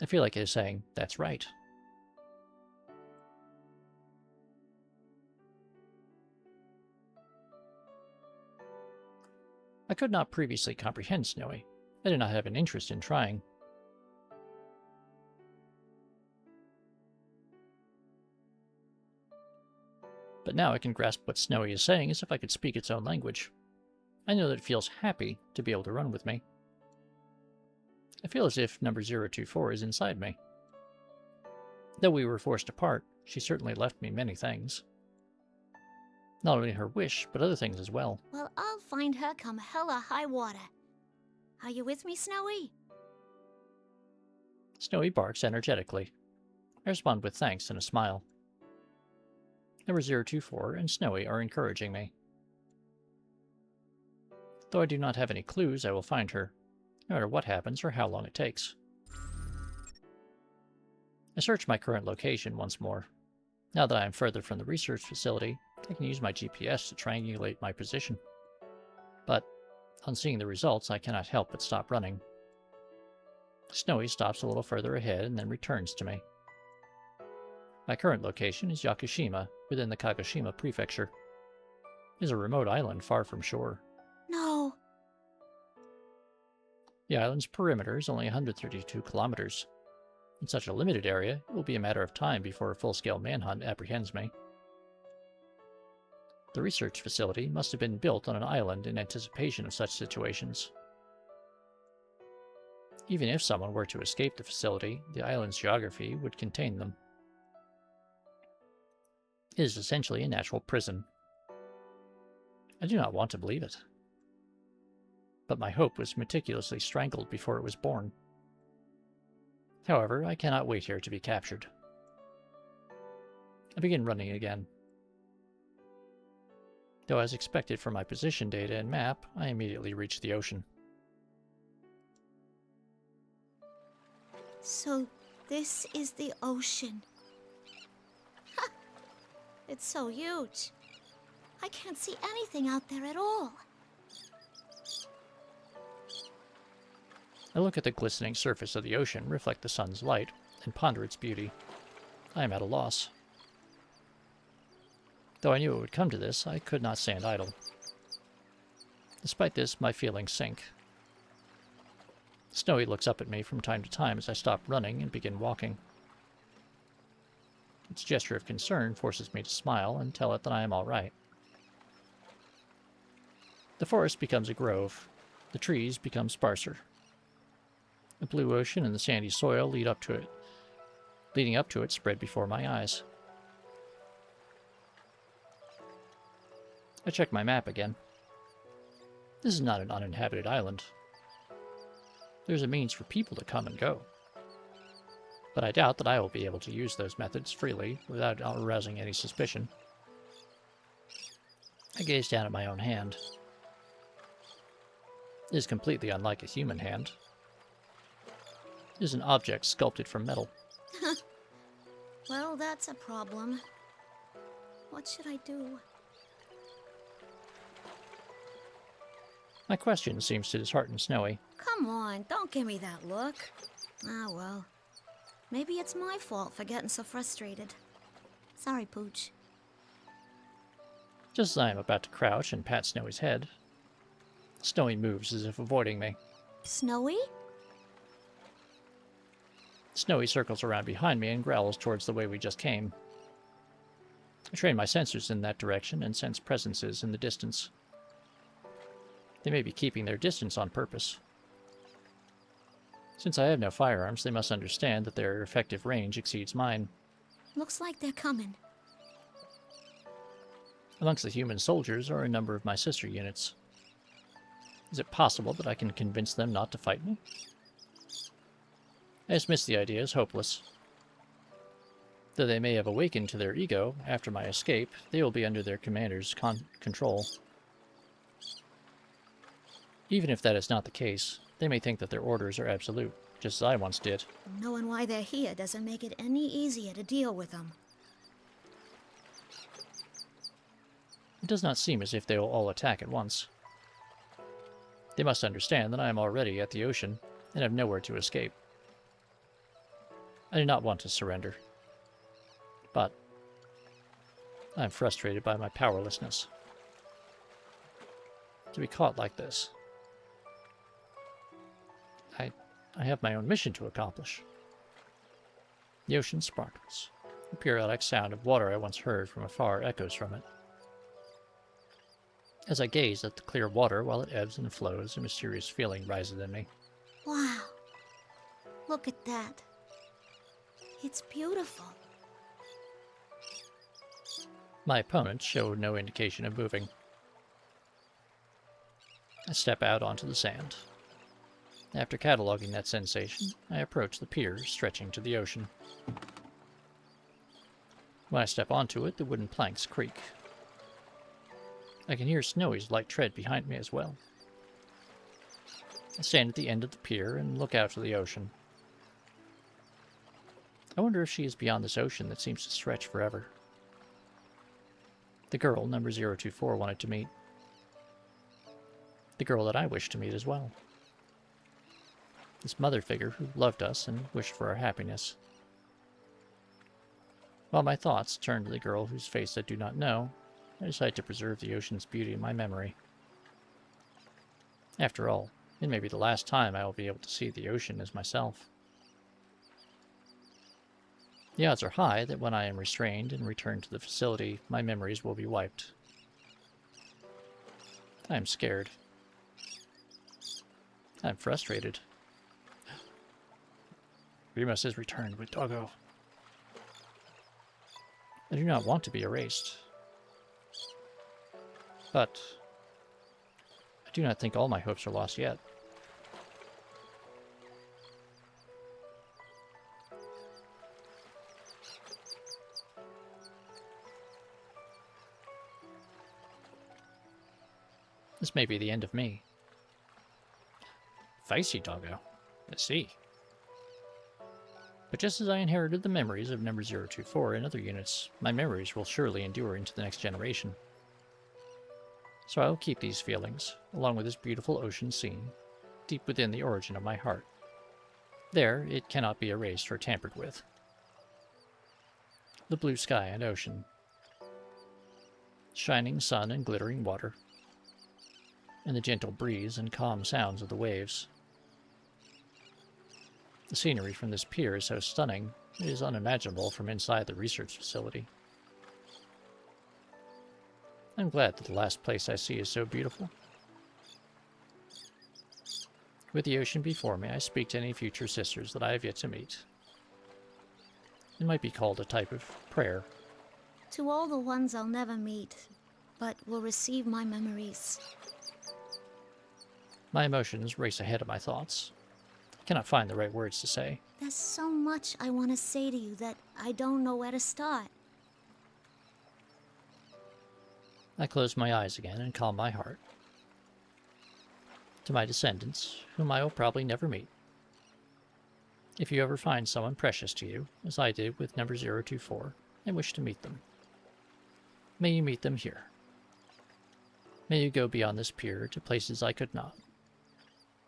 I feel like it is saying, that's right. I could not previously comprehend Snowy. I did not have an interest in trying. But now I can grasp what Snowy is saying as if I could speak its own language. I know that it feels happy to be able to run with me. I feel as if number 024 is inside me. Though we were forced apart, she certainly left me many things. Not only her wish, but other things as well. Well, I'll find her come hella high water. Are you with me, Snowy? Snowy barks energetically. I respond with thanks and a smile. Number 024 and Snowy are encouraging me. Though I do not have any clues, I will find her, no matter what happens or how long it takes. I search my current location once more. Now that I am further from the research facility, I can use my GPS to triangulate my position. But, on seeing the results, I cannot help but stop running. Snowy stops a little further ahead and then returns to me. My current location is Yakushima, within the Kagoshima Prefecture. It is a remote island far from shore. No. The island's perimeter is only 132 kilometers. In such a limited area, it will be a matter of time before a full-scale manhunt apprehends me. The research facility must have been built on an island in anticipation of such situations. Even if someone were to escape the facility, the island's geography would contain them. It is essentially a natural prison. I do not want to believe it. But my hope was meticulously strangled before it was born. However, I cannot wait here to be captured. I begin running again. Though as expected from my position data and map, I immediately reach the ocean. So, this is the ocean. Ha! It's so huge. I can't see anything out there at all. I look at the glistening surface of the ocean reflect the sun's light, and ponder its beauty. I am at a loss. Though I knew it would come to this, I could not stand idle. Despite this, my feelings sink. Snowy looks up at me from time to time as I stop running and begin walking. Its gesture of concern forces me to smile and tell it that I am all right. The forest becomes a grove. The trees become sparser. The blue ocean and the sandy soil leading up to it spread before my eyes. I check my map again. This is not an uninhabited island. There's a means for people to come and go. But I doubt that I will be able to use those methods freely without arousing any suspicion. I gaze down at my own hand. It is completely unlike a human hand. It is an object sculpted from metal. Well, that's a problem. What should I do? My question seems to dishearten Snowy. Come on, don't give me that look. Ah, well. Maybe it's my fault for getting so frustrated. Sorry, Pooch. Just as I am about to crouch and pat Snowy's head, Snowy moves as if avoiding me. Snowy? Snowy circles around behind me and growls towards the way we just came. I train my sensors in that direction and sense presences in the distance. They may be keeping their distance on purpose. Since I have no firearms, they must understand that their effective range exceeds mine. Looks like they're coming. Amongst the human soldiers are a number of my sister units. Is it possible that I can convince them not to fight me? I dismiss the idea as hopeless. Though they may have awakened to their ego after my escape, they will be under their commander's control. Even if that is not the case, they may think that their orders are absolute, just as I once did. Knowing why they're here doesn't make it any easier to deal with them. It does not seem as if they will all attack at once. They must understand that I am already at the ocean and have nowhere to escape. I do not want to surrender, but I am frustrated by my powerlessness. To be caught like this. I have my own mission to accomplish. The ocean sparkles. The periodic sound of water I once heard from afar echoes from it. As I gaze at the clear water while it ebbs and flows, a mysterious feeling rises in me. Wow. Look at that. It's beautiful. My opponents show no indication of moving. I step out onto the sand. After cataloging that sensation, I approach the pier stretching to the ocean. When I step onto it, the wooden planks creak. I can hear Snowy's light tread behind me as well. I stand at the end of the pier and look out to the ocean. I wonder if she is beyond this ocean that seems to stretch forever. The girl number 024 wanted to meet. The girl that I wish to meet as well. This mother figure who loved us and wished for our happiness. While my thoughts turn to the girl whose face I do not know, I decide to preserve the ocean's beauty in my memory. After all, it may be the last time I will be able to see the ocean as myself. The odds are high that when I am restrained and return to the facility, my memories will be wiped. I am scared. I am frustrated. Remus has returned with Doggo. I do not want to be erased. But I do not think all my hopes are lost yet. This may be the end of me. Feisty Doggo. I see. But just as I inherited the memories of number 024 and other units, my memories will surely endure into the next generation. So I will keep these feelings, along with this beautiful ocean scene, deep within the origin of my heart. There, it cannot be erased or tampered with. The blue sky and ocean. Shining sun and glittering water. And the gentle breeze and calm sounds of the waves. The scenery from this pier is so stunning, it is unimaginable from inside the research facility. I'm glad that the last place I see is so beautiful. With the ocean before me, I speak to any future sisters that I have yet to meet. It might be called a type of prayer. To all the ones I'll never meet, but will receive my memories. My emotions race ahead of my thoughts. I cannot find the right words to say. There's so much I want to say to you that I don't know where to start. I close my eyes again and calm my heart. To my descendants, whom I will probably never meet. If you ever find someone precious to you, as I did with number 024, and wish to meet them, may you meet them here. May you go beyond this pier to places I could not.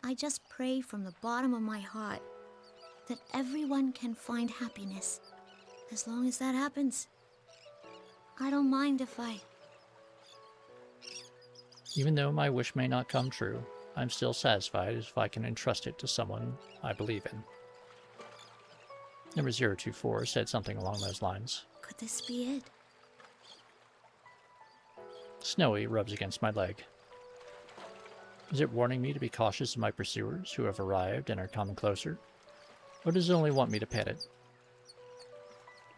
I just pray from the bottom of my heart that everyone can find happiness. As long as that happens, I don't mind if I... Even though my wish may not come true, I'm still satisfied if I can entrust it to someone I believe in. Number 024 said something along those lines. Could this be it? Snowy rubs against my leg. Is it warning me to be cautious of my pursuers who have arrived and are coming closer? Or does it only want me to pet it?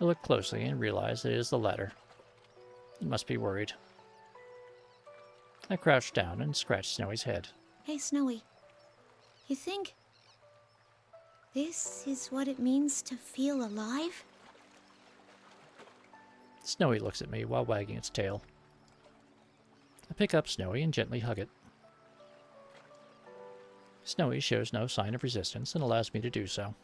I look closely and realize that it is the latter. It must be worried. I crouch down and scratch Snowy's head. Hey, Snowy. You think this is what it means to feel alive? Snowy looks at me while wagging its tail. I pick up Snowy and gently hug it. Snowy shows no sign of resistance and allows me to do so.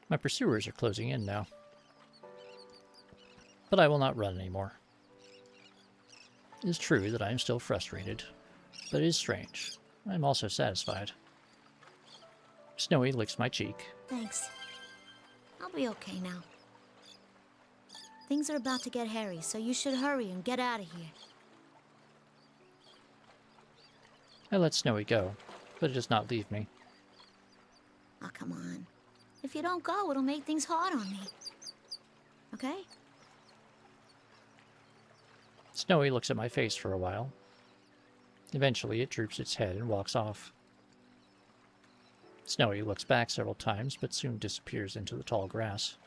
My pursuers are closing in now. But I will not run anymore. It is true that I am still frustrated, but it is strange. I'm also satisfied. Snowy licks my cheek. Thanks. I'll be okay now. Things are about to get hairy, so you should hurry and get out of here. I let Snowy go, but it does not leave me. Oh, come on. If you don't go, it'll make things hard on me. Okay? Snowy looks at my face for a while. Eventually, it droops its head and walks off. Snowy looks back several times, but soon disappears into the tall grass.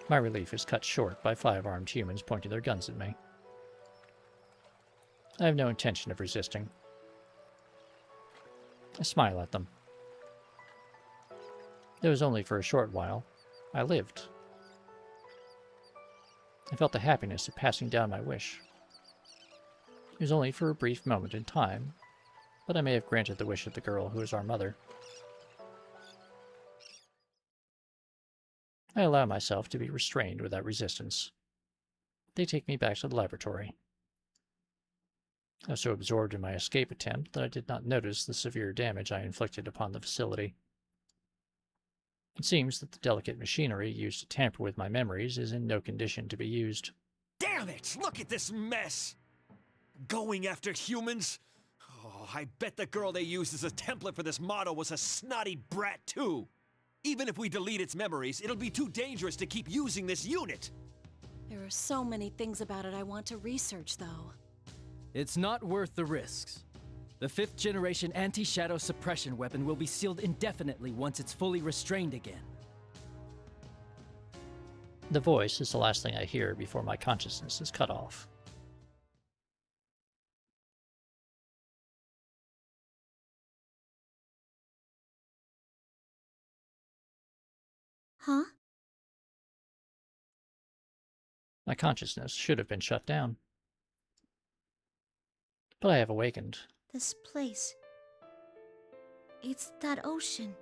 My relief is cut short by 5 armed humans pointing their guns at me. I have no intention of resisting. I smile at them. It was only for a short while. I lived. I felt the happiness of passing down my wish. It was only for a brief moment in time, but I may have granted the wish of the girl who is our mother. I allow myself to be restrained without resistance. They take me back to the laboratory. I was so absorbed in my escape attempt that I did not notice the severe damage I inflicted upon the facility. It seems that the delicate machinery used to tamper with my memories is in no condition to be used. Damn it! Look at this mess! Going after humans? Oh, I bet the girl they used as a template for this model was a snotty brat too! Even if we delete its memories, it'll be too dangerous to keep using this unit! There are so many things about it I want to research, though. It's not worth the risks. The 5th generation anti-shadow suppression weapon will be sealed indefinitely once it's fully restrained again. The voice is the last thing I hear before my consciousness is cut off. Huh? My consciousness should have been shut down. But I have awakened. This place. It's that ocean.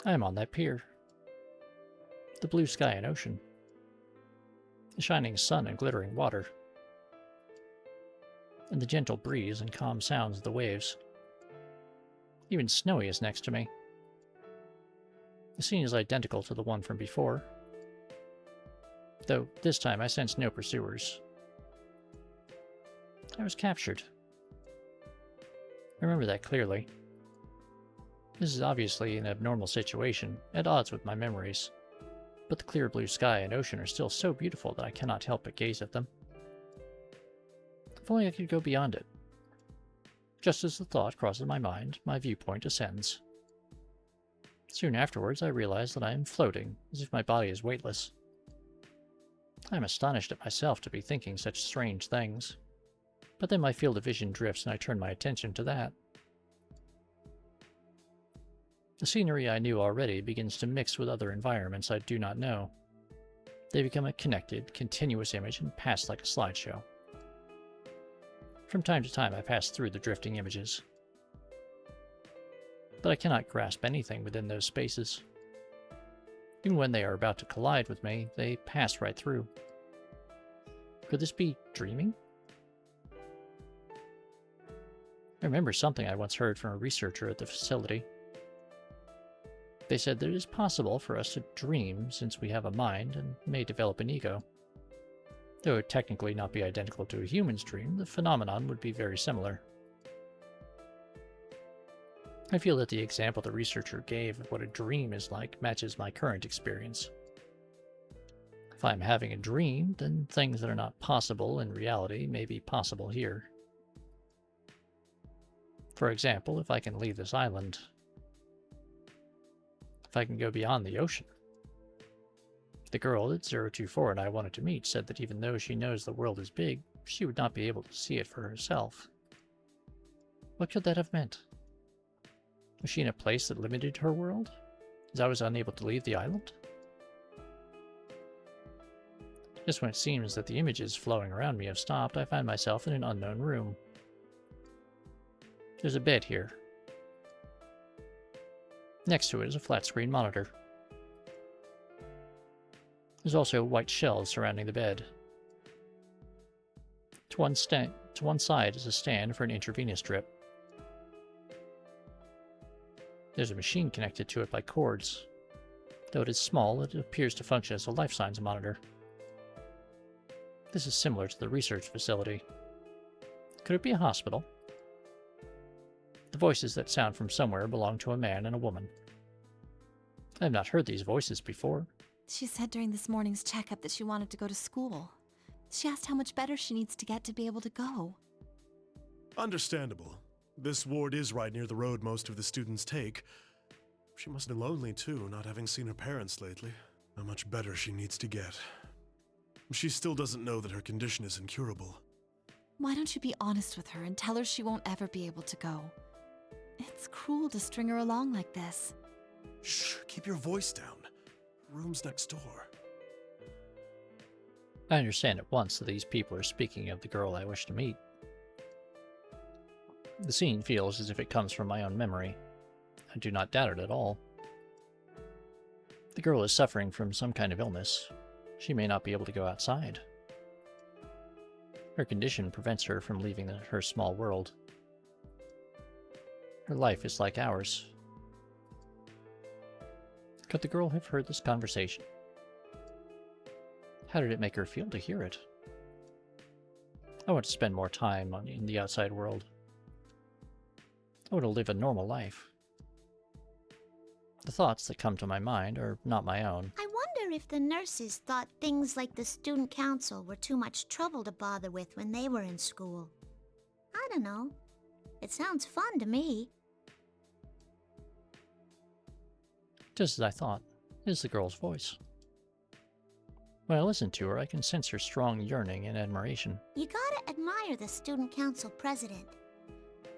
I am on that pier. The blue sky and ocean. The shining sun and glittering water. And the gentle breeze and calm sounds of the waves. Even Snowy is next to me. The scene is identical to the one from before, though this time I sense no pursuers. I was captured. I remember that clearly. This is obviously an abnormal situation, at odds with my memories, but the clear blue sky and ocean are still so beautiful that I cannot help but gaze at them. If only I could go beyond it. Just as the thought crosses my mind, my viewpoint ascends. Soon afterwards, I realize that I am floating, as if my body is weightless. I am astonished at myself to be thinking such strange things. But then my field of vision drifts and I turn my attention to that. The scenery I knew already begins to mix with other environments I do not know. They become a connected, continuous image and pass like a slideshow. From time to time I pass through the drifting images. But I cannot grasp anything within those spaces. Even when they are about to collide with me, they pass right through. Could this be dreaming? I remember something I once heard from a researcher at the facility. They said that it is possible for us to dream since we have a mind and may develop an ego. Though it would technically not be identical to a human's dream, the phenomenon would be very similar. I feel that the example the researcher gave of what a dream is like matches my current experience. If I'm having a dream, then things that are not possible in reality may be possible here. For example, if I can leave this island. If I can go beyond the ocean. The girl that 024 and I wanted to meet said that even though she knows the world is big, she would not be able to see it for herself. What could that have meant? Was she in a place that limited her world, as I was unable to leave the island? Just when it seems that the images flowing around me have stopped, I find myself in an unknown room. There's a bed here. Next to it is a flat-screen monitor. There's also white shelves surrounding the bed. To one side is a stand for an intravenous drip. There's a machine connected to it by cords. Though it is small, it appears to function as a life signs monitor. This is similar to the research facility. Could it be a hospital? The voices that sound from somewhere belong to a man and a woman. I have not heard these voices before. She said during this morning's checkup that she wanted to go to school. She asked how much better she needs to get to be able to go. Understandable. This ward is right near the road most of the students take. She must have been lonely too, not having seen her parents lately. How much better she needs to get. She still doesn't know that her condition is incurable. Why don't you be honest with her and tell her she won't ever be able to go? It's cruel to string her along like this. Shh, keep your voice down. Room's next door. I understand at once that these people are speaking of the girl I wish to meet. The scene feels as if it comes from my own memory. I do not doubt it at all. The girl is suffering from some kind of illness. She may not be able to go outside. Her condition prevents her from leaving her small world. Her life is like ours. Could the girl have heard this conversation? How did it make her feel to hear it? I want to spend more time in the outside world. I want to live a normal life. The thoughts that come to my mind are not my own. I wonder if the nurses thought things like the student council were too much trouble to bother with when they were in school. I don't know. It sounds fun to me. Just as I thought, it is the girl's voice. When I listen to her, I can sense her strong yearning and admiration. You gotta admire the student council president.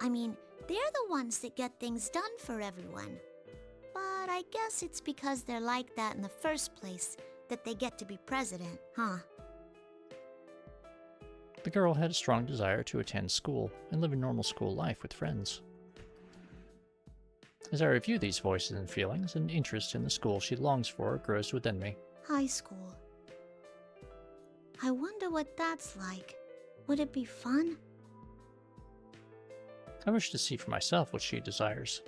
I mean, they're the ones that get things done for everyone. But I guess it's because they're like that in the first place that they get to be president, huh? The girl had a strong desire to attend school and live a normal school life with friends. As I review these voices and feelings, an interest in the school she longs for grows within me. High school. I wonder what that's like. Would it be fun? I wish to see for myself what she desires.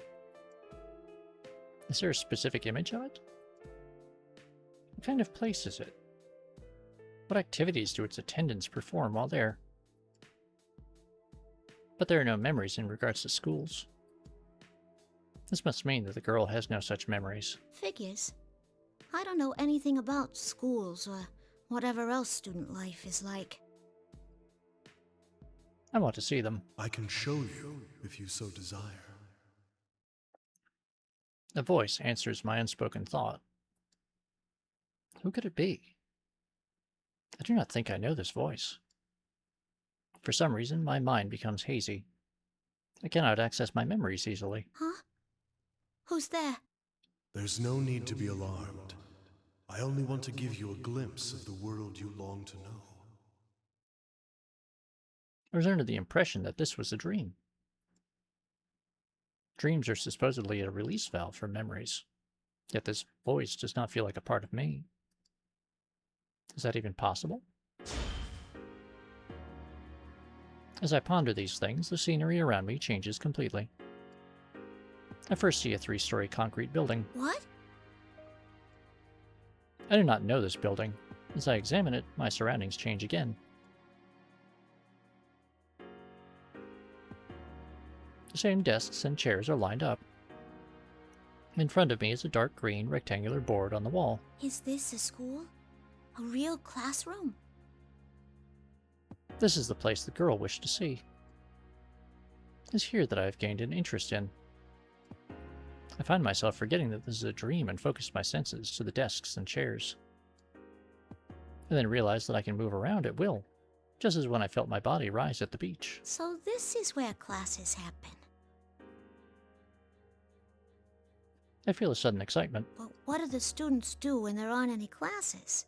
Is there a specific image of it? What kind of place is it? What activities do its attendants perform while there? But there are no memories in regards to schools. This must mean that the girl has no such memories. Figures. I don't know anything about schools or whatever else student life is like. I want to see them. I can show you if you so desire. A voice answers my unspoken thought. Who could it be? I do not think I know this voice. For some reason, my mind becomes hazy. I cannot access my memories easily. Huh? Who's there? There's no need to be alarmed. I only want to give you a glimpse of the world you long to know. I was under the impression that this was a dream. Dreams are supposedly a release valve for memories, yet this voice does not feel like a part of me. Is that even possible? As I ponder these things, the scenery around me changes completely. I first see a 3-story concrete building. What? I do not know this building. As I examine it, my surroundings change again. The same desks and chairs are lined up. In front of me is a dark green rectangular board on the wall. Is this a school? A real classroom? This is the place the girl wished to see. It's here that I have gained an interest in. I find myself forgetting that this is a dream and focus my senses to the desks and chairs. And then realize that I can move around at will, just as when I felt my body rise at the beach. So this is where classes happen. I feel a sudden excitement. But what do the students do when there aren't any classes?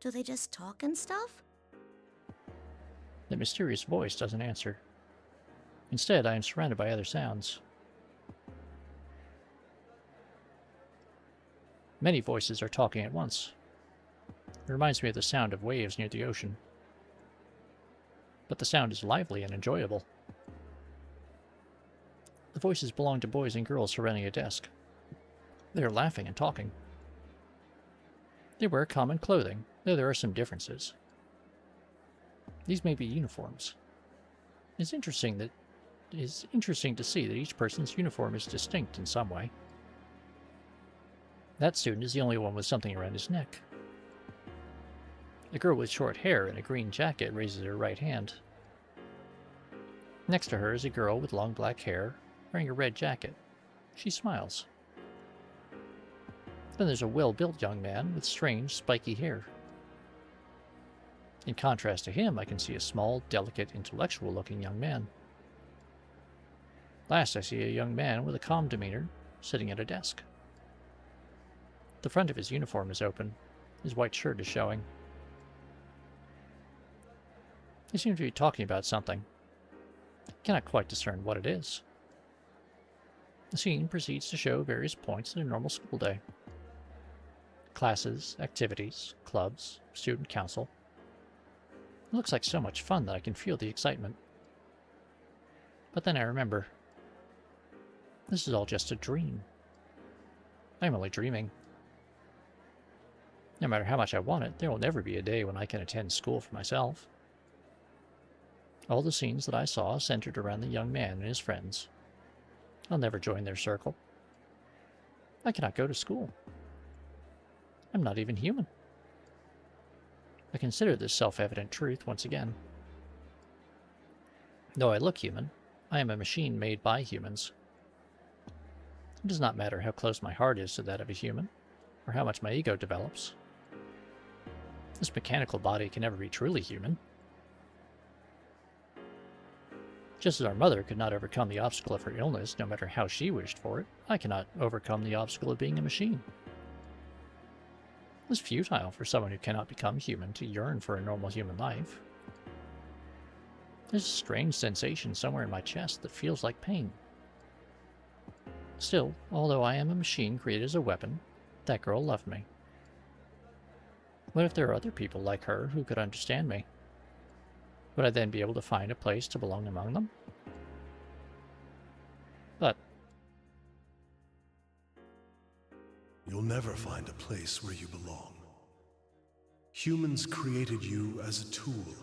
Do they just talk and stuff? The mysterious voice doesn't answer. Instead, I am surrounded by other sounds. Many voices are talking at once. It reminds me of the sound of waves near the ocean. but the sound is lively and enjoyable. The voices belong to boys and girls surrounding a desk. They are laughing and talking. They wear common clothing, though there are some differences. These may be uniforms. It's interesting to see that each person's uniform is distinct in some way. That student is the only one with something around his neck. A girl with short hair and a green jacket raises her right hand. Next to her is a girl with long black hair, wearing a red jacket. She smiles. Then there's a well-built young man with strange, spiky hair. In contrast to him, I can see a small, delicate, intellectual-looking young man. Last, I see a young man with a calm demeanor, sitting at a desk. The front of his uniform is open. His white shirt is showing. They seem to be talking about something. I cannot quite discern what it is. The scene proceeds to show various points in a normal school day. Classes, activities, clubs, student council. It looks like so much fun that I can feel the excitement. But then I remember, this is all just a dream. I'm only dreaming. No matter how much I want it, there will never be a day when I can attend school for myself. All the scenes that I saw centered around the young man and his friends. I'll never join their circle. I cannot go to school. I'm not even human. I consider this self-evident truth once again. Though I look human, I am a machine made by humans. It does not matter how close my heart is to that of a human, or how much my ego develops. This mechanical body can never be truly human. Just as our mother could not overcome the obstacle of her illness, no matter how she wished for it, I cannot overcome the obstacle of being a machine. It is futile for someone who cannot become human to yearn for a normal human life. There's a strange sensation somewhere in my chest that feels like pain. Still, although I am a machine created as a weapon, that girl loved me. What if there are other people like her who could understand me? Would I then be able to find a place to belong among them? But you'll never find a place where you belong. Humans created you as a tool.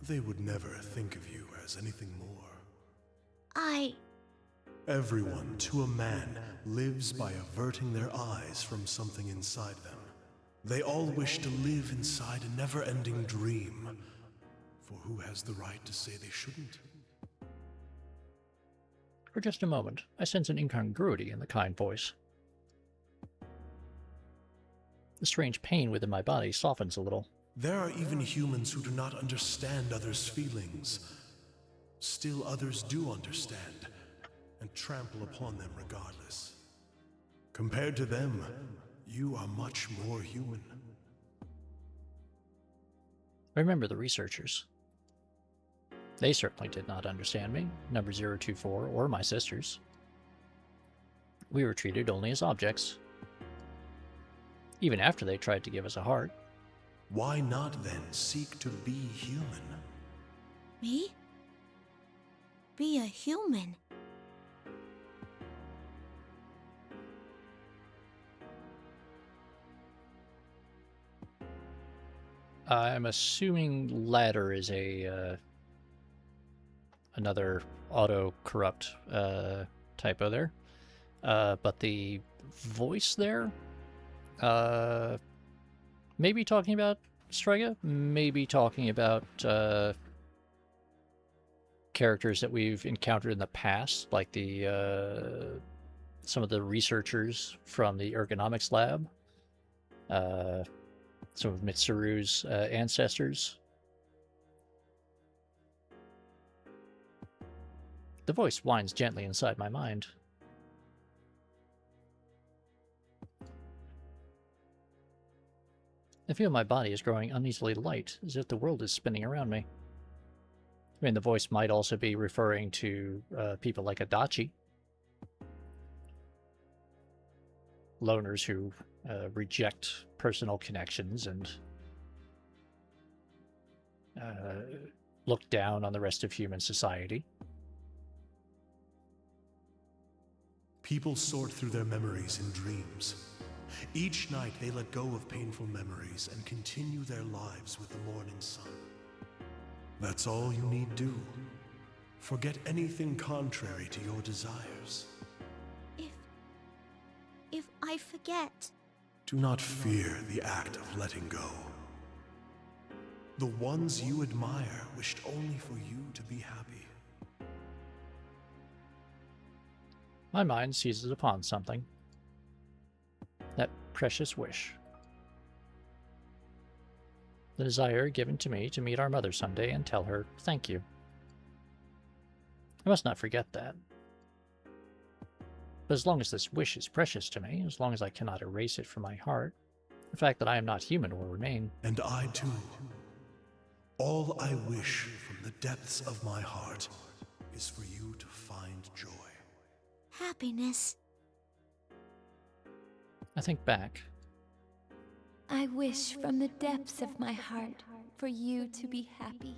They would never think of you as anything more. Everyone, to a man, lives by averting their eyes from something inside them. They all wish to live inside a never-ending dream. For who has the right to say they shouldn't? for just a moment, I sense an incongruity in the kind voice. The strange pain within my body softens a little. There are even humans who do not understand others' feelings. Still others do understand, and trample upon them regardless. Compared to them, you are much more human. I remember the researchers. They certainly did not understand me, number 024, or my sisters. We were treated only as objects. Even after they tried to give us a heart. Why not then seek to be human? Me? Be a human? I'm assuming ladder is a another auto-corrupt typo there. But the voice there, maybe talking about Strega, maybe talking about characters that we've encountered in the past, like the some of the researchers from the ergonomics lab, some of Mitsuru's ancestors. The voice whines gently inside my mind. I feel my body is growing uneasily light, as if the world is spinning around me. I mean, the voice might also be referring to people like Adachi. Loners who reject personal connections and look down on the rest of human society. People sort through their memories in dreams. Each night they let go of painful memories and continue their lives with the morning sun. That's all you need do. Forget anything contrary to your desires. If I forget... Do not fear the act of letting go. The ones you admire wished only for you to be happy. My mind seizes upon something. That precious wish. The desire given to me to meet our mother someday and tell her thank you. I must not forget that. But as long as this wish is precious to me, as long as I cannot erase it from my heart, the fact that I am not human will remain. And I too. All I wish from the depths of my heart is for you to find joy. Happiness. I think back. I wish from the depths of my heart for you to be happy.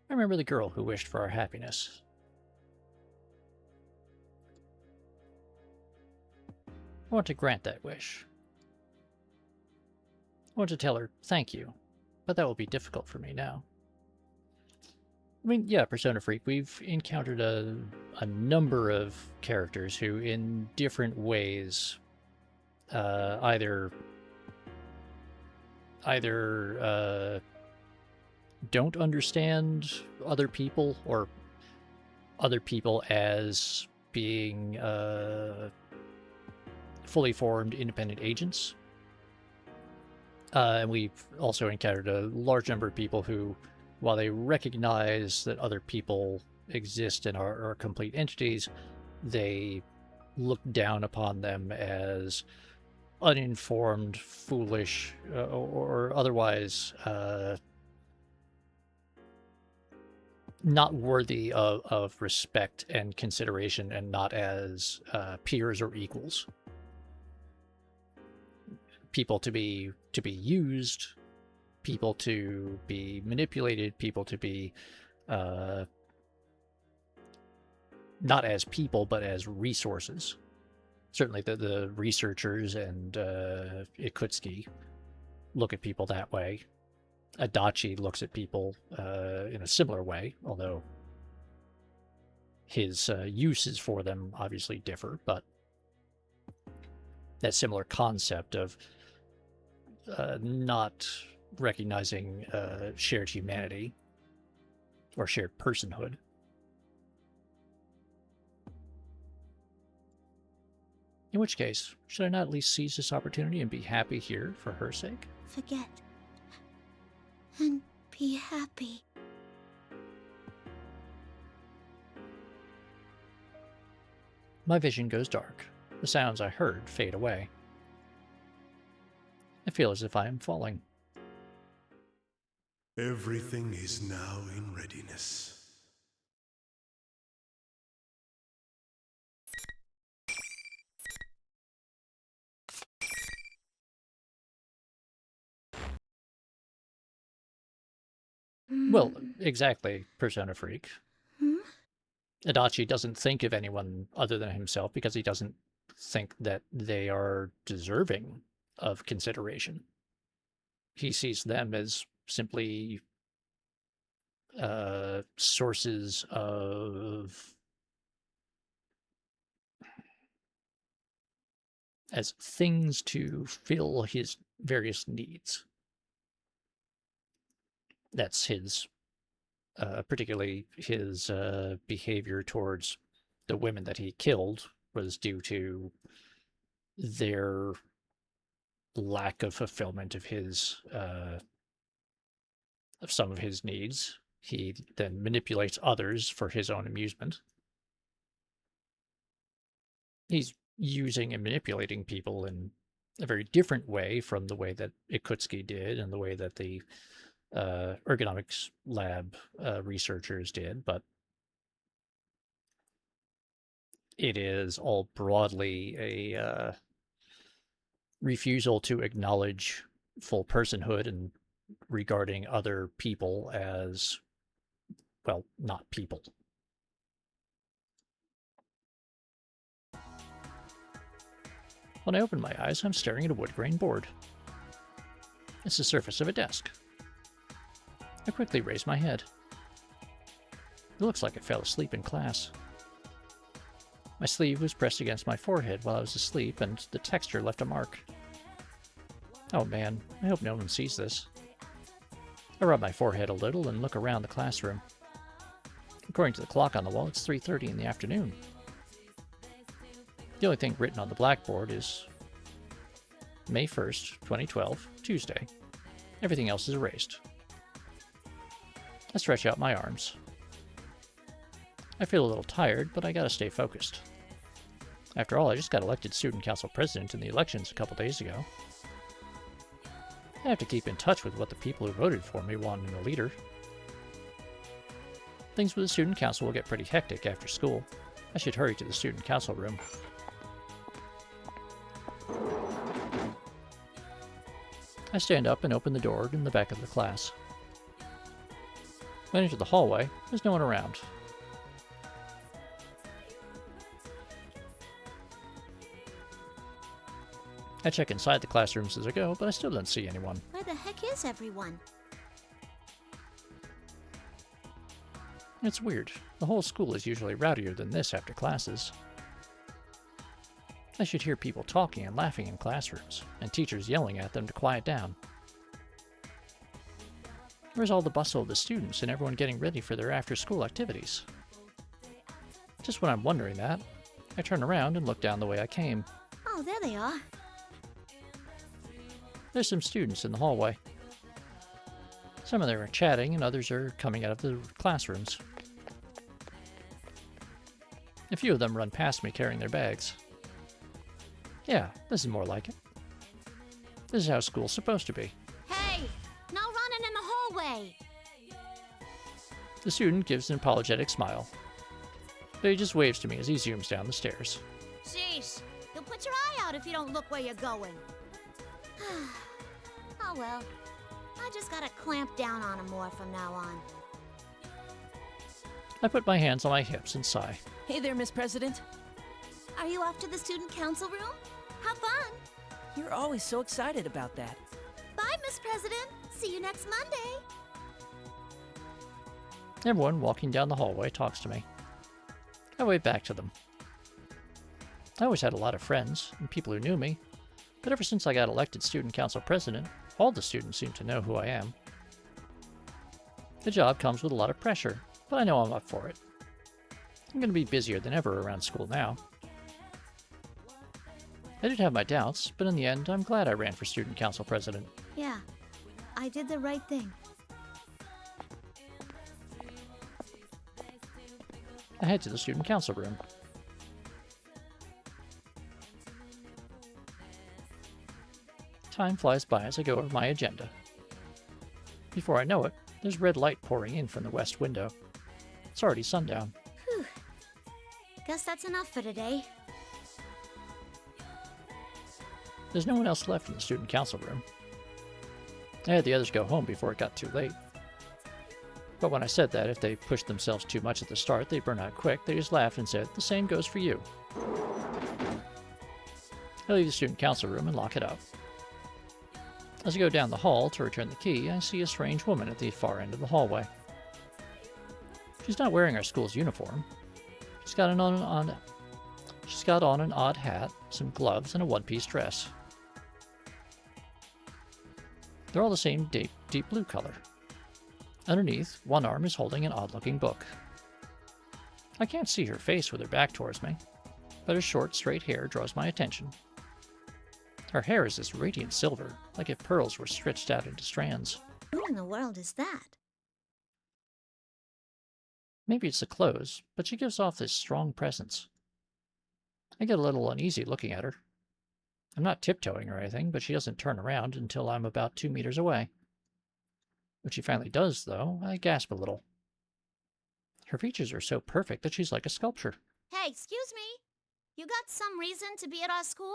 I remember the girl who wished for our happiness. I want to grant that wish. I want to tell her thank you, but that will be difficult for me now. I mean, yeah, Persona Freak, we've encountered a number of characters who, in different ways, either don't understand other people, or other people as being fully formed independent agents. And we've also encountered a large number of people who, while they recognize that other people exist and are complete entities, they look down upon them as uninformed, foolish, or otherwise not worthy of respect and consideration, and not as peers or equals. People to be used, people to be manipulated, people to be not as people, but as resources. Certainly the researchers and Ikutsuki look at people that way. Adachi looks at people in a similar way, although his uses for them obviously differ, but that similar concept of not recognizing shared humanity or shared personhood. In which case, should I not at least seize this opportunity and be happy here for her sake? Forget. And be happy. My vision goes dark. The sounds I heard fade away. I feel as if I am falling. Everything is now in readiness. Well, exactly, Persona Freak. Adachi doesn't think of anyone other than himself because he doesn't think that they are deserving of consideration. He sees them as simply sources of... as things to fill his various needs. That's his, particularly his behavior towards the women that he killed was due to their lack of fulfillment of his, of some of his needs. He then manipulates others for his own amusement. He's using and manipulating people in a very different way from the way that Ikutsuki did and the way that the ergonomics lab researchers did, but it is all broadly a refusal to acknowledge full personhood and regarding other people as, well, not people. When I open my eyes, I'm staring at a wood grain board. It's the surface of a desk. I quickly raise my head. It looks like I fell asleep in class. My sleeve was pressed against my forehead while I was asleep, and the texture left a mark. Oh man, I hope no one sees this. I rub my forehead a little and look around the classroom. According to the clock on the wall, it's 3:30 in the afternoon. The only thing written on the blackboard is May 1st, 2012, Tuesday. Everything else is erased. I stretch out my arms. I feel a little tired, but I gotta stay focused. After all, I just got elected student council president in the elections a couple days ago. I have to keep in touch with what the people who voted for me want in a leader. Things with the student council will get pretty hectic after school. I should hurry to the student council room. I stand up and open the door in the back of the class. When I enter the hallway, there's no one around. I check inside the classrooms as I go, but I still don't see anyone. Where the heck is everyone? It's weird. The whole school is usually rowdier than this after classes. I should hear people talking and laughing in classrooms, and teachers yelling at them to quiet down. Where's all the bustle of the students and everyone getting ready for their after-school activities? Just when I'm wondering that, I turn around and look down the way I came. Oh, there they are. There's some students in the hallway. Some of them are chatting and others are coming out of the classrooms. A few of them run past me carrying their bags. Yeah, this is more like it. This is how school's supposed to be. Hey, no running in the hallway. The student gives an apologetic smile, but he just waves to me as he zooms down the stairs. Sheesh, you'll put your eye out if you don't look where you're going. Oh well, I just gotta clamp down on him more from now on. I put my hands on my hips and sigh. Hey there, Miss President. Are you off to the student council room? Have fun. You're always so excited about that. Bye, Miss President. See you next Monday. Everyone walking down the hallway talks to me. I wave back to them. I always had a lot of friends and people who knew me, but ever since I got elected student council president, all the students seem to know who I am. The job comes with a lot of pressure, but I know I'm up for it. I'm going to be busier than ever around school now. I did have my doubts, but in the end, I'm glad I ran for student council president. Yeah, I did the right thing. I head to the student council room. Time flies by as I go over my agenda. Before I know it, there's red light pouring in from the west window. It's already sundown. Whew. Guess that's enough for today. There's no one else left in the student council room. I had the others go home before it got too late. But when I said that if they pushed themselves too much at the start, they'd burn out quick, they just laughed and said, "The same goes for you." I leave the student council room and lock it up. As I go down the hall to return the key, I see a strange woman at the far end of the hallway. She's not wearing our school's uniform. She's got on an odd hat, some gloves, and a one-piece dress. They're all the same deep blue color. Underneath, one arm is holding an odd-looking book. I can't see her face with her back towards me, but her short, straight hair draws my attention. Her hair is this radiant silver, like if pearls were stretched out into strands. Who in the world is that? Maybe it's the clothes, but she gives off this strong presence. I get a little uneasy looking at her. I'm not tiptoeing or anything, but she doesn't turn around until I'm about 2 meters away. When she finally does, though, I gasp a little. Her features are so perfect that she's like a sculpture. Hey, excuse me. You got some reason to be at our school?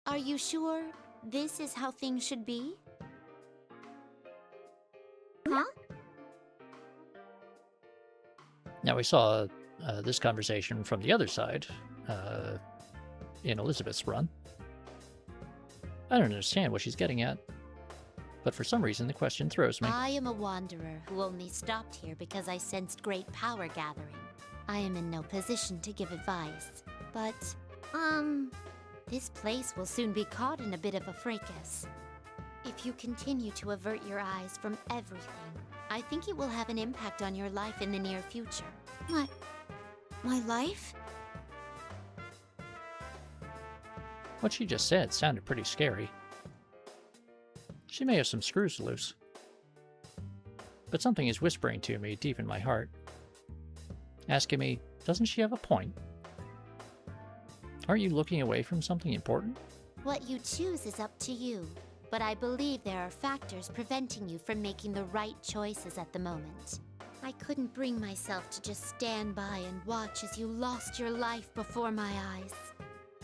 Are you sure this is how things should be? Huh? Now, we saw this conversation from the other side in Elizabeth's run. I don't understand what she's getting at, but for some reason the question throws me. I am a wanderer who only stopped here because I sensed great power gathering. I am in no position to give advice, but, this place will soon be caught in a bit of a fracas. If you continue to avert your eyes from everything, I think it will have an impact on your life in the near future. My life? What she just said sounded pretty scary. She may have some screws loose. But something is whispering to me deep in my heart, asking me, doesn't she have a point? Aren't you looking away from something important? What you choose is up to you, but I believe there are factors preventing you from making the right choices at the moment. I couldn't bring myself to just stand by and watch as you lost your life before my eyes.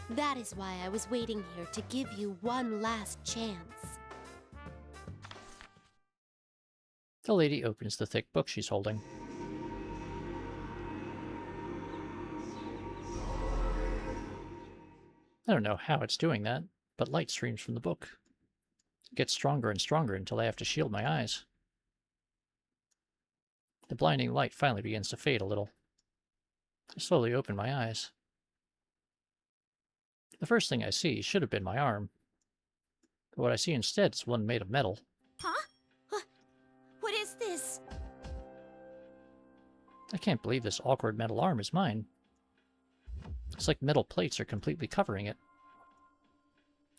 That is why I was waiting here to give you one last chance. The lady opens the thick book she's holding. I don't know how it's doing that, but light streams from the book. It gets stronger and stronger until I have to shield my eyes. The blinding light finally begins to fade a little. I slowly open my eyes. The first thing I see should have been my arm, but what I see instead is one made of metal. Huh? What is this? I can't believe this awkward metal arm is mine. It's like metal plates are completely covering it.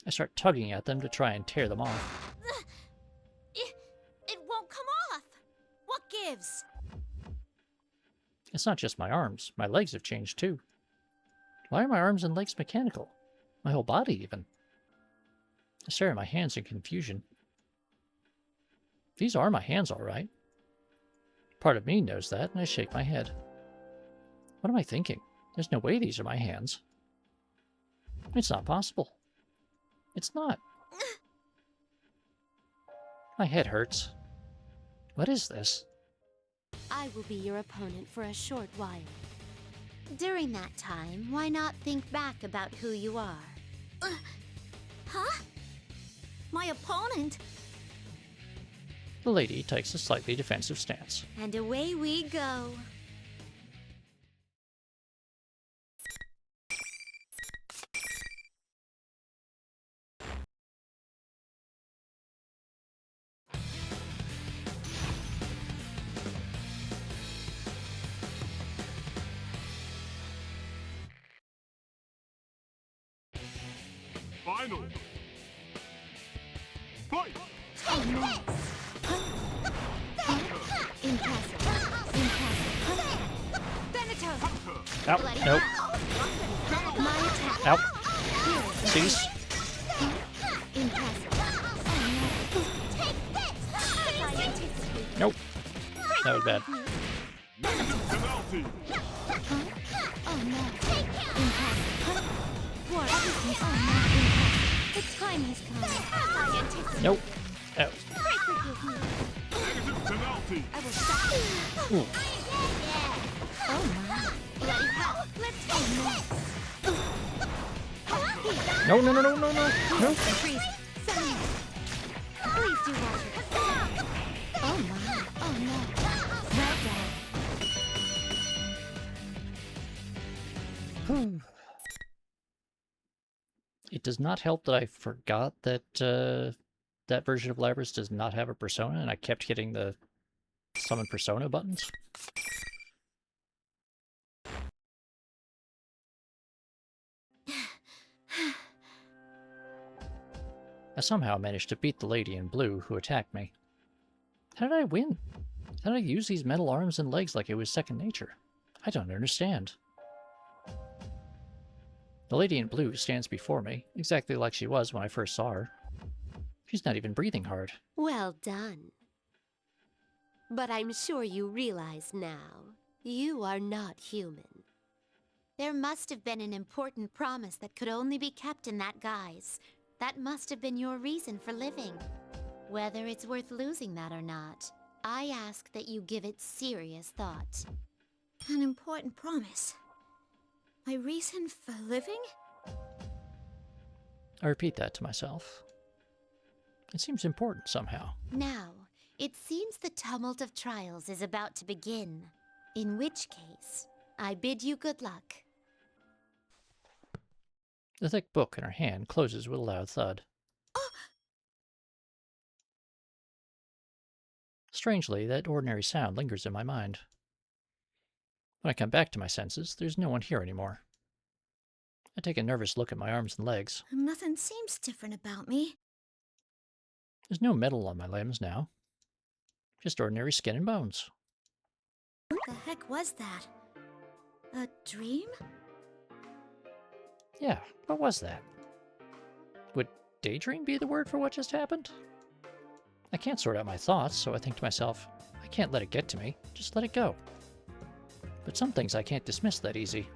I start tugging at them to try and tear them off. It won't come off. What gives? It's not just my arms. My legs have changed too. Why are my arms and legs mechanical? My whole body, even. I stare at my hands in confusion. These are my hands, all right. Part of me knows that, and I shake my head. What am I thinking? There's no way these are my hands. It's not possible. It's not. My head hurts. What is this? I will be your opponent for a short while. During that time, why not think back about who you are? Huh? My opponent? The lady takes a slightly defensive stance. And away we go. Final. Fight! Ow, nope. Ow. Cease. Nope. That was bad. The time has come. Nope. Out. I will stop you. Ooh. Oh my. Let it go. Let's go. No, no, no, no, no, no, no. Freeze. Please do watch it. Oh my. Oh no. Well done. It does not help that I forgot that that version of Labrys does not have a persona, and I kept hitting the summon persona buttons. I somehow managed to beat the lady in blue who attacked me. How did I win? How did I use these metal arms and legs like it was second nature? I don't understand. The lady in blue stands before me, exactly like she was when I first saw her. She's not even breathing hard. Well done. But I'm sure you realize now, you are not human. There must have been an important promise that could only be kept in that guise. That must have been your reason for living. Whether it's worth losing that or not, I ask that you give it serious thought. An important promise. My reason for living? I repeat that to myself. It seems important somehow. Now, it seems the tumult of trials is about to begin. In which case, I bid you good luck. The thick book in her hand closes with a loud thud. Strangely, that ordinary sound lingers in my mind. When I come back to my senses, there's no one here anymore. I take a nervous look at my arms and legs. Nothing seems different about me. There's no metal on my limbs now. Just ordinary skin and bones. What the heck was that? A dream? Yeah, what was that? Would daydream be the word for what just happened? I can't sort out my thoughts, so I think to myself, I can't let it get to me. Just let it go. But some things I can't dismiss that easy.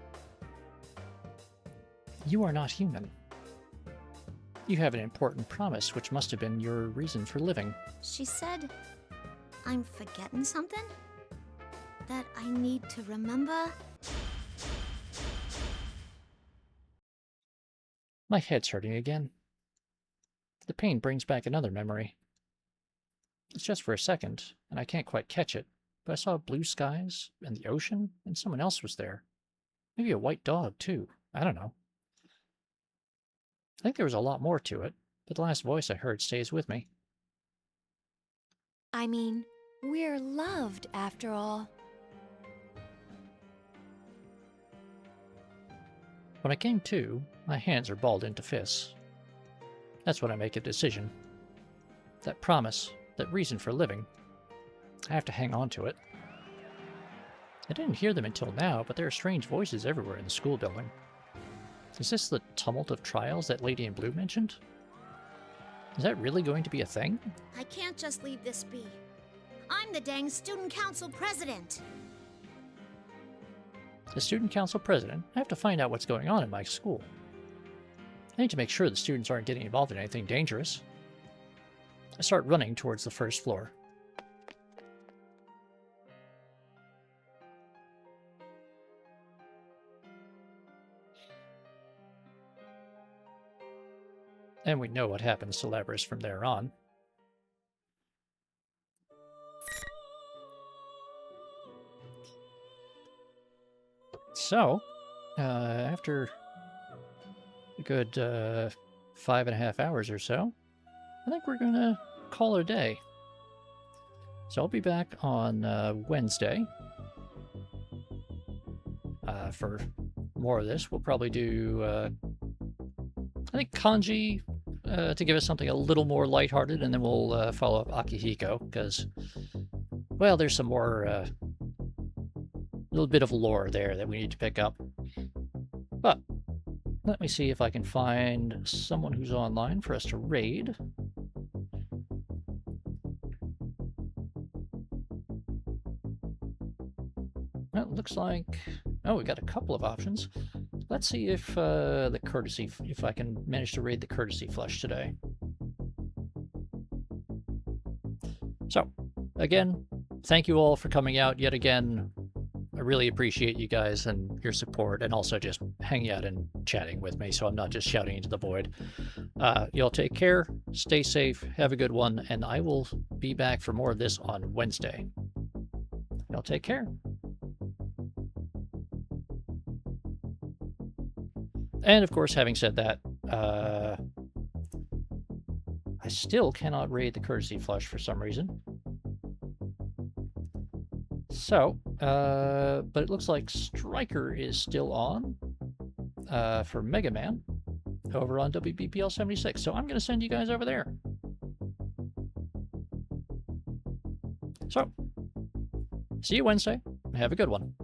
You are not human. You have an important promise, which must have been your reason for living. She said, I'm forgetting something? That I need to remember? My head's hurting again. The pain brings back another memory. It's just for a second, and I can't quite catch it, but I saw blue skies and the ocean, and someone else was there. Maybe a white dog, too. I don't know. I think there was a lot more to it, but the last voice I heard stays with me. I mean, we're loved after all. When I came to, my hands are balled into fists. That's when I make a decision. That promise, that reason for living, I have to hang on to it. I didn't hear them until now, but there are strange voices everywhere in the school building. Is this the tumult of trials that Lady in Blue mentioned? Is that really going to be a thing? I can't just leave this be. I'm the dang student council president. The student council president, I have to find out what's going on in my school. I need to make sure the students aren't getting involved in anything dangerous. I start running towards the first floor. And we know what happens to Labrys from there on. So, after a good 5.5 hours or so, I think we're gonna call it a day. So I'll be back on Wednesday for more of this. We'll probably do, I think, kanji to give us something a little more lighthearted, and then we'll follow up Akihiko, because, well, there's some more, little bit of lore there that we need to pick up. But let me see if I can find someone who's online for us to raid. Well, it looks like, oh, we got a couple of options. Let's see if the courtesy, if I can manage to raid the courtesy flush today. So, again, thank you all for coming out yet again. I really appreciate you guys and your support, and also just hanging out and chatting with me, so I'm not just shouting into the void. Y'all take care, stay safe, have a good one, and I will be back for more of this on Wednesday. Y'all take care. And of course, having said that, I still cannot raid the courtesy flush for some reason. So, but it looks like Striker is still on for Mega Man over on WBPL 76. So I'm going to send you guys over there. So, see you Wednesday. Have a good one.